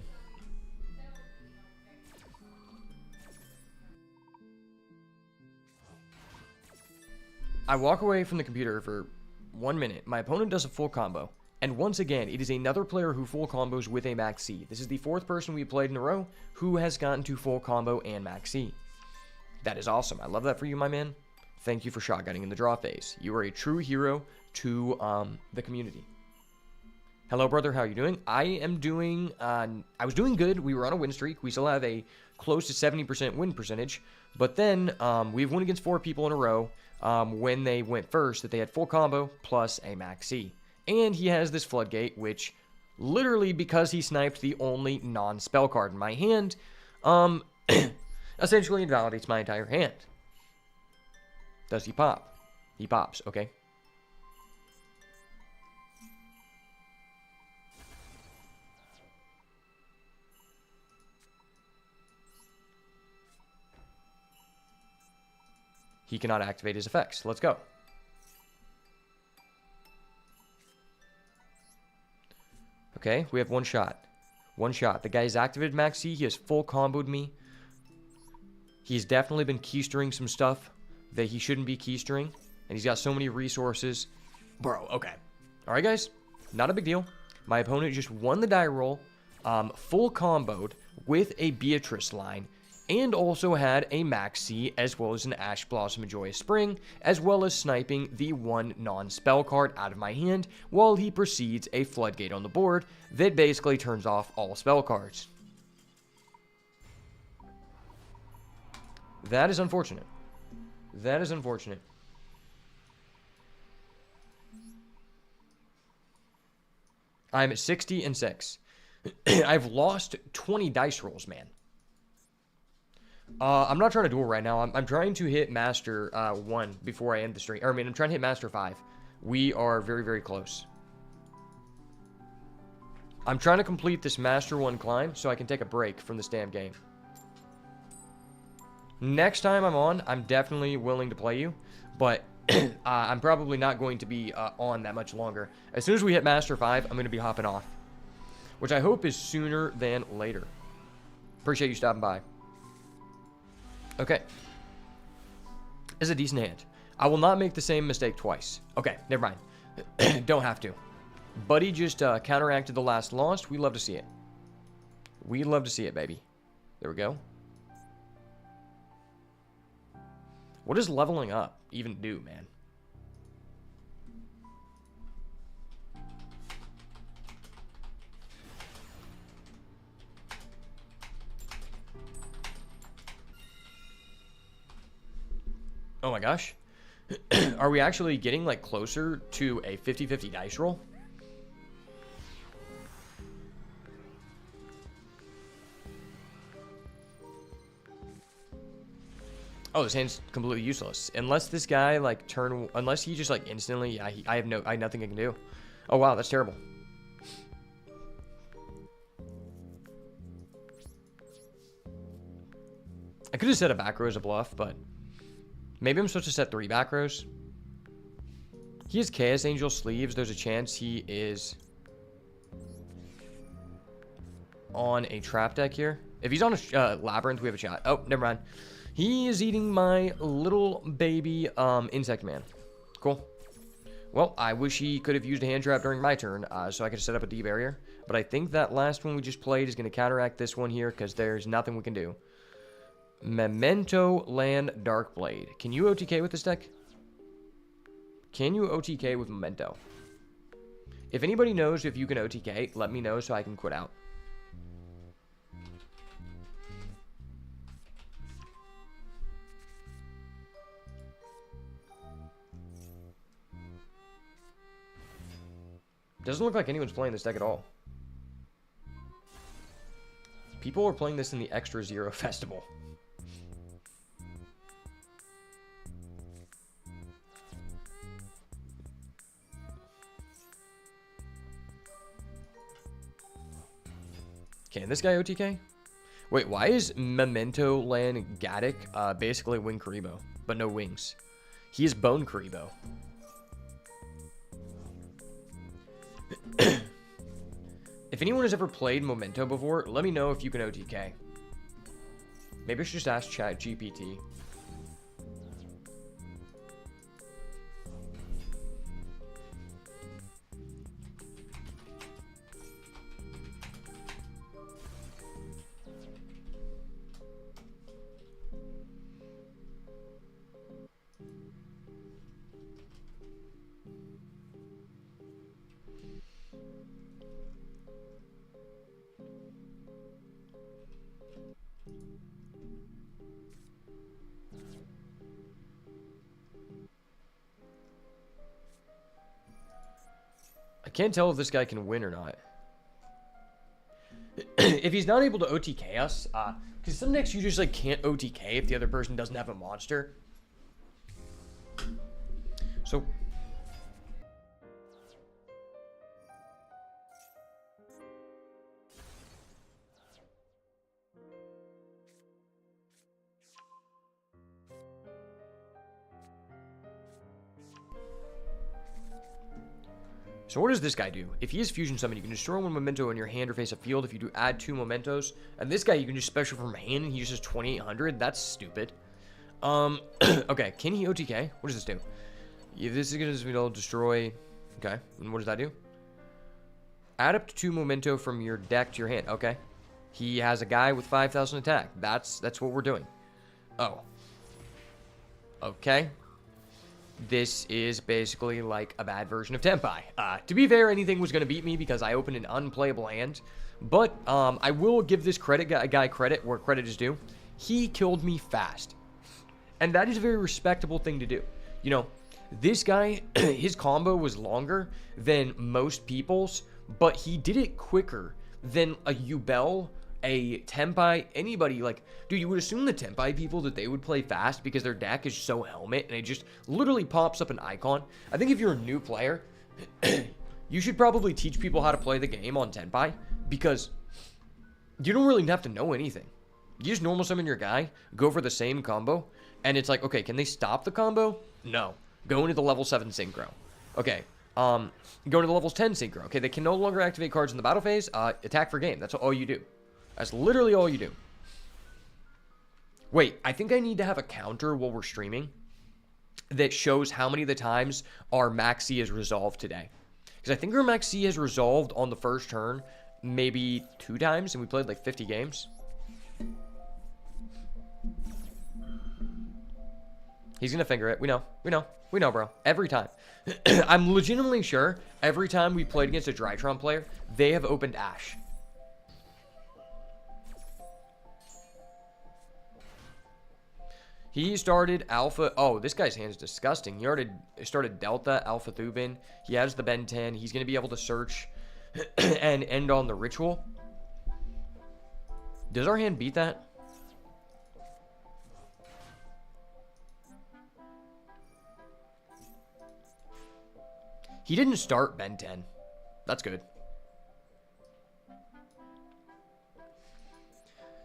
I walk away from the computer for 1 minute. My opponent does a full combo. And once again, it is another player who full combos with a max C. This is the 4th person we played in a row who has gotten to full combo and max C. That is awesome. I love that for you, my man. Thank you for shotgunning in the draw phase. You are a true hero to the community. Hello, brother. How are you doing? I am doing... I was doing good. We were on a win streak. We still have a close to 70% win percentage. But then we've won against 4 people in a row when they went first that they had full combo plus a max C. And he has this floodgate, which literally because he sniped the only non-spell card in my hand, essentially invalidates my entire hand. Does he pop? He pops, okay. He cannot activate his effects. Let's go. Okay, we have one shot. One shot. The guy's activated max C. He has full comboed me. He's definitely been keystering some stuff that he shouldn't be keystering. And he's got so many resources. Bro, okay. Alright, guys. Not a big deal. My opponent just won the die roll. Full comboed with a Beatrice line. And also had a max C as well as an Ash Blossom and Joyous Spring, as well as sniping the one non-spell card out of my hand while he proceeds a floodgate on the board that basically turns off all spell cards. That is unfortunate. That is unfortunate. I'm at 60-6. I've lost 20 dice rolls, man. I'm not trying to duel right now. I'm trying to hit Master 1 before I end the stream. Or, I mean, I'm trying to hit Master 5. We are very, very close. I'm trying to complete this Master 1 climb so I can take a break from this damn game. Next time I'm on, I'm definitely willing to play you. But I'm probably not going to be on that much longer. As soon as we hit Master 5, I'm going to be hopping off. Which I hope is sooner than later. Appreciate you stopping by. Okay. It's a decent hand. I will not make the same mistake twice. Okay, never mind. Don't have to. Buddy just counteracted the last loss. We love to see it. We love to see it, baby. There we go. What does leveling up even do, man? Oh my gosh. Are we actually getting like closer to a 50-50 dice roll? Oh, this hand's completely useless. Unless this guy like unless he just like instantly, yeah, I have nothing I can do. Oh wow, that's terrible. I could have set a back row as a bluff, but maybe I'm supposed to set 3 back rows. He has Chaos Angel sleeves. There's a chance he is on a trap deck here. If he's on a Labyrinth, we have a shot. Oh, never mind. He is eating my little baby insect man. Cool. Well, I wish he could have used a hand trap during my turn so I could set up a D barrier. But I think that last one we just played is going to counteract this one here because there's nothing we can do. Memento Land Darkblade. Can you OTK with this deck? Can you OTK with Memento? If anybody knows if you can OTK, let me know so I can quit out. Doesn't look like anyone's playing this deck at all. People are playing this in the Extra Zero Festival. Can this guy OTK? Wait, why is Memento Lan Gaddick basically Wing Karibo, but no wings? He is Bone Karibo. If anyone has ever played Memento before, let me know if you can OTK. Maybe I should just ask ChatGPT. I can't tell if this guy can win or not. If he's not able to OTK us, because some decks you just like can't OTK if the other person doesn't have a monster. So what does this guy do? If he is Fusion Summon, you can destroy one memento in your hand or face a field. If you do add 2 mementos. And this guy, you can just special from hand and he uses 2800. That's stupid. Okay, can he OTK? What does this do? Yeah, this is going to destroy... Okay, and what does that do? Add up to 2 memento from your deck to your hand. Okay. He has a guy with 5000 attack. That's what we're doing. Oh. Okay. This is basically like a bad version of Tenpai. To be fair, anything was going to beat me because I opened an unplayable hand. But I will give this guy credit where credit is due. He killed me fast. And that is a very respectable thing to do. You know, this guy, his combo was longer than most people's, but he did it quicker than a Yubel, a Tenpai, anybody. Like, dude, you would assume the Tenpai people that they would play fast because their deck is so helmet and it just literally pops up an icon. I think if you're a new player, you should probably teach people how to play the game on Tenpai because you don't really have to know anything. You just normal summon your guy, go for the same combo, and it's like, okay, can they stop the combo? No. Go into the level 7 synchro. Okay. Go into the level 10 synchro. Okay, they can no longer activate cards in the battle phase. Attack for game. That's all you do. That's literally all you do. Wait, I think I need to have a counter while we're streaming that shows how many of the times our Max C has resolved today. Because I think our Max C has resolved on the first turn maybe 2 times, and we played like 50 games. He's gonna finger it. We know, bro. Every time. I'm legitimately sure every time we played against a Drytron player, they have opened Ash. He started Alpha. Oh, this guy's hand is disgusting. He already started Delta, Alpha Thubin. He has the Ben 10. He's going to be able to search and end on the Ritual. Does our hand beat that? He didn't start Ben 10. That's good.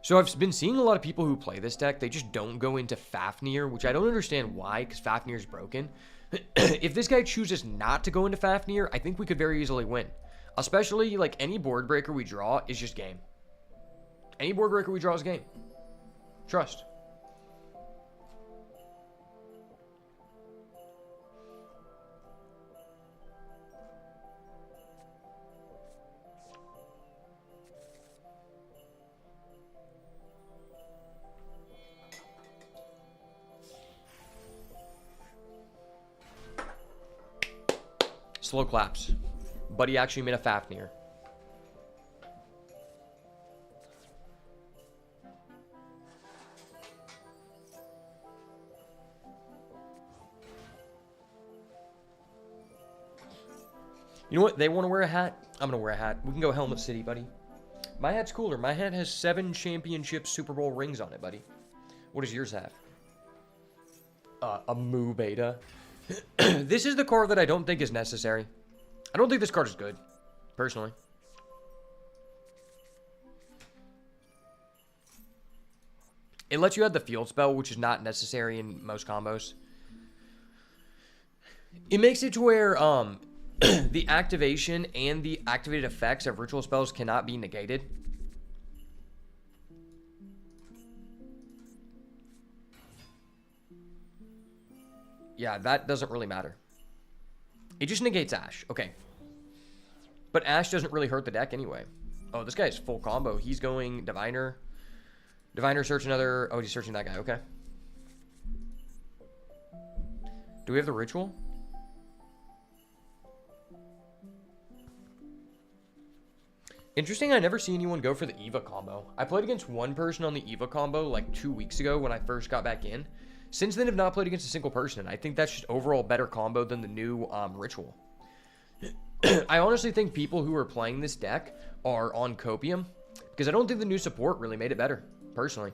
So I've been seeing a lot of people who play this deck, they just don't go into Fafnir, which I don't understand why, because Fafnir is broken. If this guy chooses not to go into Fafnir, I think we could very easily win. Especially, like, any board breaker we draw is just game. Any board breaker we draw is game. Trust. Slow claps. But he actually made a Fafnir. You You know what? They want to wear a hat. I'm going to wear a hat. We can go Helmet City, buddy. My hat's cooler. My hat has 7 championship Super Bowl rings on it, buddy. What does yours have? A Moo Beta. This is the card that I don't think is necessary. I don't think this card is good, personally. It lets you add the field spell, which is not necessary in most combos. It makes it to where the activation and the activated effects of ritual spells cannot be negated. Yeah, that doesn't really matter. It just negates Ash. Okay. But Ash doesn't really hurt the deck anyway. Oh, this guy's full combo. He's going Diviner. Diviner, search another... Oh, he's searching that guy. Okay. Do we have the ritual? Interesting, I never see anyone go for the Eva combo. I played against one person on the Eva combo like 2 weeks ago when I first got back in. Since then, I've not played against a single person, and I think that's just overall better combo than the new ritual. I honestly think people who are playing this deck are on Copium, because I don't think the new support really made it better, personally.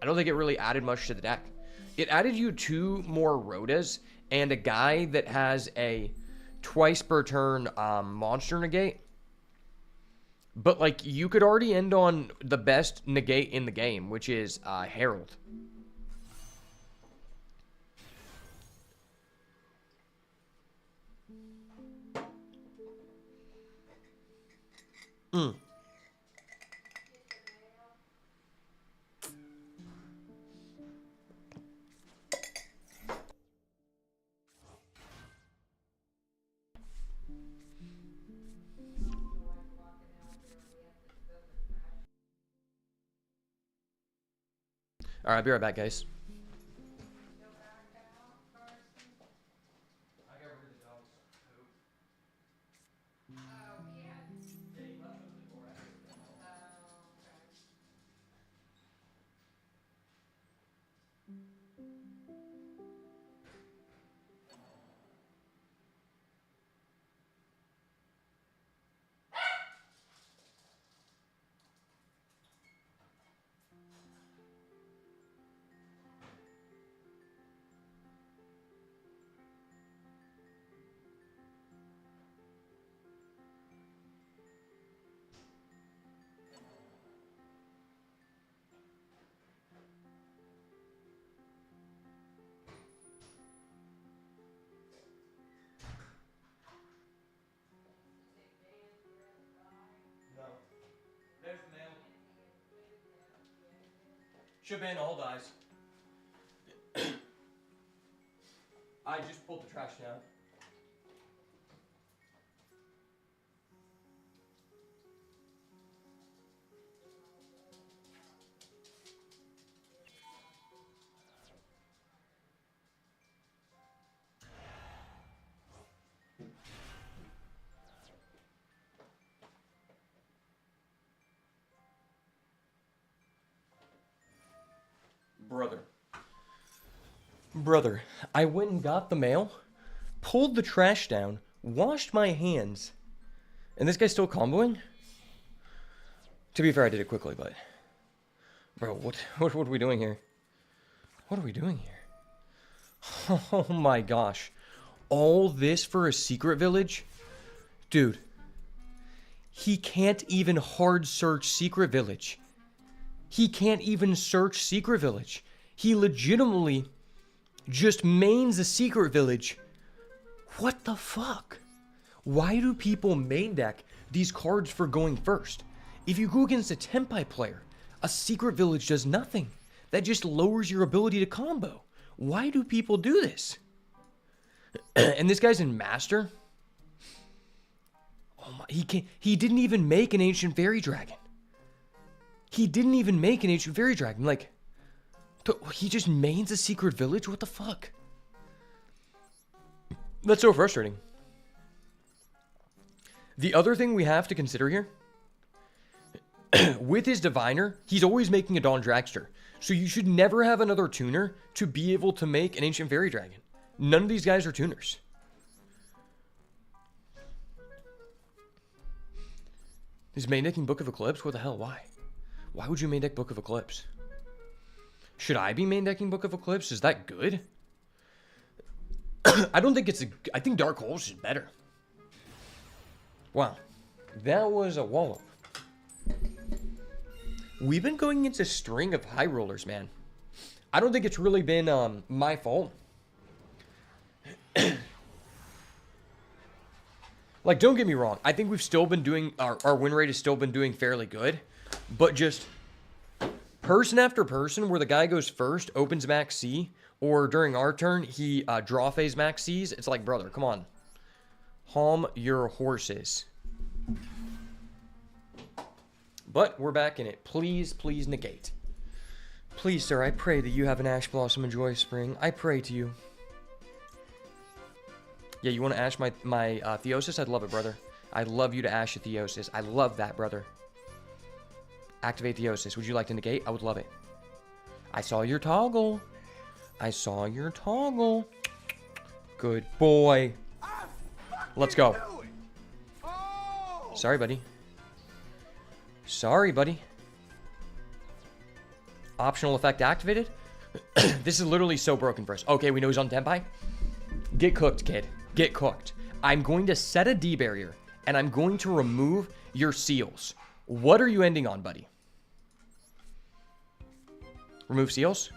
I don't think it really added much to the deck. It added you 2 more Rhodas and a guy that has a twice per turn monster negate. But, like, you could already end on the best negate in the game, which is Herald. Alright, I'll be right back, guys. Should ban all dies. I just pulled the trash down. Brother, I went and got the mail, pulled the trash down, washed my hands, and this guy's still comboing? To be fair, I did it quickly, but... Bro, what are we doing here? What are we doing here? Oh my gosh. All this for a secret village? Dude. He can't even hard search secret village. He can't even search secret village. He legitimately just mains the secret village. What the fuck? Why do people main deck these cards for going first? If you go against a Tenpai player, a secret village does nothing. That just lowers your ability to combo. Why do people do this? And this guy's in Master? Oh my, he didn't even make an Ancient Fairy Dragon. He didn't even make an Ancient Fairy Dragon. Like, he just mains a secret village? What the fuck? That's so frustrating. The other thing we have to consider here, with his Diviner, he's always making a Dawn Dragster. So you should never have another tuner to be able to make an Ancient Fairy Dragon. None of these guys are tuners. Is main decking Book of Eclipse? What the hell? Why? Why would you main deck Book of Eclipse? Should I be main decking Book of Eclipse? Is that good? I don't think it's a... I think Dark Holes is better. Wow. That was a wallop. We've been going against a string of high rollers, man. I don't think it's really been my fault. Like, don't get me wrong. I think we've still been doing... Our win rate has still been doing fairly good. But just... person after person where the guy goes first, opens max C, or during our turn, he draw phase max C's. It's like, brother, come on. Calm your horses. But we're back in it. Please, please negate. Please, sir, I pray that you have an Ash Blossom and Joy Spring. I pray to you. Yeah, you want to Ash my Theosis? I'd love it, brother. I'd love you to Ash a Theosis. I love that, brother. Activate Theosis. Would you like to negate? I would love it. I saw your toggle. I saw your toggle. Good boy. Let's go. Sorry, buddy. Sorry, buddy. Optional effect activated? This is literally so broken for us. Okay, we know he's on Tenpai. Get cooked, kid. Get cooked. I'm going to set a D barrier, and I'm going to remove your seals. What are you ending on, buddy? Remove seals?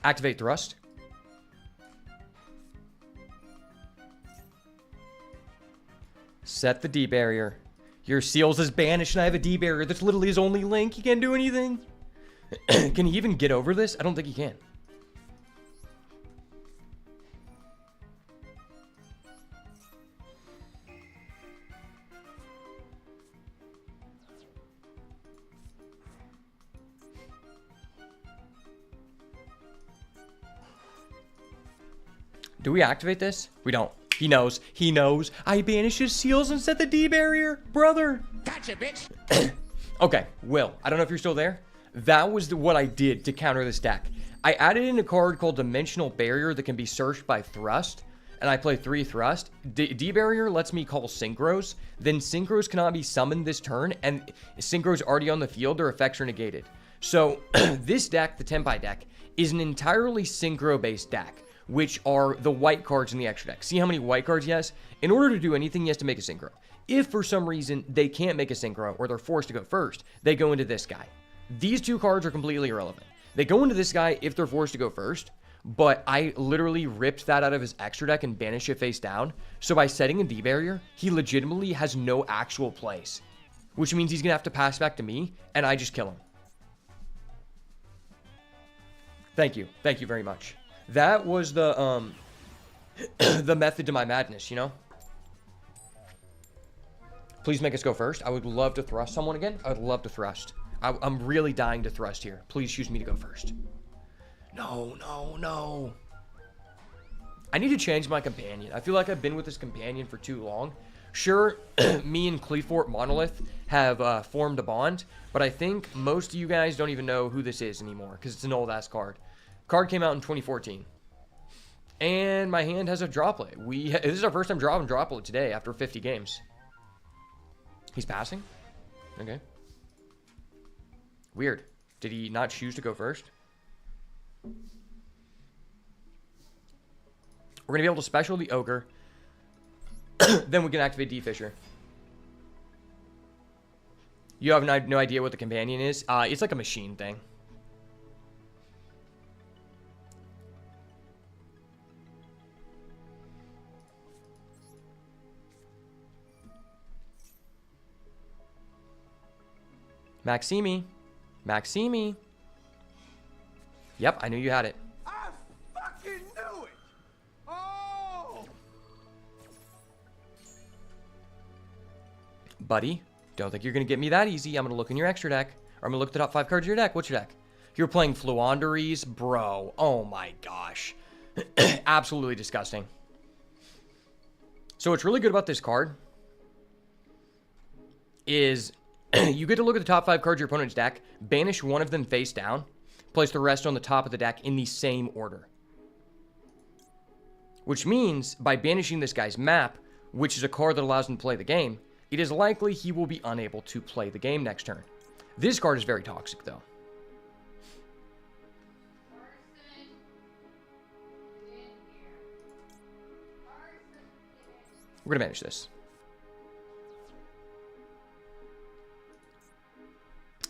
Activate thrust. Set the D barrier. Your seals is banished and I have a D barrier. That's literally his only link. He can't do anything. Can he even get over this? I don't think he can. Do we activate this? We don't. He knows. He knows. I banish his seals and set the D barrier. Brother. Gotcha, bitch. Okay, Will. I don't know if you're still there. That was what I did to counter this deck. I added in a card called Dimensional Barrier that can be searched by Thrust. And I play 3 Thrust. D Barrier lets me call Synchros. Then Synchros cannot be summoned this turn. And Synchros already on the field. Their effects are negated. So this deck, the Tenpai deck, is an entirely Synchro-based deck, which are the white cards in the extra deck. See how many white cards he has? In order to do anything, he has to make a synchro. If for some reason they can't make a synchro or they're forced to go first, they go into this guy. These 2 cards are completely irrelevant. They go into this guy if they're forced to go first, but I literally ripped that out of his extra deck and banished it face down. So by setting a D barrier, he legitimately has no actual place, which means he's going to have to pass back to me and I just kill him. Thank you. Thank you very much. That was the the method to my madness, you know? Please make us go first. I would love to thrust someone again. I would love to thrust. I'm really dying to thrust here. Please choose me to go first. No, no, no. I need to change my companion. I feel like I've been with this companion for too long. Sure, me and Cleefort Monolith have formed a bond, but I think most of you guys don't even know who this is anymore because it's an old-ass card. Card came out in 2014. And my hand has a droplet. This is our first time drawing droplet today after 50 games. He's passing? Okay. Weird. Did he not choose to go first? We're going to be able to special the Ogre. Then we can activate D-Fisher. You have no idea what the companion is? It's like a machine thing. Maximi. Maximi. Yep, I knew you had it. I fucking knew it! Oh! Buddy, don't think you're going to get me that easy. I'm going to look in your extra deck. Or I'm going to look at the top 5 cards of your deck. What's your deck? You're playing Fluanderies? Bro. Oh my gosh. Absolutely disgusting. So what's really good about this card is you get to look at the top 5 cards of your opponent's deck, banish one of them face down, place the rest on the top of the deck in the same order. which means by banishing this guy's map, which is a card that allows him to play the game, it is likely he will be unable to play the game next turn. This card is very toxic, though. We're going to manage this.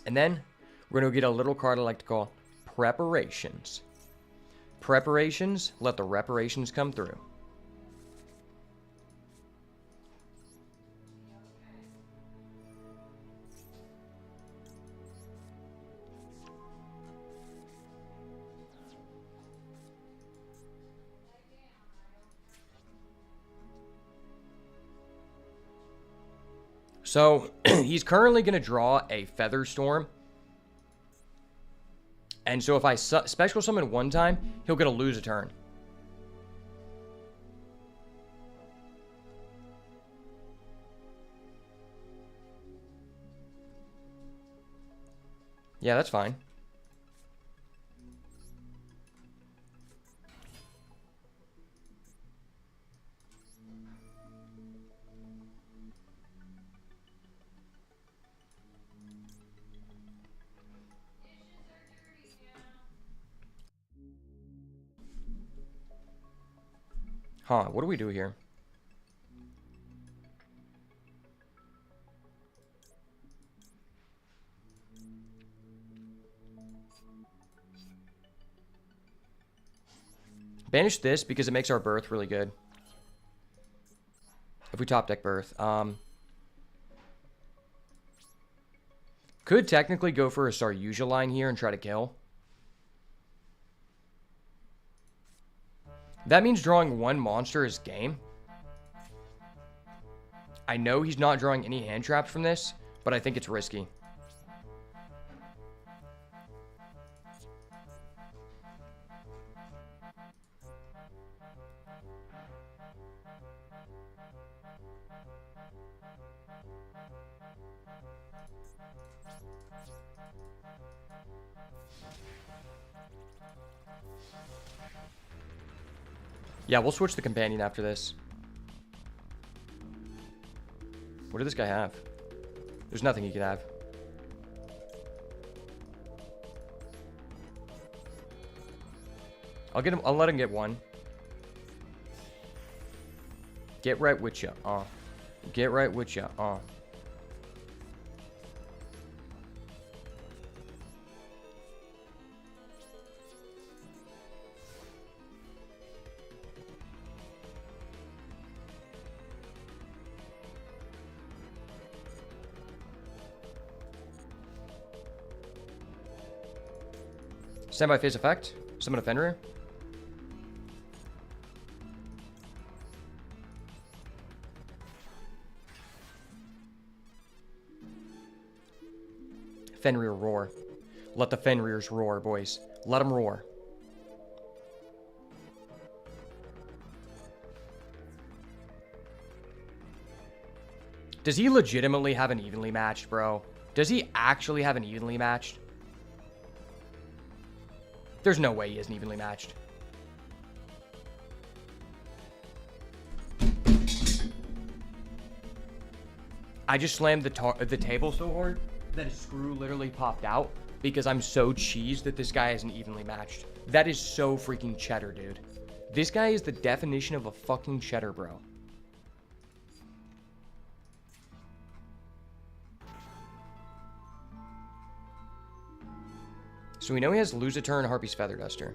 And then we're going to get a little card I like to call Preparations. Preparations, let the reparations come through. So, he's currently going to draw a Feather Storm. And so if I special summon one time, he'll get to lose a turn. Yeah, that's fine. Huh, what do we do here? Banish this because it makes our birth really good. If we top deck birth. Could technically go for a Saryuja line here and try to kill. That means drawing one monster is game. I know he's not drawing any hand traps from this, but I think it's risky. Yeah, we'll switch the companion after this. What did this guy have? There's nothing he could have. I'll let him get one. Get right with ya, Get right with ya, Stand by phase effect. Summon a Fenrir. Fenrir roar. Let the Fenrirs roar, boys. Let them roar. Does he legitimately have an evenly matched, bro? Does he actually have an evenly matched? There's no way he isn't evenly matched. I just slammed the table so hard that a screw literally popped out because I'm so cheesed that this guy isn't evenly matched. That is so freaking cheddar, dude. This guy is the definition of a fucking cheddar, bro. So we know he has Lose a Turn, Harpy's Feather Duster.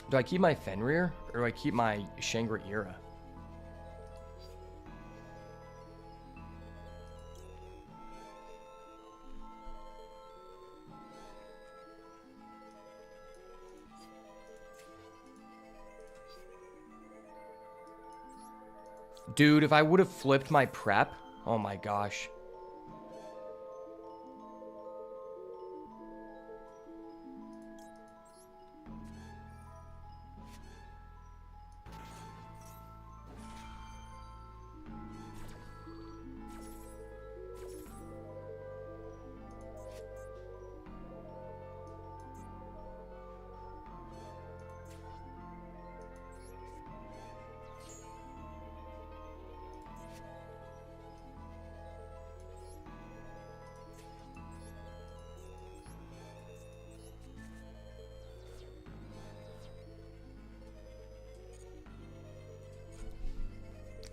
Do I keep my Fenrir or do I keep my Shangri-Ira? Dude, if I would have flipped my prep, oh my gosh.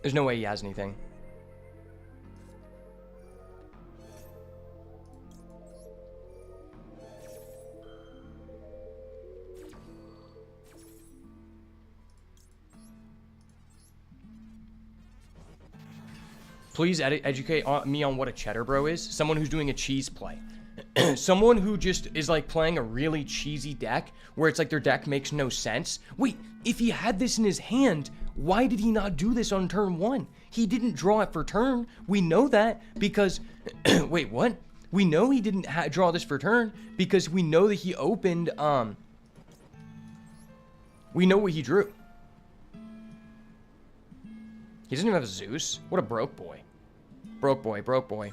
There's no way he has anything. Please educate me on what a cheddar bro is. Someone who's doing a cheese play. Someone who just is like playing a really cheesy deck where it's like their deck makes no sense. Wait, if he had this in his hand, why did he not do this on turn 1? He didn't draw it for turn. We know that because... Wait, what? We know he didn't draw this for turn because we know that he opened... We know what he drew. He doesn't even have a Zeus. What a broke boy. Broke boy, broke boy.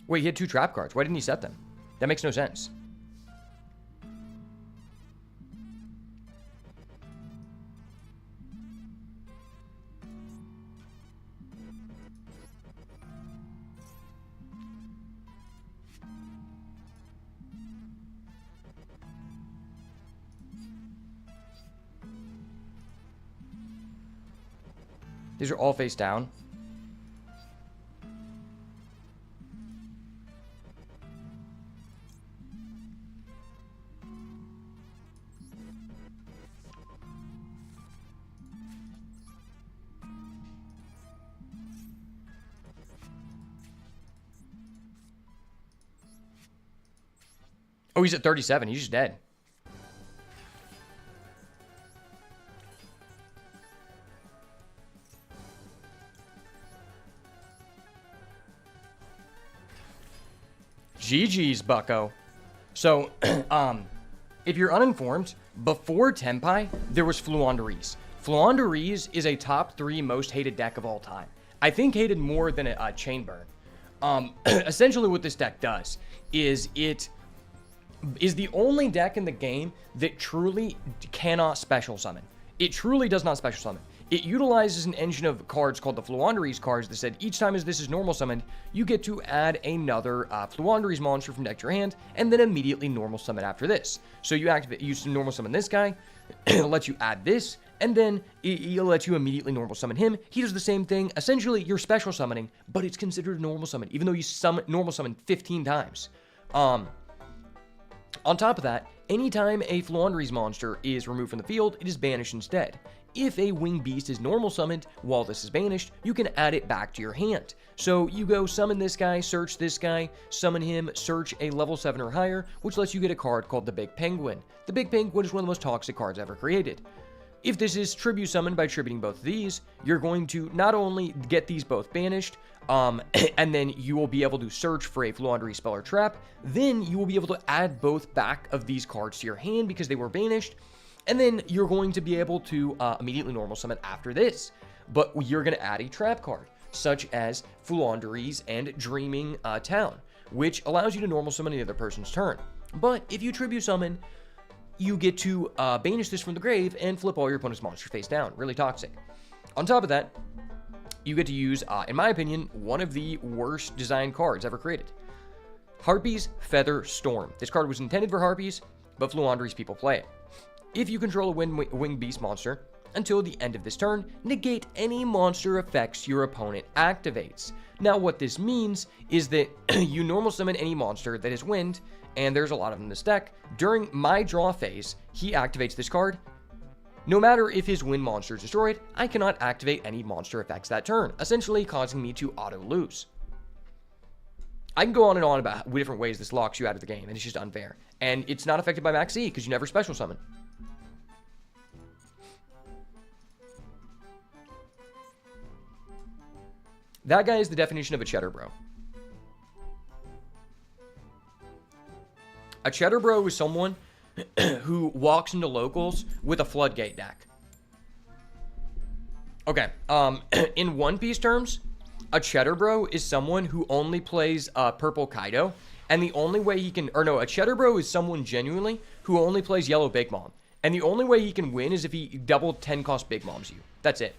Wait, he had 2 trap cards. Why didn't he set them? That makes no sense. These are all face down. Oh, he's at 37. He's just dead. GG's, bucko. So, if you're uninformed, before Tenpai, there was Fluanderies. Fluanderies is a top 3 most hated deck of all time. I think hated more than a Chainburn. Essentially what this deck does is it is the only deck in the game that truly cannot special summon. It truly does not special summon. It utilizes an engine of cards called the Fluanderies cards that said each time as this is normal summoned, you get to add another Fluanderies monster from deck to your hand, and then immediately normal summon after this. So you activate, you normal summon this guy, it'll let you add this, and then it'll let you immediately normal summon him. He does the same thing. Essentially, you're special summoning, but it's considered a normal summon, even though you normal summon 15 times. On top of that, anytime a Fluanderies monster is removed from the field, it is banished instead. If a winged beast is normal summoned while this is banished, you can add it back to your hand. So you go summon this guy, search this guy, summon him, search a level 7 or higher, which lets you get a card called the Big Penguin. The Big Penguin is one of the most toxic cards ever created. If this is tribute summoned by tributing both of these, you're going to not only get these both banished, and then you will be able to search for a Fluanderies spell or trap, then you will be able to add both back of these cards to your hand because they were banished, and then you're going to be able to immediately normal summon after this. But you're going to add a trap card, such as Fluanderies and Dreaming Town, which allows you to normal summon the other person's turn. But if you tribute summon, you get to banish this from the grave and flip all your opponent's monsters face down. Really toxic. On top of that, you get to use, in my opinion, one of the worst design cards ever created. Harpy's Feather Storm. This card was intended for Harpies, but Fluanderies people play it. If you control a winged beast monster, until the end of this turn, negate any monster effects your opponent activates. Now what this means is that you normal summon any monster that is wind, and there's a lot of them in this deck. During my draw phase, he activates this card. No matter if his wind monster is destroyed, I cannot activate any monster effects that turn, essentially causing me to auto-lose. I can go on and on about different ways this locks you out of the game, and it's just unfair. And it's not affected by Max E, because you never special summon. That guy is the definition of a cheddar bro. A cheddar bro is someone who walks into locals with a floodgate deck. Okay, in One Piece terms, a cheddar bro is someone who only plays purple Kaido, and the only way he can, or no, a cheddar bro is someone genuinely who only plays yellow Big Mom, and the only way he can win is if he double 10 cost Big Moms you. That's it.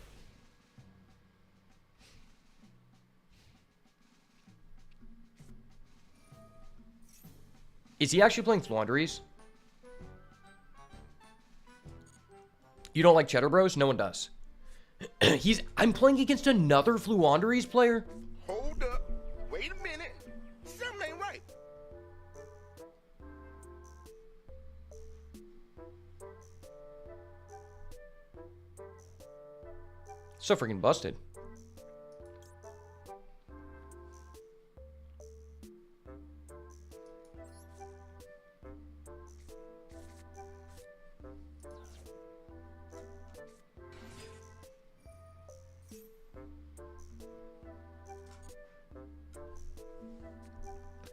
Is he actually playing Flaunderies? You don't like Cheddar Bros? No one does. I'm playing against another Fluanderies player? Hold up. Wait a minute. Something ain't right. So freaking busted.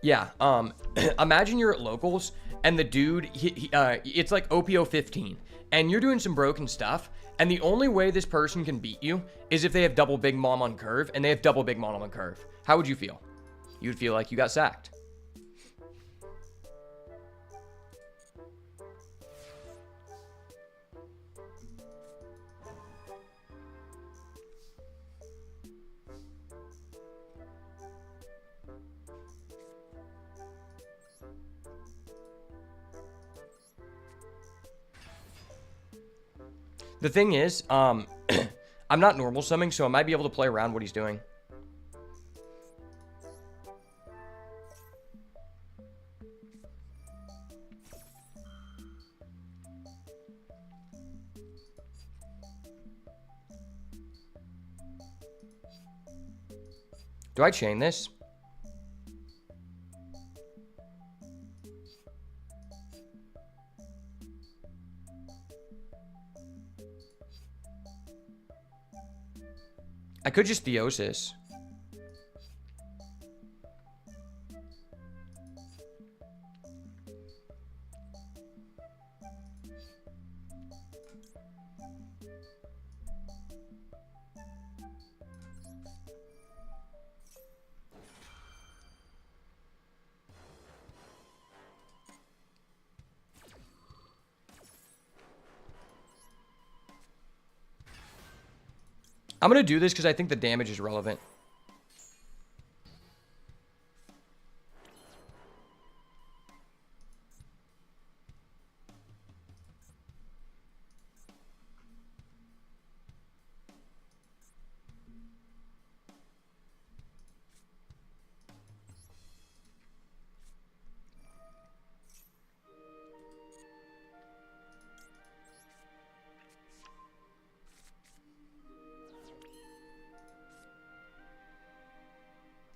Yeah, imagine you're at locals and the dude, it's like OPO 15 and you're doing some broken stuff and the only way this person can beat you is if they have double Big Mom on curve and they have double Big Mom on curve. How would you feel? You'd feel like you got sacked. The thing is, I'm not normal summing, so I might be able to play around what he's doing. Do I chain this? I could just Theosis. I'm going to do this because I think the damage is relevant.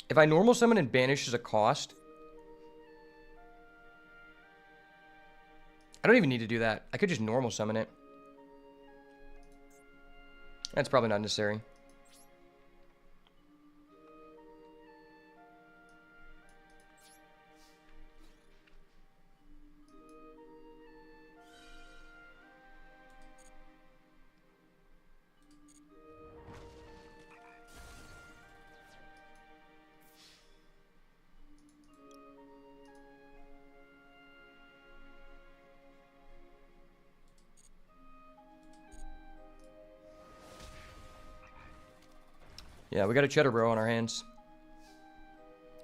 If I normal summon and banish as a cost, I don't even need to do that. I could just normal summon it. That's probably not necessary. Yeah, we got a Cheddar Bro on our hands.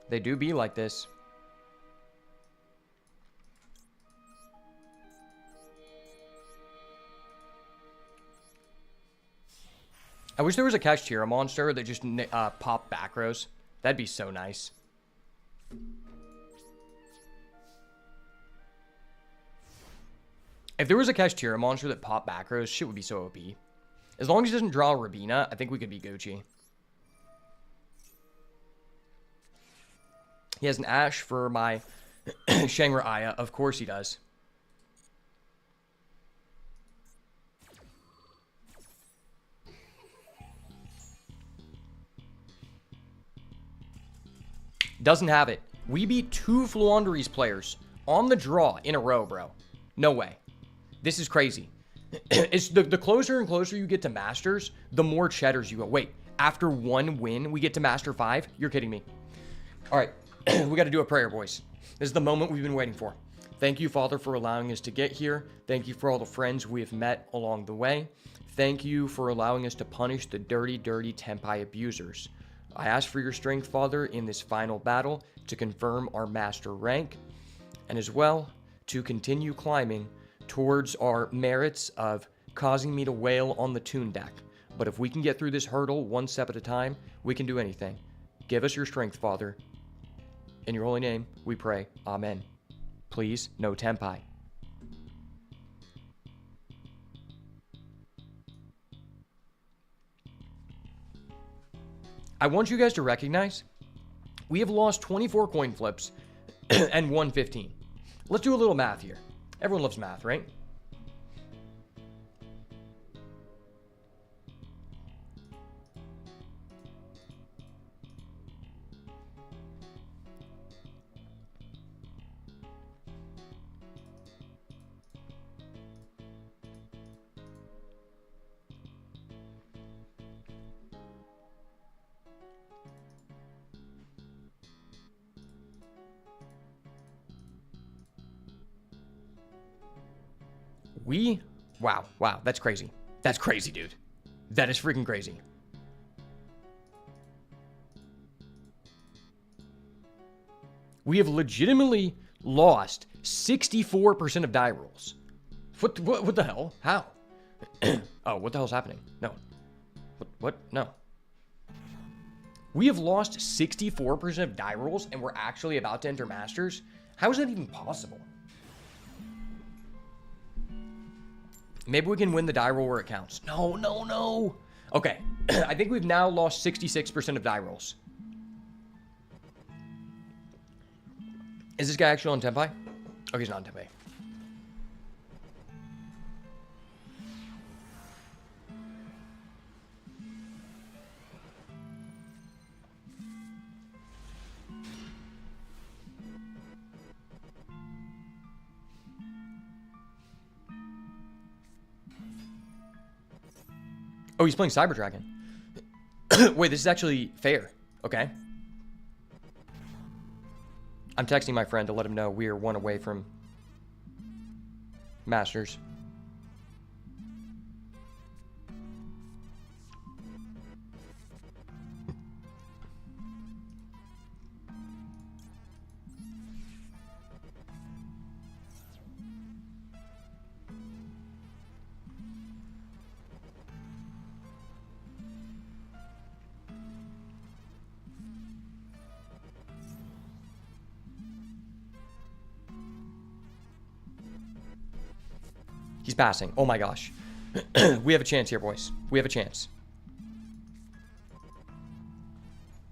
They do be like this. I wish there was a Kashtira monster that just popped back rows. That'd be so nice. If there was a Kashtira monster that popped back rows, shit would be so OP. As long as he doesn't draw a Rabina, I think we could be Gucci. He has an Ash for my Shangri-Aya. Of course he does. Doesn't have it. We beat 2 Fluanderies players on the draw in a row, bro. No way. This is crazy. It's the closer and closer you get to Masters, the more cheddars you go. Wait, after 1 win, we get to Master 5? You're kidding me. All right. We got to do a prayer, boys. This is the moment we've been waiting for. Thank you, Father, for allowing us to get here. Thank you for all the friends we have met along the way. Thank you for allowing us to punish the dirty, dirty Tenpai abusers. I ask for your strength, Father, in this final battle to confirm our master rank. and as well to continue climbing towards our merits of causing me to wail on the toon deck. But if we can get through this hurdle one step at a time, we can do anything. Give us your strength, Father. In your holy name, we pray. Amen. Please, no Tenpai. I want you guys to recognize we have lost 24 coin flips and won 15. Let's do a little math here. Everyone loves math, right? Wow, that's crazy. That's crazy, dude. That is freaking crazy. We have legitimately lost 64% of die rolls. What the hell? How? Oh, what the hell's happening? No. What? No. We have lost 64% of die rolls and we're actually about to enter Masters? How is that even possible? Maybe we can win the die roll where it counts. No. Okay, I think we've now lost 66% of die rolls. Is this guy actually on Tenpai? Oh, he's not on Tenpai. Oh, he's playing Cyber Dragon. Wait, this is actually fair. Okay. I'm texting my friend to let him know we are one away from Masters. He's passing. Oh my gosh. We have a chance here, boys. We have a chance.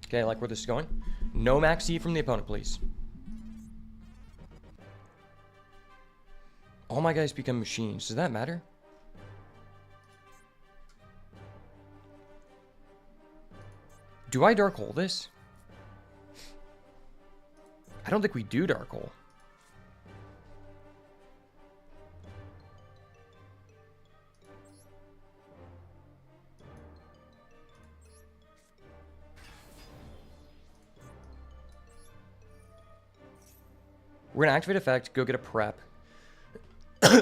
Okay, I like where this is going. No max C from the opponent, please. All my guys become machines. Does that matter? Do I Dark Hole this? I don't think we do Dark Hole. We're going to activate effect, go get a prep.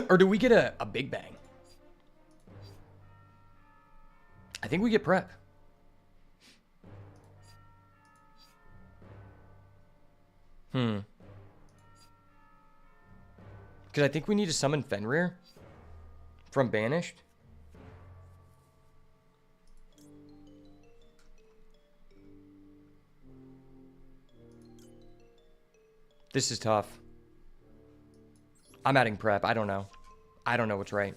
Or do we get a big bang? I think we get prep. Because I think we need to summon Fenrir from Banished. This is tough. I'm adding prep. I don't know. I don't know what's right.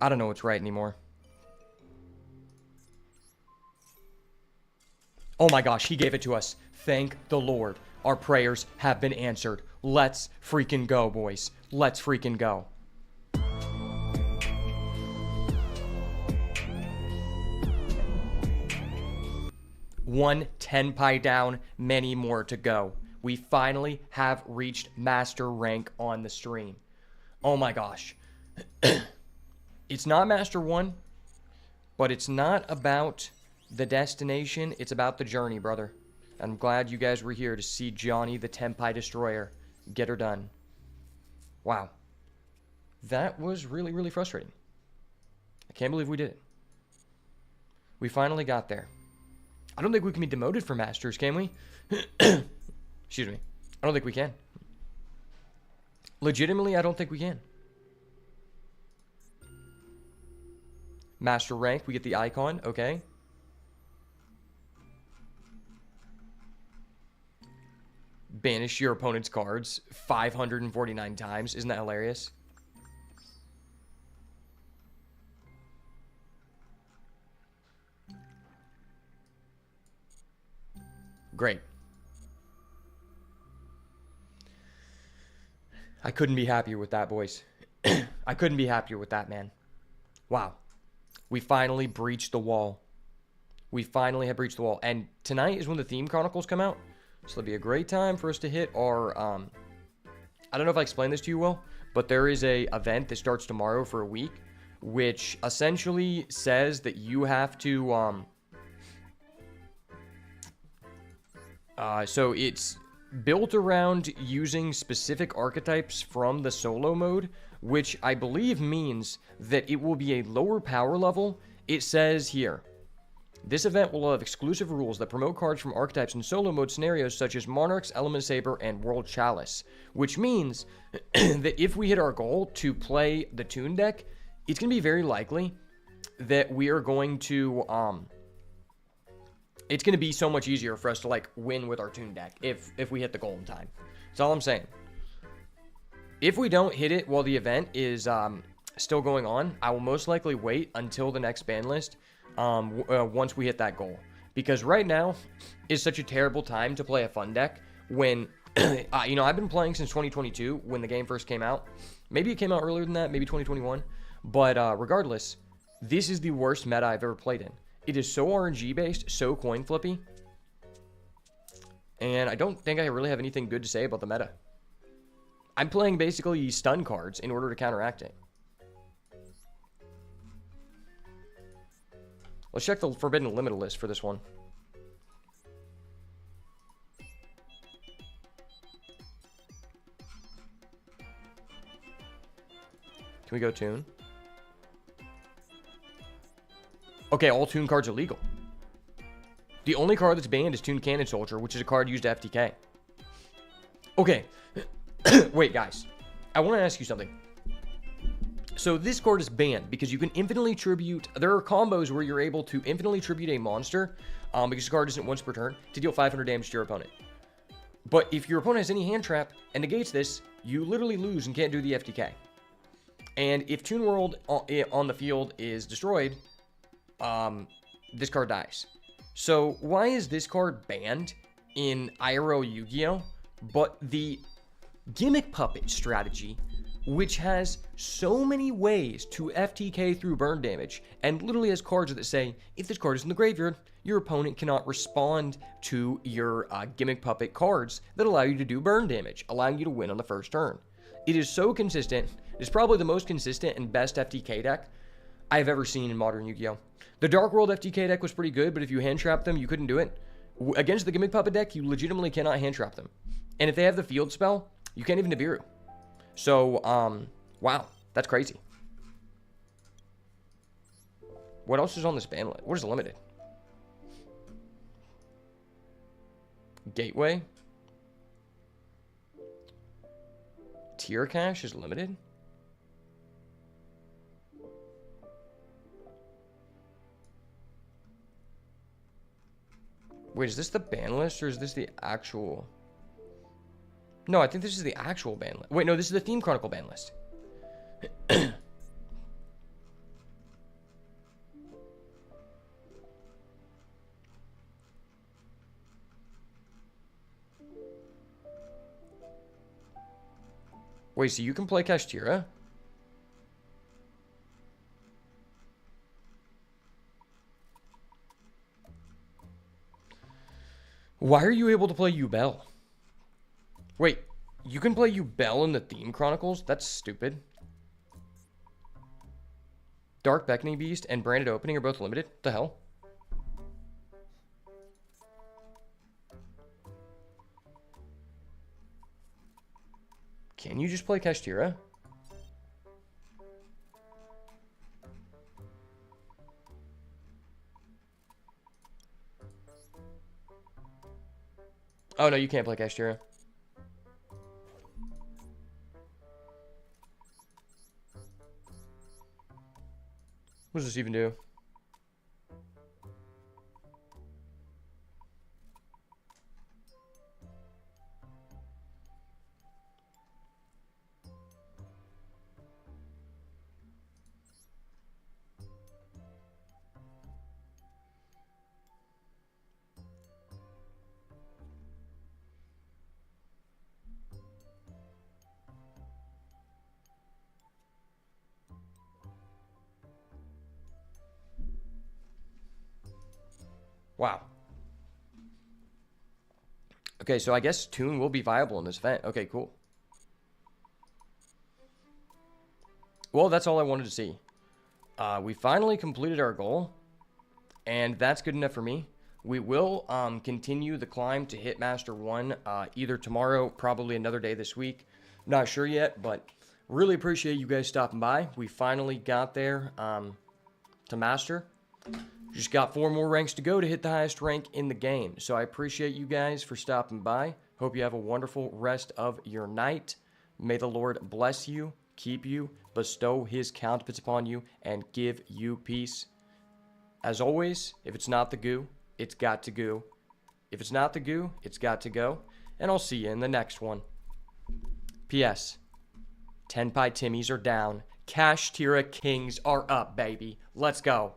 I don't know what's right anymore. Oh my gosh, he gave it to us. Thank the Lord. Our prayers have been answered. Let's freaking go, boys. Let's freaking go. One Tenpai down, many more to go. We finally have reached master rank on the stream. Oh my gosh. It's not master 1, but it's not about the destination. It's about the journey, brother. I'm glad you guys were here to see Johnny the Tenpai Destroyer get her done. Wow. That was really, really frustrating. I can't believe we did it. We finally got there. I don't think we can be demoted from Masters, can we? Excuse me. I don't think we can. Legitimately, I don't think we can. Master rank, we get the icon. Okay. Banish your opponent's cards 549 times. Isn't that hilarious? Great. I couldn't be happier with that, boys. I couldn't be happier with that, man. Wow. We finally breached the wall. We finally have breached the wall. And tonight is when the theme chronicles come out. So it'll be a great time for us to hit our, I don't know if I explained this to you well, but there is a event that starts tomorrow for a week, which essentially says that you have to, so it's built around using specific archetypes from the solo mode, which I believe means that it will be a lower power level. It says here, this event will have exclusive rules that promote cards from archetypes in solo mode scenarios such as Monarchs, Element Saber, and World Chalice, which means that if we hit our goal to play the Toon deck, it's going to be very likely that we are going to, it's going to be so much easier for us to, like, win with our Toon deck if we hit the goal in time. That's all I'm saying. If we don't hit it while the event is still going on, I will most likely wait until the next ban list once we hit that goal. Because right now is such a terrible time to play a fun deck when, you know, I've been playing since 2022 when the game first came out. Maybe it came out earlier than that, maybe 2021. But regardless, this is the worst meta I've ever played in. It is so RNG based, so coin flippy. And I don't think I really have anything good to say about the meta. I'm playing basically stun cards in order to counteract it. Let's check the Forbidden Limited list for this one. Can we go Toon? Okay, all Toon cards are legal. The only card that's banned is Toon Cannon Soldier, which is a card used to FTK. Okay. Wait, guys. I want to ask you something. So this card is banned because you can infinitely tribute. There are combos where you're able to infinitely tribute a monster because the card isn't once per turn to deal 500 damage to your opponent. But if your opponent has any hand trap and negates this, you literally lose and can't do the FTK. And if Toon World on the field is destroyed, this card dies. So why is this card banned in IRL Yu-Gi-Oh? But the Gimmick Puppet strategy, which has so many ways to FTK through burn damage, and literally has cards that say, if this card is in the graveyard, your opponent cannot respond to your Gimmick Puppet cards that allow you to do burn damage, allowing you to win on the first turn. It is so consistent. It's probably the most consistent and best FTK deck I've ever seen in modern Yu-Gi-Oh! The Dark World FTK deck was pretty good, but if you hand trap them, you couldn't do it. Against the Gimmick Puppet deck, you legitimately cannot hand trap them. And if they have the field spell, you can't even Nibiru. So, wow, that's crazy. What else is on this ban list? What is limited? Gateway. Tier Cash is limited. Wait, is this the ban list or is this the actual? No, I think this is the actual ban list. Wait, no, this is the Theme Chronicle ban list. Wait, so you can play Kashtira? Why are you able to play Yubel? Wait, you can play Yubel in the Theme Chronicles? That's stupid. Dark Beckoning Beast and Branded Opening are both limited? What the hell? Can you just play Kashtira? Oh no, you can't play Kashtira. What does this even do? Wow. Okay, so I guess Toon will be viable in this event. Okay, cool. Well, that's all I wanted to see. We finally completed our goal, and that's good enough for me. We will continue the climb to hit Master 1 either tomorrow, probably another day this week. Not sure yet, but really appreciate you guys stopping by. We finally got there to Master. Just got 4 more ranks to go to hit the highest rank in the game. So I appreciate you guys for stopping by. Hope you have a wonderful rest of your night. May the Lord bless you, keep you, bestow his countenance upon you, and give you peace. As always, if it's not the goo, it's got to go. If it's not the goo, it's got to go. And I'll see you in the next one. P.S. Tenpai Timmies are down. Cash Tira Kings are up, baby. Let's go.